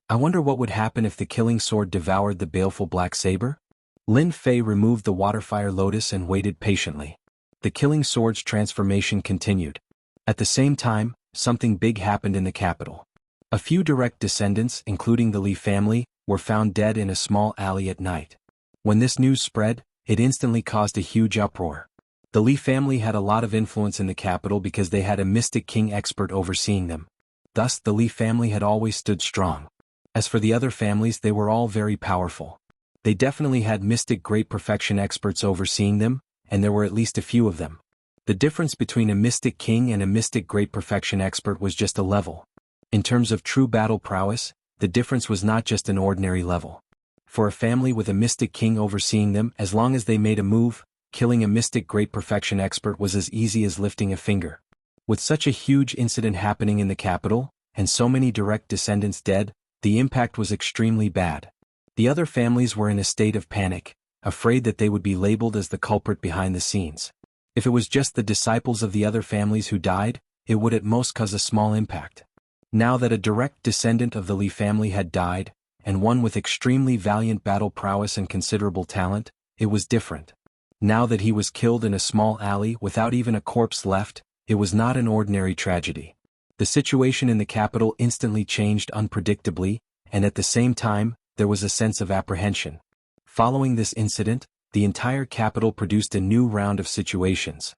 I wonder what would happen if the killing sword devoured the baleful black saber? Lin Fei removed the waterfire lotus and waited patiently. The killing sword's transformation continued. At the same time, something big happened in the capital. A few direct descendants, including the Li family, were found dead in a small alley at night. When this news spread, it instantly caused a huge uproar. The Li family had a lot of influence in the capital because they had a mystic king expert overseeing them. Thus, the Li family had always stood strong. As for the other families, they were all very powerful. They definitely had mystic great perfection experts overseeing them, and there were at least a few of them. The difference between a mystic king and a mystic great perfection expert was just a level. In terms of true battle prowess, the difference was not just an ordinary level. For a family with a mystic king overseeing them, as long as they made a move, killing a mystic great perfection expert was as easy as lifting a finger. With such a huge incident happening in the capital, and so many direct descendants dead, the impact was extremely bad. The other families were in a state of panic, afraid that they would be labeled as the culprit behind the scenes. If it was just the disciples of the other families who died, it would at most cause a small impact. Now that a direct descendant of the Li family had died, and one with extremely valiant battle prowess and considerable talent, it was different. Now that he was killed in a small alley without even a corpse left, it was not an ordinary tragedy. The situation in the capital instantly changed unpredictably, and at the same time, there was a sense of apprehension. Following this incident, the entire capital produced a new round of situations.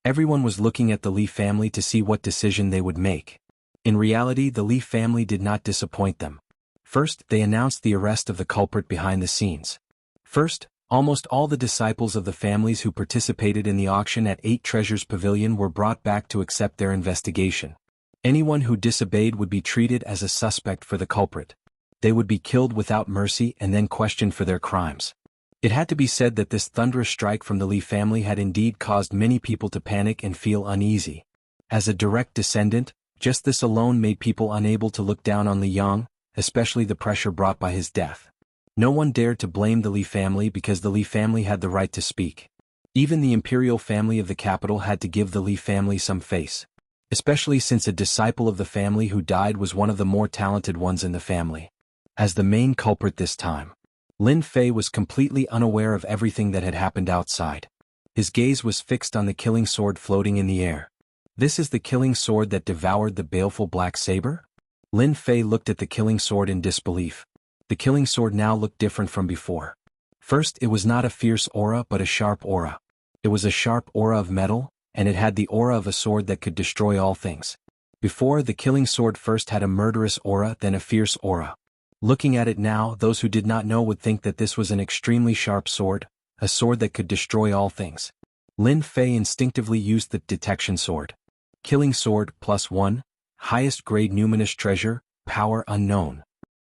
Everyone was looking at the Li family to see what decision they would make. In reality, the Li family did not disappoint them. First, they announced the arrest of the culprit behind the scenes. First, almost all the disciples of the families who participated in the auction at 8 Treasures Pavilion were brought back to accept their investigation. Anyone who disobeyed would be treated as a suspect for the culprit. They would be killed without mercy and then questioned for their crimes. It had to be said that this thunderous strike from the Li family had indeed caused many people to panic and feel uneasy. As a direct descendant, just this alone made people unable to look down on Li Yang, especially the pressure brought by his death. No one dared to blame the Li family because the Li family had the right to speak. Even the imperial family of the capital had to give the Li family some face, especially since a disciple of the family who died was one of the more talented ones in the family. As the main culprit this time, Lin Fei was completely unaware of everything that had happened outside. His gaze was fixed on the killing sword floating in the air. This is the killing sword that devoured the baleful black saber? Lin Fei looked at the killing sword in disbelief. The killing sword now looked different from before. First, it was not a fierce aura but a sharp aura. It was a sharp aura of metal, and it had the aura of a sword that could destroy all things. Before, the killing sword first had a murderous aura, then a fierce aura. Looking at it now, those who did not know would think that this was an extremely sharp sword, a sword that could destroy all things. Lin Fei instinctively used the detection sword. Killing sword, +1, highest grade numinous treasure, power unknown.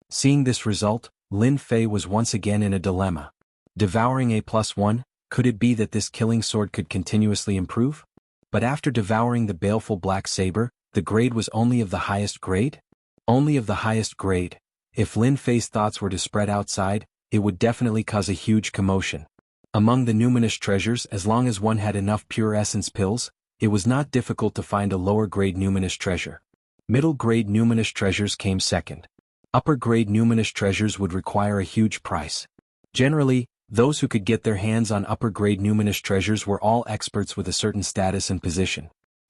Seeing this result, Lin Fei was once again in a dilemma. Devouring a +1, could it be that this killing sword could continuously improve? But after devouring the baleful black saber, the grade was only of the highest grade? Only of the highest grade. If Lin Fei's thoughts were to spread outside, it would definitely cause a huge commotion. Among the numinous treasures, as long as one had enough pure essence pills, it was not difficult to find a lower-grade numinous treasure. Middle-grade numinous treasures came second. Upper-grade numinous treasures would require a huge price. Generally, those who could get their hands on upper-grade numinous treasures were all experts with a certain status and position.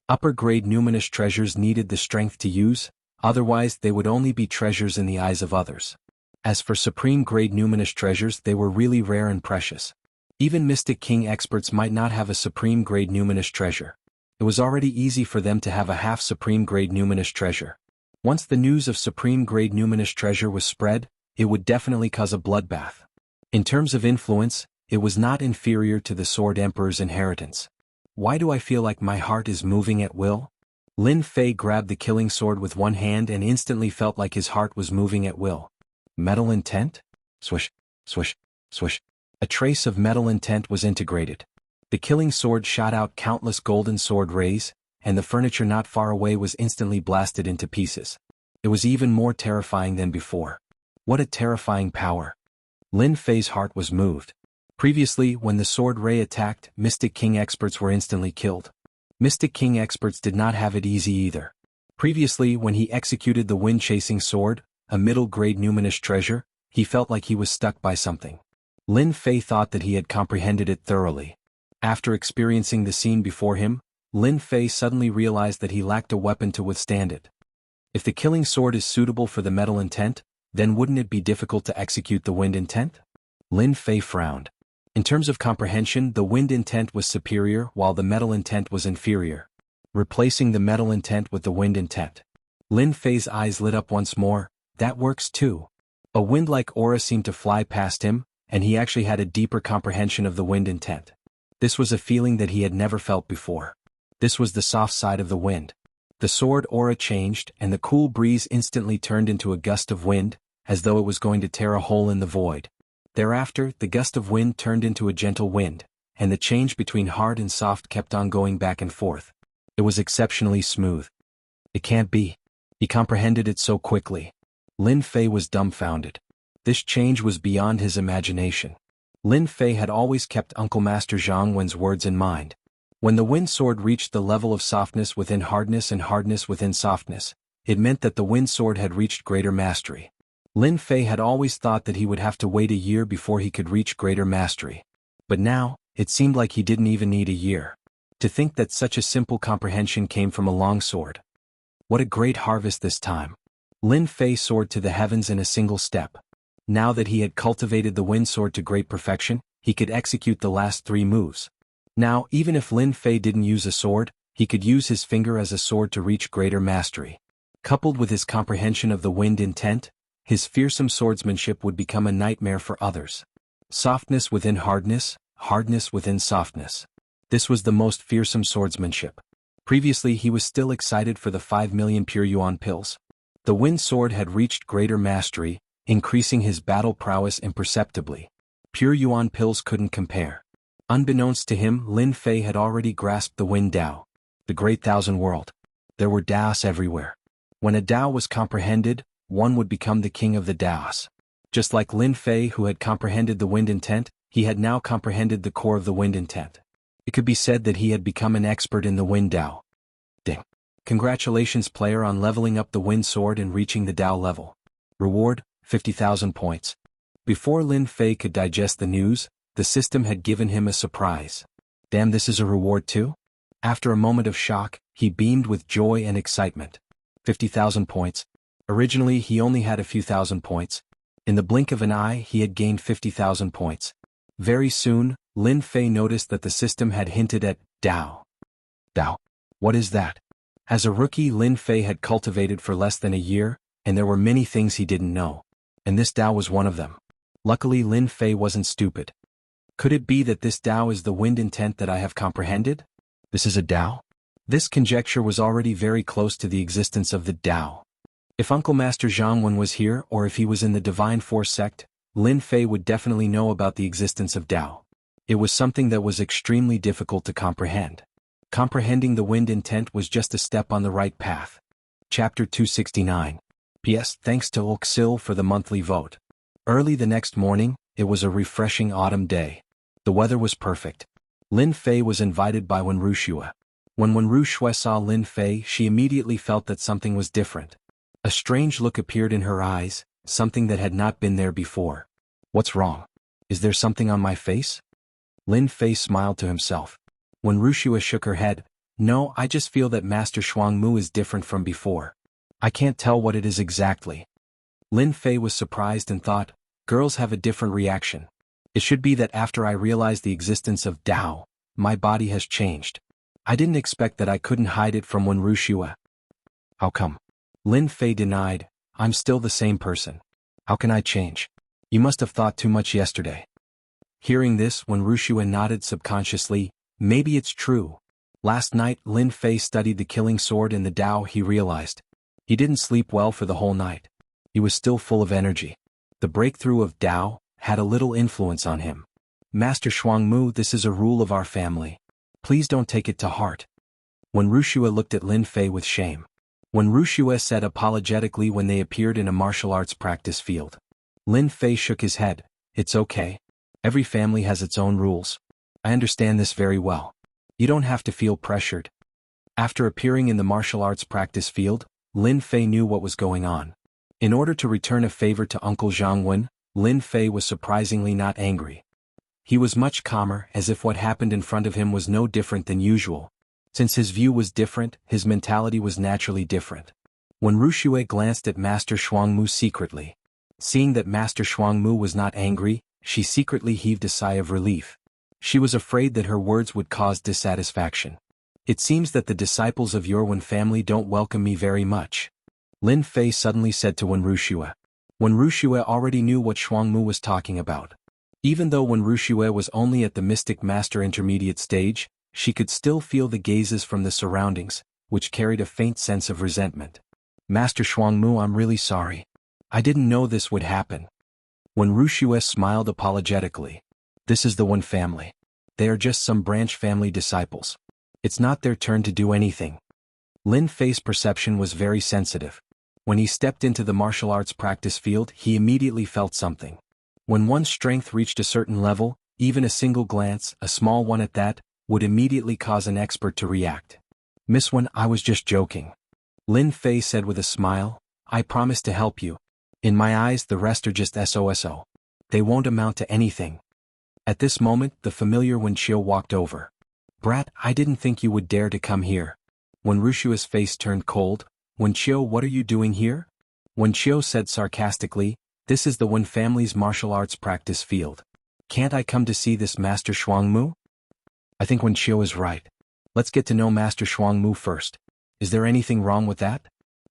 Upper-grade numinous treasures needed the strength to use, otherwise they would only be treasures in the eyes of others. As for supreme-grade numinous treasures, they were really rare and precious. Even Mystic King experts might not have a supreme-grade numinous treasure. It was already easy for them to have a half-supreme-grade numinous treasure. Once the news of supreme-grade numinous treasure was spread, it would definitely cause a bloodbath. In terms of influence, it was not inferior to the Sword Emperor's inheritance. Why do I feel like my heart is moving at will? Lin Fei grabbed the killing sword with one hand and instantly felt like his heart was moving at will. Metal intent? Swish, swish, swish. A trace of metal intent was integrated. The killing sword shot out countless golden sword rays, and the furniture not far away was instantly blasted into pieces. It was even more terrifying than before. What a terrifying power. Lin Fei's heart was moved. Previously, when the sword ray attacked, Mystic King experts were instantly killed. Mystic King experts did not have it easy either. Previously, when he executed the wind-chasing sword, a middle-grade numinous treasure, he felt like he was stuck by something. Lin Fei thought that he had comprehended it thoroughly. After experiencing the scene before him, Lin Fei suddenly realized that he lacked a weapon to withstand it. If the killing sword is suitable for the metal intent, then wouldn't it be difficult to execute the wind intent? Lin Fei frowned. In terms of comprehension, the wind intent was superior while the metal intent was inferior. Replacing the metal intent with the wind intent. Lin Fei's eyes lit up once more. That works too. A wind-like aura seemed to fly past him, and he actually had a deeper comprehension of the wind intent. This was a feeling that he had never felt before. This was the soft side of the wind. The sword aura changed, and the cool breeze instantly turned into a gust of wind, as though it was going to tear a hole in the void. Thereafter, the gust of wind turned into a gentle wind, and the change between hard and soft kept on going back and forth. It was exceptionally smooth. It can't be. He comprehended it so quickly. Lin Fei was dumbfounded. This change was beyond his imagination. Lin Fei had always kept Uncle Master Zhang Wen's words in mind. When the wind sword reached the level of softness within hardness and hardness within softness, it meant that the wind sword had reached greater mastery. Lin Fei had always thought that he would have to wait a year before he could reach greater mastery. But now, it seemed like he didn't even need a year. To think that such a simple comprehension came from a long sword. What a great harvest this time. Lin Fei soared to the heavens in a single step. Now that he had cultivated the wind sword to great perfection, he could execute the last 3 moves. Now, even if Lin Fei didn't use a sword, he could use his finger as a sword to reach greater mastery. Coupled with his comprehension of the wind intent, his fearsome swordsmanship would become a nightmare for others. Softness within hardness, hardness within softness. This was the most fearsome swordsmanship. Previously he was still excited for the 5 million pure yuan pills. The wind sword had reached greater mastery, increasing his battle prowess imperceptibly. Pure Yuan pills couldn't compare. Unbeknownst to him, Lin Fei had already grasped the Wind Dao, the Great Thousand World. There were Daos everywhere. When a Dao was comprehended, one would become the king of the Daos. Just like Lin Fei, who had comprehended the wind intent, he had now comprehended the core of the wind intent. It could be said that he had become an expert in the Wind Dao. Ding. Congratulations, player, on leveling up the Wind Sword and reaching the Dao level. Reward, 50,000 points. Before Lin Fei could digest the news, the system had given him a surprise. Damn, this is a reward too? After a moment of shock, he beamed with joy and excitement. 50,000 points. Originally he only had a few thousand points. In the blink of an eye he had gained 50,000 points. Very soon, Lin Fei noticed that the system had hinted at Dao. Dao? What is that? As a rookie, Lin Fei had cultivated for less than a year, and there were many things he didn't know. And this Dao was one of them. Luckily Lin Fei wasn't stupid. Could it be that this Dao is the wind intent that I have comprehended? This is a Dao? This conjecture was already very close to the existence of the Dao. If Uncle Master Jianghu was here, or if he was in the Divine Force sect, Lin Fei would definitely know about the existence of Dao. It was something that was extremely difficult to comprehend. Comprehending the wind intent was just a step on the right path. Chapter 269. P.S. Thanks to Wuxia for the monthly vote. Early the next morning, it was a refreshing autumn day. The weather was perfect. Lin Fei was invited by Wuxia. When Wuxia saw Lin Fei, she immediately felt that something was different. A strange look appeared in her eyes, something that had not been there before. What's wrong? Is there something on my face? Lin Fei smiled to himself. Wuxia shook her head. No, I just feel that Master Jianghu is different from before. I can't tell what it is exactly. Lin Fei was surprised and thought, girls have a different reaction. It should be that after I realized the existence of Dao, my body has changed. I didn't expect that I couldn't hide it from Wuxia. How come? Lin Fei denied, I'm still the same person. How can I change? You must have thought too much yesterday. Hearing this, Wuxia nodded subconsciously, maybe it's true. Last night, Lin Fei studied the killing sword in the Dao. He realized. He didn't sleep well for the whole night. He was still full of energy. The breakthrough of Dao had a little influence on him. Master Jianghu, this is a rule of our family. Please don't take it to heart. Wuxia looked at Lin Fei with shame. Wuxia said apologetically when they appeared in a martial arts practice field. Lin Fei shook his head. It's okay. Every family has its own rules. I understand this very well. You don't have to feel pressured. After appearing in the martial arts practice field, Lin Fei knew what was going on. In order to return a favor to Uncle Jianghu, Lin Fei was surprisingly not angry. He was much calmer, as if what happened in front of him was no different than usual. Since his view was different, his mentality was naturally different. Wuxia glanced at Master Jianghu secretly. Seeing that Master Jianghu was not angry, she secretly heaved a sigh of relief. She was afraid that her words would cause dissatisfaction. It seems that the disciples of your Wen family don't welcome me very much. Lin Fei suddenly said to Wuxia. Wuxia already knew what Jianghu was talking about. Even though Wuxia was only at the Mystic Master intermediate stage, she could still feel the gazes from the surroundings, which carried a faint sense of resentment. Master Jianghu, I'm really sorry. I didn't know this would happen. Wuxia smiled apologetically. This is the Wen family. They are just some branch family disciples. It's not their turn to do anything. Lin Fei's perception was very sensitive. When he stepped into the martial arts practice field, he immediately felt something. When one's strength reached a certain level, even a single glance, a small one at that, would immediately cause an expert to react. Miss Wen, I was just joking. Lin Fei said with a smile, I promise to help you. In my eyes, the rest are just SOSO. They won't amount to anything. At this moment, the familiar Wuxia walked over. Brat, I didn't think you would dare to come here. Wuxia's face turned cold. Wuxia, what are you doing here? Wuxia said sarcastically, this is the Wen family's martial arts practice field. Can't I come to see this Master Jianghu? I think Wuxia is right. Let's get to know Master Jianghu first. Is there anything wrong with that?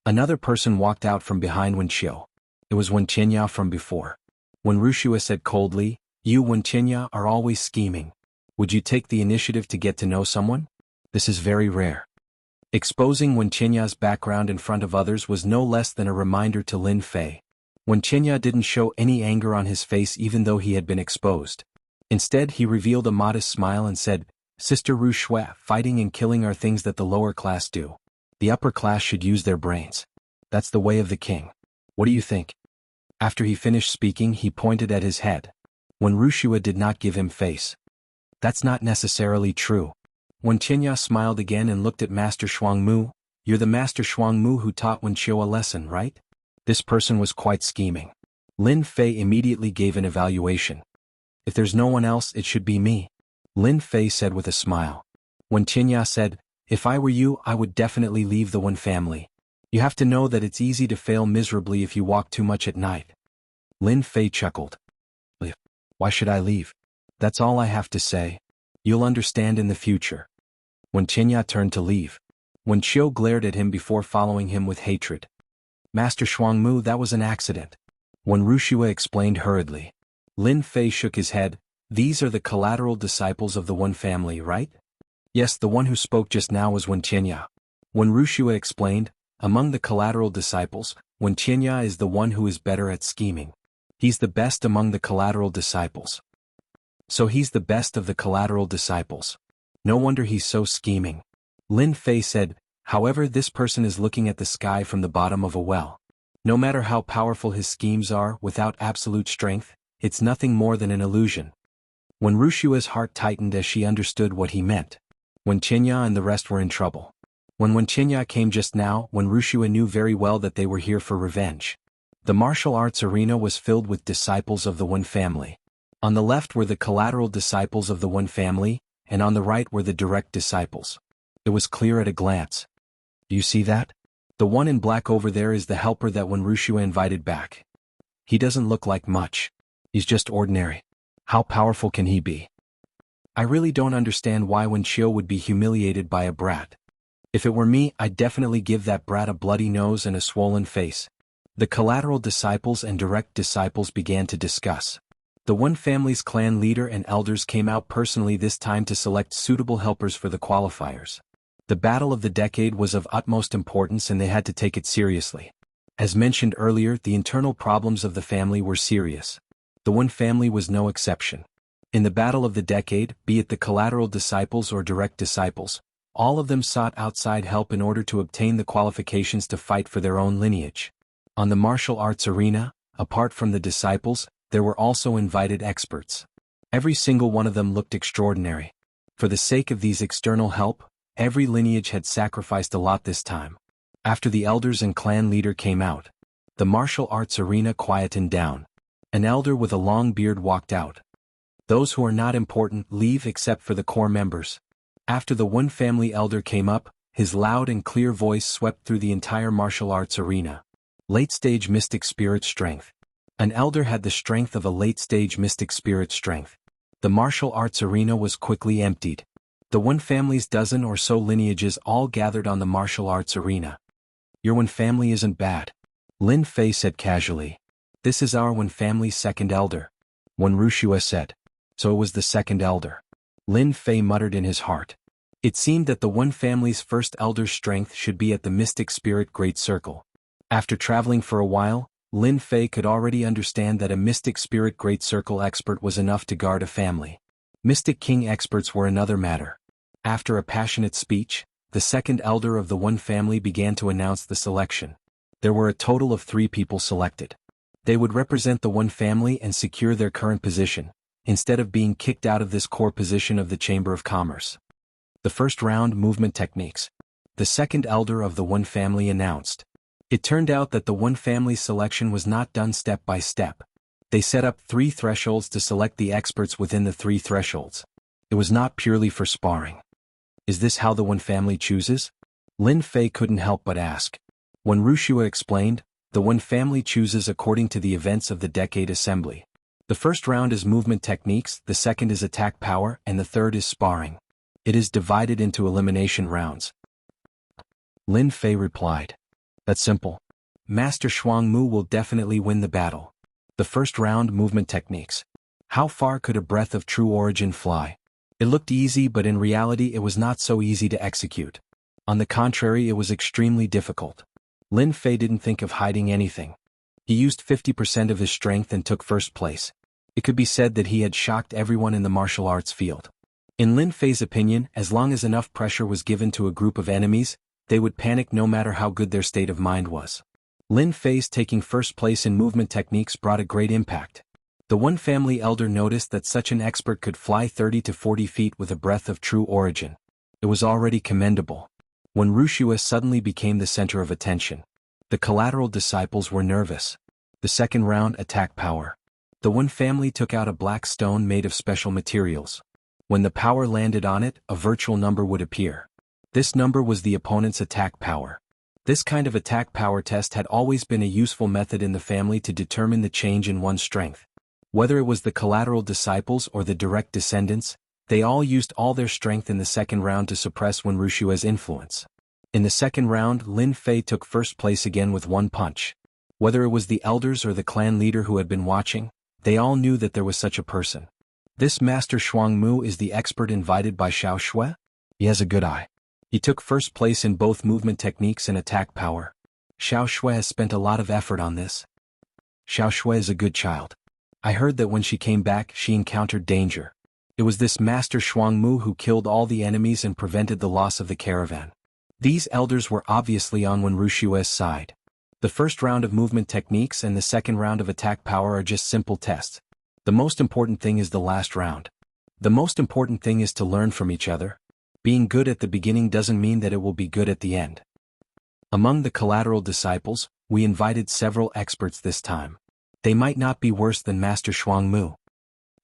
Another person walked out from behind Wuxia. It was Wuxia from before. Wuxia said coldly, you Wuxia are always scheming. Would you take the initiative to get to know someone? This is very rare. Exposing Wuxia's background in front of others was no less than a reminder to Lin Fei. Wen Qinya didn't show any anger on his face even though he had been exposed. Instead, he revealed a modest smile and said, Sister Ru Shui, fighting and killing are things that the lower class do. The upper class should use their brains. That's the way of the king. What do you think? After he finished speaking, he pointed at his head. Wen Wuxia did not give him face. That's not necessarily true. Wen Qinya smiled again and looked at Master Shuangmu. You're the Master Shuangmu who taught Wen Qiu a lesson, right? This person was quite scheming. Lin Fei immediately gave an evaluation. If there's no one else, it should be me. Lin Fei said with a smile. Wen Qinya said, if I were you, I would definitely leave the Wen family. You have to know that it's easy to fail miserably if you walk too much at night. Lin Fei chuckled. Why should I leave? That's all I have to say. You'll understand in the future. Wen Qinya turned to leave. Wen Qiu glared at him before following him with hatred. Master Shuangmu, that was an accident. Wen Wuxia explained hurriedly. Lin Fei shook his head. These are the collateral disciples of the Wen family, right? Yes, the one who spoke just now was Wen Qinya. Wen Wuxia explained, among the collateral disciples, Wen Qinya is the one who is better at scheming. He's the best among the collateral disciples. So he's the best of the collateral disciples. No wonder he's so scheming. Lin Fei said, however, this person is looking at the sky from the bottom of a well. No matter how powerful his schemes are, without absolute strength, it's nothing more than an illusion. Wen Wuxia's heart tightened as she understood what he meant. Wen Qinya and the rest were in trouble. When Wen Qinya came just now, Wen Wuxia knew very well that they were here for revenge. The martial arts arena was filled with disciples of the Wen family. On the left were the collateral disciples of the Wen family, and on the right were the direct disciples. It was clear at a glance. Do you see that? The one in black over there is the helper that Wen Wuxia invited back. He doesn't look like much. He's just ordinary. How powerful can he be? I really don't understand why Wen Qiu would be humiliated by a brat. If it were me, I'd definitely give that brat a bloody nose and a swollen face. The collateral disciples and direct disciples began to discuss. The Wen family's clan leader and elders came out personally this time to select suitable helpers for the qualifiers. The battle of the decade was of utmost importance and they had to take it seriously. As mentioned earlier, the internal problems of the family were serious. The Wen family was no exception. In the battle of the decade, be it the collateral disciples or direct disciples, all of them sought outside help in order to obtain the qualifications to fight for their own lineage. On the martial arts arena, apart from the disciples, there were also invited experts. Every single one of them looked extraordinary. For the sake of these external help, every lineage had sacrificed a lot this time. After the elders and clan leader came out, the martial arts arena quietened down. An elder with a long beard walked out. Those who are not important leave except for the core members. After the Wen family elder came up, his loud and clear voice swept through the entire martial arts arena. Late-stage mystic spirit strength. An elder had the strength of a late-stage mystic spirit strength. The martial arts arena was quickly emptied. The Wen family's dozen or so lineages all gathered on the martial arts arena. Your Wen family isn't bad. Lin Fei said casually. This is our Wen family's second elder. Wen Wuxia said. So it was the second elder. Lin Fei muttered in his heart. It seemed that the Wen family's first elder's strength should be at the mystic spirit great circle. After traveling for a while, Lin Fei could already understand that a mystic spirit great circle expert was enough to guard a family. Mystic king experts were another matter. After a passionate speech, the second elder of the Wen family began to announce the selection. There were a total of 3 people selected. They would represent the Wen family and secure their current position, instead of being kicked out of this core position of the Chamber of Commerce. The first round movement techniques. The second elder of the Wen family announced. It turned out that the Wen family's selection was not done step by step. They set up 3 thresholds to select the experts within the 3 thresholds. It was not purely for sparring. Is this how the Wen family chooses? Lin Fei couldn't help but ask. When Wuxia explained, the Wen family chooses according to the events of the decade assembly. The first round is movement techniques, the second is attack power, and the third is sparring. It is divided into elimination rounds. Lin Fei replied. That's simple. Master Shuangmu will definitely win the battle. The first round movement techniques. How far could a breath of true origin fly? It looked easy, but in reality it was not so easy to execute. On the contrary, it was extremely difficult. Lin Fei didn't think of hiding anything. He used 50% of his strength and took first place. It could be said that he had shocked everyone in the martial arts field. In Lin Fei's opinion, as long as enough pressure was given to a group of enemies, they would panic no matter how good their state of mind was. Lin Fei's taking first place in movement techniques brought a great impact. The one family elder noticed that such an expert could fly 30 to 40 feet with a breath of true origin. It was already commendable. When Wuxia suddenly became the center of attention, the collateral disciples were nervous. The second round, attack power. The one family took out a black stone made of special materials. When the power landed on it, a virtual number would appear. This number was the opponent's attack power. This kind of attack power test had always been a useful method in the family to determine the change in one's strength. Whether it was the collateral disciples or the direct descendants, they all used all their strength in the second round to suppress Wen Wuxia's influence. In the second round, Lin Fei took first place again with one punch. Whether it was the elders or the clan leader who had been watching, they all knew that there was such a person. This Master Xuangmu is the expert invited by Xiao Shui? He has a good eye. He took first place in both movement techniques and attack power. Xiao Shui has spent a lot of effort on this. Xiao Shui is a good child. I heard that when she came back, she encountered danger. It was this Master Xuangmu who killed all the enemies and prevented the loss of the caravan. These elders were obviously on Wen Wuxia's side. The first round of movement techniques and the second round of attack power are just simple tests. The most important thing is the last round. The most important thing is to learn from each other. Being good at the beginning doesn't mean that it will be good at the end. Among the collateral disciples, we invited several experts this time. They might not be worse than Master Xuangmu.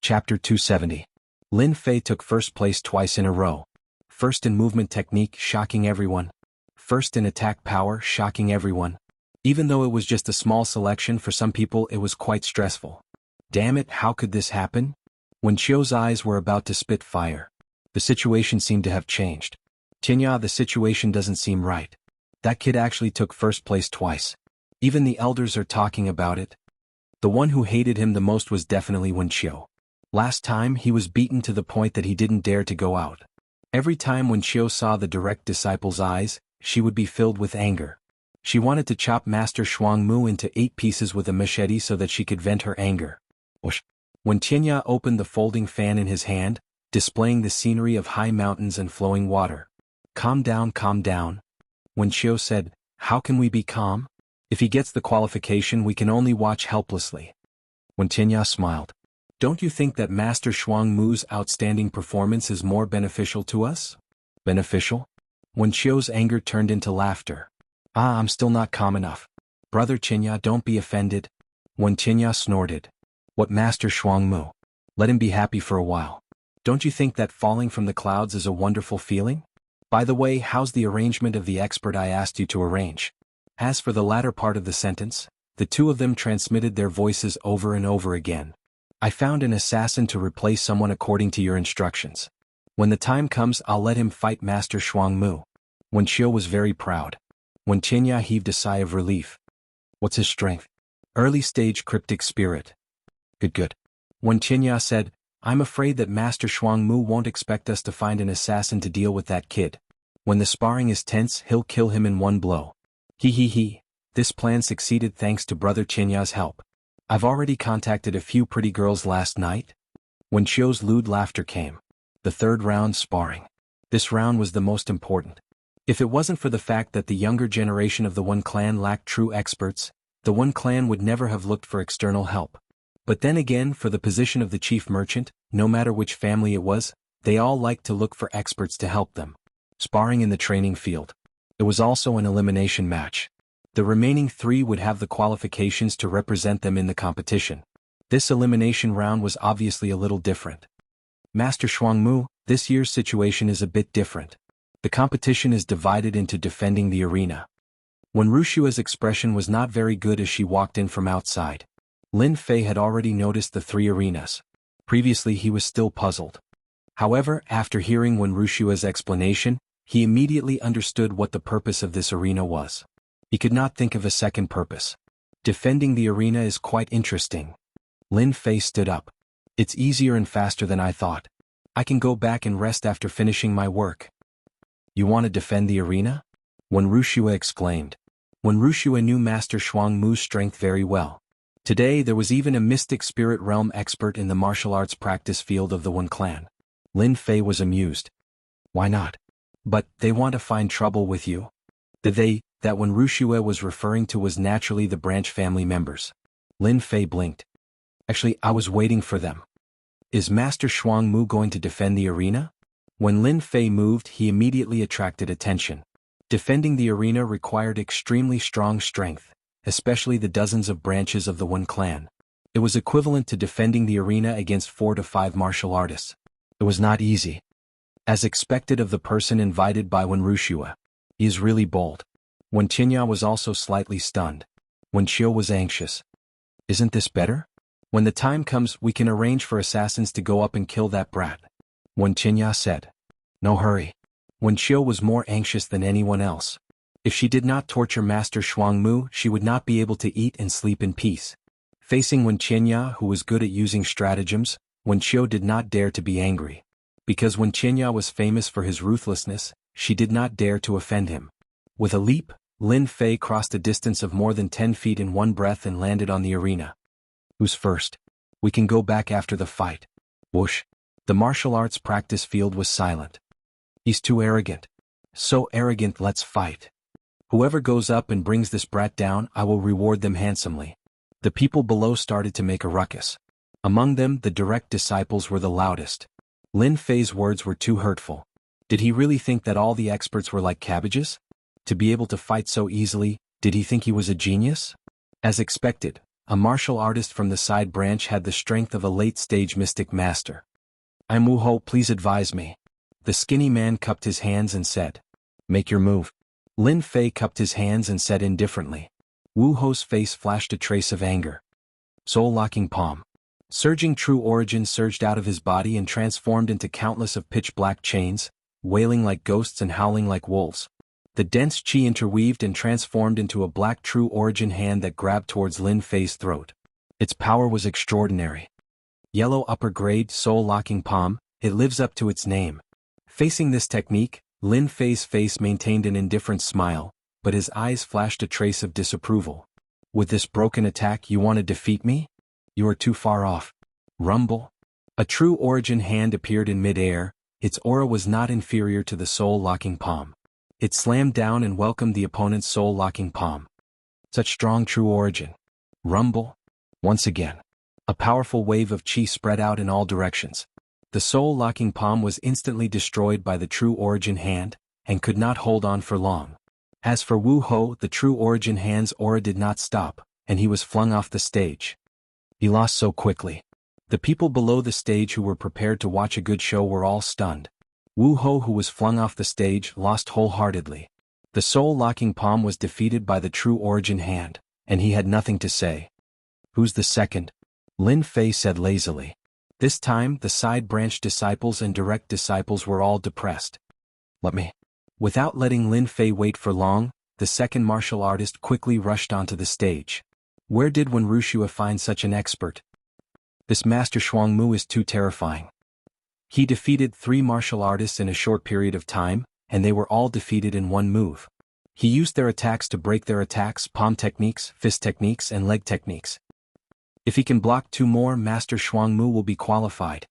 Chapter 270. Lin Fei took first place twice in a row. First in movement technique, shocking everyone. First in attack power, shocking everyone. Even though it was just a small selection, for some people it was quite stressful. Damn it, how could this happen? When Chio's eyes were about to spit fire, the situation seemed to have changed. Tinya, the situation doesn't seem right. That kid actually took first place twice. Even the elders are talking about it. The one who hated him the most was definitely Wen Qiu. Last time he was beaten to the point that he didn't dare to go out. Every time Wen Qiu saw the direct disciple's eyes, she would be filled with anger. She wanted to chop Master Xuangmu into 8 pieces with a machete so that she could vent her anger. When Tianya opened the folding fan in his hand, displaying the scenery of high mountains and flowing water. Calm down, calm down. When Qiu said, how can we be calm? If he gets the qualification, we can only watch helplessly. When Tianya smiled. Don't you think that Master Xuangmu's outstanding performance is more beneficial to us? Beneficial? When Qiu's anger turned into laughter. I'm still not calm enough. Brother Tianya, don't be offended. When Tianya snorted. What Master Xuangmu? Let him be happy for a while. Don't you think that falling from the clouds is a wonderful feeling? By the way, how's the arrangement of the expert I asked you to arrange? As for the latter part of the sentence, the two of them transmitted their voices over and over again. I found an assassin to replace someone according to your instructions. When the time comes, I'll let him fight Master Xuangmu. When Qiu was very proud. When Tianya heaved a sigh of relief. What's his strength? Early stage cryptic spirit. Good. When Tianya said, I'm afraid that Master Xuangmu won't expect us to find an assassin to deal with that kid. When the sparring is tense, he'll kill him in one blow. This plan succeeded thanks to Brother Tianya's help. I've already contacted a few pretty girls last night. When Qiu's lewd laughter came. The third round, sparring. This round was the most important. If it wasn't for the fact that the younger generation of the One Clan lacked true experts, the One Clan would never have looked for external help. But then again, for the position of the chief merchant, no matter which family it was, they all liked to look for experts to help them. Sparring in the training field. It was also an elimination match. The remaining 3 would have the qualifications to represent them in the competition. This elimination round was obviously a little different. Master Xuangmu, this year's situation is a bit different. The competition is divided into defending the arena. When Wuxia's expression was not very good as she walked in from outside. Lin Fei had already noticed the 3 arenas. Previously he was still puzzled. However, after hearing Wen Wuxia's explanation, he immediately understood what the purpose of this arena was. He could not think of a second purpose. Defending the arena is quite interesting. Lin Fei stood up. It's easier and faster than I thought. I can go back and rest after finishing my work. You want to defend the arena? Wen Wuxia exclaimed. Wen Wuxia knew Master Xuangmu's strength very well. Today there was even a mystic spirit realm expert in the martial arts practice field of the Wen clan. Lin Fei was amused. Why not? But they want to find trouble with you? The they that when Wuxia was referring to was naturally the branch family members. Lin Fei blinked. Actually, I was waiting for them. Is Master Shuang Mu going to defend the arena? When Lin Fei moved, he immediately attracted attention. Defending the arena required extremely strong strength, especially the dozens of branches of the Wen clan. It was equivalent to defending the arena against 4 to 5 martial artists. It was not easy. As expected of the person invited by Wen Wuxia. He is really bold. Wen Qinya was also slightly stunned. Wen Qiu was anxious. Isn't this better? When the time comes, we can arrange for assassins to go up and kill that brat. Wen Qinya said. No hurry. Wen Qiu was more anxious than anyone else. If she did not torture Master Shuang Mu, she would not be able to eat and sleep in peace. Facing Wen Qinya, who was good at using stratagems, Wen Qiu did not dare to be angry. Because Wen Qinya was famous for his ruthlessness, she did not dare to offend him. With a leap, Lin Fei crossed a distance of more than 10 feet in one breath and landed on the arena. Who's first? We can go back after the fight. Whoosh. The martial arts practice field was silent. He's too arrogant. So arrogant, let's fight. Whoever goes up and brings this brat down, I will reward them handsomely. The people below started to make a ruckus. Among them, the direct disciples were the loudest. Lin Fei's words were too hurtful. Did he really think that all the experts were like cabbages? To be able to fight so easily, did he think he was a genius? As expected, a martial artist from the side branch had the strength of a late-stage mystic master. I'm Wu Ho, please advise me. The skinny man cupped his hands and said, Make your move. Lin Fei cupped his hands and said indifferently. Wu Ho's face flashed a trace of anger. Soul-locking palm. Surging true origin surged out of his body and transformed into countless of pitch-black chains, wailing like ghosts and howling like wolves. The dense qi interweaved and transformed into a black true origin hand that grabbed towards Lin Fei's throat. Its power was extraordinary. Yellow upper grade soul-locking palm, it lives up to its name. Facing this technique, Lin Fei's face maintained an indifferent smile, but his eyes flashed a trace of disapproval. With this broken attack you want to defeat me? You are too far off. Rumble. A true origin hand appeared in mid-air, its aura was not inferior to the soul-locking palm. It slammed down and welcomed the opponent's soul-locking palm. Such strong true origin. Rumble. Once again. A powerful wave of qi spread out in all directions. The soul-locking palm was instantly destroyed by the true origin hand, and could not hold on for long. As for Wu Ho, the true origin hand's aura did not stop, and he was flung off the stage. He lost so quickly. The people below the stage who were prepared to watch a good show were all stunned. Wu Ho, who was flung off the stage, lost wholeheartedly. The soul-locking palm was defeated by the true origin hand, and he had nothing to say. Who's the second? Lin Fei said lazily. This time, the side branch disciples and direct disciples were all depressed. Let me. Without letting Lin Fei wait for long, the second martial artist quickly rushed onto the stage. Where did Wen Wuxia find such an expert? This Master Shuang Mu is too terrifying. He defeated 3 martial artists in a short period of time, and they were all defeated in one move. He used their attacks to break their attacks, palm techniques, fist techniques, and leg techniques. If he can block 2 more, Master Shuang Mu will be qualified.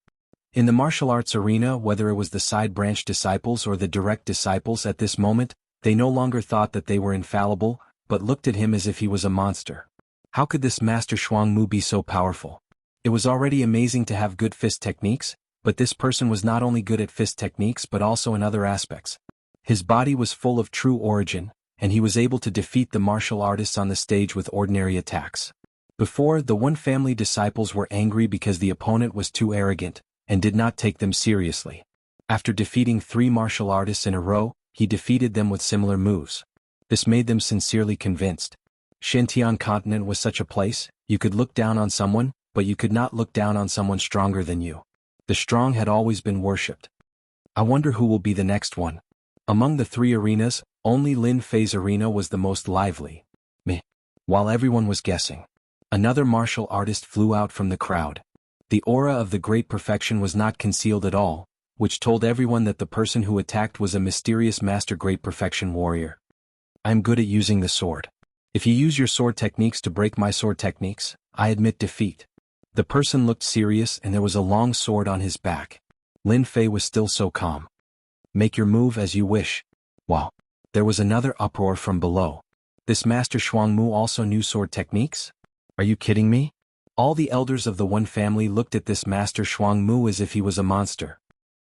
In the martial arts arena, whether it was the side branch disciples or the direct disciples at this moment, they no longer thought that they were infallible, but looked at him as if he was a monster. How could this Master Shuang Mu be so powerful? It was already amazing to have good fist techniques, but this person was not only good at fist techniques but also in other aspects. His body was full of true origin, and he was able to defeat the martial artists on the stage with ordinary attacks. Before, the Wen family disciples were angry because the opponent was too arrogant, and did not take them seriously. After defeating 3 martial artists in a row, he defeated them with similar moves. This made them sincerely convinced. Xintian continent was such a place, you could look down on someone, but you could not look down on someone stronger than you. The strong had always been worshipped. I wonder who will be the next one. Among the 3 arenas, only Lin Fei's arena was the most lively. While everyone was guessing, another martial artist flew out from the crowd. The aura of the great perfection was not concealed at all, which told everyone that the person who attacked was a mysterious master great perfection warrior. I am good at using the sword. If you use your sword techniques to break my sword techniques, I admit defeat. The person looked serious and there was a long sword on his back. Lin Fei was still so calm. Make your move as you wish. Wow. There was another uproar from below. This Master Shuangmu also knew sword techniques? Are you kidding me? All the elders of the one family looked at this Master Shuangmu as if he was a monster.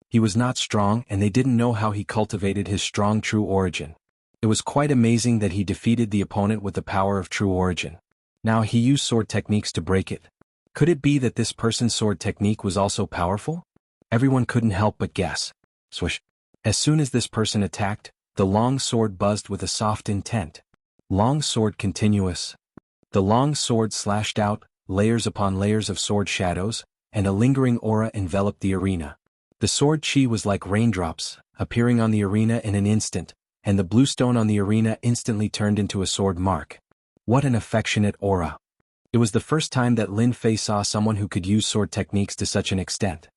He was not strong and they didn't know how he cultivated his strong true origin. It was quite amazing that he defeated the opponent with the power of true origin. Now he used sword techniques to break it. Could it be that this person's sword technique was also powerful? Everyone couldn't help but guess. Swish. As soon as this person attacked, the long sword buzzed with a soft intent. Long sword continuous. The long sword slashed out, layers upon layers of sword shadows, and a lingering aura enveloped the arena. The sword chi was like raindrops, appearing on the arena in an instant, and the blue stone on the arena instantly turned into a sword mark. What an affectionate aura. It was the first time that Lin Fei saw someone who could use sword techniques to such an extent.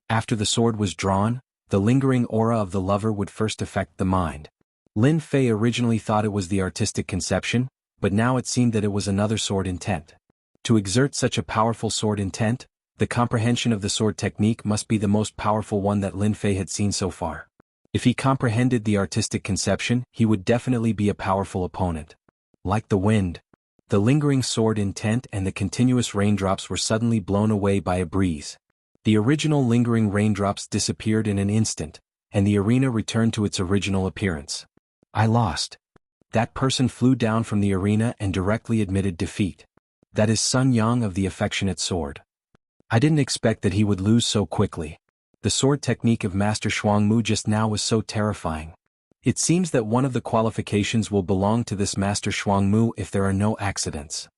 After the sword was drawn, the lingering aura of the lover would first affect the mind. Lin Fei originally thought it was the artistic conception, but now it seemed that it was another sword intent. To exert such a powerful sword intent, the comprehension of the sword technique must be the most powerful one that Lin Fei had seen so far. If he comprehended the artistic conception, he would definitely be a powerful opponent. Like the wind, the lingering sword intent and the continuous raindrops were suddenly blown away by a breeze. The original lingering raindrops disappeared in an instant, and the arena returned to its original appearance. I lost. That person flew down from the arena and directly admitted defeat. That is Sun Yang of the affectionate sword. I didn't expect that he would lose so quickly. The sword technique of Master Shuangmu just now was so terrifying. It seems that one of the qualifications will belong to this Master Shuangmu if there are no accidents.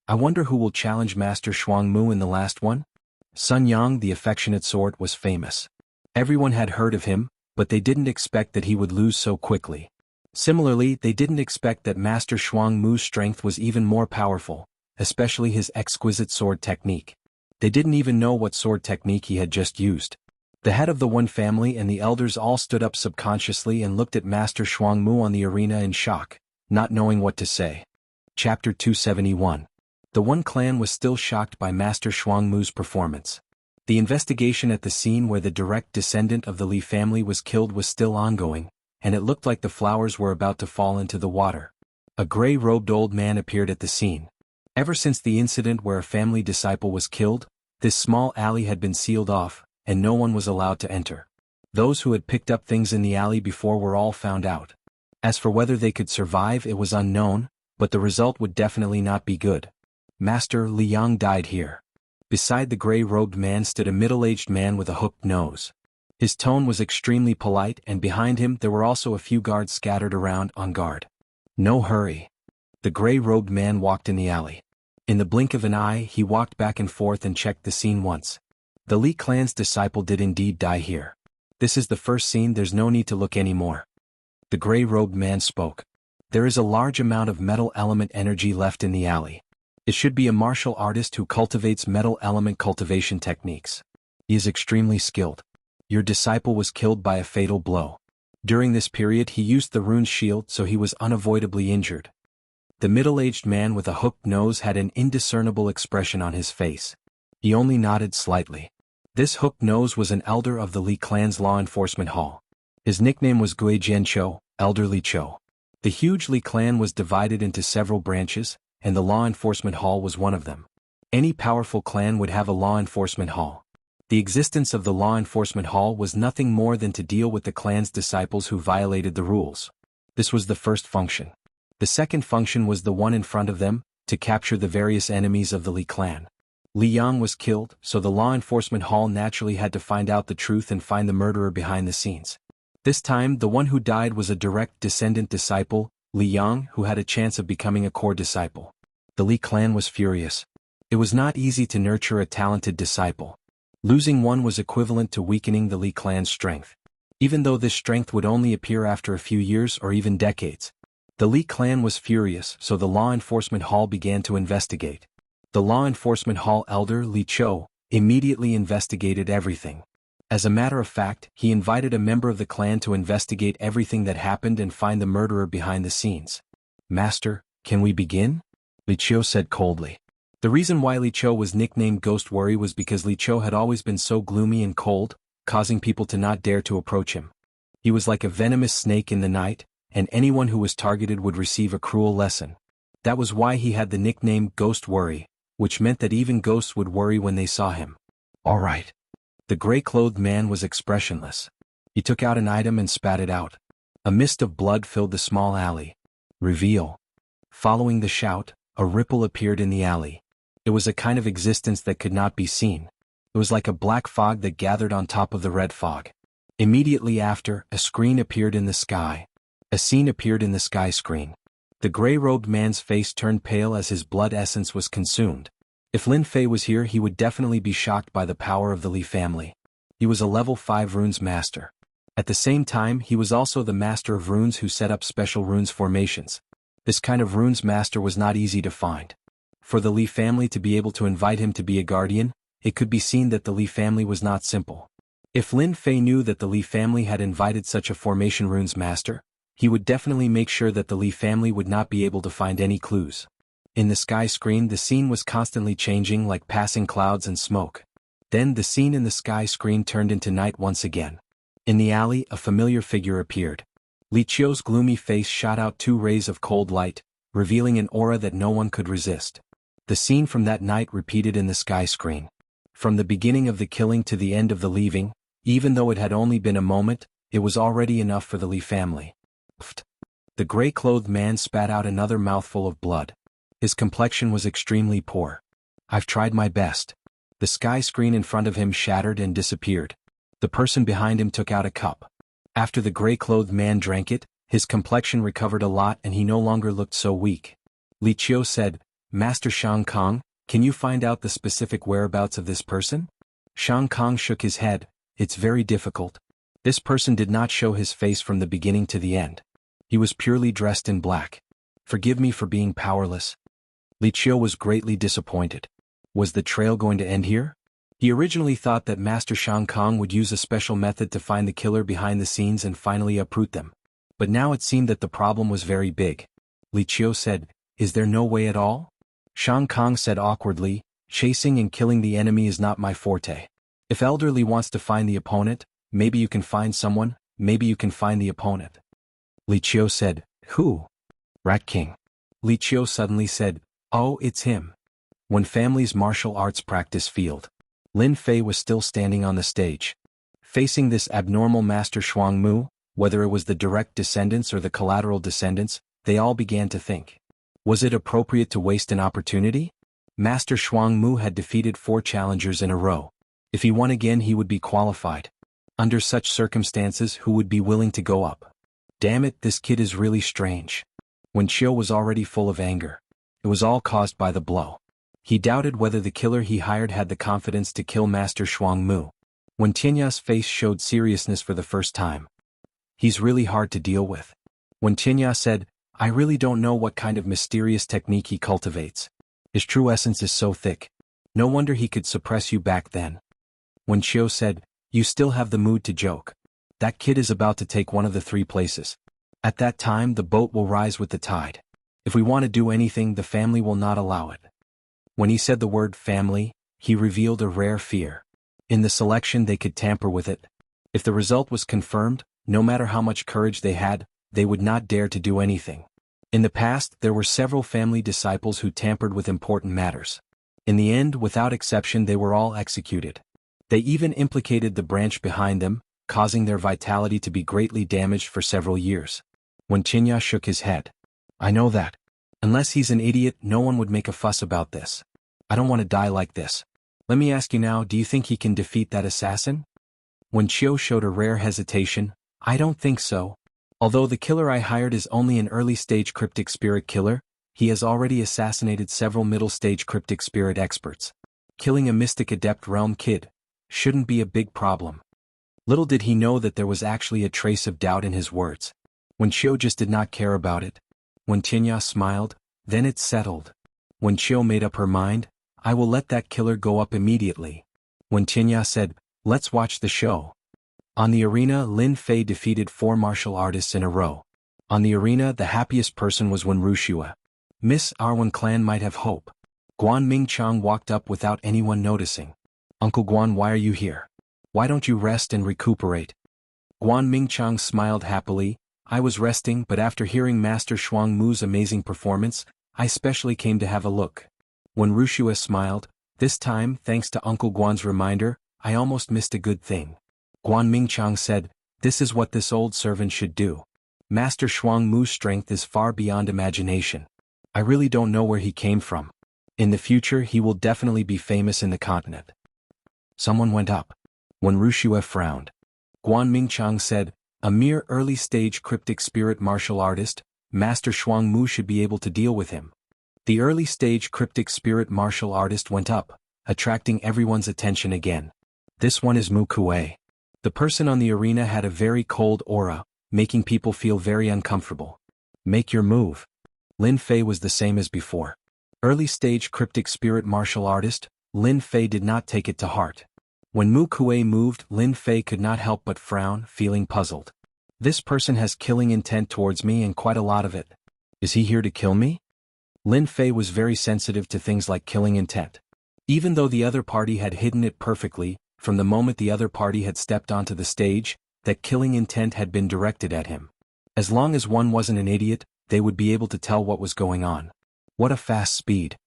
I wonder who will challenge Master Shuangmu in the last one? Sun Yang the affectionate sword was famous. Everyone had heard of him, but they didn't expect that he would lose so quickly. Similarly, they didn't expect that Master Shuangmu's strength was even more powerful, especially his exquisite sword technique. They didn't even know what sword technique he had just used. The head of the one family and the elders all stood up subconsciously and looked at Master Shuangmu on the arena in shock, not knowing what to say. Chapter 271. The one clan was still shocked by Master Shuangmu's performance. The investigation at the scene where the direct descendant of the Li family was killed was still ongoing, and it looked like the flowers were about to fall into the water. A gray-robed old man appeared at the scene. Ever since the incident where a family disciple was killed, this small alley had been sealed off, and no one was allowed to enter. Those who had picked up things in the alley before were all found out. As for whether they could survive, it was unknown, but the result would definitely not be good. Master Li Yang died here. Beside the gray-robed man stood a middle-aged man with a hooked nose. His tone was extremely polite, and behind him there were also a few guards scattered around on guard. No hurry. The gray-robed man walked in the alley. In the blink of an eye, he walked back and forth and checked the scene once. The Li clan's disciple did indeed die here. This is the first scene, there's no need to look anymore. The gray-robed man spoke. There is a large amount of metal element energy left in the alley. It should be a martial artist who cultivates metal element cultivation techniques. He is extremely skilled. Your disciple was killed by a fatal blow. During this period he used the rune's shield, so he was unavoidably injured. The middle-aged man with a hooked nose had an indiscernible expression on his face. He only nodded slightly. This hooked nose was an elder of the Li clan's law enforcement hall. His nickname was Gui Jianqiu, Elder Li Chou. The huge Li clan was divided into several branches, and the law enforcement hall was one of them. Any powerful clan would have a law enforcement hall. The existence of the law enforcement hall was nothing more than to deal with the clan's disciples who violated the rules. This was the first function. The second function was the one in front of them, to capture the various enemies of the Li clan. Li Yang was killed, so the law enforcement hall naturally had to find out the truth and find the murderer behind the scenes. This time, the one who died was a direct descendant disciple, Li Yang, who had a chance of becoming a core disciple. The Li clan was furious. It was not easy to nurture a talented disciple. Losing one was equivalent to weakening the Li clan's strength. Even though this strength would only appear after a few years or even decades. The Li clan was furious, so the law enforcement hall began to investigate. The law enforcement hall elder, Li Chou, immediately investigated everything. As a matter of fact, he invited a member of the clan to investigate everything that happened and find the murderer behind the scenes. Master, Can we begin? Li Qiu said coldly. The reason why Li Qiu was nicknamed Ghost Worry was because Li Qiu had always been so gloomy and cold, causing people to not dare to approach him. He was like a venomous snake in the night, and anyone who was targeted would receive a cruel lesson. That was why he had the nickname Ghost Worry, which meant that even ghosts would worry when they saw him. All right. The gray-clothed man was expressionless. He took out an item and spat it out. A mist of blood filled the small alley. Reveal. Following the shout, a ripple appeared in the alley. It was a kind of existence that could not be seen. It was like a black fog that gathered on top of the red fog. Immediately after, a screen appeared in the sky. A scene appeared in the sky screen. The gray-robed man's face turned pale as his blood essence was consumed. If Lin Fei was here, he would definitely be shocked by the power of the Li family. He was a level 5 runes master. At the same time, he was also the master of runes who set up special runes formations. This kind of runes master was not easy to find. For the Li family to be able to invite him to be a guardian, it could be seen that the Li family was not simple. If Lin Fei knew that the Li family had invited such a formation runes master, he would definitely make sure that the Li family would not be able to find any clues. In the sky screen, the scene was constantly changing like passing clouds and smoke. Then the scene in the sky screen turned into night once again. In the alley, a familiar figure appeared. Li Qiu's gloomy face shot out 2 rays of cold light, revealing an aura that no one could resist. The scene from that night repeated in the sky screen. From the beginning of the killing to the end of the leaving, even though it had only been a moment, it was already enough for the Li family. Pfft. The gray-clothed man spat out another mouthful of blood. His complexion was extremely poor. I've tried my best. The sky screen in front of him shattered and disappeared. The person behind him took out a cup. After the gray-clothed man drank it, his complexion recovered a lot and he no longer looked so weak. Li Qiu said, Master Shang Kong, can you find out the specific whereabouts of this person? Shang Kong shook his head. It's very difficult. This person did not show his face from the beginning to the end. He was purely dressed in black. Forgive me for being powerless. Li Qiu was greatly disappointed. Was the trail going to end here? He originally thought that Master Shang Kong would use a special method to find the killer behind the scenes and finally uproot them. But now it seemed that the problem was very big. Li Qiu said, Is there no way at all? Shang Kong said awkwardly, Chasing and killing the enemy is not my forte. If Elderly wants to find the opponent, maybe you can find someone, maybe you can find the opponent. Li Qiu said, Who? Rat King. Li Qiu suddenly said, Oh, it's him. When family's martial arts practice field. Lin Fei was still standing on the stage. Facing this abnormal Master Shuang Mu, whether it was the direct descendants or the collateral descendants, they all began to think. Was it appropriate to waste an opportunity? Master Shuang Mu had defeated 4 challengers in a row. If he won again, he would be qualified. Under such circumstances, who would be willing to go up? Damn it, this kid is really strange. When Qiu was already full of anger. It was all caused by the blow. He doubted whether the killer he hired had the confidence to kill Master Shuang Mu. When Tianya's face showed seriousness for the first time. He's really hard to deal with. When Tianya said, I really don't know what kind of mysterious technique he cultivates. His true essence is so thick. No wonder he could suppress you back then. When Qiu said, You still have the mood to joke. That kid is about to take one of the 3 places. At that time the boat will rise with the tide. If we want to do anything, the family will not allow it. When he said the word family, he revealed a rare fear. In the selection they could tamper with it. If the result was confirmed, no matter how much courage they had, they would not dare to do anything. In the past, there were several family disciples who tampered with important matters. In the end, without exception, they were all executed. They even implicated the branch behind them, causing their vitality to be greatly damaged for several years. When Chinya shook his head. I know that. Unless he's an idiot, no one would make a fuss about this. I don't want to die like this. Let me ask you now, do you think he can defeat that assassin? When Qiu showed a rare hesitation, I don't think so. Although the killer I hired is only an early-stage cryptic spirit killer, he has already assassinated several middle-stage cryptic spirit experts. Killing a mystic adept realm kid shouldn't be a big problem. Little did he know that there was actually a trace of doubt in his words. When Qiu just did not care about it. When Tianya smiled, then it settled. When Qiu made up her mind, I will let that killer go up immediately. When Tianya said, let's watch the show. On the arena, Lin Fei defeated 4 martial artists in a row. On the arena, the happiest person was when Wuxia. Miss, our one clan might have hope. Guan Mingchang walked up without anyone noticing. Uncle Guan, why are you here? Why don't you rest and recuperate? Guan Mingchang smiled happily. I was resting, but after hearing Master Shuang Mu's amazing performance, I specially came to have a look. When Wuxia smiled, this time, thanks to Uncle Guan's reminder, I almost missed a good thing. Guan Mingchang said, this is what this old servant should do. Master Shuang Mu's strength is far beyond imagination. I really don't know where he came from. In the future he will definitely be famous in the continent. Someone went up. When Wuxia frowned, Guan Mingchang said, a mere early-stage cryptic spirit martial artist, Master Shuang Mu should be able to deal with him. The early-stage cryptic spirit martial artist went up, attracting everyone's attention again. This one is Mu Kuei. The person on the arena had a very cold aura, making people feel very uncomfortable. Make your move. Lin Fei was the same as before. Early-stage cryptic spirit martial artist, Lin Fei did not take it to heart. When Mu Kuei moved, Lin Fei could not help but frown, feeling puzzled. This person has killing intent towards me and quite a lot of it. Is he here to kill me? Lin Fei was very sensitive to things like killing intent. Even though the other party had hidden it perfectly, from the moment the other party had stepped onto the stage, that killing intent had been directed at him. As long as one wasn't an idiot, they would be able to tell what was going on. What a fast speed.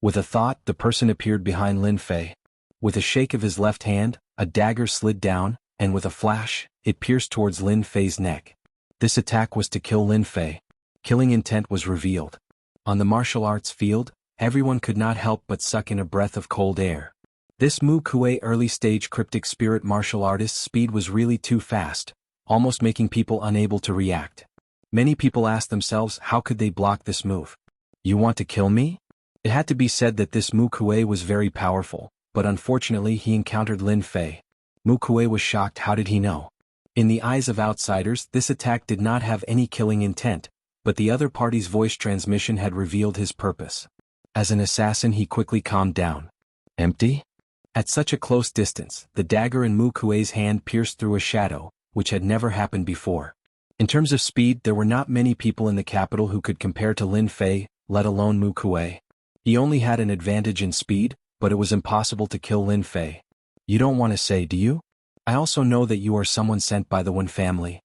With a thought, the person appeared behind Lin Fei. With a shake of his left hand, a dagger slid down, and with a flash, it pierced towards Lin Fei's neck. This attack was to kill Lin Fei. Killing intent was revealed. On the martial arts field, everyone could not help but suck in a breath of cold air. This Mu Kuei early-stage cryptic spirit martial artist's speed was really too fast, almost making people unable to react. Many people asked themselves how could they block this move. You want to kill me? It had to be said that this Mu Kuei was very powerful, but unfortunately he encountered Lin Fei. Mu Kuei was shocked. How did he know? In the eyes of outsiders, this attack did not have any killing intent, but the other party's voice transmission had revealed his purpose. As an assassin he quickly calmed down. Empty? At such a close distance, the dagger in Mu Kuei's hand pierced through a shadow, which had never happened before. In terms of speed, there were not many people in the capital who could compare to Lin Fei, let alone Mu Kuei. He only had an advantage in speed, but it was impossible to kill Lin Fei. You don't want to say, do you? I also know that you are someone sent by the Wen family.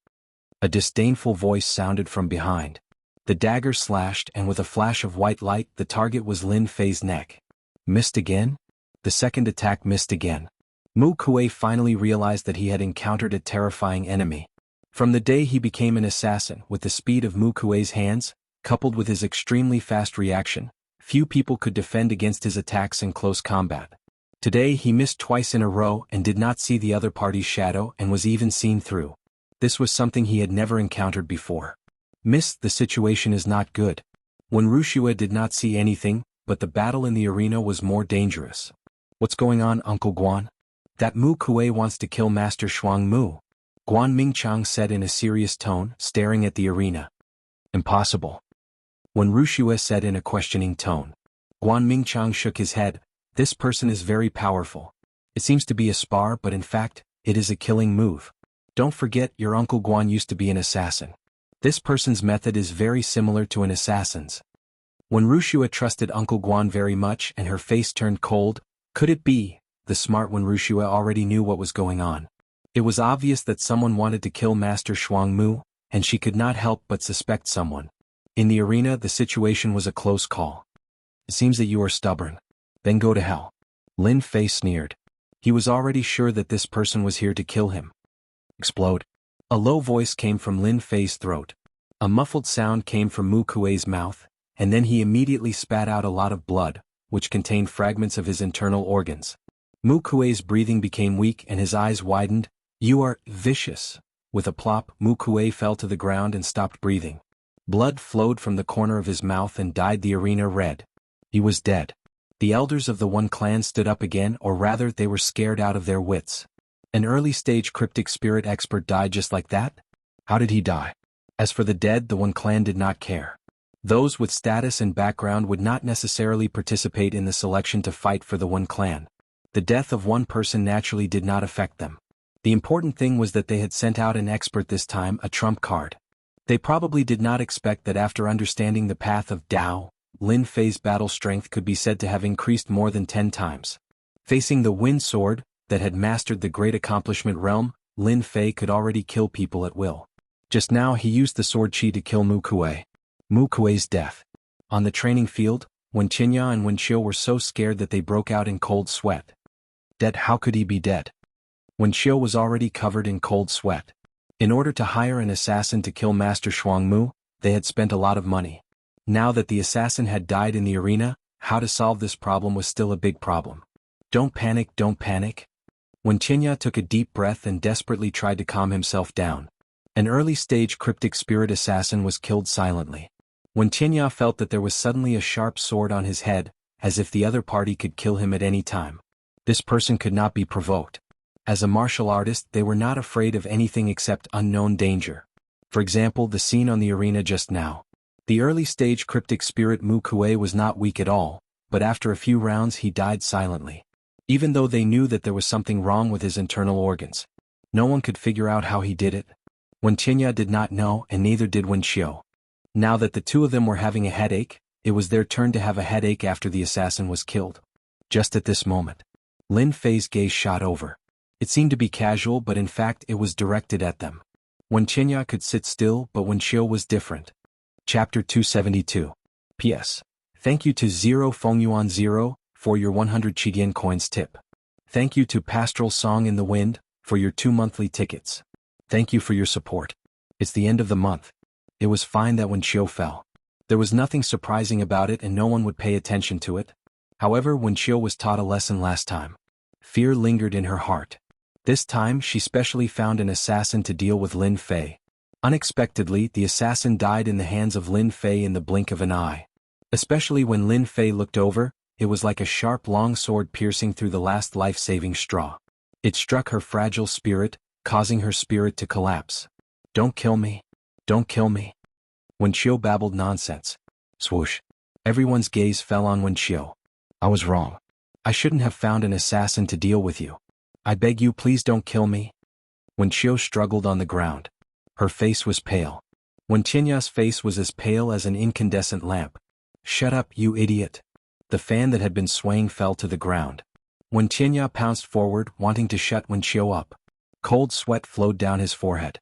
A disdainful voice sounded from behind. The dagger slashed, and with a flash of white light, the target was Lin Fei's neck. Missed again? The second attack missed again. Mu Kuei finally realized that he had encountered a terrifying enemy. From the day he became an assassin, with the speed of Mu Kuei's hands, coupled with his extremely fast reaction, few people could defend against his attacks in close combat. Today he missed twice in a row and did not see the other party's shadow and was even seen through. This was something he had never encountered before. Miss, the situation is not good. When Wuxia did not see anything, but the battle in the arena was more dangerous. What's going on, Uncle Guan? That Mu Kuei wants to kill Master Shuang Mu. Guan Mingchang said in a serious tone, staring at the arena. Impossible. When Wuxia said in a questioning tone. Guan Mingchang shook his head. This person is very powerful. It seems to be a spar, but in fact, it is a killing move. Don't forget, your Uncle Guan used to be an assassin. This person's method is very similar to an assassin's. When Wuxia trusted Uncle Guan very much and her face turned cold, could it be? The smart When Wuxia already knew what was going on. It was obvious that someone wanted to kill Master Shuang Mu, and she could not help but suspect someone. In the arena, the situation was a close call. It seems that you are stubborn. Then go to hell. Lin Fei sneered. He was already sure that this person was here to kill him. Explode. A low voice came from Lin Fei's throat. A muffled sound came from Mu Kuei's mouth, and then he immediately spat out a lot of blood, which contained fragments of his internal organs. Mu Kuei's breathing became weak and his eyes widened. You are vicious. With a plop, Mu Kuei fell to the ground and stopped breathing. Blood flowed from the corner of his mouth and dyed the arena red. He was dead. The elders of the One clan stood up again, or rather they were scared out of their wits. An early-stage cryptic spirit expert died just like that? How did he die? As for the dead, the One clan did not care. Those with status and background would not necessarily participate in the selection to fight for the One clan. The death of one person naturally did not affect them. The important thing was that they had sent out an expert this time, a trump card. They probably did not expect that after understanding the path of Tao, Lin Fei's battle strength could be said to have increased more than 10 times. Facing the wind sword, that had mastered the great accomplishment realm, Lin Fei could already kill people at will. Just now he used the sword chi to kill Mu Kuei. Mu Kuei's death. On the training field, Wen Qinya and Wen Xiu were so scared that they broke out in cold sweat. Dead? How could he be dead? Wen Xiu was already covered in cold sweat. In order to hire an assassin to kill Master Shuangmu, they had spent a lot of money. Now that the assassin had died in the arena, how to solve this problem was still a big problem. Don't panic, don't panic. Wen Qinya took a deep breath and desperately tried to calm himself down. An early-stage cryptic spirit assassin was killed silently. Wen Qinya felt that there was suddenly a sharp sword on his head, as if the other party could kill him at any time. This person could not be provoked. As a martial artist, they were not afraid of anything except unknown danger. For example, the scene on the arena just now. The early-stage cryptic spirit Mu Kuei was not weak at all, but after a few rounds he died silently. Even though they knew that there was something wrong with his internal organs. No one could figure out how he did it. Wen Qinya did not know, and neither did Wen Xiu. Now that the two of them were having a headache, it was their turn to have a headache after the assassin was killed. Just at this moment, Lin Fei's gaze shot over. It seemed to be casual, but in fact it was directed at them. Wen Qinya could sit still, but Wen Xiu was different. Chapter 272. P.S. Thank you to 0 Fengyuan 0 for your 100 Qidian coins tip. Thank you to Pastoral Song in the Wind for your 2 monthly tickets. Thank you for your support. It's the end of the month. It was fine that Wen Xiu fell. There was nothing surprising about it and no one would pay attention to it. However, Wen Xiu was taught a lesson last time. Fear lingered in her heart. This time she specially found an assassin to deal with Lin Fei. Unexpectedly, the assassin died in the hands of Lin Fei in the blink of an eye. Especially when Lin Fei looked over, it was like a sharp long sword piercing through the last life-saving straw. It struck her fragile spirit, causing her spirit to collapse. Don't kill me. Don't kill me. Wen Xiu babbled nonsense. Swoosh. Everyone's gaze fell on Wen Xiu. I was wrong. I shouldn't have found an assassin to deal with you. I beg you, please don't kill me. Wen Xiu struggled on the ground. Her face was pale. Wen Qinya's face was as pale as an incandescent lamp. Shut up, you idiot. The fan that had been swaying fell to the ground. Wen Qinya pounced forward, wanting to shut Wen Xiu up. Cold sweat flowed down his forehead.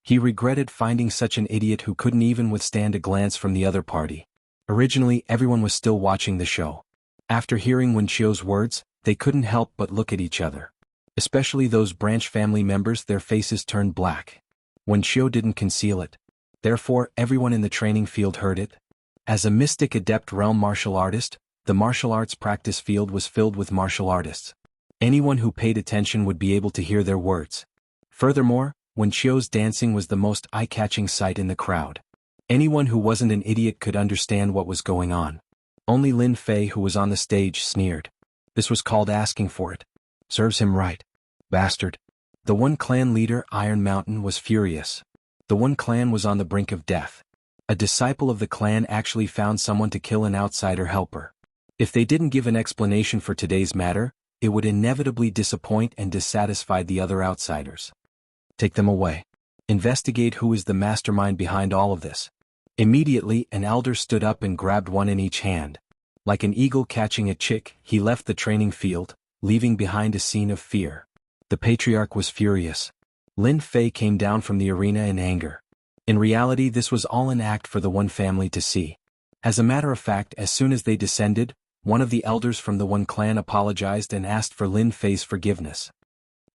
He regretted finding such an idiot who couldn't even withstand a glance from the other party. Originally, everyone was still watching the show. After hearing Wen Xiu's words, they couldn't help but look at each other. Especially those branch family members, their faces turned black. Wen Xiu didn't conceal it. Therefore, everyone in the training field heard it. As a mystic adept realm martial artist, the martial arts practice field was filled with martial artists. Anyone who paid attention would be able to hear their words. Furthermore, Wen Xiu's dancing was the most eye-catching sight in the crowd. Anyone who wasn't an idiot could understand what was going on. Only Lin Fei, who was on the stage, sneered. This was called asking for it. Serves him right. Bastard. The one clan leader, Iron Mountain, was furious. The one clan was on the brink of death. A disciple of the clan actually found someone to kill an outsider helper. If they didn't give an explanation for today's matter, it would inevitably disappoint and dissatisfy the other outsiders. Take them away. Investigate who is the mastermind behind all of this. Immediately, an elder stood up and grabbed one in each hand. Like an eagle catching a chick, he left the training field, leaving behind a scene of fear. The patriarch was furious. Lin Fei came down from the arena in anger. In reality, this was all an act for the one family to see. As a matter of fact, as soon as they descended, one of the elders from the one clan apologized and asked for Lin Fei's forgiveness.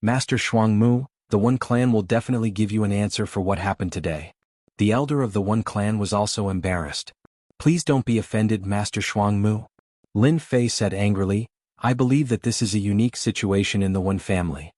Master Shuangmu, the one clan will definitely give you an answer for what happened today. The elder of the one clan was also embarrassed. Please don't be offended, Master Shuangmu. Lin Fei said angrily, I believe that this is a unique situation in the one family.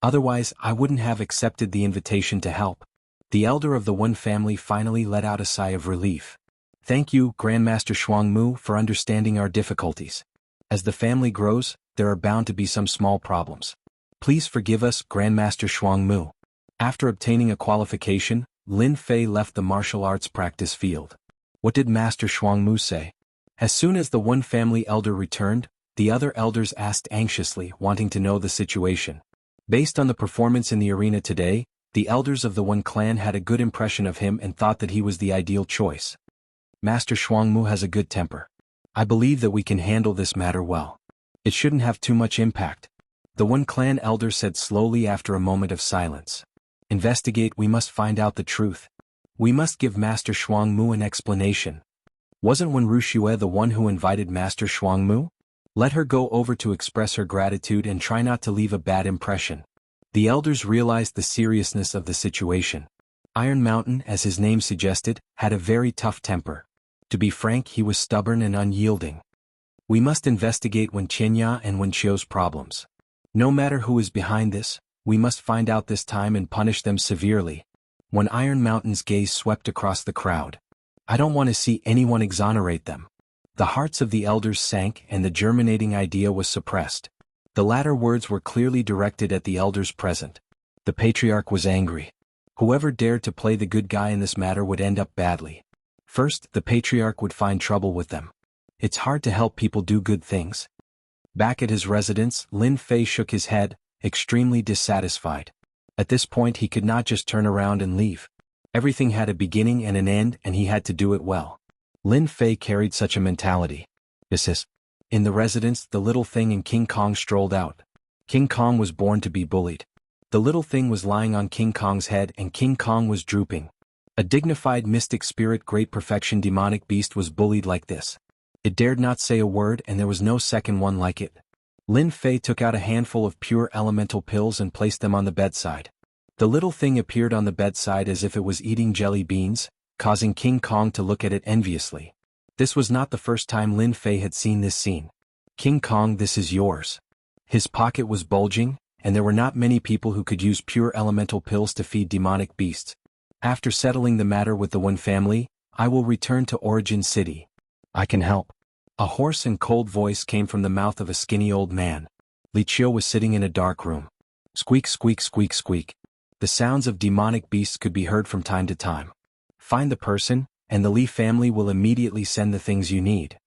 Otherwise, I wouldn't have accepted the invitation to help. The elder of the one family finally let out a sigh of relief. Thank you, Grandmaster Shuangmu, for understanding our difficulties. As the family grows, there are bound to be some small problems. Please forgive us, Grandmaster Shuangmu. After obtaining a qualification, Lin Fei left the martial arts practice field. What did Master Shuangmu say? As soon as the one family elder returned, the other elders asked anxiously, wanting to know the situation. Based on the performance in the arena today, the elders of the one clan had a good impression of him and thought that he was the ideal choice. Master Shuangmu has a good temper. I believe that we can handle this matter well. It shouldn't have too much impact. The one clan elder said slowly after a moment of silence. Investigate, we must find out the truth. We must give Master Shuangmu an explanation. Wasn't Wen Ruxue the one who invited Master Shuangmu? Let her go over to express her gratitude and try not to leave a bad impression. The elders realized the seriousness of the situation. Iron Mountain, as his name suggested, had a very tough temper. To be frank, he was stubborn and unyielding. We must investigate Wen Qianya and Wen Qiu's problems. No matter who is behind this, we must find out this time and punish them severely. When Iron Mountain's gaze swept across the crowd. I don't want to see anyone exonerate them. The hearts of the elders sank and the germinating idea was suppressed. The latter words were clearly directed at the elders present. The patriarch was angry. Whoever dared to play the good guy in this matter would end up badly. First, the patriarch would find trouble with them. It's hard to help people do good things. Back at his residence, Lin Fei shook his head, extremely dissatisfied. At this point he could not just turn around and leave. Everything had a beginning and an end and he had to do it well. Lin Fei carried such a mentality. In the residence, the little thing and King Kong strolled out. King Kong was born to be bullied. The little thing was lying on King Kong's head and King Kong was drooping. A dignified mystic spirit, great perfection demonic beast was bullied like this. It dared not say a word and there was no second one like it. Lin Fei took out a handful of pure elemental pills and placed them on the bedside. The little thing appeared on the bedside as if it was eating jelly beans, causing King Kong to look at it enviously. This was not the first time Lin Fei had seen this scene. King Kong, this is yours. His pocket was bulging, and there were not many people who could use pure elemental pills to feed demonic beasts. After settling the matter with the Wen family, I will return to Origin City. I can help. A hoarse and cold voice came from the mouth of a skinny old man. Li Qiu was sitting in a dark room. Squeak, squeak, squeak, squeak. The sounds of demonic beasts could be heard from time to time. Find the person, and the Li family will immediately send the things you need.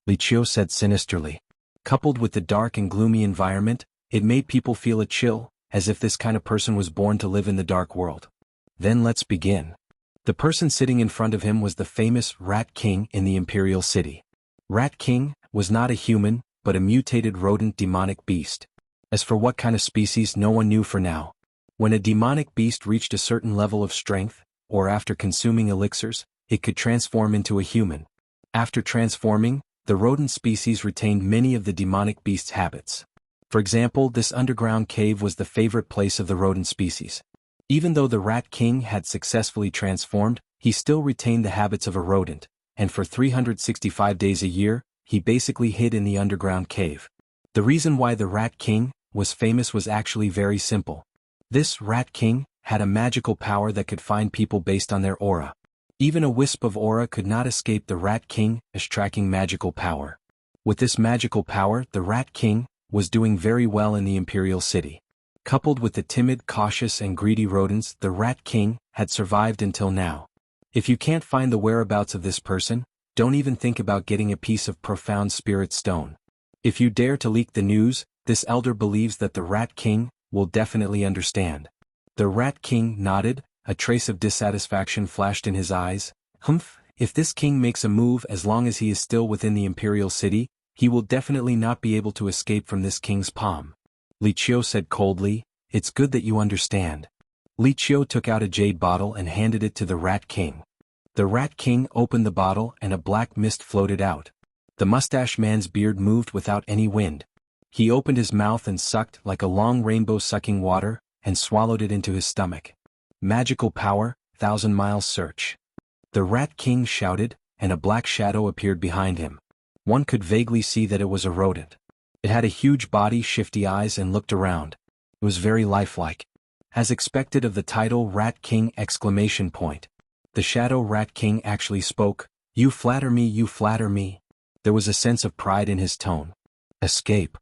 Li Qiu said sinisterly. Coupled with the dark and gloomy environment, it made people feel a chill, as if this kind of person was born to live in the dark world. Then let's begin. The person sitting in front of him was the famous Rat King in the Imperial City. Rat King was not a human, but a mutated rodent demonic beast. As for what kind of species, no one knew for now. When a demonic beast reached a certain level of strength, or after consuming elixirs, it could transform into a human. After transforming, the rodent species retained many of the demonic beast's habits. For example, this underground cave was the favorite place of the rodent species. Even though the Rat King had successfully transformed, he still retained the habits of a rodent, and for 365 days a year, he basically hid in the underground cave. The reason why the Rat King was famous was actually very simple. This Rat King had a magical power that could find people based on their aura. Even a wisp of aura could not escape the Rat King as tracking magical power. With this magical power, the Rat King was doing very well in the Imperial City. Coupled with the timid, cautious and greedy rodents, the Rat King had survived until now. If you can't find the whereabouts of this person, don't even think about getting a piece of profound spirit stone. If you dare to leak the news, this elder believes that the Rat King will definitely understand. The Rat King nodded, a trace of dissatisfaction flashed in his eyes. If this king makes a move, as long as he is still within the Imperial City, he will definitely not be able to escape from this king's palm. Li Qiu said coldly, it's good that you understand. Li Qiu took out a jade bottle and handed it to the Rat King. The Rat King opened the bottle and a black mist floated out. The mustache man's beard moved without any wind. He opened his mouth and sucked like a long rainbow sucking water, and swallowed it into his stomach. Magical power, 1,000 miles search. The Rat King shouted, and a black shadow appeared behind him. One could vaguely see that it was a rodent. It had a huge body, shifty eyes and looked around. It was very lifelike. As expected of the title Rat King! The Shadow Rat King actually spoke, you flatter me, you flatter me. There was a sense of pride in his tone. Escape.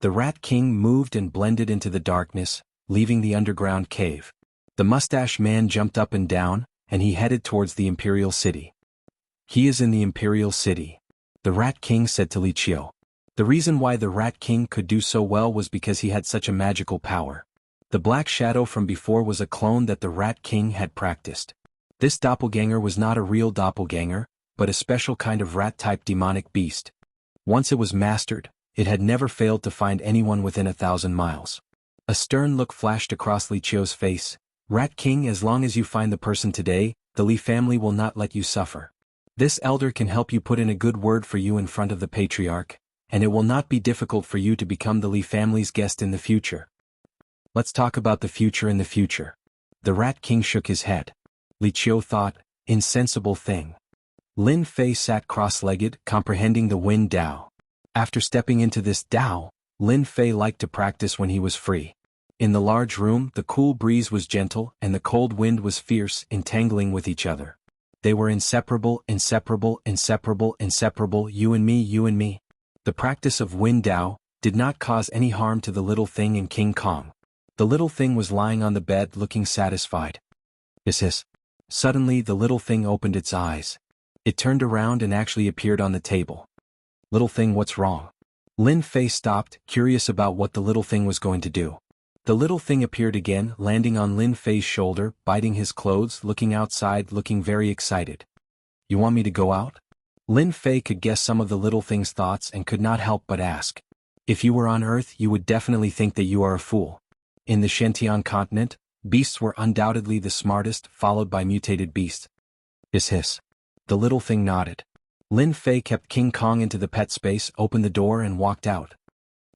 The Rat King moved and blended into the darkness, leaving the underground cave. The mustache man jumped up and down, and he headed towards the Imperial City. He is in the Imperial City. The Rat King said to Li Qiu. The reason why the Rat King could do so well was because he had such a magical power. The black shadow from before was a clone that the Rat King had practiced. This doppelganger was not a real doppelganger, but a special kind of rat-type demonic beast. Once it was mastered, it had never failed to find anyone within 1,000 miles. A stern look flashed across Li Qiu's face. Rat King, as long as you find the person today, the Li family will not let you suffer. This elder can help you put in a good word for you in front of the patriarch, and it will not be difficult for you to become the Li family's guest in the future. Let's talk about the future in the future. The Rat King shook his head. Li Qiu thought, insensible thing. Lin Fei sat cross-legged, comprehending the Wind Dao. After stepping into this Dao, Lin Fei liked to practice when he was free. In the large room, the cool breeze was gentle and the cold wind was fierce, entangling with each other. They were inseparable, inseparable, inseparable, inseparable, you and me, you and me. The practice of Wind Dao did not cause any harm to the little thing in King Kong. The little thing was lying on the bed looking satisfied. Hiss. Suddenly the little thing opened its eyes. It turned around and actually appeared on the table. Little thing, what's wrong? Lin Fei stopped, curious about what the little thing was going to do. The little thing appeared again, landing on Lin Fei's shoulder, biting his clothes, looking outside, looking very excited. You want me to go out? Lin Fei could guess some of the little thing's thoughts and could not help but ask. If you were on Earth, you would definitely think that you are a fool. In the Shentian continent, beasts were undoubtedly the smartest, followed by mutated beasts. Hiss. The little thing nodded. Lin Fei kept King Kong into the pet space, opened the door and walked out.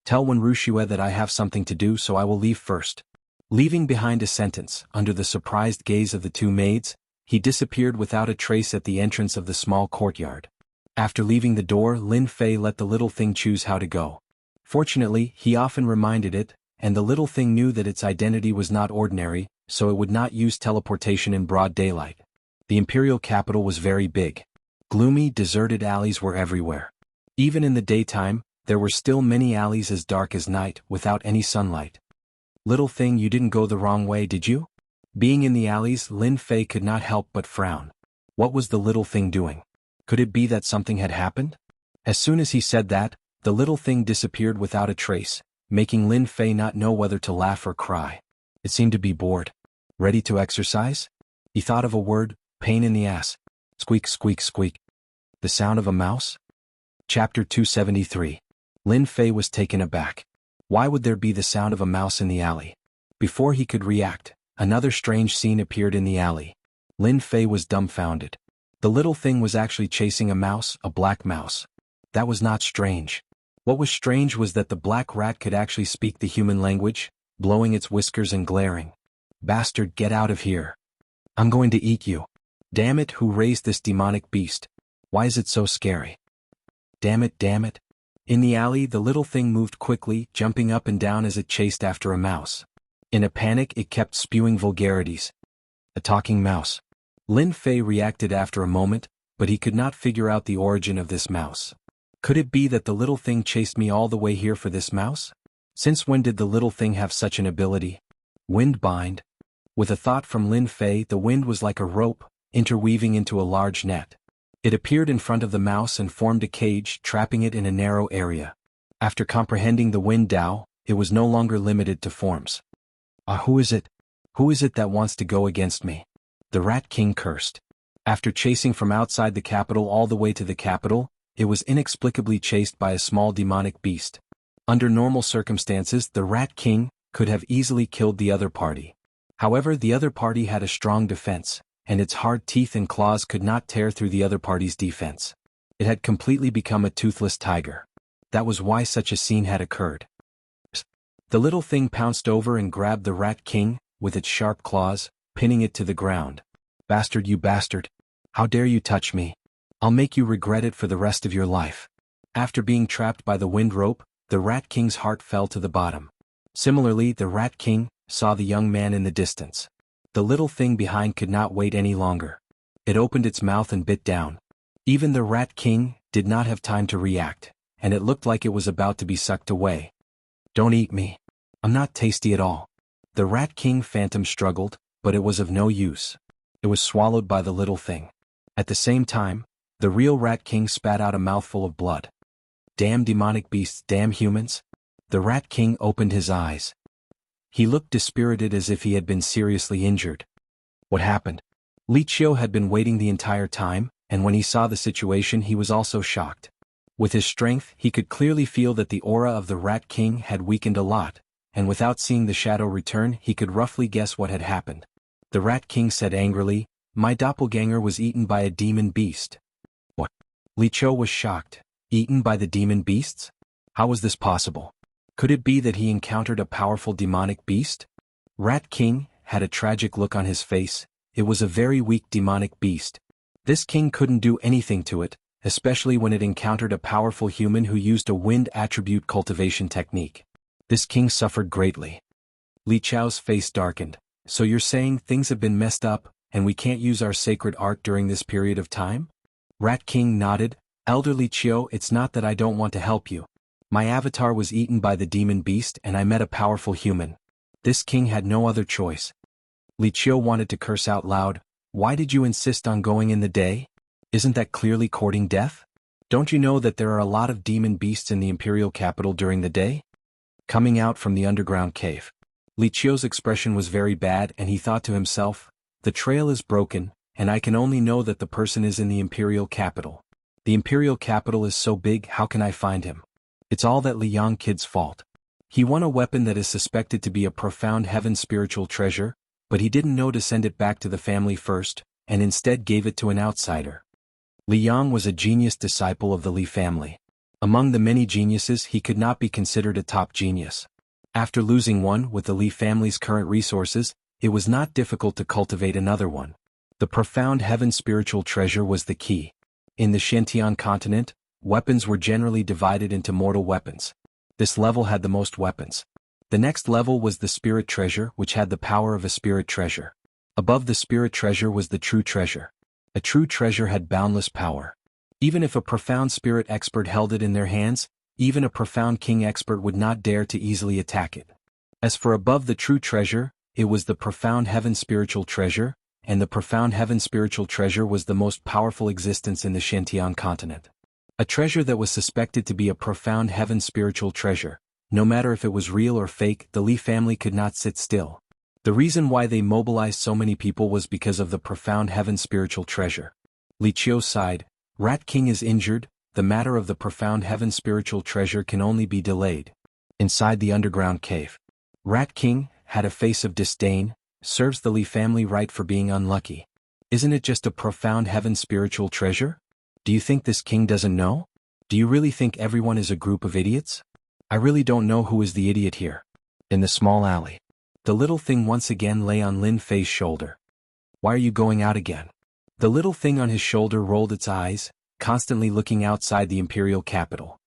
Tell Wen Wuxia that I have something to do, so I will leave first. Leaving behind a sentence, under the surprised gaze of the two maids, he disappeared without a trace at the entrance of the small courtyard. After leaving the door, Lin Fei let the little thing choose how to go. Fortunately, he often reminded it, and the little thing knew that its identity was not ordinary, so it would not use teleportation in broad daylight. The imperial capital was very big. Gloomy, deserted alleys were everywhere. Even in the daytime, there were still many alleys as dark as night, without any sunlight. Little thing, you didn't go the wrong way, did you? Being in the alleys, Lin Fei could not help but frown. What was the little thing doing? Could it be that something had happened? As soon as he said that, the little thing disappeared without a trace, making Lin Fei not know whether to laugh or cry. It seemed to be bored. Ready to exercise? He thought of a word, pain in the ass. Squeak, squeak, squeak. The sound of a mouse? Chapter 273. Lin Fei was taken aback. Why would there be the sound of a mouse in the alley? Before he could react, another strange scene appeared in the alley. Lin Fei was dumbfounded. The little thing was actually chasing a mouse, a black mouse. That was not strange. What was strange was that the black rat could actually speak the human language, blowing its whiskers and glaring. Bastard, get out of here. I'm going to eat you. Damn it, who raised this demonic beast? Why is it so scary? Damn it, damn it. In the alley, the little thing moved quickly, jumping up and down as it chased after a mouse. In a panic, it kept spewing vulgarities. A talking mouse. Lin Fei reacted after a moment, but he could not figure out the origin of this mouse. Could it be that the little thing chased me all the way here for this mouse? Since when did the little thing have such an ability? Wind bind. With a thought from Lin Fei, the wind was like a rope, interweaving into a large net. It appeared in front of the mouse and formed a cage, trapping it in a narrow area. After comprehending the Wind Dao, it was no longer limited to forms. Who is it? Who is it that wants to go against me? The Rat King cursed. After chasing from outside the capital all the way to the capital, it was inexplicably chased by a small demonic beast. Under normal circumstances, the Rat King could have easily killed the other party. However, the other party had a strong defense, and its hard teeth and claws could not tear through the other party's defense. It had completely become a toothless tiger. That was why such a scene had occurred. The little thing pounced over and grabbed the Rat King, with its sharp claws, pinning it to the ground. Bastard, you bastard! How dare you touch me? I'll make you regret it for the rest of your life. After being trapped by the wind rope, the Rat King's heart fell to the bottom. Similarly, the Rat King saw the young man in the distance. The little thing behind could not wait any longer. It opened its mouth and bit down. Even the Rat King did not have time to react, and it looked like it was about to be sucked away. Don't eat me. I'm not tasty at all. The Rat King phantom struggled, but it was of no use. It was swallowed by the little thing. At the same time, the real Rat King spat out a mouthful of blood. Damn demonic beasts, damn humans. The Rat King opened his eyes. He looked dispirited as if he had been seriously injured. What happened? Li Qiu had been waiting the entire time, and when he saw the situation he was also shocked. With his strength he could clearly feel that the aura of the Rat King had weakened a lot, and without seeing the shadow return he could roughly guess what had happened. The Rat King said angrily, "My doppelganger was eaten by a demon beast." What? Li Chou was shocked. Eaten by the demon beasts? How was this possible? Could it be that he encountered a powerful demonic beast? Rat King had a tragic look on his face. It was a very weak demonic beast. This king couldn't do anything to it, especially when it encountered a powerful human who used a wind attribute cultivation technique. This king suffered greatly. Li Chou's face darkened. So you're saying things have been messed up, and we can't use our sacred art during this period of time? Rat King nodded. Elder Li Chiu, it's not that I don't want to help you. My avatar was eaten by the demon beast and I met a powerful human. This king had no other choice. Li Chiu wanted to curse out loud. Why did you insist on going in the day? Isn't that clearly courting death? Don't you know that there are a lot of demon beasts in the imperial capital during the day? Coming out from the underground cave. Li Chiu's expression was very bad and he thought to himself, the trail is broken, and I can only know that the person is in the imperial capital. The imperial capital is so big, how can I find him? It's all that Liang Kid's fault. He won a weapon that is suspected to be a profound heaven spiritual treasure, but he didn't know to send it back to the family first, and instead gave it to an outsider. Liang was a genius disciple of the Li family. Among the many geniuses he could not be considered a top genius. After losing one with the Li family's current resources, it was not difficult to cultivate another one. The profound heaven spiritual treasure was the key. In the Xinjiang continent, weapons were generally divided into mortal weapons. This level had the most weapons. The next level was the spirit treasure, which had the power of a spirit treasure. Above the spirit treasure was the true treasure. A true treasure had boundless power. Even if a profound spirit expert held it in their hands, even a profound king expert would not dare to easily attack it. As for above the true treasure, it was the profound heaven spiritual treasure, and the profound heaven spiritual treasure was the most powerful existence in the Xinjiang continent. A treasure that was suspected to be a profound heaven spiritual treasure. No matter if it was real or fake, the Li family could not sit still. The reason why they mobilized so many people was because of the profound heaven spiritual treasure. Li Chiu sighed. Rat King is injured, the matter of the profound heaven spiritual treasure can only be delayed. Inside the underground cave. Rat King had a face of disdain. Serves the Li family right for being unlucky. Isn't it just a profound heaven spiritual treasure? Do you think this king doesn't know? Do you really think everyone is a group of idiots? I really don't know who is the idiot here. In the small alley. The little thing once again lay on Lin Fei's shoulder. Why are you going out again? The little thing on his shoulder rolled its eyes, constantly looking outside the imperial capital.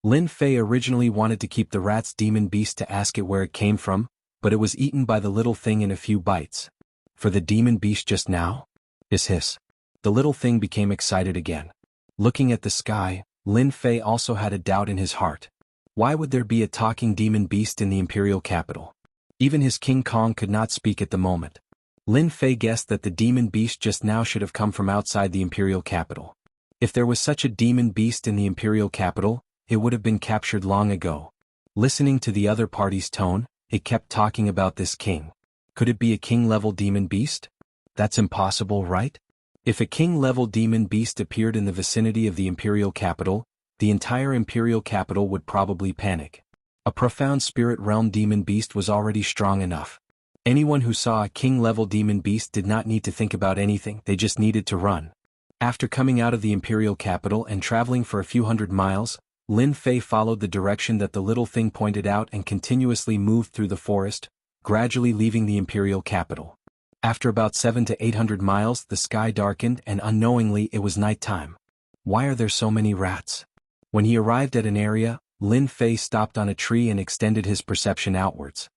Lin Fei originally wanted to keep the rat's demon beast to ask it where it came from, but it was eaten by the little thing in a few bites. For the demon beast just now? Hiss. The little thing became excited again. Looking at the sky, Lin Fei also had a doubt in his heart. Why would there be a talking demon beast in the imperial capital? Even his King Kong could not speak at the moment. Lin Fei guessed that the demon beast just now should have come from outside the imperial capital. If there was such a demon beast in the imperial capital, it would have been captured long ago. Listening to the other party's tone, it kept talking about this king. Could it be a king-level demon beast? That's impossible, right? If a king-level demon beast appeared in the vicinity of the imperial capital, the entire imperial capital would probably panic. A profound spirit realm demon beast was already strong enough. Anyone who saw a king-level demon beast did not need to think about anything, they just needed to run. After coming out of the imperial capital and traveling for a few hundred miles, Lin Fei followed the direction that the little thing pointed out and continuously moved through the forest, gradually leaving the imperial capital. After about 700 to 800 miles, the sky darkened and unknowingly it was nighttime. Why are there so many rats? When he arrived at an area, Lin Fei stopped on a tree and extended his perception outwards.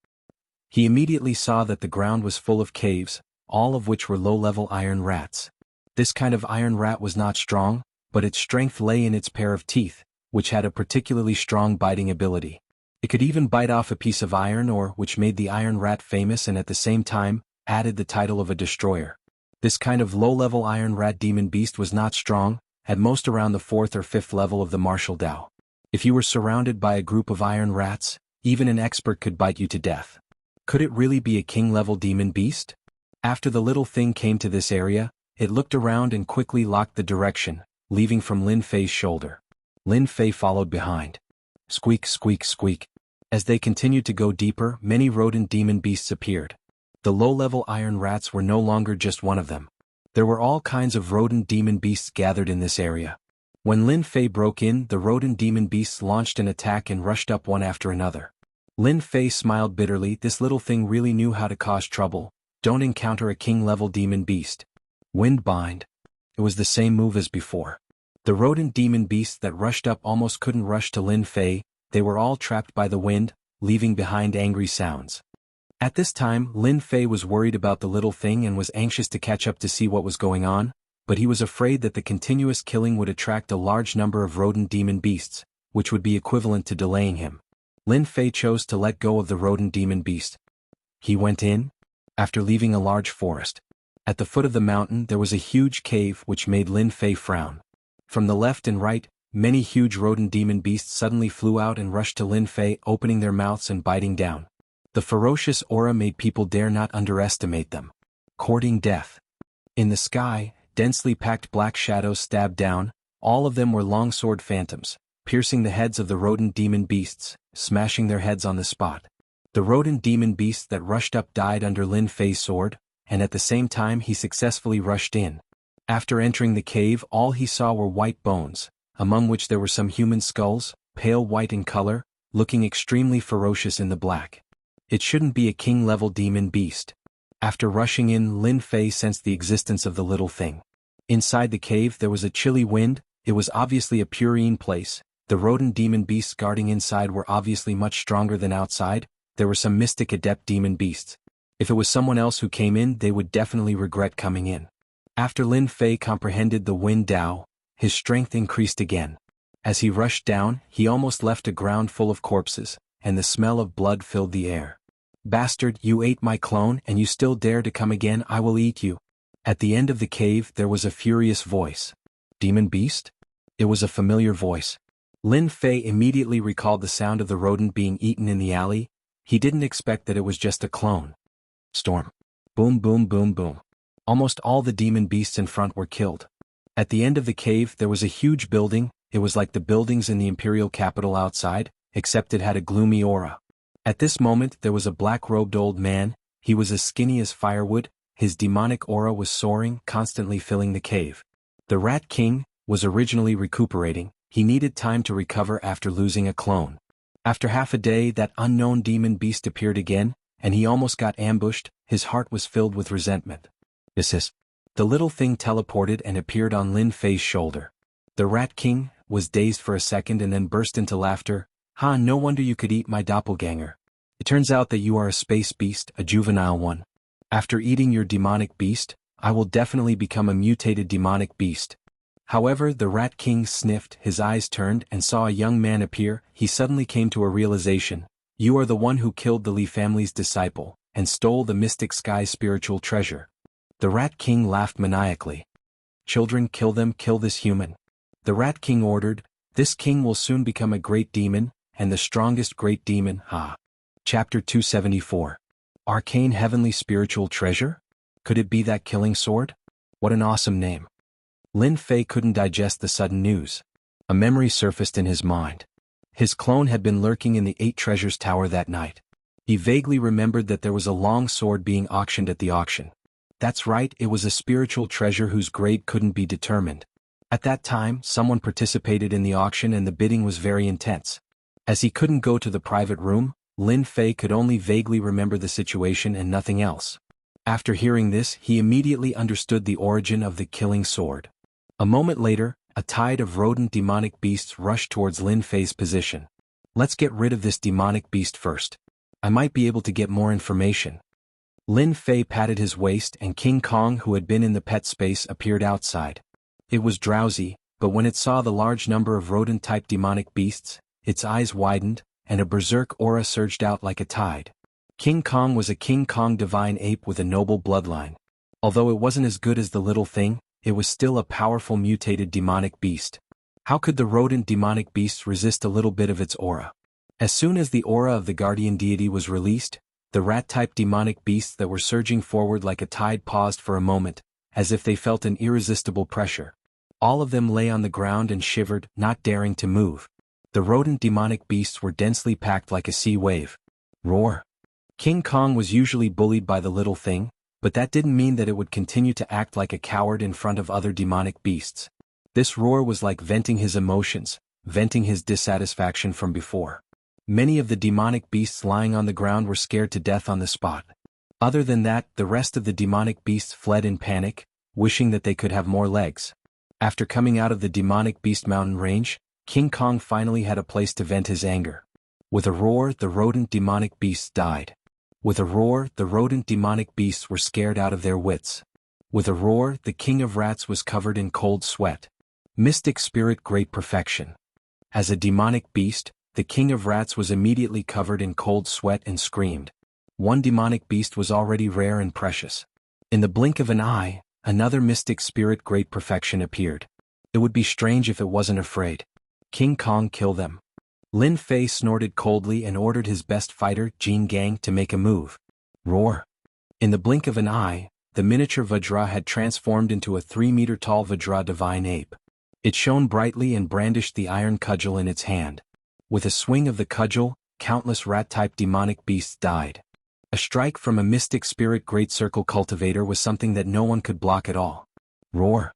He immediately saw that the ground was full of caves, all of which were low-level iron rats. This kind of iron rat was not strong, but its strength lay in its pair of teeth, which had a particularly strong biting ability. It could even bite off a piece of iron which made the iron rat famous and at the same time, added the title of a destroyer. This kind of low-level iron rat demon beast was not strong, at most around the 4th or 5th level of the martial Dao. If you were surrounded by a group of iron rats, even an expert could bite you to death. Could it really be a king-level demon beast? After the little thing came to this area, It looked around and quickly locked the direction, leaving from Lin Fei's shoulder. Lin Fei followed behind. Squeak, squeak, squeak. As they continued to go deeper, many rodent demon beasts appeared. The low-level iron rats were no longer just one of them. There were all kinds of rodent demon beasts gathered in this area. When Lin Fei broke in, the rodent demon beasts launched an attack and rushed up one after another. Lin Fei smiled bitterly. This little thing really knew how to cause trouble. Don't encounter a king-level demon beast. Wind bind. It was the same move as before. The rodent demon beasts that rushed up almost couldn't rush to Lin Fei. They were all trapped by the wind, leaving behind angry sounds. At this time, Lin Fei was worried about the little thing and was anxious to catch up to see what was going on, but he was afraid that the continuous killing would attract a large number of rodent demon beasts, which would be equivalent to delaying him. Lin Fei chose to let go of the rodent demon beast. He went in, after leaving a large forest. At the foot of the mountain there was a huge cave which made Lin Fei frown. From the left and right, many huge rodent demon beasts suddenly flew out and rushed to Lin Fei, opening their mouths and biting down. The ferocious aura made people dare not underestimate them. Courting death. In the sky, densely packed black shadows stabbed down. All of them were longsword phantoms, piercing the heads of the rodent demon beasts, smashing their heads on the spot. The rodent demon beasts that rushed up died under Lin Fei's sword, and at the same time he successfully rushed in. After entering the cave, all he saw were white bones, among which there were some human skulls, pale white in color, looking extremely ferocious in the black. It shouldn't be a king-level demon beast. After rushing in, Lin Fei sensed the existence of the little thing. Inside the cave there was a chilly wind. It was obviously a purine place. The rodent demon beasts guarding inside were obviously much stronger than outside. There were some mystic adept demon beasts. If it was someone else who came in, they would definitely regret coming in. After Lin Fei comprehended the Wind Dao, his strength increased again. As he rushed down, he almost left a ground full of corpses, and the smell of blood filled the air. Bastard, you ate my clone and you still dare to come again, I will eat you. At the end of the cave there was a furious voice. Demon beast? It was a familiar voice. Lin Fei immediately recalled the sound of the rodent being eaten in the alley. He didn't expect that it was just a clone. Storm. Boom, boom, boom, boom. Almost all the demon beasts in front were killed. At the end of the cave there was a huge building. It was like the buildings in the imperial capital outside, except it had a gloomy aura. At this moment there was a black-robed old man. He was as skinny as firewood. His demonic aura was soaring, constantly filling the cave. The Rat King was originally recuperating. He needed time to recover after losing a clone. After half a day that unknown demon beast appeared again, and he almost got ambushed. His heart was filled with resentment. This. The little thing teleported and appeared on Lin Fei's shoulder. The Rat King was dazed for a second and then burst into laughter. Ha, no wonder you could eat my doppelganger. It turns out that you are a space beast, a juvenile one. After eating your demonic beast, I will definitely become a mutated demonic beast. However, the Rat King sniffed, his eyes turned and saw a young man appear. He suddenly came to a realization. You are the one who killed the Li family's disciple, and stole the mystic sky's spiritual treasure. The Rat King laughed maniacally. Children, kill them, kill this human. The Rat King ordered. This king will soon become a great demon, and the strongest great demon, ha. Chapter 274. Arcane Heavenly Spiritual Treasure? Could it be that killing sword? What an awesome name. Lin Fei couldn't digest the sudden news. A memory surfaced in his mind. His clone had been lurking in the 8 Treasures Tower that night. He vaguely remembered that there was a long sword being auctioned at the auction. That's right, it was a spiritual treasure whose grade couldn't be determined. At that time, someone participated in the auction and the bidding was very intense. As he couldn't go to the private room, Lin Fei could only vaguely remember the situation and nothing else. After hearing this, he immediately understood the origin of the killing sword. A moment later, a tide of rodent demonic beasts rushed towards Lin Fei's position. Let's get rid of this demonic beast first. I might be able to get more information. Lin Fei patted his waist and King Kong, who had been in the pet space, appeared outside. It was drowsy, but when it saw the large number of rodent-type demonic beasts, its eyes widened, and a berserk aura surged out like a tide. King Kong was a King Kong divine ape with a noble bloodline. Although it wasn't as good as the little thing, it was still a powerful mutated demonic beast. How could the rodent demonic beast resist a little bit of its aura? As soon as the aura of the guardian deity was released, the rat-type demonic beasts that were surging forward like a tide paused for a moment, as if they felt an irresistible pressure. All of them lay on the ground and shivered, not daring to move. The rodent demonic beasts were densely packed like a sea wave. Roar! King Kong was usually bullied by the little thing, but that didn't mean that it would continue to act like a coward in front of other demonic beasts. This roar was like venting his emotions, venting his dissatisfaction from before. Many of the demonic beasts lying on the ground were scared to death on the spot. Other than that, the rest of the demonic beasts fled in panic, wishing that they could have more legs. After coming out of the demonic beast mountain range, King Kong finally had a place to vent his anger. With a roar, the rodent demonic beasts died. With a roar, the rodent demonic beasts were scared out of their wits. With a roar, the king of rats was covered in cold sweat. Mystic spirit great perfection. As a demonic beast, the king of rats was immediately covered in cold sweat and screamed. One demonic beast was already rare and precious. In the blink of an eye, another mystic spirit great perfection appeared. It would be strange if it wasn't afraid. King Kong kill them. Lin Fei snorted coldly and ordered his best fighter, Jin Gang, to make a move. Roar! In the blink of an eye, the miniature Vajra had transformed into a 3-meter-tall Vajra divine ape. It shone brightly and brandished the iron cudgel in its hand. With a swing of the cudgel, countless rat-type demonic beasts died. A strike from a mystic spirit great circle cultivator was something that no one could block at all. Roar!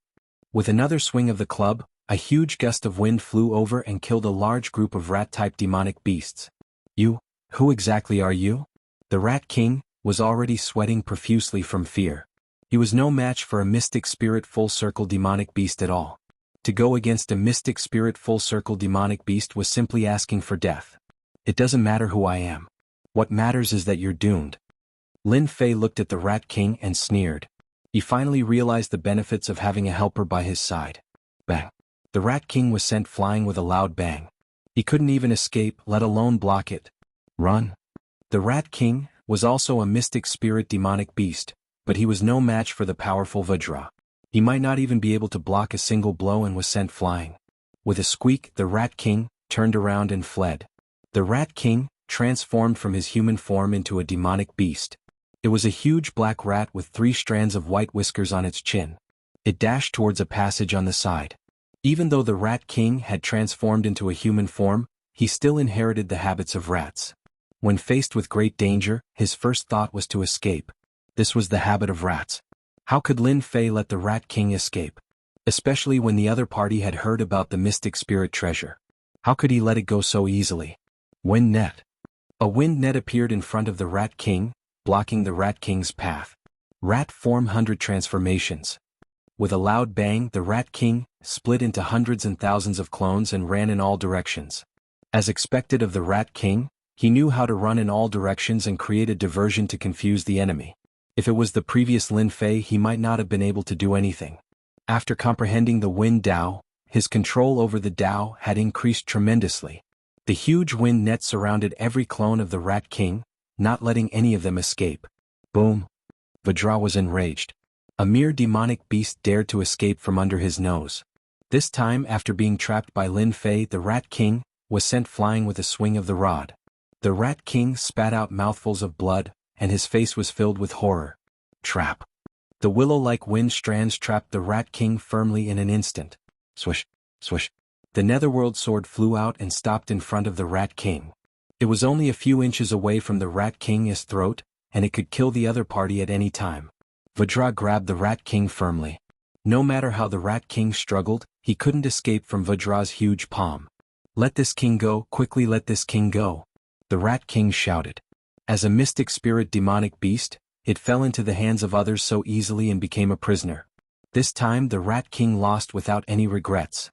With another swing of the club, a huge gust of wind flew over and killed a large group of rat-type demonic beasts. You? Who exactly are you? The Rat King was already sweating profusely from fear. He was no match for a mystic spirit full-circle demonic beast at all. To go against a mystic spirit full-circle demonic beast was simply asking for death. It doesn't matter who I am. What matters is that you're doomed. Lin Fei looked at the Rat King and sneered. He finally realized the benefits of having a helper by his side. Bang! The Rat King was sent flying with a loud bang. He couldn't even escape, let alone block it. Run! The Rat King was also a mystic spirit demonic beast, but he was no match for the powerful Vajra. He might not even be able to block a single blow and was sent flying. With a squeak, the Rat King turned around and fled. The Rat King transformed from his human form into a demonic beast. It was a huge black rat with 3 strands of white whiskers on its chin. It dashed towards a passage on the side. Even though the Rat King had transformed into a human form, he still inherited the habits of rats. When faced with great danger, his first thought was to escape. This was the habit of rats. How could Lin Fei let the Rat King escape? Especially when the other party had heard about the mystic spirit treasure. How could he let it go so easily? Wind net. A wind net appeared in front of the Rat King, blocking the Rat King's path. Rat form 100 transformations. With a loud bang, the Rat King split into hundreds and thousands of clones and ran in all directions. As expected of the Rat King, he knew how to run in all directions and create a diversion to confuse the enemy. If it was the previous Lin Fei, he might not have been able to do anything. After comprehending the Wind Dao, his control over the Dao had increased tremendously. The huge wind net surrounded every clone of the Rat King, not letting any of them escape. Boom! Vajra was enraged. A mere demonic beast dared to escape from under his nose. This time, after being trapped by Lin Fei, the Rat King was sent flying with a swing of the rod. The Rat King spat out mouthfuls of blood, and his face was filled with horror. Trap! The willow-like wind strands trapped the Rat King firmly in an instant. Swish! Swish! The netherworld sword flew out and stopped in front of the Rat King. It was only a few inches away from the Rat King's throat, and it could kill the other party at any time. Vajra grabbed the Rat King firmly. No matter how the Rat King struggled, he couldn't escape from Vajra's huge palm. Let this king go, quickly let this king go! The Rat King shouted. As a mystic spirit demonic beast, it fell into the hands of others so easily and became a prisoner. This time the Rat King lost without any regrets.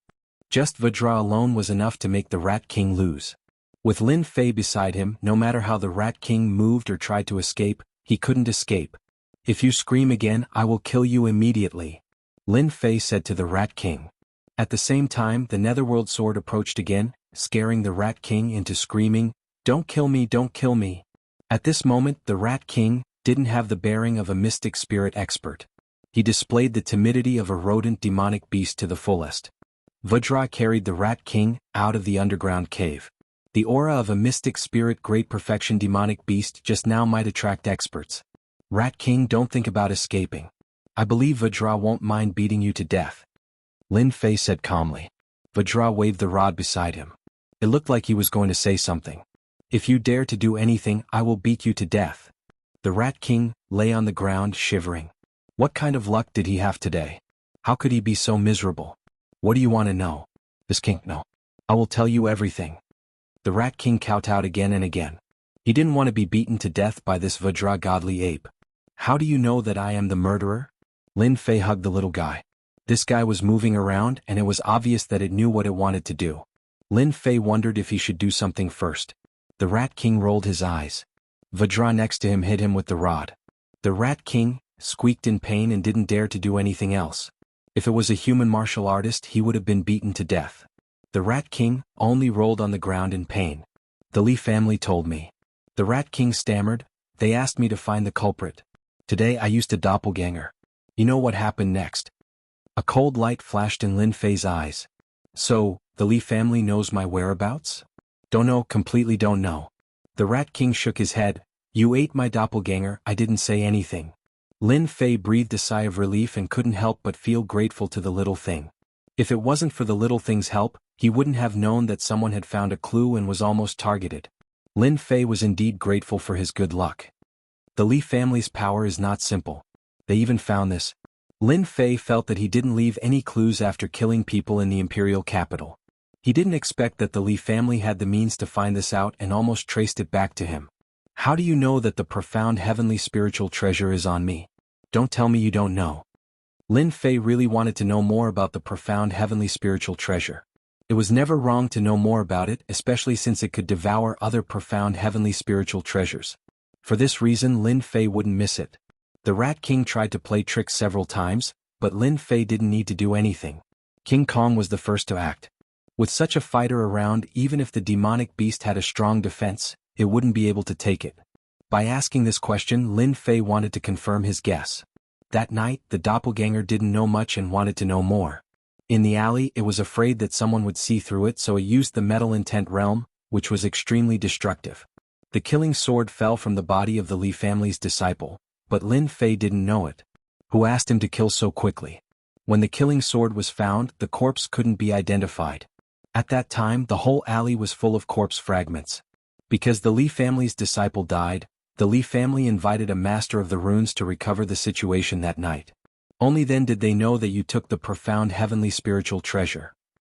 Just Vajra alone was enough to make the Rat King lose. With Lin Fei beside him, no matter how the Rat King moved or tried to escape, he couldn't escape. If you scream again, I will kill you immediately, Lin Fei said to the Rat King. At the same time, the netherworld sword approached again, scaring the Rat King into screaming, "Don't kill me, don't kill me." At this moment, the Rat King didn't have the bearing of a mystic spirit expert. He displayed the timidity of a rodent demonic beast to the fullest. Vajra carried the Rat King out of the underground cave. The aura of a mystic spirit great perfection demonic beast just now might attract experts. Rat King, don't think about escaping. I believe Vajra won't mind beating you to death. Lin Fei said calmly. Vajra waved the rod beside him. It looked like he was going to say something. If you dare to do anything, I will beat you to death. The Rat King lay on the ground shivering. What kind of luck did he have today? How could he be so miserable? What do you want to know? This king, no. I will tell you everything. The Rat King kowtowed again and again. He didn't want to be beaten to death by this Vajra godly ape. How do you know that I am the murderer? Lin Fei hugged the little guy. This guy was moving around and it was obvious that it knew what it wanted to do. Lin Fei wondered if he should do something first. The Rat King rolled his eyes. Vajra next to him hit him with the rod. The Rat King squeaked in pain and didn't dare to do anything else. If it was a human martial artist, he would have been beaten to death. The Rat King only rolled on the ground in pain. The Li family told me. The Rat King stammered. They asked me to find the culprit. Today I used a doppelganger. You know what happened next? A cold light flashed in Lin Fei's eyes. So, the Li family knows my whereabouts? Don't know, completely don't know. The Rat King shook his head. You ate my doppelganger, I didn't say anything. Lin Fei breathed a sigh of relief and couldn't help but feel grateful to the little thing. If it wasn't for the little thing's help, he wouldn't have known that someone had found a clue and was almost targeted. Lin Fei was indeed grateful for his good luck. The Li family's power is not simple. They even found this. Lin Fei felt that he didn't leave any clues after killing people in the imperial capital. He didn't expect that the Li family had the means to find this out and almost traced it back to him. How do you know that the profound heavenly spiritual treasure is on me? Don't tell me you don't know. Lin Fei really wanted to know more about the profound heavenly spiritual treasure. It was never wrong to know more about it, especially since it could devour other profound heavenly spiritual treasures. For this reason, Lin Fei wouldn't miss it. The Rat King tried to play tricks several times, but Lin Fei didn't need to do anything. King Kong was the first to act. With such a fighter around, even if the demonic beast had a strong defense, it wouldn't be able to take it. By asking this question, Lin Fei wanted to confirm his guess. That night, the doppelganger didn't know much and wanted to know more. In the alley, it was afraid that someone would see through it, so it used the metal intent realm, which was extremely destructive. The killing sword fell from the body of the Li family's disciple, but Lin Fei didn't know it. Who asked him to kill so quickly? When the killing sword was found, the corpse couldn't be identified. At that time, the whole alley was full of corpse fragments. Because the Li family's disciple died, the Li family invited a master of the runes to recover the situation that night. Only then did they know that you took the profound heavenly spiritual treasure.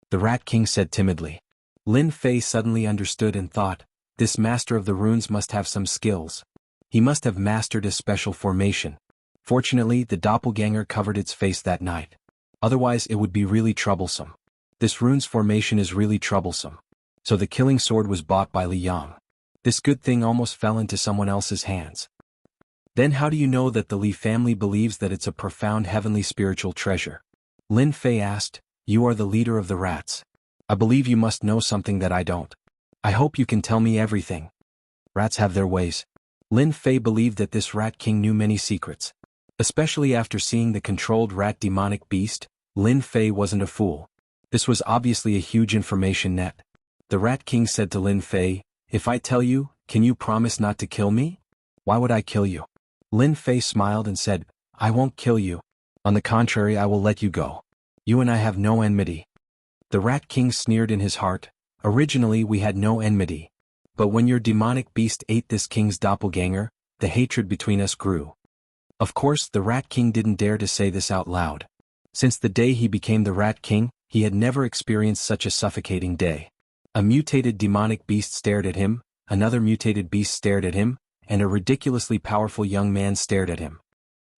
The Rat King said timidly. Lin Fei suddenly understood and thought, this master of the runes must have some skills. He must have mastered a special formation. Fortunately, the doppelganger covered its face that night. Otherwise it would be really troublesome. This rune's formation is really troublesome. So the killing sword was bought by Li Yang. This good thing almost fell into someone else's hands. Then how do you know that the Li family believes that it's a profound heavenly spiritual treasure? Lin Fei asked. You are the leader of the rats. I believe you must know something that I don't. I hope you can tell me everything. Rats have their ways. Lin Fei believed that this Rat King knew many secrets. Especially after seeing the controlled rat demonic beast, Lin Fei wasn't a fool. This was obviously a huge information net. The Rat King said to Lin Fei, if I tell you, can you promise not to kill me? Why would I kill you? Lin Fei smiled and said, I won't kill you. On the contrary, I will let you go. You and I have no enmity. The Rat King sneered in his heart. Originally we had no enmity. But when your demonic beast ate this king's doppelganger, the hatred between us grew. Of course, the Rat King didn't dare to say this out loud. Since the day he became the Rat King, he had never experienced such a suffocating day. A mutated demonic beast stared at him, another mutated beast stared at him, and a ridiculously powerful young man stared at him.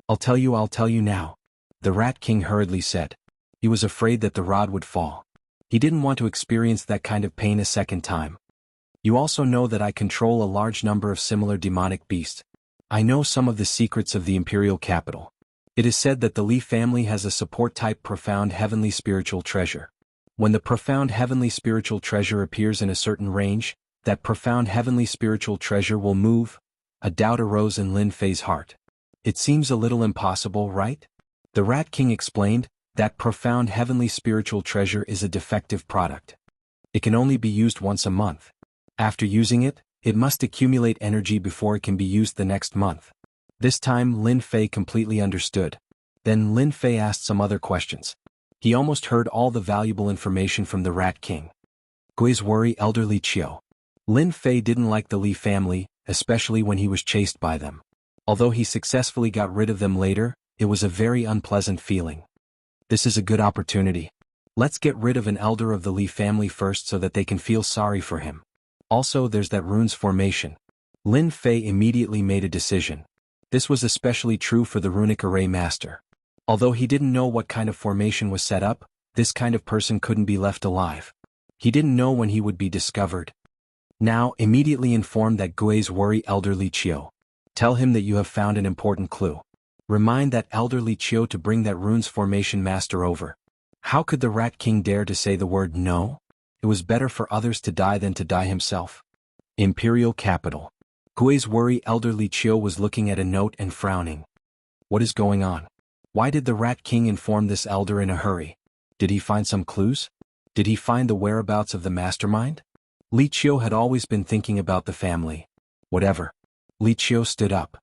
I'll tell you now. The Rat King hurriedly said. He was afraid that the rod would fall. He didn't want to experience that kind of pain a second time. You also know that I control a large number of similar demonic beasts. I know some of the secrets of the imperial capital. It is said that the Li family has a support-type profound heavenly spiritual treasure. When the profound heavenly spiritual treasure appears in a certain range, that profound heavenly spiritual treasure will move. A doubt arose in Lin Fei's heart. It seems a little impossible, right? The Rat King explained, that profound heavenly spiritual treasure is a defective product. It can only be used once a month. After using it, it must accumulate energy before it can be used the next month. This time Lin Fei completely understood. Then Lin Fei asked some other questions. He almost heard all the valuable information from the Rat King. Gui's worry elderly Chiu. Lin Fei didn't like the Li family, especially when he was chased by them. Although he successfully got rid of them later, it was a very unpleasant feeling. This is a good opportunity. Let's get rid of an elder of the Li family first so that they can feel sorry for him. Also, there's that rune's formation. Lin Fei immediately made a decision. This was especially true for the runic array master. Although he didn't know what kind of formation was set up, this kind of person couldn't be left alive. He didn't know when he would be discovered. Now, immediately inform that Gui's worry elderly Chiu. Tell him that you have found an important clue. Remind that elderly Chiu to bring that rune's formation master over. How could the Rat King dare to say the word no? It was better for others to die than to die himself. Imperial Capital. Gui's worry elderly Chiu was looking at a note and frowning. What is going on? Why did the Rat King inform this elder in a hurry? Did he find some clues? Did he find the whereabouts of the mastermind? Li Chiu had always been thinking about the family. Whatever. Li Chiu stood up.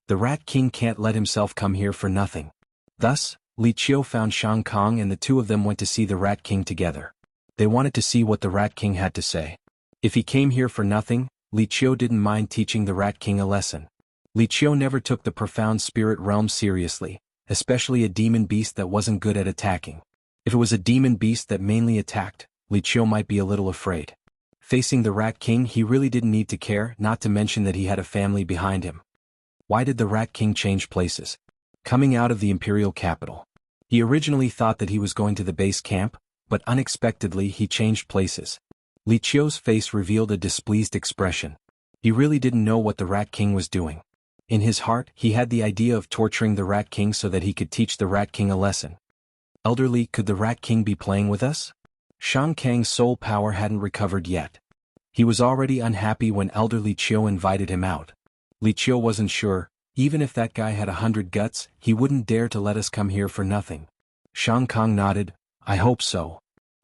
The Rat King can't let himself come here for nothing. Thus, Li Chiu found Shang Kong and the two of them went to see the Rat King together. They wanted to see what the Rat King had to say. If he came here for nothing, Li Chiu didn't mind teaching the Rat King a lesson. Li Chiu never took the profound spirit realm seriously, especially a demon beast that wasn't good at attacking. If it was a demon beast that mainly attacked, Li Chiu might be a little afraid. Facing the Rat King, he really didn't need to care, not to mention that he had a family behind him. Why did the Rat King change places? Coming out of the Imperial Capital. He originally thought that he was going to the base camp, but unexpectedly he changed places. Li Chiu's face revealed a displeased expression. He really didn't know what the Rat King was doing. In his heart, he had the idea of torturing the Rat King so that he could teach the Rat King a lesson. Elderly, could the Rat King be playing with us? Shang Kang's soul power hadn't recovered yet. He was already unhappy when elderly Chiu invited him out. Li Chiu wasn't sure, even if that guy had 100 guts, he wouldn't dare to let us come here for nothing. Shang Kang nodded, I hope so.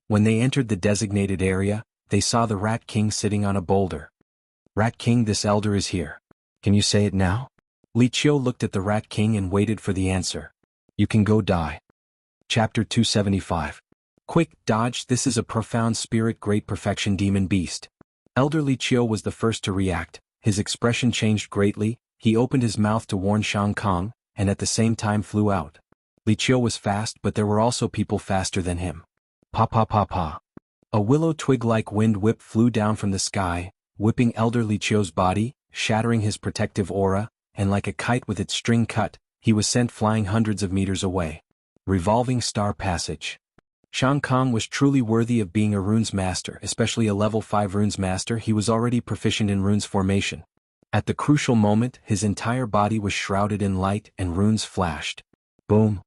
When they entered the designated area, they saw the Rat King sitting on a boulder. Rat King, this elder is here. Can you say it now? Li Chiu looked at the Rat King and waited for the answer. You can go die. Chapter 275. Quick, dodge, this is a profound spirit great perfection demon beast. Elderly Chiu was the first to react, his expression changed greatly, he opened his mouth to warn Shang Kong, and at the same time flew out. Li Chiu was fast but there were also people faster than him. Pa pa pa pa. A willow twig-like wind whip flew down from the sky, whipping elderly Chiu's body, shattering his protective aura, and like a kite with its string cut, he was sent flying hundreds of meters away. Revolving Star Passage. Shang Kong was truly worthy of being a runes master, especially a level 5 runes master. He was already proficient in runes formation. At the crucial moment, his entire body was shrouded in light and runes flashed. Boom.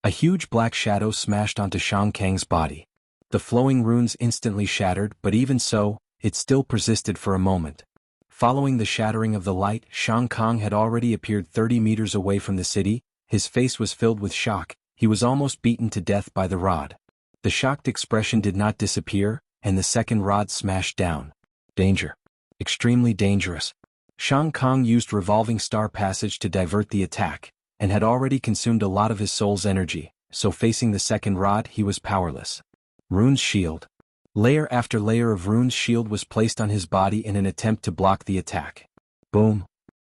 A huge black shadow smashed onto Shang Kang's body. The flowing runes instantly shattered, but even so, it still persisted for a moment. Following the shattering of the light, Shang Kong had already appeared 30 meters away from the city. His face was filled with shock. He was almost beaten to death by the rod. The shocked expression did not disappear, and the second rod smashed down. Danger. Extremely dangerous. Shang Kong used Revolving Star Passage to divert the attack, and had already consumed a lot of his soul's energy, so facing the second rod he was powerless. Rune's Shield. Layer after layer of Rune's Shield was placed on his body in an attempt to block the attack. Boom.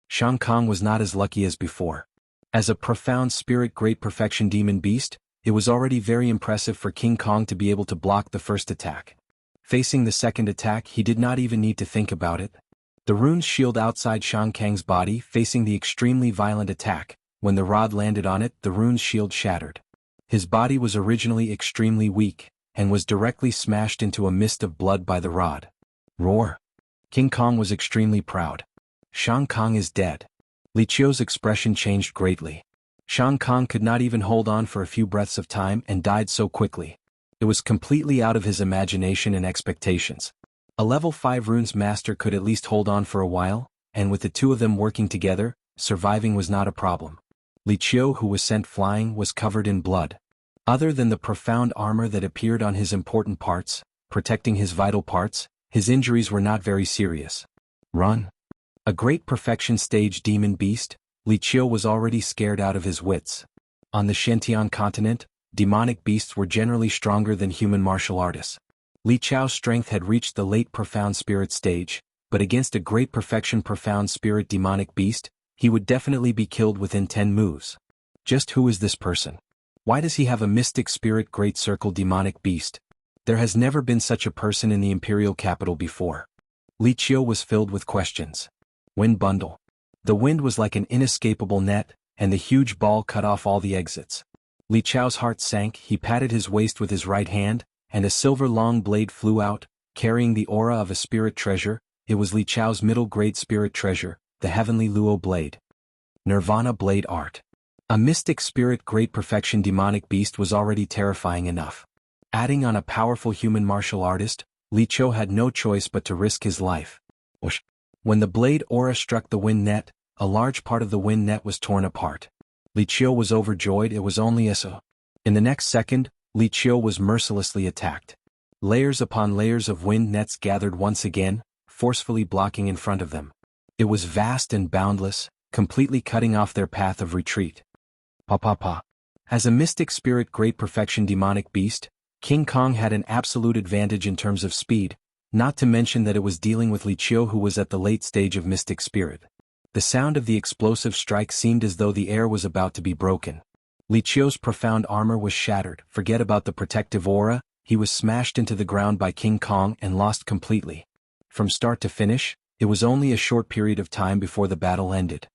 Shang Kong was not as lucky as before. As a profound spirit great perfection demon beast, it was already very impressive for King Kong to be able to block the first attack. Facing the second attack he did not even need to think about it. The rune's shield outside Shang Kang's body facing the extremely violent attack, when the rod landed on it the rune's shield shattered. His body was originally extremely weak, and was directly smashed into a mist of blood by the rod. Roar. King Kong was extremely proud. Shang Kong is dead. Li Chiu's expression changed greatly. Shang Kong could not even hold on for a few breaths of time and died so quickly. It was completely out of his imagination and expectations. A level 5 runes master could at least hold on for a while, and with the two of them working together, surviving was not a problem. Li Chiu, who was sent flying, was covered in blood. Other than the profound armor that appeared on his important parts, protecting his vital parts, his injuries were not very serious. Run. A great perfection stage demon beast, Li Chiu was already scared out of his wits. On the Shentian continent, demonic beasts were generally stronger than human martial artists. Li Qiao's strength had reached the late profound spirit stage, but against a great perfection profound spirit demonic beast, he would definitely be killed within 10 moves. Just who is this person? Why does he have a mystic spirit great circle demonic beast? There has never been such a person in the imperial capital before. Li Qiao was filled with questions. Wind bundle. The wind was like an inescapable net, and the huge ball cut off all the exits. Li Qiao's heart sank, he patted his waist with his right hand, and a silver long blade flew out, carrying the aura of a spirit treasure. It was Li Qiao's middle-grade spirit treasure, the heavenly Luo blade. Nirvana blade art. A mystic spirit great perfection demonic beast was already terrifying enough. Adding on a powerful human martial artist, Li Qiao had no choice but to risk his life. Whoosh. When the blade aura struck the wind net, a large part of the wind net was torn apart. Li Qiao was overjoyed, it was only a. In the next second, Li Qiao was mercilessly attacked. Layers upon layers of wind nets gathered once again, forcefully blocking in front of them. It was vast and boundless, completely cutting off their path of retreat. Pa. As a mystic spirit great perfection demonic beast, King Kong had an absolute advantage in terms of speed, not to mention that it was dealing with Li Qiao who was at the late stage of mystic spirit. The sound of the explosive strike seemed as though the air was about to be broken. Li Qiao's profound armor was shattered, forget about the protective aura, he was smashed into the ground by King Kong and lost completely. From start to finish, it was only a short period of time before the battle ended.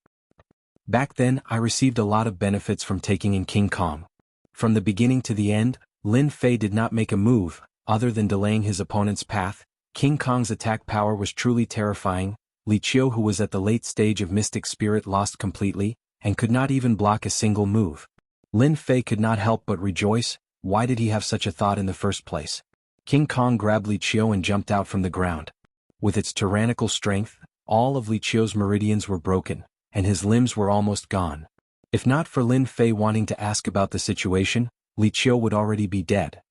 Back then, I received a lot of benefits from taking in King Kong. From the beginning to the end, Lin Fei did not make a move, other than delaying his opponent's path. King Kong's attack power was truly terrifying. Li Qiao who was at the late stage of mystic spirit lost completely, and could not even block a single move. Lin Fei could not help but rejoice. Why did he have such a thought in the first place? King Kong grabbed Li Qiao and jumped out from the ground. With its tyrannical strength, all of Li Qiao's meridians were broken, and his limbs were almost gone. If not for Lin Fei wanting to ask about the situation, Li Qiao would already be dead.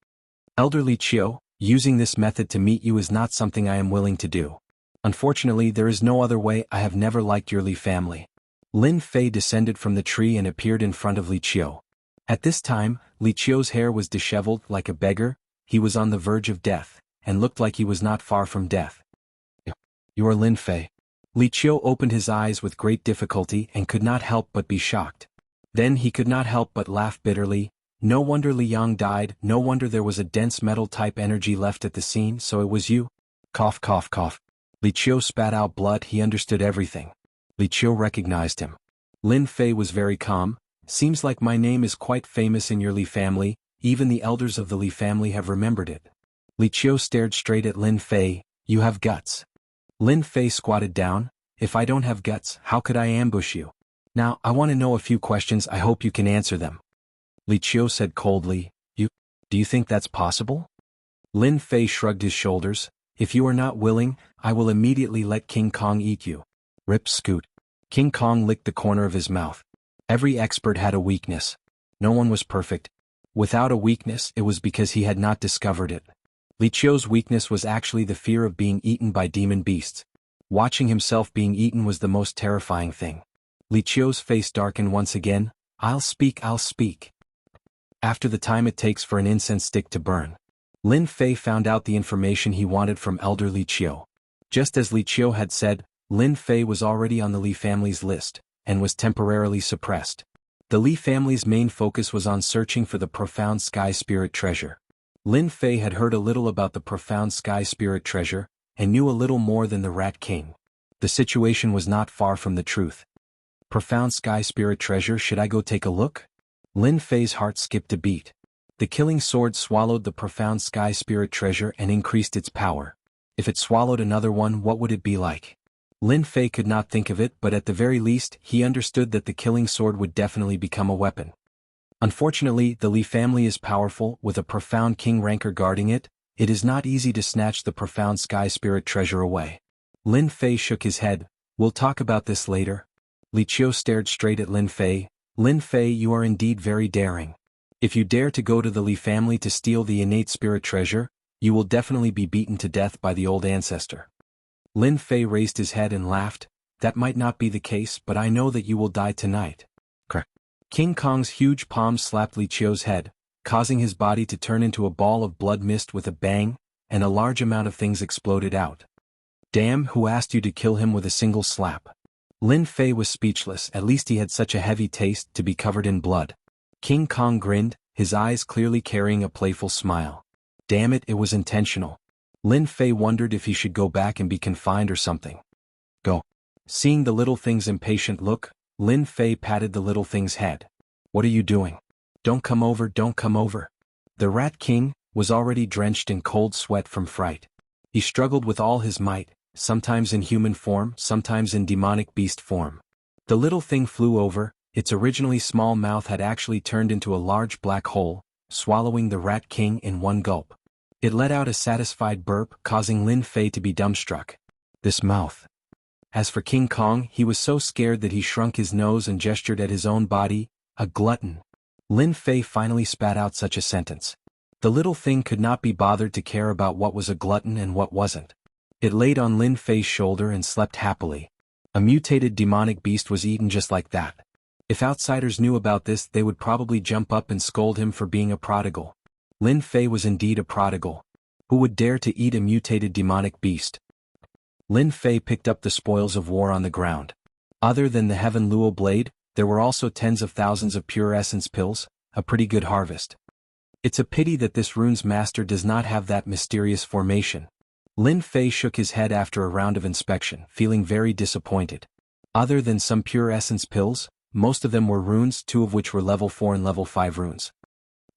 Elder Li Qiao, using this method to meet you is not something I am willing to do. Unfortunately, there is no other way. I have never liked your Li family. Lin Fei descended from the tree and appeared in front of Li Qiao. At this time, Li Qiao's hair was disheveled like a beggar, he was on the verge of death, and looked like he was not far from death. You are Lin Fei. Li Qiao opened his eyes with great difficulty and could not help but be shocked. Then he could not help but laugh bitterly. No wonder Li Yang died, no wonder there was a dense metal-type energy left at the scene, so it was you? Cough. Li Qiao spat out blood, he understood everything. Li Qiao recognized him. Lin Fei was very calm. Seems like my name is quite famous in your Li family, even the elders of the Li family have remembered it. Li Qiao stared straight at Lin Fei. You have guts. Lin Fei squatted down. If I don't have guts, how could I ambush you? Now, I want to know a few questions, I hope you can answer them. Li Qiao said coldly, do you think that's possible? Lin Fei shrugged his shoulders. If you are not willing, I will immediately let King Kong eat you. Rip scoot. King Kong licked the corner of his mouth. Every expert had a weakness. No one was perfect. Without a weakness, it was because he had not discovered it. Li Qiao's weakness was actually the fear of being eaten by demon beasts. Watching himself being eaten was the most terrifying thing. Li Qiao's face darkened once again. I'll speak. After the time it takes for an incense stick to burn. Lin Fei found out the information he wanted from Elder Li Qiao. Just as Li Qiao had said, Lin Fei was already on the Li family's list, and was temporarily suppressed. The Li family's main focus was on searching for the profound sky spirit treasure. Lin Fei had heard a little about the profound sky spirit treasure, and knew a little more than the Rat King. The situation was not far from the truth. Profound sky spirit treasure, should I go take a look? Lin Fei's heart skipped a beat. The killing sword swallowed the profound sky spirit treasure and increased its power. If it swallowed another one, what would it be like? Lin Fei could not think of it, but at the very least, he understood that the killing sword would definitely become a weapon. Unfortunately, the Li family is powerful, with a profound king ranker guarding it. It is not easy to snatch the profound sky spirit treasure away. Lin Fei shook his head. We'll talk about this later. Li Qiao stared straight at Lin Fei. Lin Fei, you are indeed very daring. If you dare to go to the Li family to steal the innate spirit treasure, you will definitely be beaten to death by the old ancestor. Lin Fei raised his head and laughed. That might not be the case, but I know that you will die tonight. King Kong's huge palm slapped Li Qiu's head, causing his body to turn into a ball of blood mist with a bang, and a large amount of things exploded out. Damn, who asked you to kill him with a single slap? Lin Fei was speechless, at least he had such a heavy taste to be covered in blood. King Kong grinned, his eyes clearly carrying a playful smile. Damn it, it was intentional. Lin Fei wondered if he should go back and be confined or something. Go. Seeing the little thing's impatient look, Lin Fei patted the little thing's head. What are you doing? Don't come over, don't come over. The Rat King was already drenched in cold sweat from fright. He struggled with all his might, sometimes in human form, sometimes in demonic beast form. The little thing flew over, its originally small mouth had actually turned into a large black hole, swallowing the Rat King in one gulp. It let out a satisfied burp, causing Lin Fei to be dumbstruck. This mouth. As for King Kong, he was so scared that he shrunk his nose and gestured at his own body, a glutton. Lin Fei finally spat out such a sentence. The little thing could not be bothered to care about what was a glutton and what wasn't. It laid on Lin Fei's shoulder and slept happily. A mutated demonic beast was eaten just like that. If outsiders knew about this, they would probably jump up and scold him for being a prodigal. Lin Fei was indeed a prodigal. Who would dare to eat a mutated demonic beast? Lin Fei picked up the spoils of war on the ground. Other than the Heaven Luo blade, there were also tens of thousands of pure essence pills, a pretty good harvest. It's a pity that this rune's master does not have that mysterious formation. Lin Fei shook his head after a round of inspection, feeling very disappointed. Other than some pure essence pills, most of them were runes, 2 of which were level 4 and level 5 runes.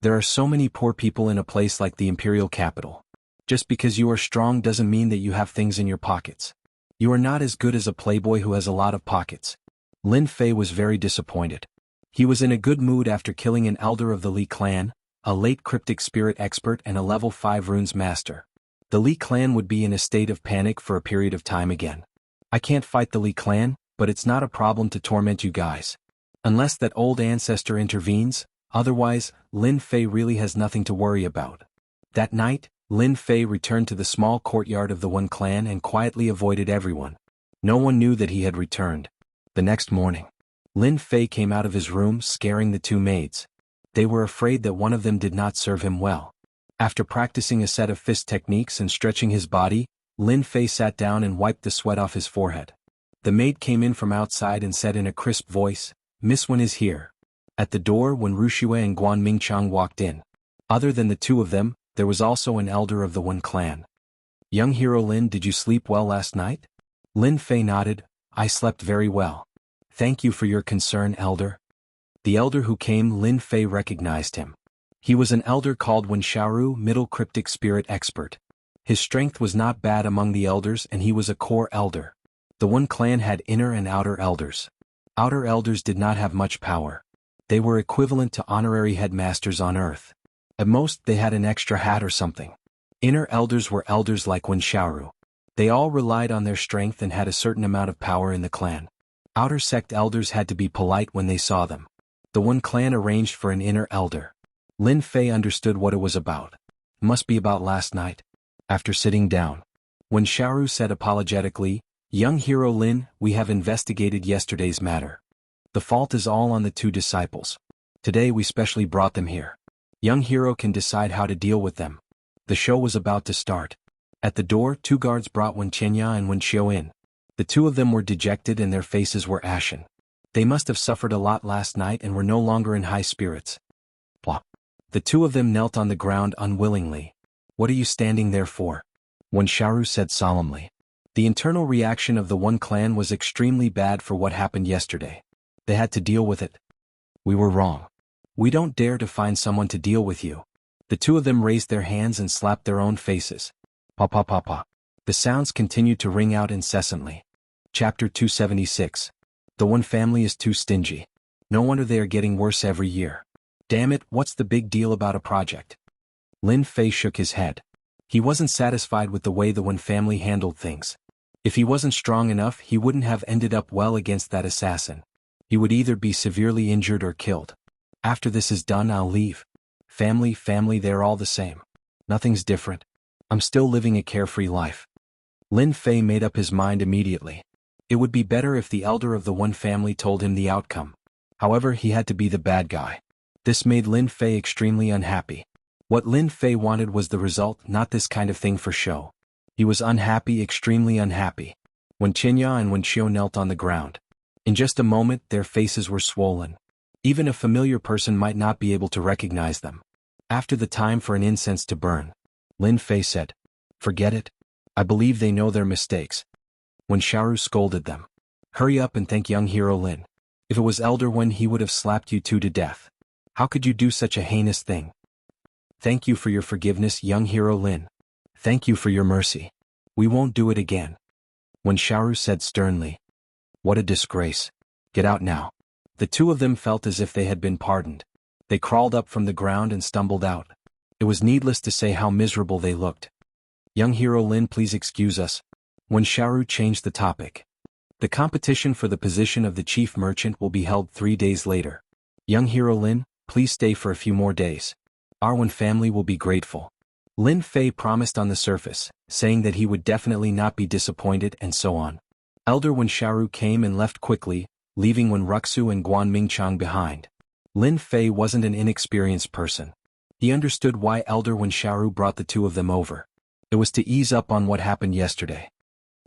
There are so many poor people in a place like the imperial capital. Just because you are strong doesn't mean that you have things in your pockets. You are not as good as a playboy who has a lot of pockets. Lin Fei was very disappointed. He was in a good mood after killing an elder of the Li clan, a late cryptic spirit expert and a level 5 runes master. The Li clan would be in a state of panic for a period of time again. I can't fight the Li clan, but it's not a problem to torment you guys. Unless that old ancestor intervenes, otherwise, Lin Fei really has nothing to worry about. That night, Lin Fei returned to the small courtyard of the One clan and quietly avoided everyone. No one knew that he had returned. The next morning, Lin Fei came out of his room scaring the 2 maids. They were afraid that one of them did not serve him well. After practicing a set of fist techniques and stretching his body, Lin Fei sat down and wiped the sweat off his forehead. The maid came in from outside and said in a crisp voice, "Miss Wen is here." At the door, when Ruxia and Guan Mingchang walked in. Other than the 2 of them, there was also an elder of the One clan. "Young hero Lin, did you sleep well last night?" Lin Fei nodded. "I slept very well. Thank you for your concern, elder." The elder who came, Lin Fei recognized him. He was an elder called Wen Xiaoru, middle cryptic spirit expert. His strength was not bad among the elders and he was a core elder. The One clan had inner and outer elders. Outer elders did not have much power. They were equivalent to honorary headmasters on Earth. At most, they had an extra hat or something. Inner elders were elders like Wen Xiaoru. They all relied on their strength and had a certain amount of power in the clan. Outer sect elders had to be polite when they saw them. The One clan arranged for an inner elder. Lin Fei understood what it was about. It must be about last night. After sitting down, Wen Xiaoru said apologetically, "Young hero Lin, we have investigated yesterday's matter. The fault is all on the 2 disciples. Today we specially brought them here. Young hero can decide how to deal with them." The show was about to start. At the door, 2 guards brought Wen Qianya and Wen Xiu in. The 2 of them were dejected and their faces were ashen. They must have suffered a lot last night and were no longer in high spirits. Blah. The 2 of them knelt on the ground unwillingly. "What are you standing there for?" Wen Xiaoru said solemnly. The internal reaction of the One clan was extremely bad for what happened yesterday. They had to deal with it. "We were wrong. We don't dare to find someone to deal with you." The 2 of them raised their hands and slapped their own faces. Pa pa pa pa. The sounds continued to ring out incessantly. Chapter 276. The One family is too stingy. No wonder they are getting worse every year. Damn it, what's the big deal about a project? Lin Fei shook his head. He wasn't satisfied with the way the One family handled things. If he wasn't strong enough, he wouldn't have ended up well against that assassin. He would either be severely injured or killed. After this is done, I'll leave. Family, they're all the same. Nothing's different. I'm still living a carefree life. Lin Fei made up his mind immediately. It would be better if the elder of the One family told him the outcome. However, he had to be the bad guy. This made Lin Fei extremely unhappy. What Lin Fei wanted was the result, not this kind of thing for show. He was unhappy, extremely unhappy. When Qinya and Wuxia knelt on the ground. In just a moment, their faces were swollen. Even a familiar person might not be able to recognize them. After the time for an incense to burn, Lin Fei said, "Forget it. I believe they know their mistakes." When Xiaoru scolded them, "Hurry up and thank young hero Lin. If it was Elder Wen, he would have slapped you two to death. How could you do such a heinous thing? Thank you for your forgiveness, young hero Lin. Thank you for your mercy. We won't do it again." When Xiaoru said sternly, "What a disgrace. Get out now." The two of them felt as if they had been pardoned. They crawled up from the ground and stumbled out. It was needless to say how miserable they looked. "Young hero Lin, please excuse us." When Xiaoru changed the topic. "The competition for the position of the chief merchant will be held 3 days later. Young hero Lin, please stay for a few more days. Our Wen family will be grateful." Lin Fei promised on the surface, saying that he would definitely not be disappointed and so on. Elder Wen Xiaoru came and left quickly, leaving Wen Ruxu and Guan Mingqiang behind. Lin Fei wasn't an inexperienced person. He understood why Elder Wen Xiaoru brought the two of them over. It was to ease up on what happened yesterday.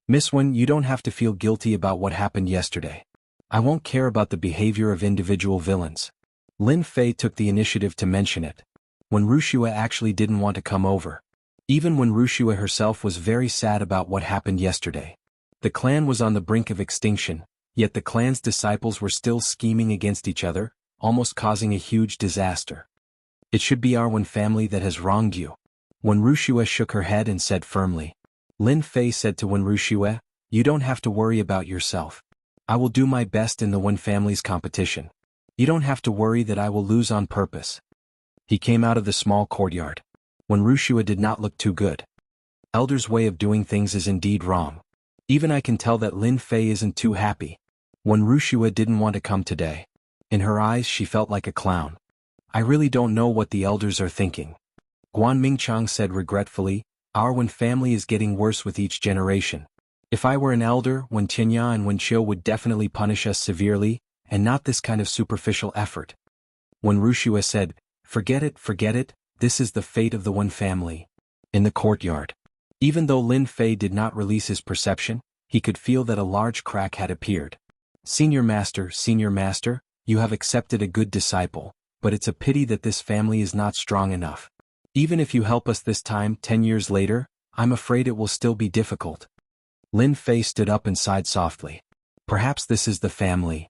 "Miss Wen, you don't have to feel guilty about what happened yesterday. I won't care about the behavior of individual villains." Lin Fei took the initiative to mention it. When Wuxia actually didn't want to come over. Even when Wuxia herself was very sad about what happened yesterday. The clan was on the brink of extinction, yet the clan's disciples were still scheming against each other, almost causing a huge disaster. "It should be our Wen family that has wronged you." When Wuxia shook her head and said firmly. Lin Fei said to Wen Wuxia, "You don't have to worry about yourself. I will do my best in the Wen family's competition. You don't have to worry that I will lose on purpose." He came out of the small courtyard. When Wuxia did not look too good. Elder's way of doing things is indeed wrong. Even I can tell that Lin Fei isn't too happy. When Wuxia didn't want to come today. In her eyes she felt like a clown. "I really don't know what the elders are thinking." Guan Mingqiang said regretfully, "Our Wen family is getting worse with each generation. If I were an elder, Wen Tianya and Wen Qiu would definitely punish us severely, and not this kind of superficial effort." When Wuxia said, forget it, this is the fate of the Wen family." In the courtyard. Even though Lin Fei did not release his perception, he could feel that a large crack had appeared. Senior Master, you have accepted a good disciple, but it's a pity that this family is not strong enough. Even if you help us this time 10 years later, I'm afraid it will still be difficult." Lin Fei stood up and sighed softly. Perhaps this is the family.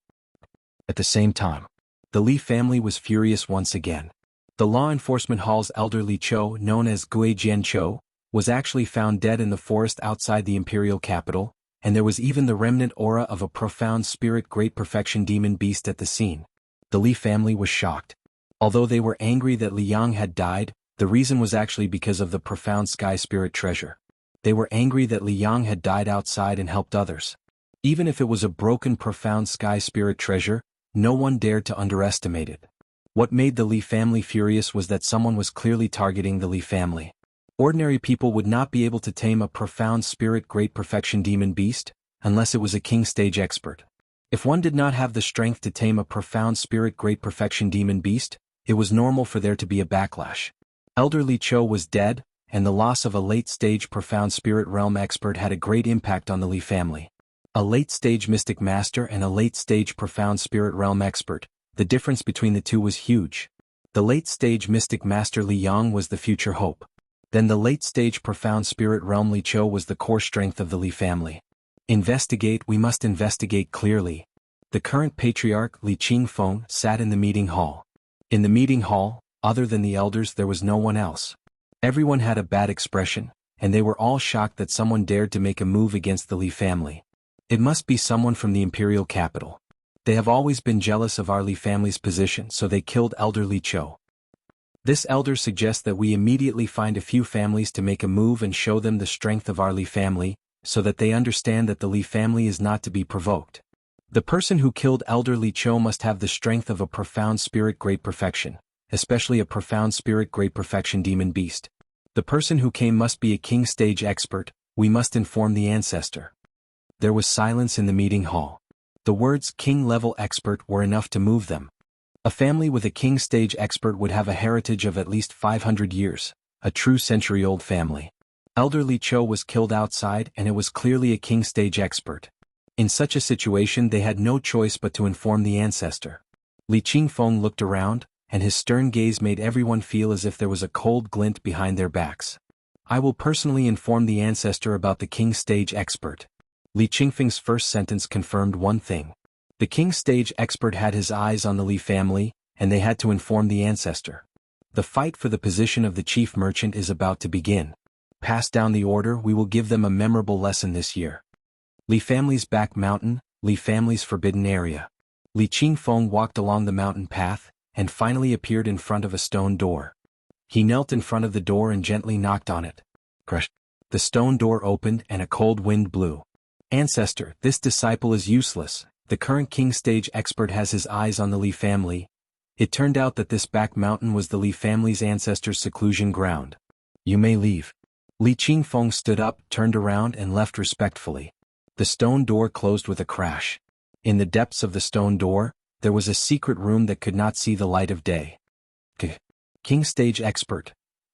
At the same time, the Li family was furious once again. The law enforcement hall's elder Li Chou, known as Gui Jianqiu, was actually found dead in the forest outside the imperial capital, and there was even the remnant aura of a profound spirit great perfection demon beast at the scene. The Li family was shocked. Although they were angry that Li Yang had died, the reason was actually because of the profound sky spirit treasure. They were angry that Li Yang had died outside and helped others. Even if it was a broken profound sky spirit treasure, no one dared to underestimate it. What made the Li family furious was that someone was clearly targeting the Li family. Ordinary people would not be able to tame a profound spirit great perfection demon beast, unless it was a king stage expert. If one did not have the strength to tame a profound spirit great perfection demon beast, it was normal for there to be a backlash. Elder Li Chou was dead, and the loss of a late-stage profound spirit realm expert had a great impact on the Li family. A late-stage mystic master and a late-stage profound spirit realm expert, the difference between the two was huge. The late-stage mystic master Li Yang was the future hope. Then the late-stage profound spirit realm Li Chou was the core strength of the Li family. We must investigate clearly. The current patriarch Li Qingfeng sat in the meeting hall. In the meeting hall, other than the elders, there was no one else. Everyone had a bad expression, and they were all shocked that someone dared to make a move against the Li family. It must be someone from the imperial capital. They have always been jealous of our Li family's position, so they killed Elder Li Chou. This elder suggests that we immediately find a few families to make a move and show them the strength of our Li family, so that they understand that the Li family is not to be provoked. The person who killed Elder Li Chou must have the strength of a profound spirit great perfection, especially a profound spirit great perfection demon beast. The person who came must be a king stage expert. We must inform the ancestor. There was silence in the meeting hall. The words king-level expert were enough to move them. A family with a king stage expert would have a heritage of at least 500 years, a true century-old family. Elder Li Chou was killed outside and it was clearly a king stage expert. In such a situation they had no choice but to inform the ancestor. Li Qingfeng looked around, and his stern gaze made everyone feel as if there was a cold glint behind their backs. I will personally inform the ancestor about the king stage expert. Li Qingfeng's first sentence confirmed one thing. The king stage expert had his eyes on the Li family, and they had to inform the ancestor. The fight for the position of the chief merchant is about to begin. Pass down the order, we will give them a memorable lesson this year. Li family's back mountain, Li family's forbidden area. Li Qingfeng walked along the mountain path, and finally appeared in front of a stone door. He knelt in front of the door and gently knocked on it. Crush. The stone door opened and a cold wind blew. Ancestor, this disciple is useless. The current king stage expert has his eyes on the Li family. It turned out that this back mountain was the Li family's ancestors' seclusion ground. You may leave. Li Qingfeng stood up, turned around and left respectfully. The stone door closed with a crash. In the depths of the stone door, there was a secret room that could not see the light of day. King stage expert.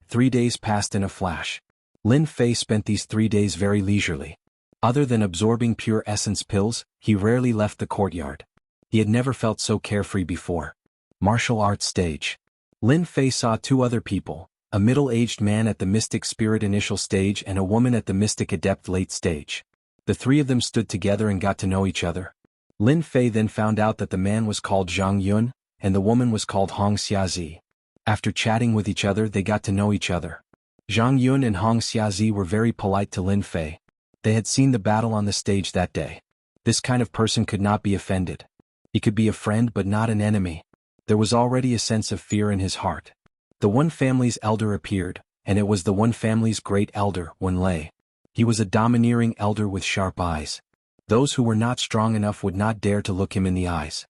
3 days passed in a flash. Lin Fei spent these 3 days very leisurely. Other than absorbing pure essence pills, he rarely left the courtyard. He had never felt so carefree before. Martial arts stage. Lin Fei saw 2 other people, a middle-aged man at the mystic spirit initial stage and a woman at the mystic adept late stage. The 3 of them stood together and got to know each other. Lin Fei then found out that the man was called Zhang Yun, and the woman was called Hong Xiazi. After chatting with each other they got to know each other. Zhang Yun and Hong Xiazi were very polite to Lin Fei. They had seen the battle on the stage that day. This kind of person could not be offended. He could be a friend but not an enemy. There was already a sense of fear in his heart. The One family's elder appeared, and it was the One family's great elder, Wen Lei. He was a domineering elder with sharp eyes. Those who were not strong enough would not dare to look him in the eyes.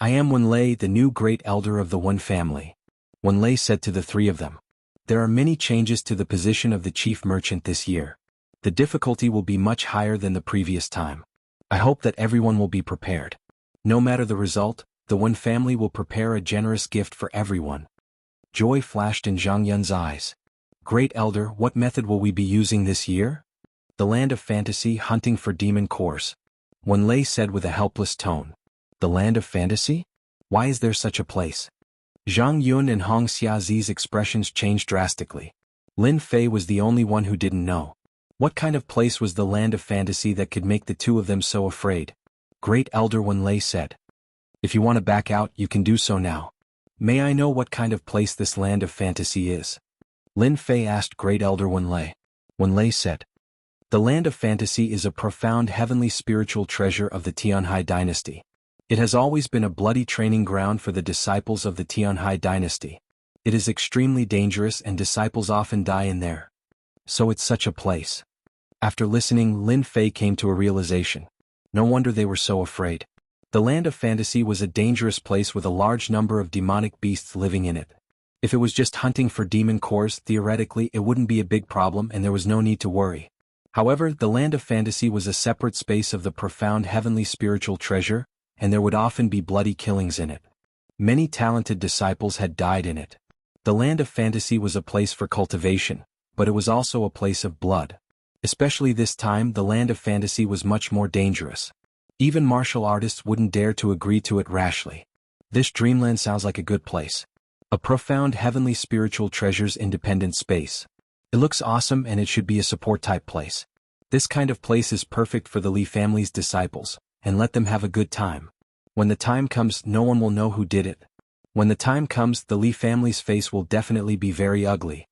I am Wen Lei, the new great elder of the One family. Wen Lei said to the 3 of them. There are many changes to the position of the chief merchant this year. The difficulty will be much higher than the previous time. I hope that everyone will be prepared. No matter the result, the One family will prepare a generous gift for everyone. Joy flashed in Zhang Yun's eyes. Great Elder, what method will we be using this year? The land of fantasy, hunting for demon cores. Wen Lei said with a helpless tone. The land of fantasy? Why is there such a place? Zhang Yun and Hong Xiazi's expressions changed drastically. Lin Fei was the only one who didn't know. What kind of place was the land of fantasy that could make the 2 of them so afraid? Great Elder, Wen Lei said. If you want to back out, you can do so now. May I know what kind of place this land of fantasy is? Lin Fei asked Great Elder Wen Lei. Wen Lei said. The land of fantasy is a profound heavenly spiritual treasure of the Tianhai dynasty. It has always been a bloody training ground for the disciples of the Tianhai dynasty. It is extremely dangerous and disciples often die in there. So it's such a place. After listening, Lin Fei came to a realization. No wonder they were so afraid. The land of fantasy was a dangerous place with a large number of demonic beasts living in it. If it was just hunting for demon cores, theoretically it wouldn't be a big problem and there was no need to worry. However, the land of fantasy was a separate space of the profound heavenly spiritual treasure, and there would often be bloody killings in it. Many talented disciples had died in it. The land of fantasy was a place for cultivation, but it was also a place of blood. Especially this time, the land of fantasy was much more dangerous. Even martial artists wouldn't dare to agree to it rashly. This dreamland sounds like a good place. A profound heavenly spiritual treasure's independent space. It looks awesome and it should be a support-type place. This kind of place is perfect for the Li family's disciples, and let them have a good time. When the time comes, no one will know who did it. When the time comes, the Li family's face will definitely be very ugly.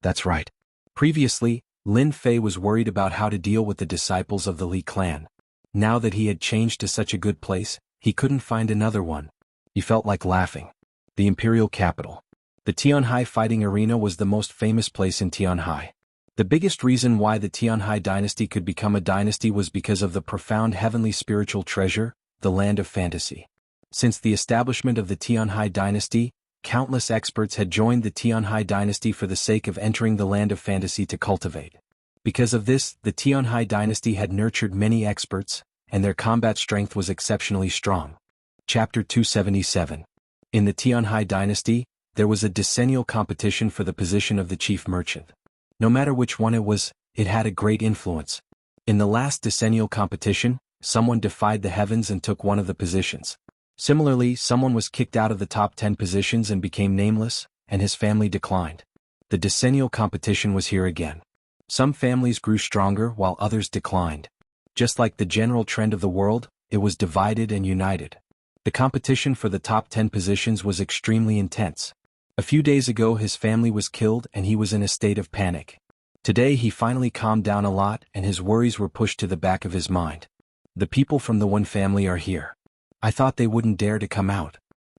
That's right. Previously, Lin Fei was worried about how to deal with the disciples of the Li clan. Now that he had changed to such a good place, he couldn't find another one. He felt like laughing. The imperial capital. The Tianhai fighting arena was the most famous place in Tianhai. The biggest reason why the Tianhai dynasty could become a dynasty was because of the profound heavenly spiritual treasure, the land of fantasy. Since the establishment of the Tianhai dynasty, countless experts had joined the Tianhai dynasty for the sake of entering the land of fantasy to cultivate. Because of this, the Tianhai dynasty had nurtured many experts, and their combat strength was exceptionally strong. Chapter 277. In the Tianhai dynasty, there was a decennial competition for the position of the chief merchant. No matter which one it was, it had a great influence. In the last decennial competition, someone defied the heavens and took one of the positions. Similarly, someone was kicked out of the top 10 positions and became nameless, and his family declined. The decennial competition was here again. Some families grew stronger while others declined. Just like the general trend of the world, it was divided and united. The competition for the top 10 positions was extremely intense. A few days ago his family was killed and he was in a state of panic. Today he finally calmed down a lot and his worries were pushed to the back of his mind. The people from the one family are here. I thought they wouldn't dare to come out.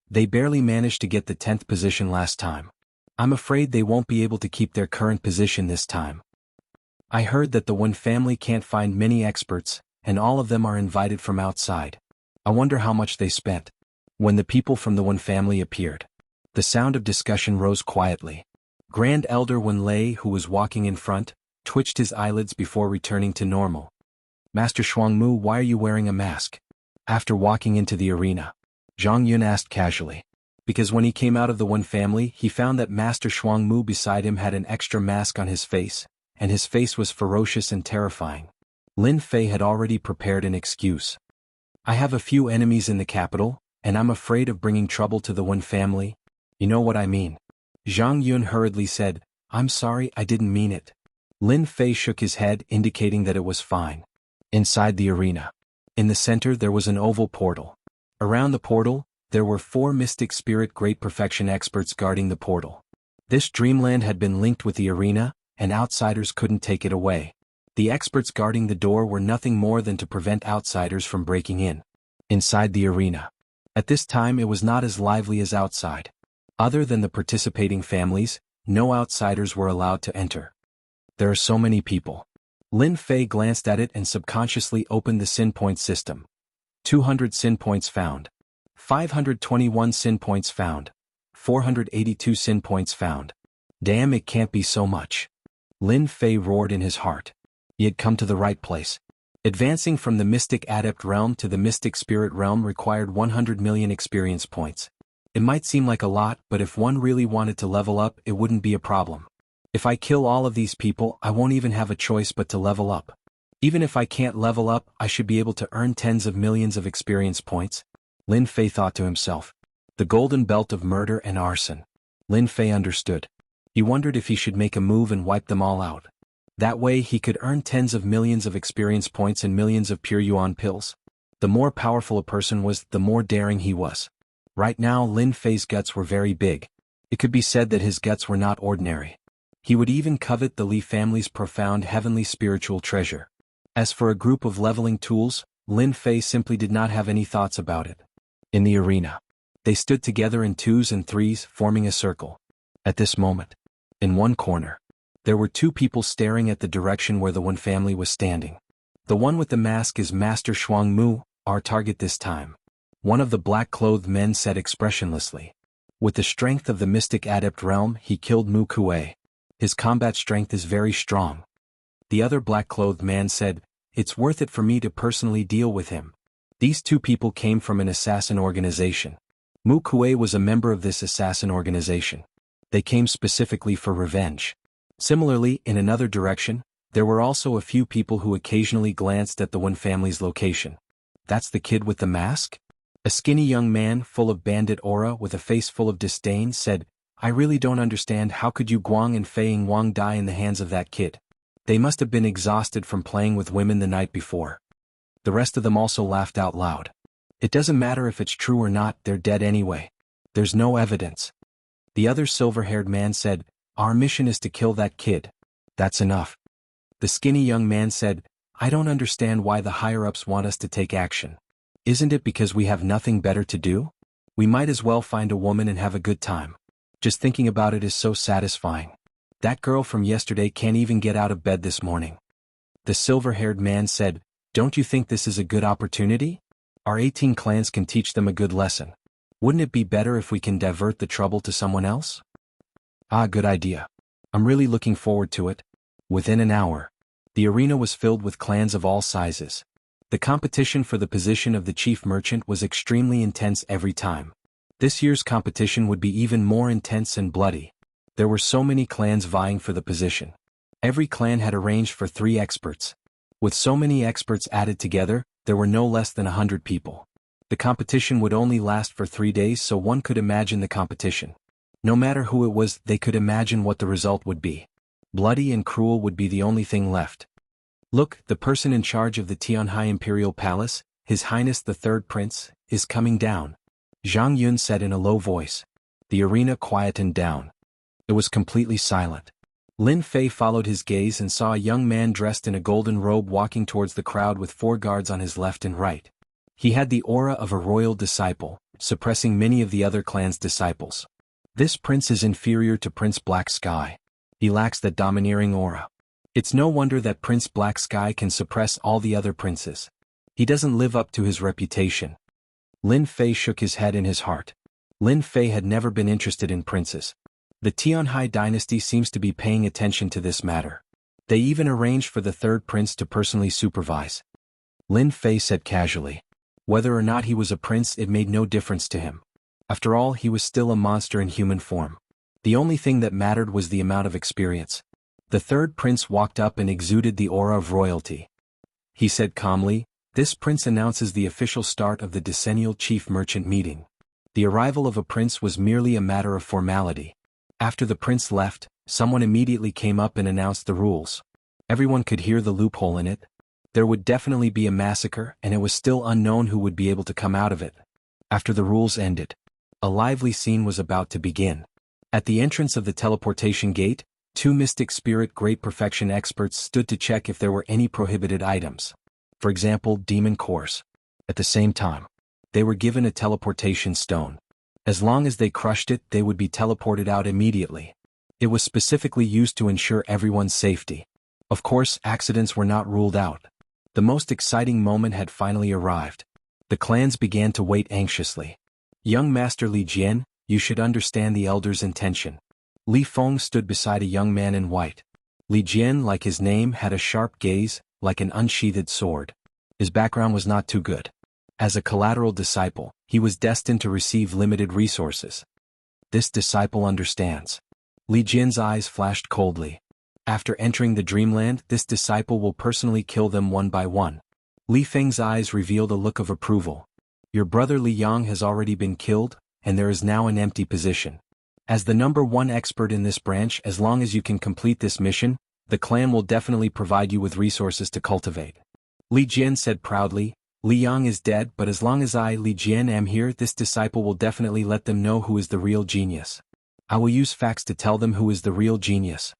They barely managed to get the 10th position last time. I'm afraid they won't be able to keep their current position this time. I heard that the one family can't find many experts, and all of them are invited from outside. I wonder how much they spent. When the people from the one family appeared, the sound of discussion rose quietly. Grand Elder Wen Lei, who was walking in front, twitched his eyelids before returning to normal. Master Shuangmu, why are you wearing a mask? After walking into the arena, Zhang Yun asked casually. Because when he came out of the one family, he found that Master Shuangmu beside him had an extra mask on his face, and his face was ferocious and terrifying. Lin Fei had already prepared an excuse. I have a few enemies in the capital, and I'm afraid of bringing trouble to the one family. You know what I mean. Zhang Yun hurriedly said, I'm sorry, I didn't mean it. Lin Fei shook his head, indicating that it was fine. Inside the arena. In the center there was an oval portal. Around the portal, there were 4 mystic spirit great perfection experts guarding the portal. This dreamland had been linked with the arena, and outsiders couldn't take it away. The experts guarding the door were nothing more than to prevent outsiders from breaking in. Inside the arena. At this time it was not as lively as outside. Other than the participating families, no outsiders were allowed to enter. There are so many people. Lin Fei glanced at it and subconsciously opened the sin point system. 200 sin points found. 521 sin points found. 482 sin points found. Damn, it can't be so much. Lin Fei roared in his heart. He had come to the right place. Advancing from the Mystic Adept realm to the Mystic Spirit realm required 100 million experience points. It might seem like a lot, but if one really wanted to level up, it wouldn't be a problem. If I kill all of these people, I won't even have a choice but to level up. Even if I can't level up, I should be able to earn tens of millions of experience points. Lin Fei thought to himself. The golden belt of murder and arson. Lin Fei understood. He wondered if he should make a move and wipe them all out. That way he could earn tens of millions of experience points and millions of pure yuan pills. The more powerful a person was, the more daring he was. Right now Lin Fei's guts were very big. It could be said that his guts were not ordinary. He would even covet the Li family's profound heavenly spiritual treasure. As for a group of leveling tools, Lin Fei simply did not have any thoughts about it. In the arena, they stood together in 2s and 3s, forming a circle. At this moment, in one corner, there were 2 people staring at the direction where the one family was standing. The one with the mask is Master Shuangmu, our target this time. One of the black-clothed men said expressionlessly. With the strength of the Mystic Adept realm, he killed Mu Kuei. His combat strength is very strong. The other black-clothed man said, it's worth it for me to personally deal with him. These 2 people came from an assassin organization. Mu Kuei was a member of this assassin organization. They came specifically for revenge. Similarly, in another direction, there were also a few people who occasionally glanced at the one family's location. That's the kid with the mask? A skinny young man full of bandit aura with a face full of disdain said, I really don't understand how could you Guang and Fei Wang die in the hands of that kid. They must have been exhausted from playing with women the night before. The rest of them also laughed out loud. It doesn't matter if it's true or not, they're dead anyway. There's no evidence. The other silver-haired man said, our mission is to kill that kid. That's enough. The skinny young man said, I don't understand why the higher-ups want us to take action. Isn't it because we have nothing better to do? We might as well find a woman and have a good time. Just thinking about it is so satisfying. That girl from yesterday can't even get out of bed this morning. The silver-haired man said, don't you think this is a good opportunity? Our 18 clans can teach them a good lesson. Wouldn't it be better if we can divert the trouble to someone else? Ah, good idea. I'm really looking forward to it. Within an hour, the arena was filled with clans of all sizes. The competition for the position of the chief merchant was extremely intense every time. This year's competition would be even more intense and bloody. There were so many clans vying for the position. Every clan had arranged for 3 experts. With so many experts added together, there were no less than 100 people. The competition would only last for 3 days, so one could imagine the competition. No matter who it was, they could imagine what the result would be. Bloody and cruel would be the only thing left. Look, the person in charge of the Tianhai Imperial Palace, His Highness the Third Prince, is coming down, Zhang Yun said in a low voice. The arena quietened down. It was completely silent. Lin Fei followed his gaze and saw a young man dressed in a golden robe walking towards the crowd with 4 guards on his left and right. He had the aura of a royal disciple, suppressing many of the other clan's disciples. This prince is inferior to Prince Black Sky. He lacks that domineering aura. It's no wonder that Prince Black Sky can suppress all the other princes. He doesn't live up to his reputation. Lin Fei shook his head in his heart. Lin Fei had never been interested in princes. The Tianhai dynasty seems to be paying attention to this matter. They even arranged for the 3rd prince to personally supervise. Lin Fei said casually. Whether or not he was a prince, it made no difference to him. After all, he was still a monster in human form. The only thing that mattered was the amount of experience. The 3rd prince walked up and exuded the aura of royalty. He said calmly, "This prince announces the official start of the decennial chief merchant meeting." The arrival of a prince was merely a matter of formality. After the prince left, someone immediately came up and announced the rules. Everyone could hear the loophole in it. There would definitely be a massacre, and it was still unknown who would be able to come out of it. After the rules ended, a lively scene was about to begin. At the entrance of the teleportation gate, 2 mystic spirit great perfection experts stood to check if there were any prohibited items. For example, demon cores. At the same time, they were given a teleportation stone. As long as they crushed it, they would be teleported out immediately. It was specifically used to ensure everyone's safety. Of course, accidents were not ruled out. The most exciting moment had finally arrived. The clans began to wait anxiously. Young Master Li Jian, you should understand the elder's intention. Li Feng stood beside a young man in white. Li Jian, like his name, had a sharp gaze, like an unsheathed sword. His background was not too good. As a collateral disciple, he was destined to receive limited resources. This disciple understands. Li Jian's eyes flashed coldly. After entering the dreamland, this disciple will personally kill them one by one. Li Feng's eyes revealed a look of approval. Your brother Li Yang has already been killed, and there is now an empty position. As the number 1 expert in this branch, as long as you can complete this mission, the clan will definitely provide you with resources to cultivate. Li Jian said proudly, Li Yang is dead, but as long as I, Li Jian, am here, this disciple will definitely let them know who is the real genius. I will use facts to tell them who is the real genius.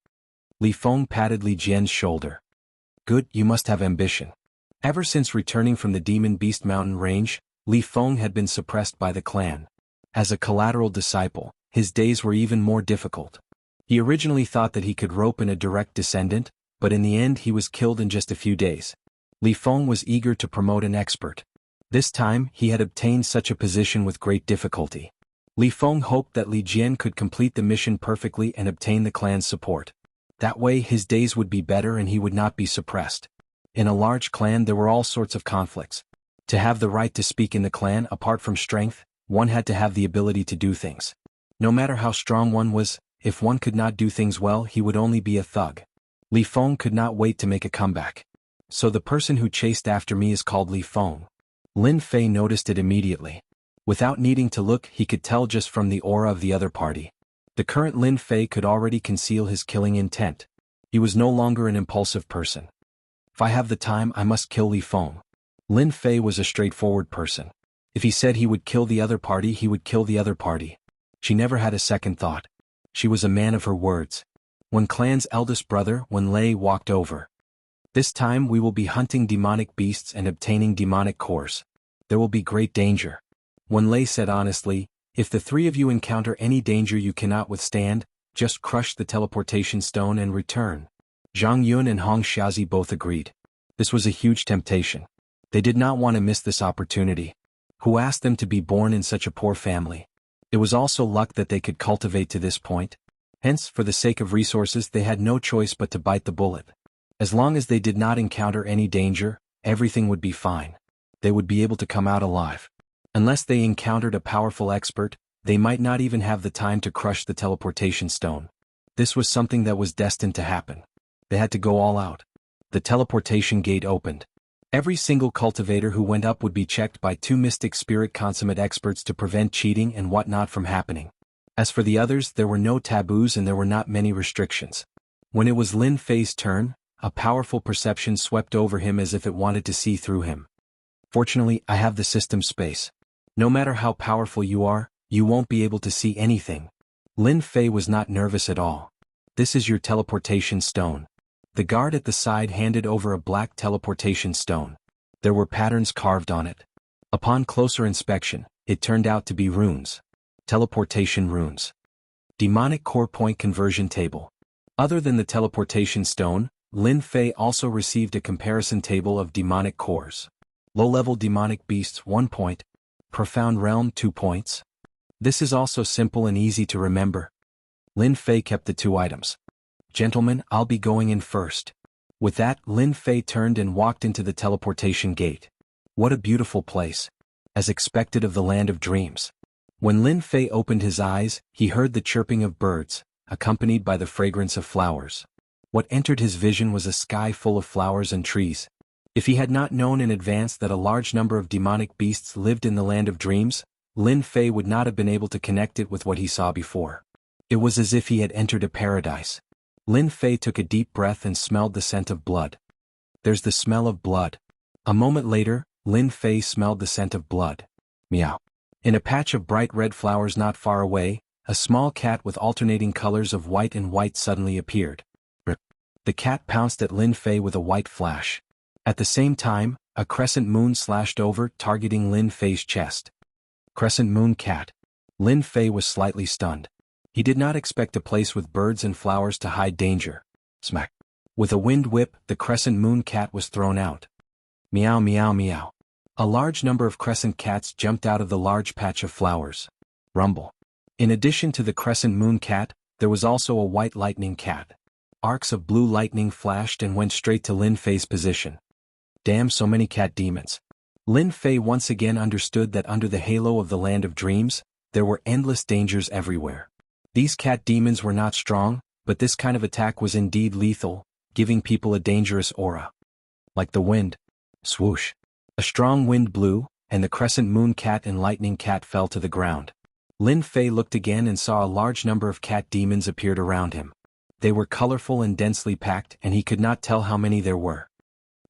Li Feng patted Li Jian's shoulder. Good, you must have ambition. Ever since returning from the Demon Beast Mountain range, Li Feng had been suppressed by the clan. As a collateral disciple, his days were even more difficult. He originally thought that he could rope in a direct descendant, but in the end he was killed in just a few days. Li Feng was eager to promote an expert. This time, he had obtained such a position with great difficulty. Li Feng hoped that Li Jian could complete the mission perfectly and obtain the clan's support. That way his days would be better and he would not be suppressed. In a large clan there were all sorts of conflicts. To have the right to speak in the clan, apart from strength, one had to have the ability to do things. No matter how strong one was, if one could not do things well, he would only be a thug. Li Feng could not wait to make a comeback. So the person who chased after me is called Li Feng. Lin Fei noticed it immediately. Without needing to look, he could tell just from the aura of the other party. The current Lin Fei could already conceal his killing intent. He was no longer an impulsive person. If I have the time, I must kill Li Feng. Lin Fei was a straightforward person. If he said he would kill the other party, he would kill the other party. She never had a second thought. She was a man of her words. When clan's eldest brother, Wen Lei, walked over. This time we will be hunting demonic beasts and obtaining demonic cores. There will be great danger. Wen Lei said honestly, if the 3 of you encounter any danger you cannot withstand, just crush the teleportation stone and return. Zhang Yun and Hong Xiaozi both agreed. This was a huge temptation. They did not want to miss this opportunity. Who asked them to be born in such a poor family? It was also luck that they could cultivate to this point. Hence, for the sake of resources, they had no choice but to bite the bullet. As long as they did not encounter any danger, everything would be fine. They would be able to come out alive. Unless they encountered a powerful expert, they might not even have the time to crush the teleportation stone. This was something that was destined to happen. They had to go all out. The teleportation gate opened. Every single cultivator who went up would be checked by 2 mystic spirit consummate experts to prevent cheating and whatnot from happening. As for the others, there were no taboos and there were not many restrictions. When it was Lin Fei's turn, a powerful perception swept over him as if it wanted to see through him. Fortunately, I have the system space. No matter how powerful you are, you won't be able to see anything. Lin Fei was not nervous at all. This is your teleportation stone. The guard at the side handed over a black teleportation stone. There were patterns carved on it. Upon closer inspection, it turned out to be runes. Teleportation runes. Demonic core point conversion table. Other than the teleportation stone, Lin Fei also received a comparison table of demonic cores. Low-level demonic beasts 1 point. Profound realm 2 points. This is also simple and easy to remember. Lin Fei kept the 2 items. Gentlemen, I'll be going in first. With that, Lin Fei turned and walked into the teleportation gate. What a beautiful place. As expected of the land of dreams. When Lin Fei opened his eyes, he heard the chirping of birds, accompanied by the fragrance of flowers. What entered his vision was a sky full of flowers and trees. If he had not known in advance that a large number of demonic beasts lived in the land of dreams, Lin Fei would not have been able to connect it with what he saw before. It was as if he had entered a paradise. Lin Fei took a deep breath and smelled the scent of blood. There's the smell of blood. A moment later, Lin Fei smelled the scent of blood. Meow. In a patch of bright red flowers not far away, a small cat with alternating colors of white and white suddenly appeared. The cat pounced at Lin Fei with a white flash. At the same time, a crescent moon slashed over, targeting Lin Fei's chest. Crescent moon cat. Lin Fei was slightly stunned. He did not expect a place with birds and flowers to hide danger. Smack. With a wind whip, the crescent moon cat was thrown out. Meow meow meow. A large number of crescent cats jumped out of the large patch of flowers. Rumble. In addition to the crescent moon cat, there was also a white lightning cat. Arcs of blue lightning flashed and went straight to Lin Fei's position. Damn, so many cat demons. Lin Fei once again understood that under the halo of the land of dreams, there were endless dangers everywhere. These cat demons were not strong, but this kind of attack was indeed lethal, giving people a dangerous aura. Like the wind. Swoosh. A strong wind blew, and the crescent moon cat and lightning cat fell to the ground. Lin Fei looked again and saw a large number of cat demons appeared around him. They were colorful and densely packed, and he could not tell how many there were.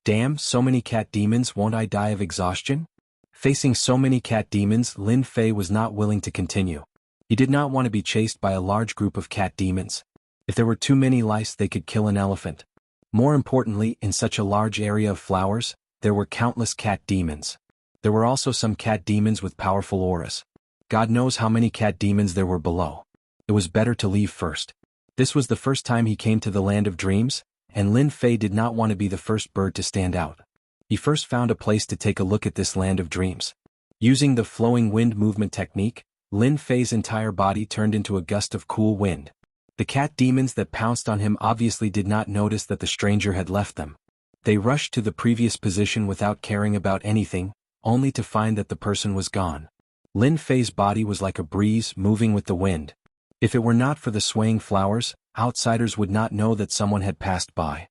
Damn, so many cat demons, won't I die of exhaustion? Facing so many cat demons, Lin Fei was not willing to continue. He did not want to be chased by a large group of cat demons. If there were too many lice, they could kill an elephant. More importantly, in such a large area of flowers, there were countless cat demons. There were also some cat demons with powerful auras. God knows how many cat demons there were below. It was better to leave first. This was the first time he came to the land of dreams, and Lin Fei did not want to be the first bird to stand out. He first found a place to take a look at this land of dreams. Using the flowing wind movement technique, Lin Fei's entire body turned into a gust of cool wind. The cat demons that pounced on him obviously did not notice that the stranger had left them. They rushed to the previous position without caring about anything, only to find that the person was gone. Lin Fei's body was like a breeze moving with the wind. If it were not for the swaying flowers, outsiders would not know that someone had passed by.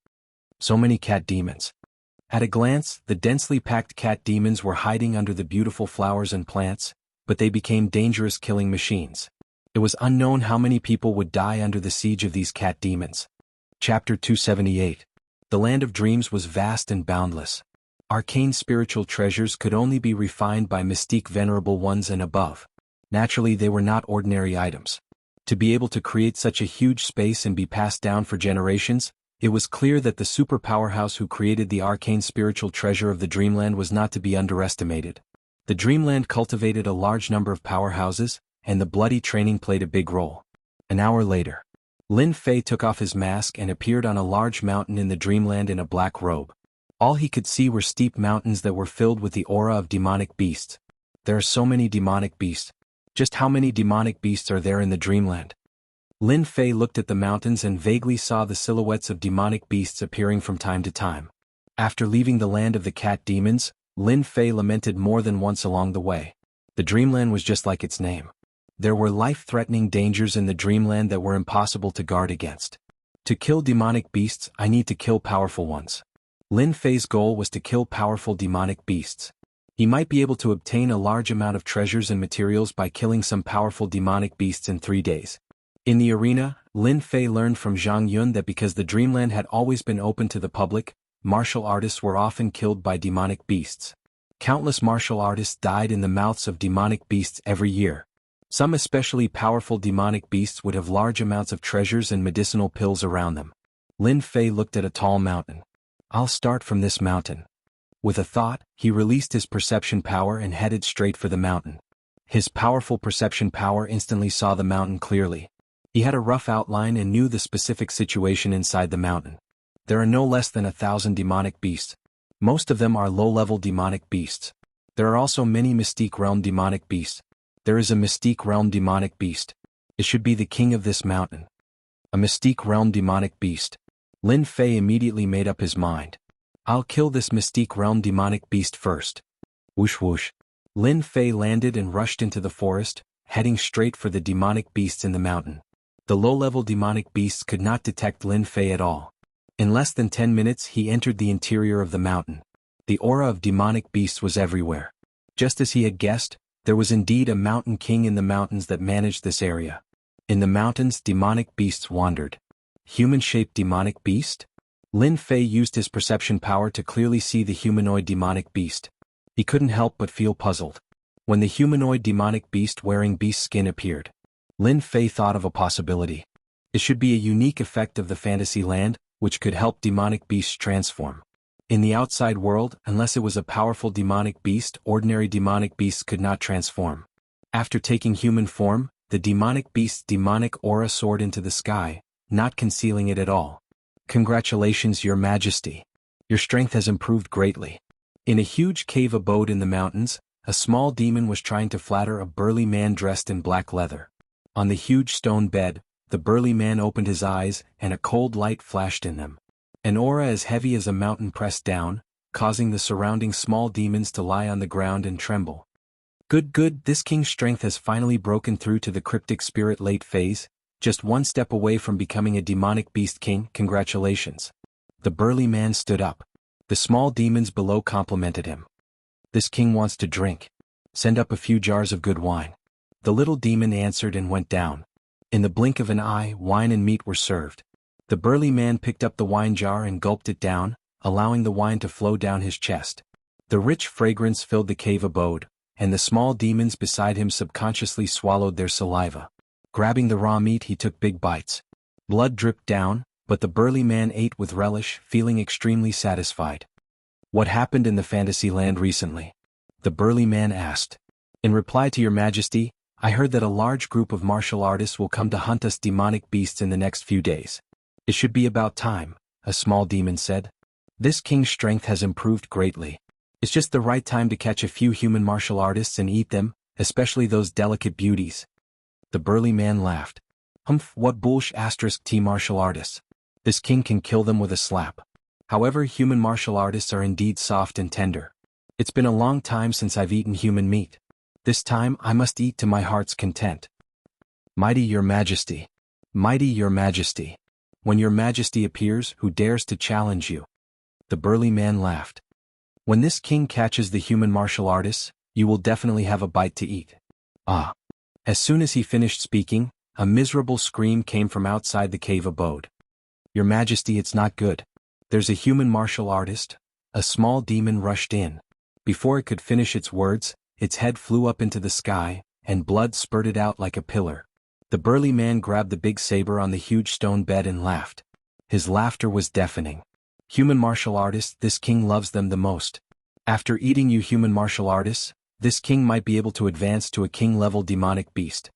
So many cat demons. At a glance, the densely packed cat demons were hiding under the beautiful flowers and plants, but they became dangerous killing machines. It was unknown how many people would die under the siege of these cat demons. Chapter 278. The land of dreams was vast and boundless. Arcane spiritual treasures could only be refined by mystique venerable ones and above. Naturally, they were not ordinary items. To be able to create such a huge space and be passed down for generations, it was clear that the super powerhouse who created the arcane spiritual treasure of the Dreamland was not to be underestimated. The Dreamland cultivated a large number of powerhouses, and the bloody training played a big role. An hour later, Lin Fei took off his mask and appeared on a large mountain in the Dreamland in a black robe. All he could see were steep mountains that were filled with the aura of demonic beasts. There are so many demonic beasts. Just how many demonic beasts are there in the Dreamland? Lin Fei looked at the mountains and vaguely saw the silhouettes of demonic beasts appearing from time to time. After leaving the land of the cat demons, Lin Fei lamented more than once along the way. The dreamland was just like its name. There were life-threatening dangers in the dreamland that were impossible to guard against. To kill demonic beasts, I need to kill powerful ones. Lin Fei's goal was to kill powerful demonic beasts. He might be able to obtain a large amount of treasures and materials by killing some powerful demonic beasts in 3 days. In the arena, Lin Fei learned from Zhang Yun that because the dreamland had always been open to the public, martial artists were often killed by demonic beasts. Countless martial artists died in the mouths of demonic beasts every year. Some especially powerful demonic beasts would have large amounts of treasures and medicinal pills around them. Lin Fei looked at a tall mountain. I'll start from this mountain. With a thought, he released his perception power and headed straight for the mountain. His powerful perception power instantly saw the mountain clearly. He had a rough outline and knew the specific situation inside the mountain. There are no less than 1,000 demonic beasts. Most of them are low-level demonic beasts. There are also many Mystique Realm demonic beasts. There is a Mystique Realm demonic beast. It should be the king of this mountain. A Mystique Realm demonic beast. Lin Fei immediately made up his mind. I'll kill this Mystique Realm demonic beast first. Whoosh whoosh. Lin Fei landed and rushed into the forest, heading straight for the demonic beasts in the mountain. The low-level demonic beasts could not detect Lin Fei at all. In less than 10 minutes he entered the interior of the mountain. The aura of demonic beasts was everywhere. Just as he had guessed, there was indeed a mountain king in the mountains that managed this area. In the mountains, demonic beasts wandered. Human-shaped demonic beast? Lin Fei used his perception power to clearly see the humanoid demonic beast. He couldn't help but feel puzzled. When the humanoid demonic beast wearing beast skin appeared, Lin Fei thought of a possibility. It should be a unique effect of the fantasy land, which could help demonic beasts transform. In the outside world, unless it was a powerful demonic beast, ordinary demonic beasts could not transform. After taking human form, the demonic beast's demonic aura soared into the sky, not concealing it at all. Congratulations, Your Majesty. Your strength has improved greatly. In a huge cave abode in the mountains, a small demon was trying to flatter a burly man dressed in black leather. On the huge stone bed, the burly man opened his eyes and a cold light flashed in them. An aura as heavy as a mountain pressed down, causing the surrounding small demons to lie on the ground and tremble. Good, this king's strength has finally broken through to the cryptic spirit late phase, just one step away from becoming a demonic beast king. Congratulations. The burly man stood up. The small demons below complimented him. This king wants to drink. Send up a few jars of good wine. The little demon answered and went down. In the blink of an eye, wine and meat were served. The burly man picked up the wine jar and gulped it down, allowing the wine to flow down his chest. The rich fragrance filled the cave abode, and the small demons beside him subconsciously swallowed their saliva. Grabbing the raw meat, he took big bites. Blood dripped down, but the burly man ate with relish, feeling extremely satisfied. What happened in the fantasy land recently? The burly man asked. In reply to Your Majesty, I heard that a large group of martial artists will come to hunt us demonic beasts in the next few days. It should be about time, a small demon said. This king's strength has improved greatly. It's just the right time to catch a few human martial artists and eat them, especially those delicate beauties. The burly man laughed. Humph, what bullsh *t martial artists. This king can kill them with a slap. However, human martial artists are indeed soft and tender. It's been a long time since I've eaten human meat. This time I must eat to my heart's content. Mighty Your Majesty. Mighty Your Majesty. When Your Majesty appears, who dares to challenge you? The burly man laughed. When this king catches the human martial artists, you will definitely have a bite to eat. Ah. As soon as he finished speaking, a miserable scream came from outside the cave abode. Your Majesty, it's not good. There's a human martial artist. A small demon rushed in. Before it could finish its words, its head flew up into the sky, and blood spurted out like a pillar. The burly man grabbed the big saber on the huge stone bed and laughed. His laughter was deafening. Human martial artists, this king loves them the most. After eating you human martial artists, this king might be able to advance to a king-level demonic beast.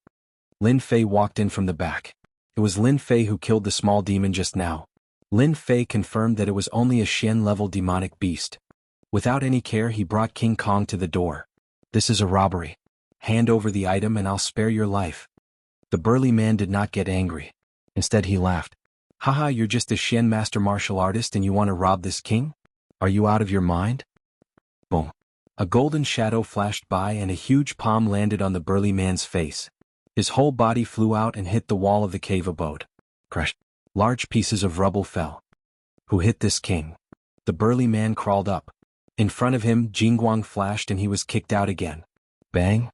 Lin Fei walked in from the back. It was Lin Fei who killed the small demon just now. Lin Fei confirmed that it was only a Xian-level demonic beast. Without any care, he brought King Kong to the door. This is a robbery. Hand over the item and I'll spare your life. The burly man did not get angry. Instead he laughed. Haha, you're just a Xian master martial artist and you want to rob this king? Are you out of your mind? Boom. A golden shadow flashed by and a huge palm landed on the burly man's face. His whole body flew out and hit the wall of the cave abode. Crash. Large pieces of rubble fell. Who hit this king? The burly man crawled up. In front of him, Jianghu flashed and he was kicked out again. Bang!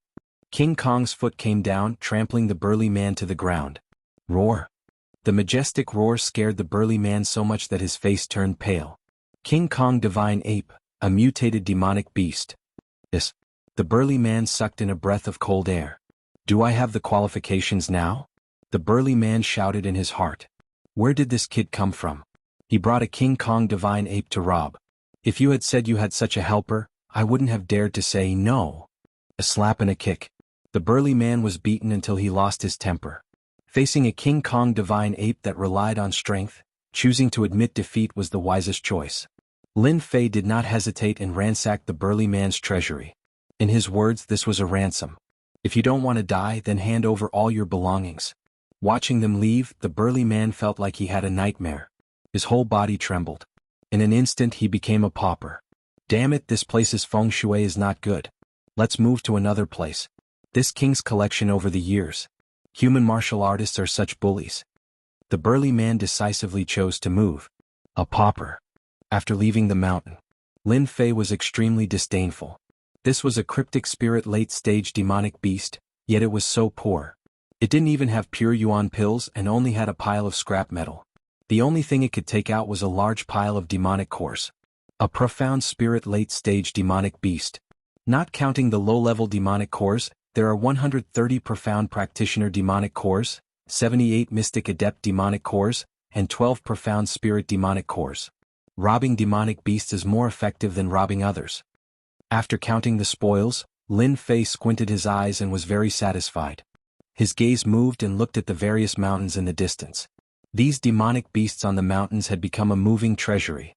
King Kong's foot came down, trampling the burly man to the ground. Roar! The majestic roar scared the burly man so much that his face turned pale. King Kong Divine Ape, a mutated demonic beast. Yes. The burly man sucked in a breath of cold air. Do I have the qualifications now? The burly man shouted in his heart. Where did this kid come from? He brought a King Kong Divine Ape to rob. If you had said you had such a helper, I wouldn't have dared to say no. A slap and a kick. The burly man was beaten until he lost his temper. Facing a King Kong Divine Ape that relied on strength, choosing to admit defeat was the wisest choice. Lin Fei did not hesitate and ransacked the burly man's treasury. In his words, this was a ransom. If you don't want to die, then hand over all your belongings. Watching them leave, the burly man felt like he had a nightmare. His whole body trembled. In an instant he became a pauper. Damn it, this place's feng shui is not good. Let's move to another place. This king's collection over the years. Human martial artists are such bullies. The burly man decisively chose to move. A pauper. After leaving the mountain, Lin Fei was extremely disdainful. This was a cryptic spirit late-stage demonic beast, yet it was so poor. It didn't even have pure yuan pills and only had a pile of scrap metal. The only thing it could take out was a large pile of demonic cores. A profound spirit late-stage demonic beast. Not counting the low-level demonic cores, there are 130 profound practitioner demonic cores, 78 mystic adept demonic cores, and 12 profound spirit demonic cores. Robbing demonic beasts is more effective than robbing others. After counting the spoils, Lin Fei squinted his eyes and was very satisfied. His gaze moved and looked at the various mountains in the distance. These demonic beasts on the mountains had become a moving treasury.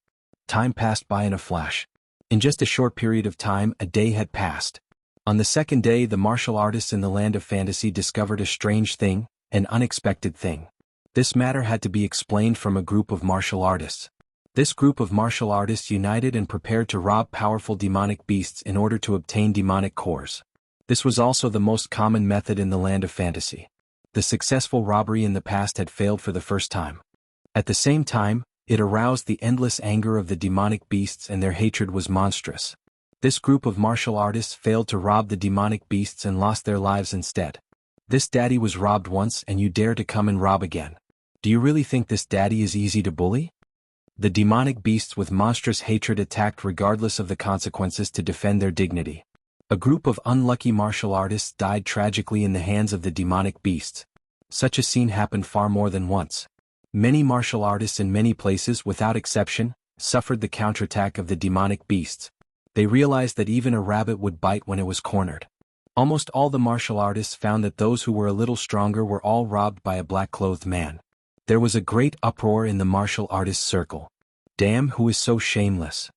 Time passed by in a flash. In just a short period of time, a day had passed. On the second day, the martial artists in the land of fantasy discovered a strange thing, an unexpected thing. This matter had to be explained from a group of martial artists. This group of martial artists united and prepared to rob powerful demonic beasts in order to obtain demonic cores. This was also the most common method in the land of fantasy. The successful robbery in the past had failed for the first time. At the same time, it aroused the endless anger of the demonic beasts and their hatred was monstrous. This group of martial artists failed to rob the demonic beasts and lost their lives instead. This daddy was robbed once and you dare to come and rob again. Do you really think this daddy is easy to bully? The demonic beasts with monstrous hatred attacked regardless of the consequences to defend their dignity. A group of unlucky martial artists died tragically in the hands of the demonic beasts. Such a scene happened far more than once. Many martial artists in many places, without exception, suffered the counterattack of the demonic beasts. They realized that even a rabbit would bite when it was cornered. Almost all the martial artists found that those who were a little stronger were all robbed by a black-clothed man. There was a great uproar in the martial artists' circle. Damn, who is so shameless?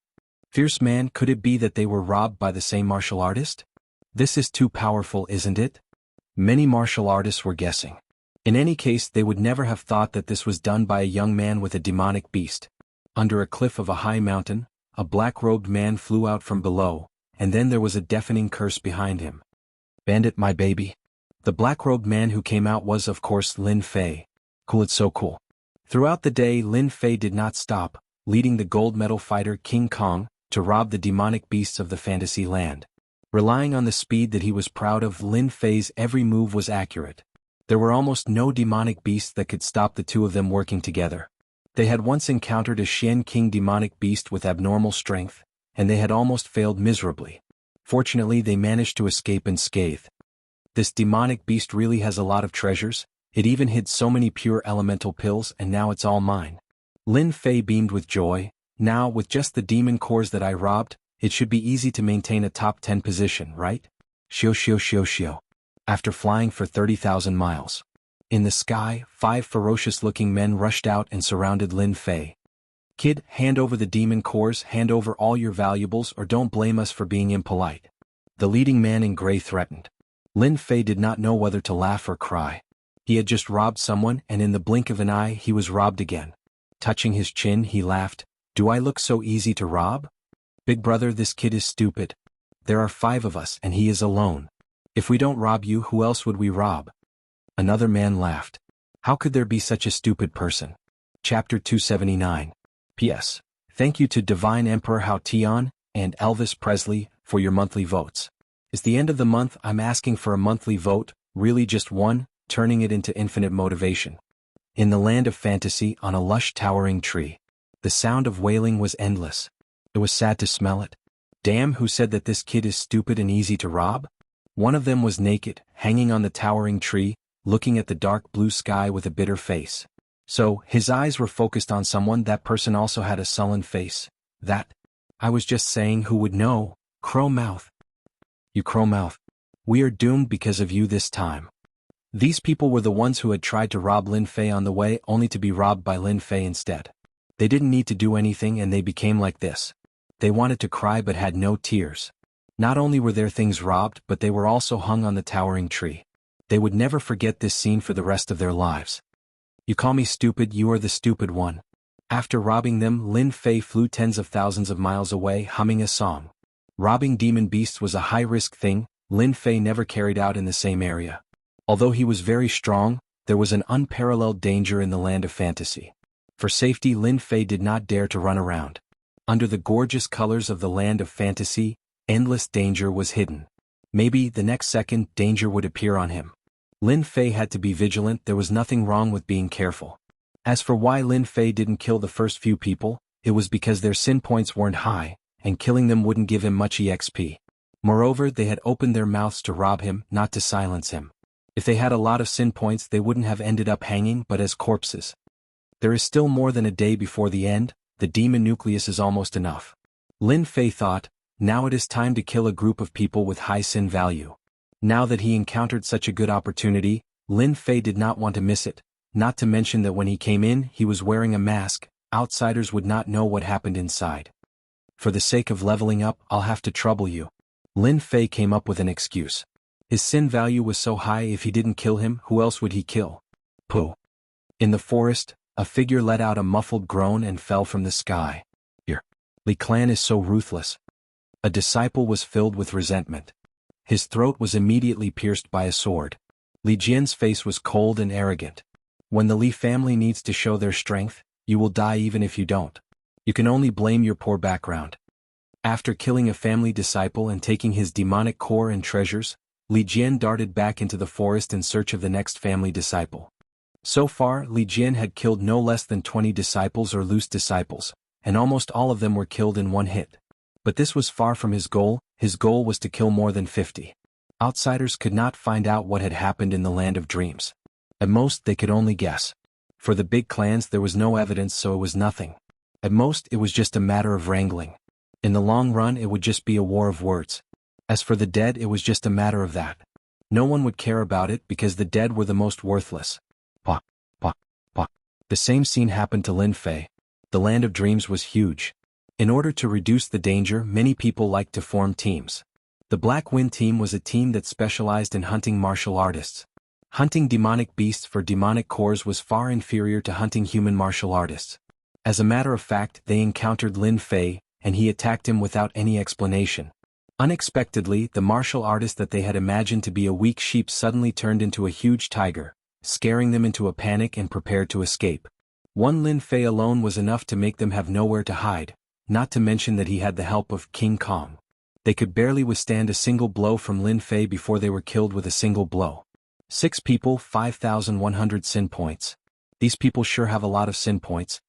Fierce man, could it be that they were robbed by the same martial artist? This is too powerful, isn't it? Many martial artists were guessing. In any case, they would never have thought that this was done by a young man with a demonic beast. Under a cliff of a high mountain, a black-robed man flew out from below, and then there was a deafening curse behind him. Bandit, my baby. The black-robed man who came out was, of course, Lin Fei. Cool, it's so cool. Throughout the day, Lin Fei did not stop, leading the gold medal fighter King Kong to rob the demonic beasts of the fantasy land. Relying on the speed that he was proud of, Lin Fei's every move was accurate. There were almost no demonic beasts that could stop the two of them working together. They had once encountered a Xian King demonic beast with abnormal strength, and they had almost failed miserably. Fortunately, they managed to escape unscathed. This demonic beast really has a lot of treasures. It even hid so many pure elemental pills, and now it's all mine. Lin Fei beamed with joy. Now, with just the demon cores that I robbed, it should be easy to maintain a top 10 position, right? Shio shio shio shio. After flying for 30,000 miles. In the sky, 5 ferocious-looking men rushed out and surrounded Lin Fei. Kid, hand over the demon cores, hand over all your valuables, or don't blame us for being impolite. The leading man in gray threatened. Lin Fei did not know whether to laugh or cry. He had just robbed someone, and in the blink of an eye he was robbed again. Touching his chin, he laughed. Do I look so easy to rob? Big brother, this kid is stupid. There are 5 of us and he is alone. If we don't rob you, who else would we rob? Another man laughed. How could there be such a stupid person? Chapter 279. P.S. Thank you to Divine Emperor Hao Tian and Elvis Presley for your monthly votes. It's the end of the month. I'm asking for a monthly vote, really just one, turning it into infinite motivation. In the land of fantasy, on a lush towering tree, the sound of wailing was endless. It was sad to smell it. Damn, who said that this kid is stupid and easy to rob? One of them was naked, hanging on the towering tree, looking at the dark blue sky with a bitter face. So, his eyes were focused on someone. That person also had a sullen face. That? I was just saying, who would know? Crow mouth. You crow mouth. We are doomed because of you this time. These people were the ones who had tried to rob Lin Fei on the way, only to be robbed by Lin Fei instead. They didn't need to do anything and they became like this. They wanted to cry but had no tears. Not only were their things robbed, but they were also hung on the towering tree. They would never forget this scene for the rest of their lives. You call me stupid, you are the stupid one. After robbing them, Lin Fei flew tens of thousands of miles away, humming a song. Robbing demon beasts was a high-risk thing. Lin Fei never carried out in the same area. Although he was very strong, there was an unparalleled danger in the land of fantasy. For safety, Lin Fei did not dare to run around. Under the gorgeous colors of the land of fantasy, endless danger was hidden. Maybe, the next second, danger would appear on him. Lin Fei had to be vigilant. There was nothing wrong with being careful. As for why Lin Fei didn't kill the first few people, it was because their sin points weren't high, and killing them wouldn't give him much EXP. Moreover, they had opened their mouths to rob him, not to silence him. If they had a lot of sin points, they wouldn't have ended up hanging but as corpses. There is still more than a day before the end. The demon nucleus is almost enough. Lin Fei thought, now it is time to kill a group of people with high sin value. Now that he encountered such a good opportunity, Lin Fei did not want to miss it, not to mention that when he came in, he was wearing a mask. Outsiders would not know what happened inside. For the sake of leveling up, I'll have to trouble you. Lin Fei came up with an excuse. His sin value was so high, if he didn't kill him, who else would he kill? Pooh. In the forest, a figure let out a muffled groan and fell from the sky. Your Li clan is so ruthless. A disciple was filled with resentment. His throat was immediately pierced by a sword. Li Jian's face was cold and arrogant. When the Li family needs to show their strength, you will die even if you don't. You can only blame your poor background. After killing a family disciple and taking his demonic core and treasures, Li Jian darted back into the forest in search of the next family disciple. So far, Li Jian had killed no less than 20 disciples or loose disciples, and almost all of them were killed in one hit. But this was far from his goal. His goal was to kill more than 50. Outsiders could not find out what had happened in the land of dreams. At most, they could only guess. For the big clans, there was no evidence, so it was nothing. At most, it was just a matter of wrangling. In the long run, it would just be a war of words. As for the dead, it was just a matter of that. No one would care about it because the dead were the most worthless. Pa, pa, pa. The same scene happened to Lin Fei. The land of dreams was huge. In order to reduce the danger, many people liked to form teams. The Black Wind team was a team that specialized in hunting martial artists. Hunting demonic beasts for demonic cores was far inferior to hunting human martial artists. As a matter of fact, they encountered Lin Fei, and he attacked him without any explanation. Unexpectedly, the martial artist that they had imagined to be a weak sheep suddenly turned into a huge tiger, scaring them into a panic and prepared to escape. One Lin Fei alone was enough to make them have nowhere to hide, not to mention that he had the help of King Kong. They could barely withstand a single blow from Lin Fei before they were killed with a single blow. 6 people, 5,100 sin points. These people sure have a lot of sin points.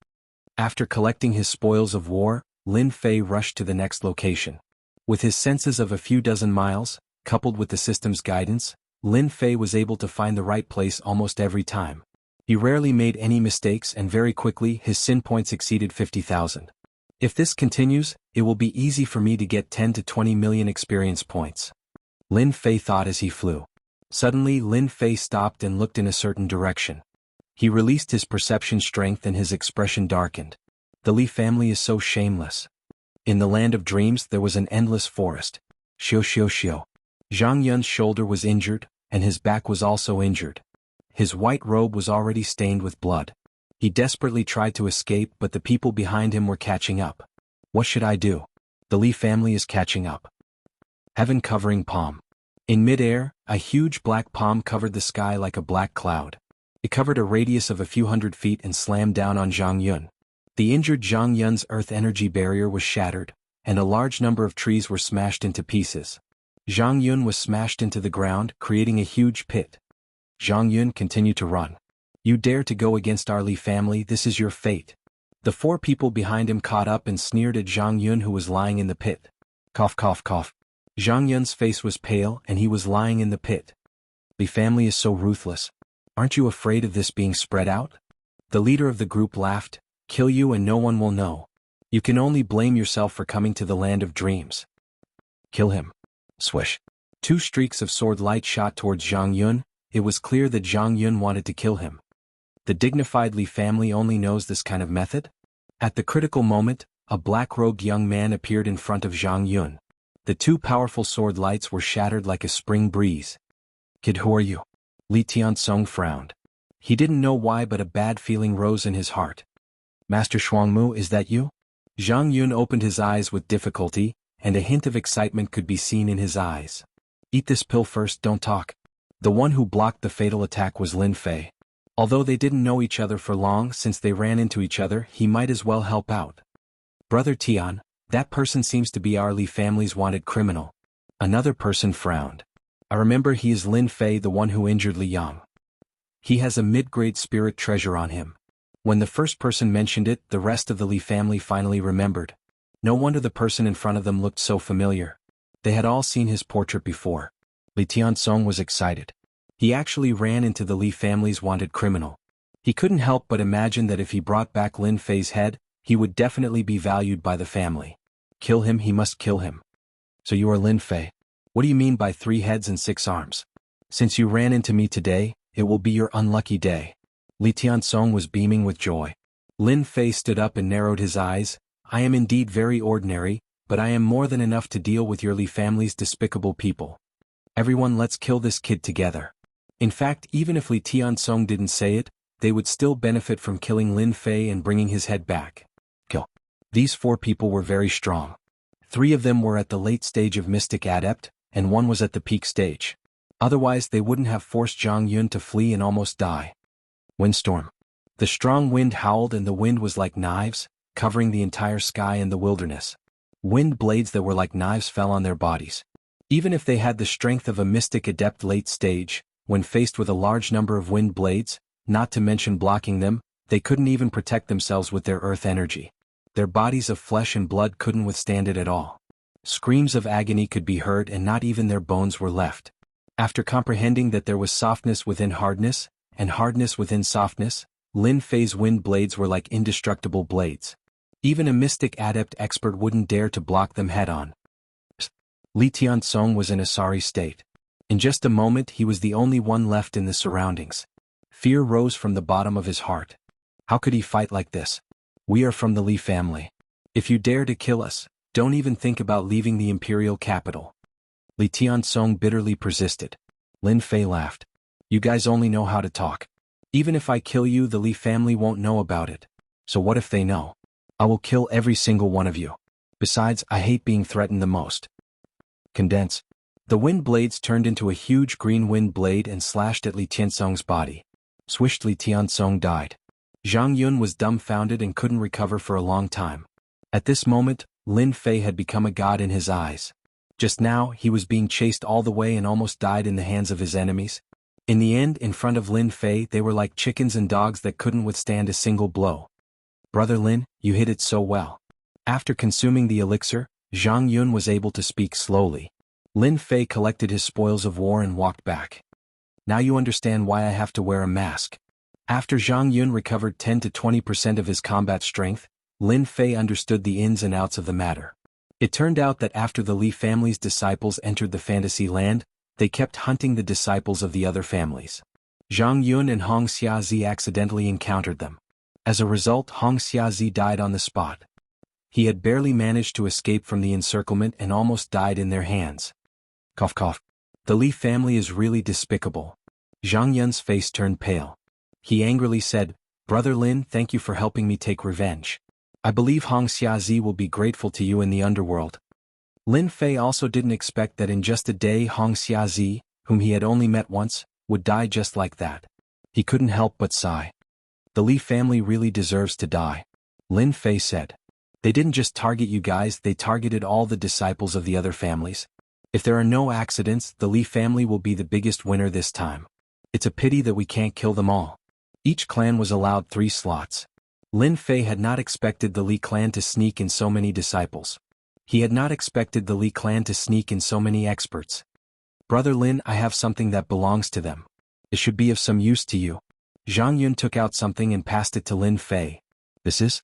After collecting his spoils of war, Lin Fei rushed to the next location. With his senses of a few dozen miles, coupled with the system's guidance, Lin Fei was able to find the right place almost every time. He rarely made any mistakes and very quickly his sin points exceeded 50,000. If this continues, it will be easy for me to get 10 to 20 million experience points. Lin Fei thought as he flew. Suddenly Lin Fei stopped and looked in a certain direction. He released his perception strength and his expression darkened. The Li family is so shameless. In the land of dreams there was an endless forest. Xiu xiu xiu. Zhang Yun's shoulder was injured, and his back was also injured. His white robe was already stained with blood. He desperately tried to escape, but the people behind him were catching up. What should I do? The Li family is catching up. Heaven covering palm. In midair, a huge black palm covered the sky like a black cloud. It covered a radius of a few hundred feet and slammed down on Zhang Yun. The injured Zhang Yun's earth energy barrier was shattered, and a large number of trees were smashed into pieces. Zhang Yun was smashed into the ground, creating a huge pit. Zhang Yun continued to run. You dare to go against our Li family, this is your fate. The four people behind him caught up and sneered at Zhang Yun, who was lying in the pit. Cough cough cough. Zhang Yun's face was pale and he was lying in the pit. Li family is so ruthless. Aren't you afraid of this being spread out? The leader of the group laughed. Kill you and no one will know. You can only blame yourself for coming to the land of dreams. Kill him. Swish. Two streaks of sword light shot towards Zhang Yun. It was clear that Zhang Yun wanted to kill him. The dignified Li family only knows this kind of method? At the critical moment, a black-robed young man appeared in front of Zhang Yun. The two powerful sword lights were shattered like a spring breeze. Kid, who are you? Li Tiansong frowned. He didn't know why, but a bad feeling rose in his heart. Master Shuangmu, is that you? Zhang Yun opened his eyes with difficulty, and a hint of excitement could be seen in his eyes. Eat this pill first, don't talk. The one who blocked the fatal attack was Lin Fei. Although they didn't know each other for long, since they ran into each other, he might as well help out. Brother Tian, that person seems to be our Li family's wanted criminal. Another person frowned. I remember, he is Lin Fei, the one who injured Li Yang. He has a mid-grade spirit treasure on him. When the first person mentioned it, the rest of the Li family finally remembered. No wonder the person in front of them looked so familiar. They had all seen his portrait before. Li Tiansong was excited. He actually ran into the Li family's wanted criminal. He couldn't help but imagine that if he brought back Lin Fei's head, he would definitely be valued by the family. Kill him, he must kill him. So you are Lin Fei. What do you mean by 3 heads and 6 arms? Since you ran into me today, it will be your unlucky day. Li Tiansong was beaming with joy. Lin Fei stood up and narrowed his eyes. I am indeed very ordinary, but I am more than enough to deal with your Li family's despicable people. Everyone, let's kill this kid together. In fact, even if Li Tiansong didn't say it, they would still benefit from killing Lin Fei and bringing his head back. Kill. These 4 people were very strong. 3 of them were at the late stage of Mystic Adept, and 1 was at the peak stage. Otherwise they wouldn't have forced Zhang Yun to flee and almost die. Windstorm. The strong wind howled and the wind was like knives, covering the entire sky and the wilderness. Wind blades that were like knives fell on their bodies. Even if they had the strength of a Mystic Adept late stage, when faced with a large number of wind blades, not to mention blocking them, they couldn't even protect themselves with their earth energy. Their bodies of flesh and blood couldn't withstand it at all. Screams of agony could be heard and not even their bones were left. After comprehending that there was softness within hardness, and hardness within softness, Lin Fei's wind blades were like indestructible blades. Even a Mystic Adept expert wouldn't dare to block them head-on. Li Tiansong was in a sorry state. In just a moment he was the only one left in the surroundings. Fear rose from the bottom of his heart. How could he fight like this? We are from the Li family. If you dare to kill us, don't even think about leaving the imperial capital. Li Tiansong bitterly persisted. Lin Fei laughed. You guys only know how to talk. Even if I kill you, the Li family won't know about it. So what if they know? I will kill every single one of you. Besides, I hate being threatened the most. Condense. The wind blades turned into a huge green wind blade and slashed at Li Tiansong's body. Swished. Li Tiansong died. Zhang Yun was dumbfounded and couldn't recover for a long time. At this moment, Lin Fei had become a god in his eyes. Just now, he was being chased all the way and almost died in the hands of his enemies. In the end, in front of Lin Fei, they were like chickens and dogs that couldn't withstand a single blow. Brother Lin, you hit it so well. After consuming the elixir, Zhang Yun was able to speak slowly. Lin Fei collected his spoils of war and walked back. Now you understand why I have to wear a mask. After Zhang Yun recovered 10 to 20% of his combat strength, Lin Fei understood the ins and outs of the matter. It turned out that after the Li family's disciples entered the fantasy land, they kept hunting the disciples of the other families. Zhang Yun and Hong Xiazi accidentally encountered them. As a result, Hong Xiazi died on the spot. He had barely managed to escape from the encirclement and almost died in their hands. Cough cough. The Li family is really despicable. Zhang Yun's face turned pale. He angrily said, Brother Lin, thank you for helping me take revenge. I believe Hong Xiazi will be grateful to you in the underworld. Lin Fei also didn't expect that in just a day Hong Xiazi, whom he had only met once, would die just like that. He couldn't help but sigh. The Li family really deserves to die. Lin Fei said. They didn't just target you guys, they targeted all the disciples of the other families. If there are no accidents, the Li family will be the biggest winner this time. It's a pity that we can't kill them all. Each clan was allowed 3 slots. Lin Fei had not expected the Li clan to sneak in so many disciples. He had not expected the Li clan to sneak in so many experts. Brother Lin, I have something that belongs to them. It should be of some use to you. Zhang Yun took out something and passed it to Lin Fei. This is?